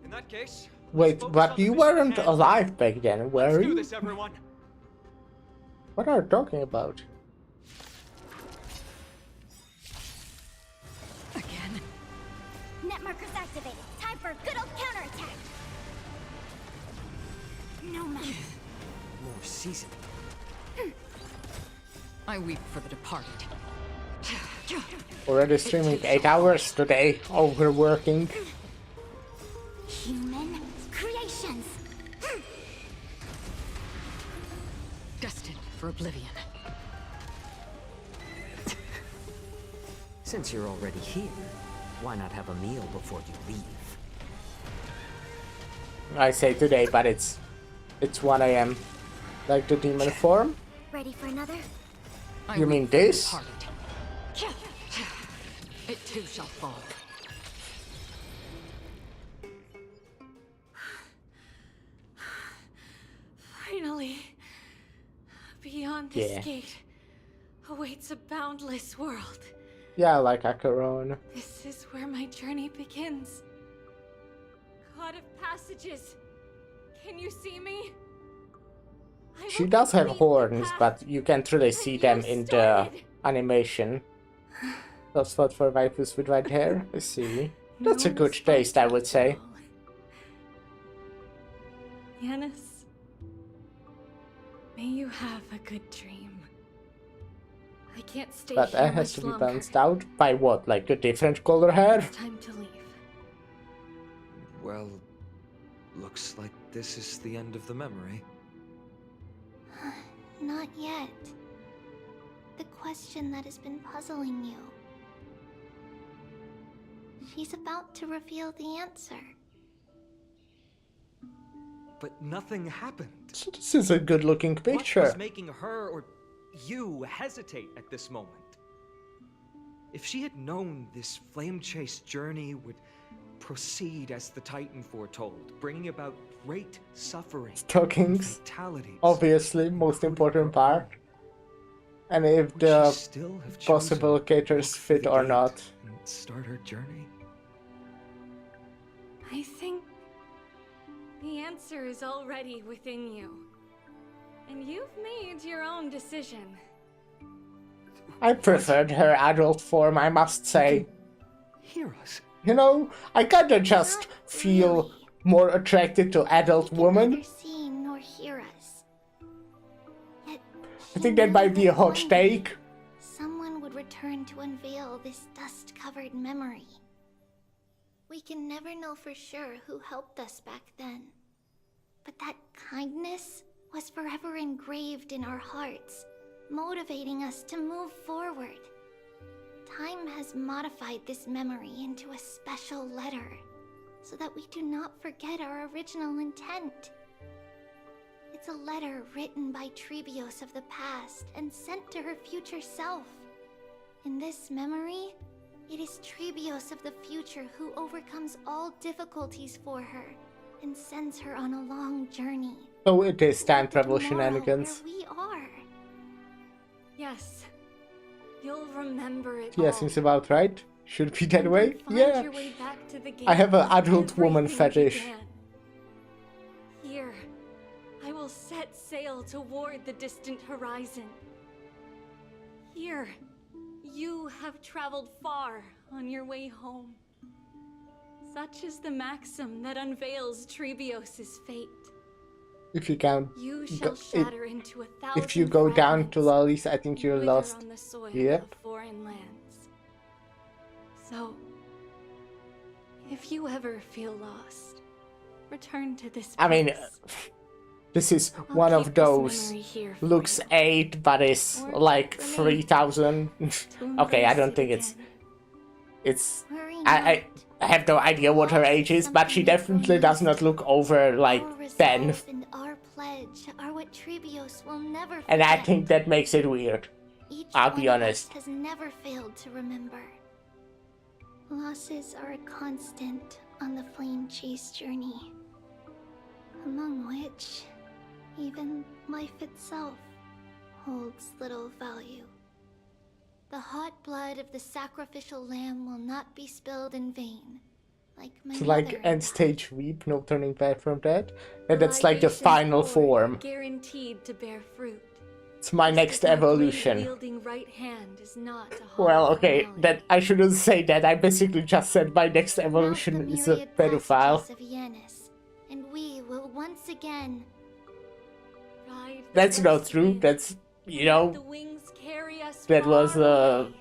In that case, wait, but you weren't alive back then, were let's you? do this, everyone. What are you talking about? Again. Net markers activated. Time for a good old counterattack. No matter. More seasoned. I weep for the departed. Already streaming 8 hours today, overworking. Human creations. Destined for oblivion. Since you're already here, why not have a meal before you leave? I say today, but it's 1 a.m. Like the demon form? Ready for another? You mean this? It too shall fall. Finally. Beyond this Yeah. gate awaits a boundless world. Yeah, like Acheron. This is where my journey begins. God of passages, can you see me? She does have horns, but you can't really see them in the animation. Those thought for waifus with white hair? I see. That's a good taste, I would say. Yanis, may you have a good dream. I can't stay But here that has much to be longer. balanced out by what? Like a different color hair? It's time to leave. Well, looks like this is the end of the memory. Not yet. The question that has been puzzling you. She's about to reveal the answer. But nothing happened. So this is a good looking picture. What was making her or you hesitate at this moment? If she had known this flame chase journey would proceed as the Titan foretold, bringing about great suffering, Stockings. fatalities, Obviously, most important part. And if would the she still have possible chosen caters fit or not. and start her journey? I think the answer is already within you. And you've made your own decision. I preferred her adult form, I must say. Hear us. You know, I kinda just feel more attracted to adult women. Neither see nor hear us. Yet I think that might be a hot take. someone would return to unveil this dust-covered memory. We can never know for sure who helped us back then. But that kindness was forever engraved in our hearts, motivating us to move forward. Time has modified this memory into a special letter, so that we do not forget our original intent. It's a letter written by Trebios of the past and sent to her future self. In this memory, it is Trebios of the future who overcomes all difficulties for her and sends her on a long journey. So it is time travel shenanigans. Where we are. Yes. You'll remember it Yeah, all. seems about right. Should be that way. Find Yeah. your way back to the I have an gate adult where woman everything fetish. began. Here, I will set sail toward the distant horizon. Here, you have traveled far on your way home. Such is the maxim that unveils Trebios's fate. If you count, You shall shatter into 1,000 if you go down to Lollies, I think you're wither lost. on the soil Yep. of foreign lands. So, if you ever feel lost, return to this place. I mean, this is I'll one of keep this those. memory here for Looks 8, but is like 3,000. Okay, I don't think it's. I have no idea what her age is, but she definitely does not look over like 10. Resolve and our pledge are what Trebios will never forget. And I think that makes it weird. Each I'll be one of honest. us has never failed to remember. Losses are a constant on the flame chase journey, among which even life itself holds little value. The hot blood of the sacrificial lamb will not be spilled in vain. Like my It's like mother end stage weep, no turning back from that. And that's like the final form. Guaranteed to bear fruit. It's my next evolution. Wielding right hand is not a Well, okay, that I shouldn't say that. I basically just said my next evolution is a pedophile. of Yanis, and we will once again ride the That's not dust true. wind. That's, you Let know, the wings carry us that was far away.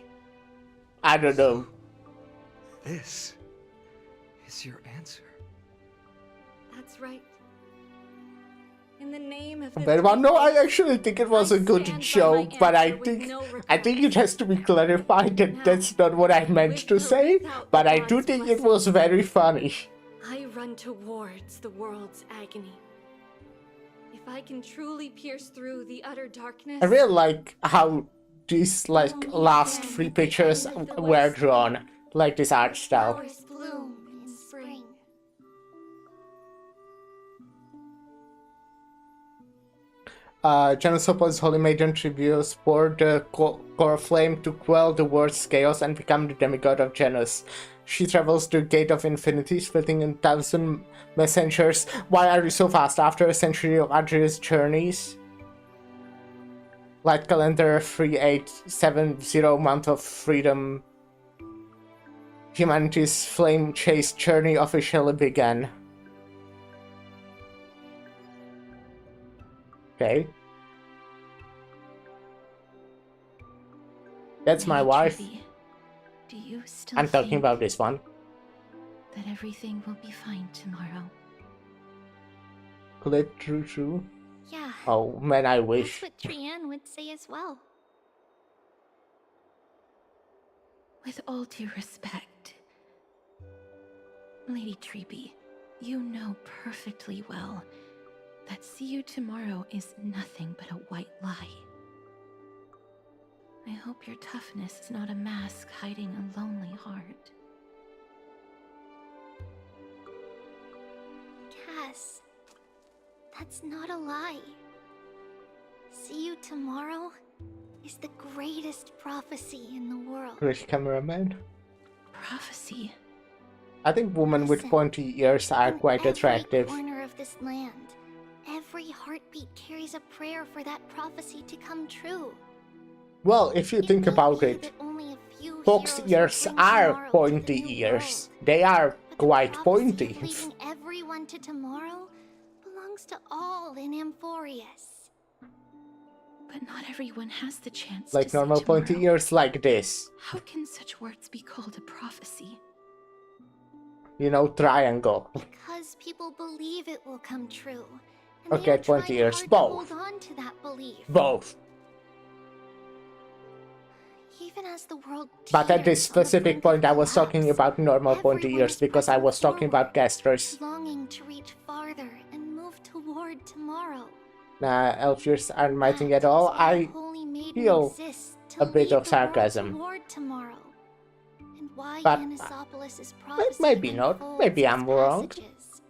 I don't know. This is your answer. That's right. In the name of the But well, no, I three actually think it was a good stand by joke, my but I answer with think no it has to be clarified that that's not what I meant to say. But I do think it was very funny. I run towards the world's agony. If I can truly pierce through the utter darkness, I really like how these like last 3 pictures were drawn, like this art style. flowers bloom in spring. Janus opposes Holy Maiden Trebios for the core flame to quell the world's chaos and become the demigod of Janus. She travels the Gate of Infinity, splitting in 1,000 messengers. Why are you so fast? After a century of arduous journeys. Light calendar 3870, month of freedom. Humanity's flame chase journey officially began. Okay. That's my wife. Do you still I'm talking think about this one. that everything will be fine tomorrow? Could it true? Yeah. Oh man, I wish. That's what Trianne would say as well. With all due respect, Lady Treby, you know perfectly well that see you tomorrow is nothing but a white lie. I hope your toughness is not a mask hiding a lonely heart. Cass, that's not a lie. See you tomorrow is the greatest prophecy in the world. Great cameraman. Prophecy? I think women with pointy ears are quite attractive. Every corner of this land, every heartbeat carries a prayer for that prophecy to come true. Well, if you think about it, fox ears are pointy ears. They are quite pointy. Leading everyone to tomorrow belongs to all in Amphorius. But not everyone has the chance Like to normal see tomorrow. pointy ears like this. How can such words be called a prophecy? You know, triangle. Because people believe it will come true. And Okay, they are pointy trying ears. hard Both. to hold on to that belief. Both. Even as the world But at this teeters on the specific brink point, of I was talking collapse, about normal pointy everyone ears is because I pressing was talking about forward, casters. longing to reach farther and move toward tomorrow. Nah, elf ears aren't my thing at That all. is why I Holy Maiden feel exists to a bit lead of the world sarcasm. toward tomorrow. And why But Anisopolis' prophecy maybe not. unfolds Maybe its I'm wrong. passages.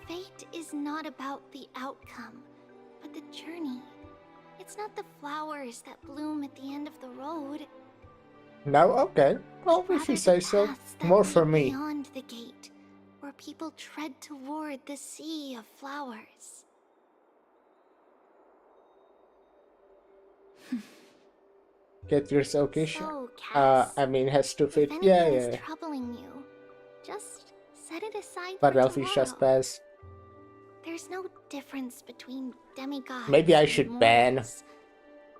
Fate is not about the outcome, but the journey. It's not the flowers that bloom at the end of the road. No? Okay. Well, if you say so. Paths that More lead for me. beyond the gate, where people tread toward the sea of flowers. Get yours okay, So, sure. Cass, I mean, has to if fit. anything Yeah, is yeah. troubling you, just set it aside But for elfish just tomorrow. pass. There's no difference between demigods Maybe I and should ban. mortals.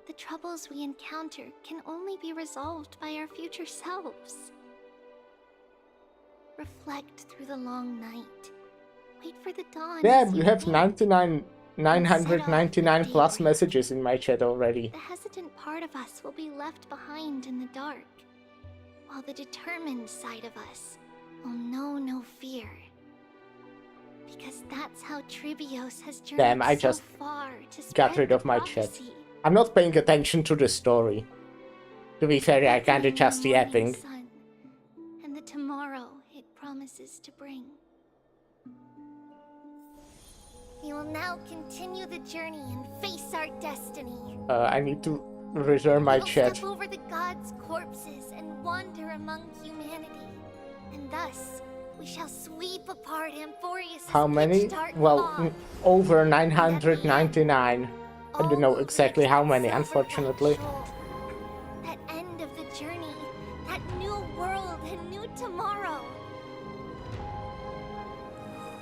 The troubles we encounter can only be resolved by our future selves. Reflect through the long night. Wait for the dawn. Damn, as you have think. 999 plus messages in my chat already. The hesitant part of us will be left behind in the dark, while the determined side of us will know no fear. Because that's how Trivios has journeyed Damn, I just so far to got spread rid the of my chat. prophecy. I'm not paying attention to the story. To be fair, I kinda Beckoning just the morning yapping. sun, and the tomorrow it promises to bring. We will now continue the journey and face our destiny. I need to return my We will chat. step over the gods' corpses and wander among humanity, and thus we shall sweep apart Amphorius' How many? pitch-dark Well, fog. over 999. I don't know exactly how many, unfortunately. That end of the journey, that new world and new tomorrow.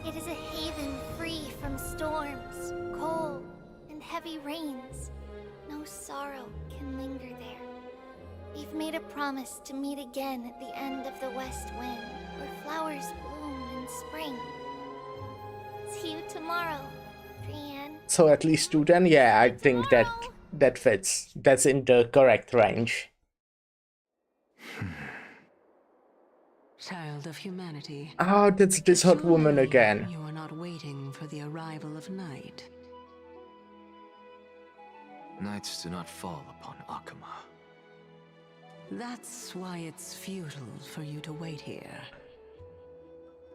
It is a haven free from storms, cold, and heavy rains. No sorrow can linger there. We've made a promise to meet again at the end of the west wind, where flowers bloom in spring. See you tomorrow, Brienne. So at least 2 then? Yeah, I think that fits. That's in the correct range. Child of humanity. Oh, that's this hot woman again. You are not waiting for the arrival of night. Nights do not fall upon Akama. That's why it's futile for you to wait here.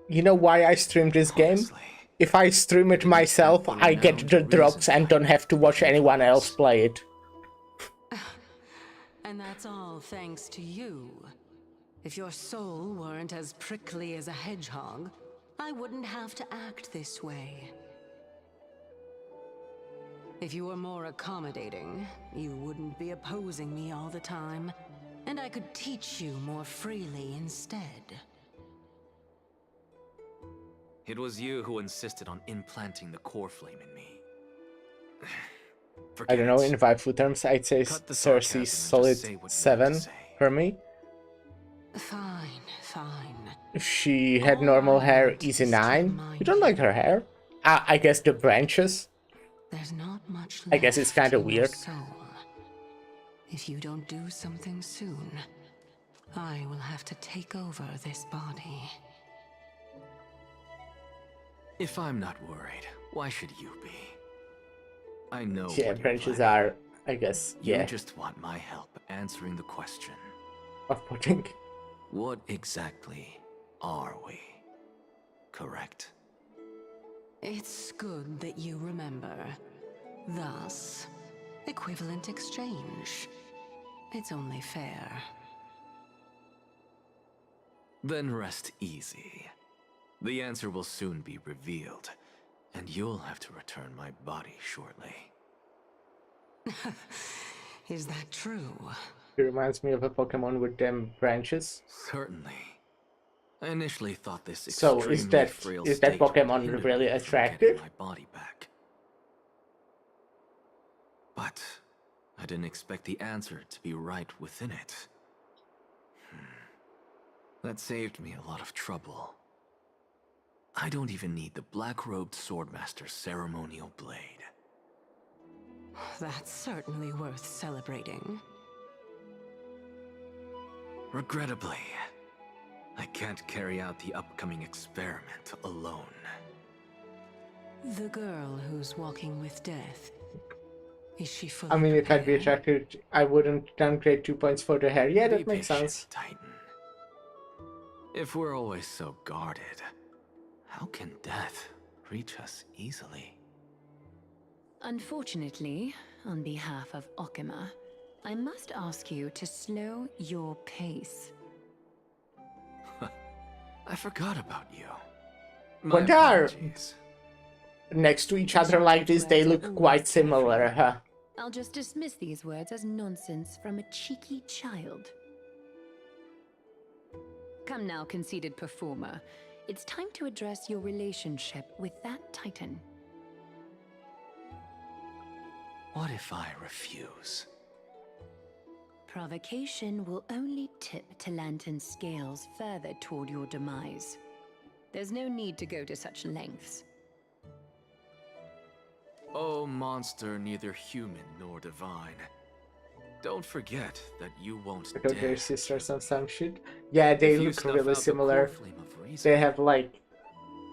You know why I stream this game? If I stream it myself, I get the drops and don't have to watch anyone else play it. And that's all thanks to you. If your soul weren't as prickly as a hedgehog, I wouldn't have to act this way. If you were more accommodating, you wouldn't be opposing me all the time, and I could teach you more freely instead. It was you who insisted on implanting the core flame in me. I don't know, in waifu terms, I'd say Cut the Cersei's sarcasm and just solid say what you need to 7 say. for me. Fine, fine. If she had normal hair, easy 9. You don't like her hair? I guess the branches? There's not much I guess it's left kinda in your weird. soul. If you don't do something soon, I will have to take over this body. If I'm not worried, why should you be? I know Yeah, what you're branches planning. are, I guess, You yeah, just want my help answering the question. off-putting. What exactly are we? Correct? It's good that you remember. Thus, equivalent exchange. It's only fair. Then rest easy. The answer will soon be revealed, and you'll have to return my body shortly. Is that true? It reminds me of a Pokemon with them branches. Certainly. I initially thought this So extremely frail is that state would Pokemon hinder really me from getting attractive? my body back. But I didn't expect the answer to be right within it. That saved me a lot of trouble. I don't even need the black-robed Swordmaster's ceremonial blade. That's certainly worth celebrating. Regrettably, I can't carry out the upcoming experiment alone. The girl who's walking with death. Is she fully I mean, if I'd be prepared? attracted, I wouldn't downgrade 2 points for the hair. Yeah, Be that makes patient, sense. Titan. If we're always so guarded, how can death reach us easily? Unfortunately, on behalf of Okima, I must ask you to slow your pace. I forgot about you. When they are next to each other like this, they look quite similar, huh? I'll just dismiss these words as nonsense from a cheeky child. Come now, conceited performer. It's time to address your relationship with that Titan. What if I refuse? Provocation will only tip Talantan's scales further toward your demise. There's no need to go to such lengths. Oh, monster neither human nor divine. Don't forget that you won't Because dare. they're sisters and some shit. Yeah, they If you look snuff really out the similar. core flame of reason, They have like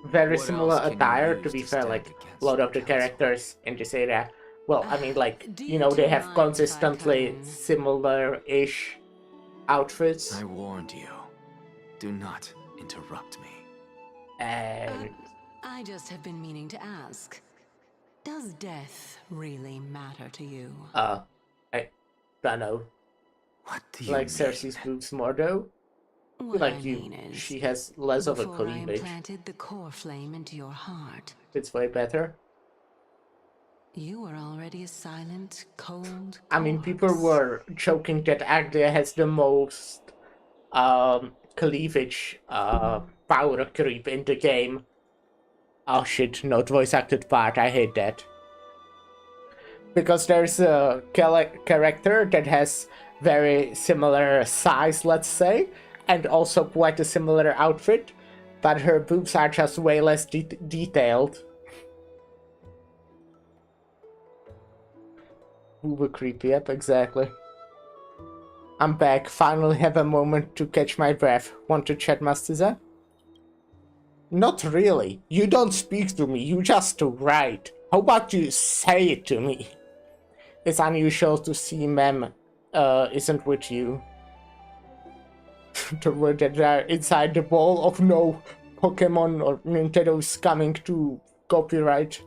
very what similar else can you attire, to use be to fair, stand like against a lot the of the characters in this area. Well, I mean, like, Do you know, they two have minds consistently fight, Titan? similar-ish outfits. I warned you. Do not interrupt me. And I just have been meaning to ask. Does death really matter to you? I don't know. What do you Like mean? Cersei's boobs more though. What Like I you, mean is, she has less of a before I cleavage. implanted the core flame into your heart, It's way better. you were already a silent, cold I mean, people were joking that Aglia has the most cleavage power creep in the game. Oh shit, not voice acted part, I hate that. Because there's a character that has very similar size, let's say, and also quite a similar outfit, but her boobs are just way less detailed. Uber creepy, yep, exactly. I'm back, finally have a moment to catch my breath. Want to chat, Mastiza? Not really. You don't speak to me, you just write. How about you say it to me? It's unusual to see Mem isn't with you. The word that are inside the ball of no Pokemon or Nintendo is coming to copyright.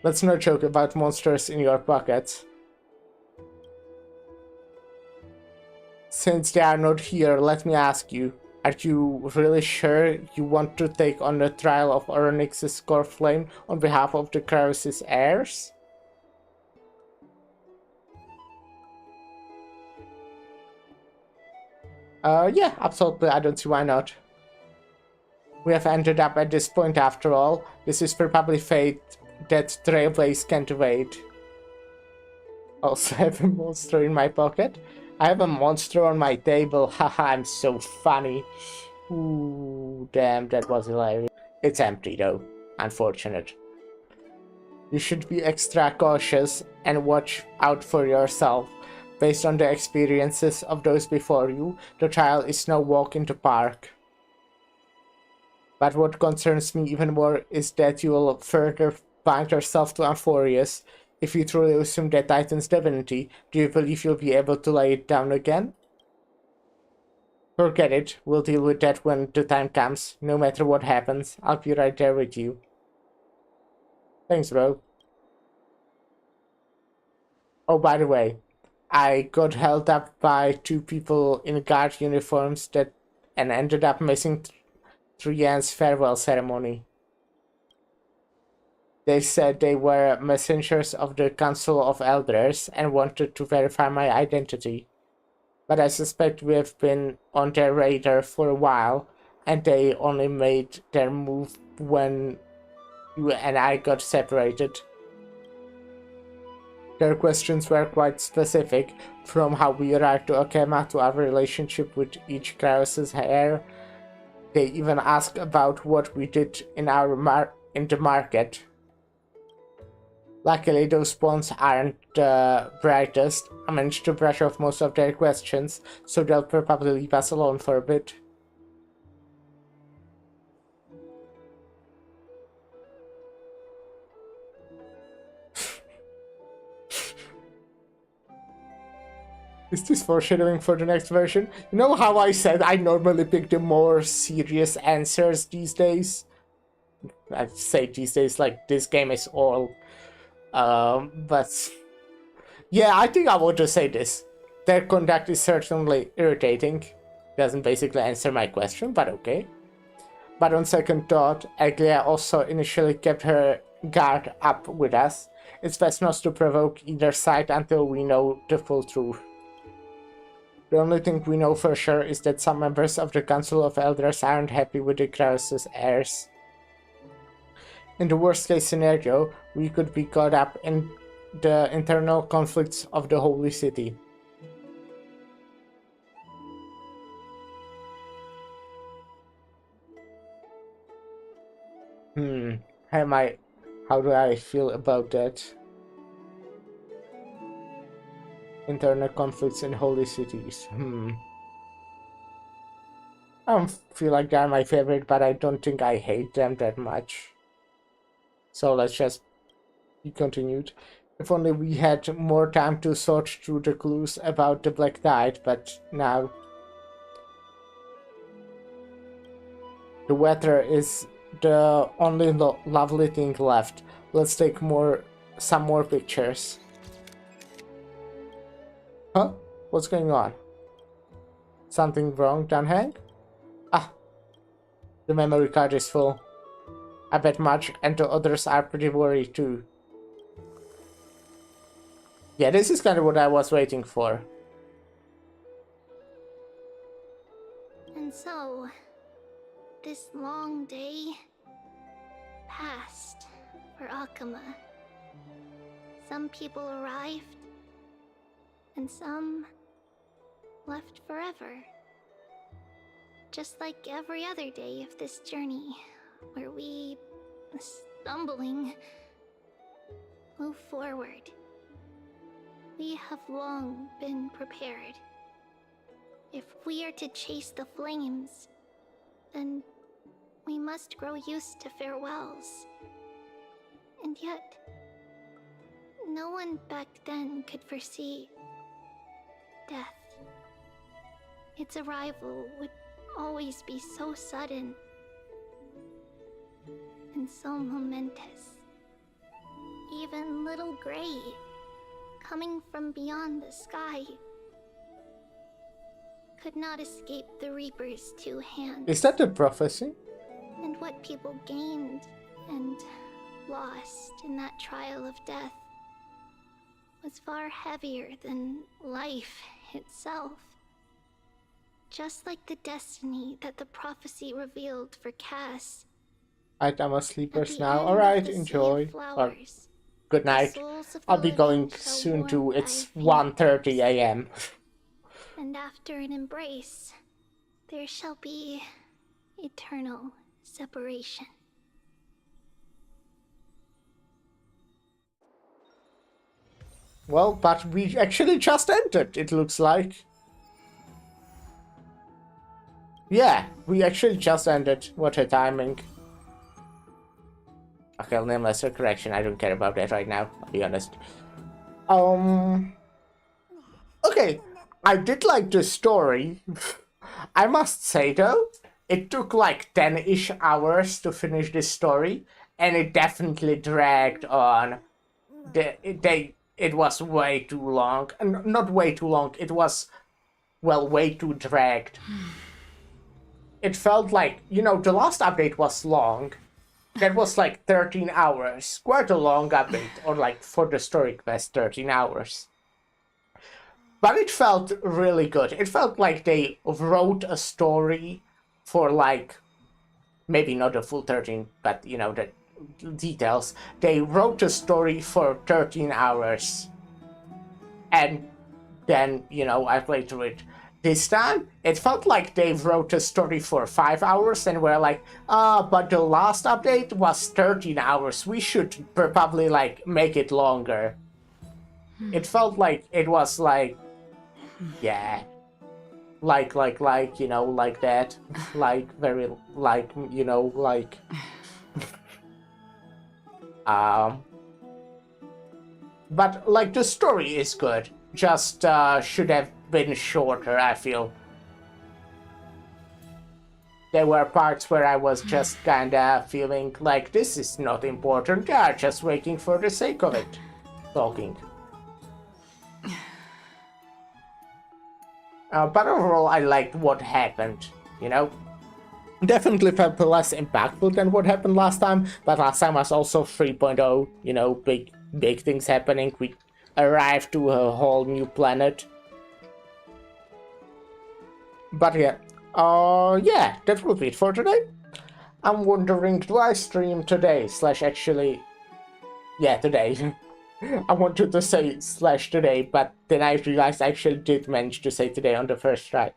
Let's not joke about monsters in your pockets. Since they are not here, let me ask you. Are you really sure you want to take on the trial of Oronix's core flame on behalf of the Cryos's heirs? Yeah, absolutely, I don't see why not. We have ended up at this point after all. This is probably fate that Trailblaze can't wait. Also have a monster in my pocket. I have a monster on my table, haha, I'm so funny. Ooh, damn, that was hilarious. It's empty though, unfortunate. You should be extra cautious and watch out for yourself. Based on the experiences of those before you, the trial is no walk in the park. But what concerns me even more is that you will further bind yourself to Amphorius. If you truly assume that Titan's divinity, do you believe you'll be able to lay it down again? Forget it, we'll deal with that when the time comes. No matter what happens, I'll be right there with you. Thanks, bro. Oh, by the way, I got held up by two people in guard uniforms and ended up missing Trian's farewell ceremony. They said they were messengers of the Council of Elders and wanted to verify my identity. But I suspect we have been on their radar for a while, and they only made their move when you and I got separated. Their questions were quite specific, from how we arrived to Okema to our relationship with each Kraus's heir. They even asked about what we did in the market. Luckily, those pawns aren't the brightest. I managed to brush off most of their questions, so they'll probably leave us alone for a bit. Is this foreshadowing for the next version? You know how I said I normally pick the more serious answers these days? I say these days like this game is all. But yeah, I think I will just say this. Their conduct is certainly irritating. Doesn't basically answer my question, but okay. But on second thought, Aglia also initially kept her guard up with us. It's best not to provoke either side until we know the full truth. The only thing we know for sure is that some members of the Council of Elders aren't happy with the Krause's heirs. In the worst case scenario, we could be caught up in the internal conflicts of the Holy City. How do I feel about that? Internal conflicts in holy cities. I don't feel like they're my favorite, but I don't think I hate them that much. So let's just be continued. If only we had more time to sort through the clues about the Black Tide, but now the weather is the only lovely thing left. Let's take some more pictures. Huh? What's going on? Something wrong, Dunhang? Ah, the memory card is full. I bet Marge and the others are pretty worried too. Yeah, this is kind of what I was waiting for. And so, this long day passed for Akama. Some people arrived, and some left forever. Just like every other day of this journey, where we, stumbling, move forward. We have long been prepared. If we are to chase the flames, then we must grow used to farewells. And yet, no one back then could foresee death. Its arrival would always be so sudden and so momentous. Even little Gray, coming from beyond the sky, could not escape the Reaper's two hands. Is that the prophecy? And what people gained and lost in that trial of death was far heavier than life itself. Just like the destiny that the prophecy revealed for Cass. Alright, I'm a sleepers now. Alright, enjoy. Or good night. I'll be going soon too. It's 1:30 a.m. And after an embrace, there shall be eternal separation. Well, but we actually just entered, it looks like. Yeah, we actually just ended. What a timing. Okay, I'll name lesser correction. I don't care about that right now, I'll be honest. Okay, I did like the story. I must say though, it took like 10-ish hours to finish this story, and it definitely dragged on. It was way too long. Not way too long, it was, well, way too dragged. It felt like, the last update was long, that was like 13 hours. Quite a long update, or like for the story quest, 13 hours. But it felt really good. It felt like they wrote a story for like, maybe not the full 13, but you know, the details. They wrote a story for 13 hours. And then, you know, I played through it. This time, it felt like they wrote a story for 5 hours and were like, but the last update was 13 hours. We should probably, like, make it longer. It felt like it was like, yeah. Like, you know, like that. Like, very, like, you know, like... But, like, the story is good. Just, should have been shorter, I feel. There were parts where I was just kinda feeling like this is not important, they are just waiting for the sake of it. Talking. But overall, I liked what happened, you know? Definitely felt less impactful than what happened last time, but last time was also 3.0, you know, big things happening. We arrived to a whole new planet. But yeah, yeah, that will be it for today. I'm wondering, do I stream today? / actually, yeah, today. I wanted to say / today, but then I realized I actually did manage to say today on the first try.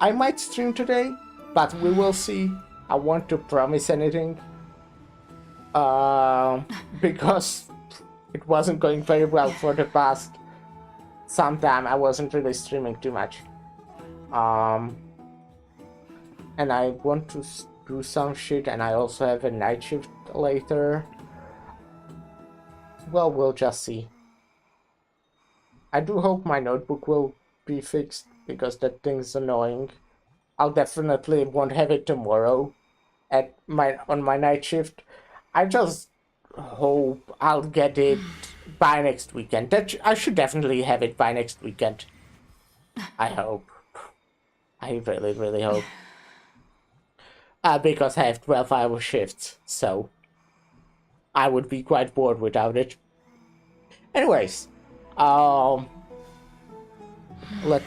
I might stream today, but we will see. I want to promise anything. Because it wasn't going very well for the past some time. I wasn't really streaming too much. And I want to do some shit, and I also have a night shift later. Well, we'll just see. I do hope my notebook will be fixed, because that thing's annoying. I'll definitely won't have it tomorrow on my night shift. I just hope I'll get it by next weekend. I should definitely have it by next weekend. I hope. I really, really hope. Because I have 12-hour shifts, so I would be quite bored without it. Anyways, let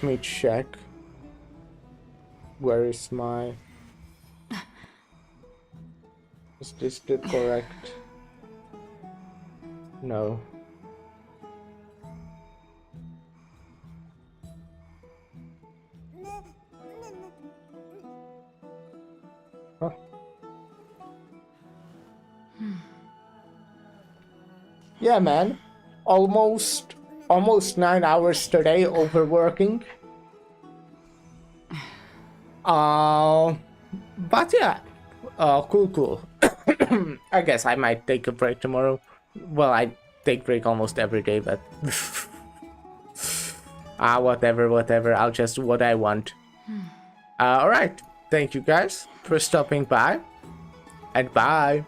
me check. Where is my... Is this the correct? No. Huh. Yeah, man. Almost 9 hours today overworking. But yeah. Cool. I guess I might take a break tomorrow. Well, I take break almost every day, but whatever. I'll just do what I want. Alright. Thank you guys for stopping by. And bye.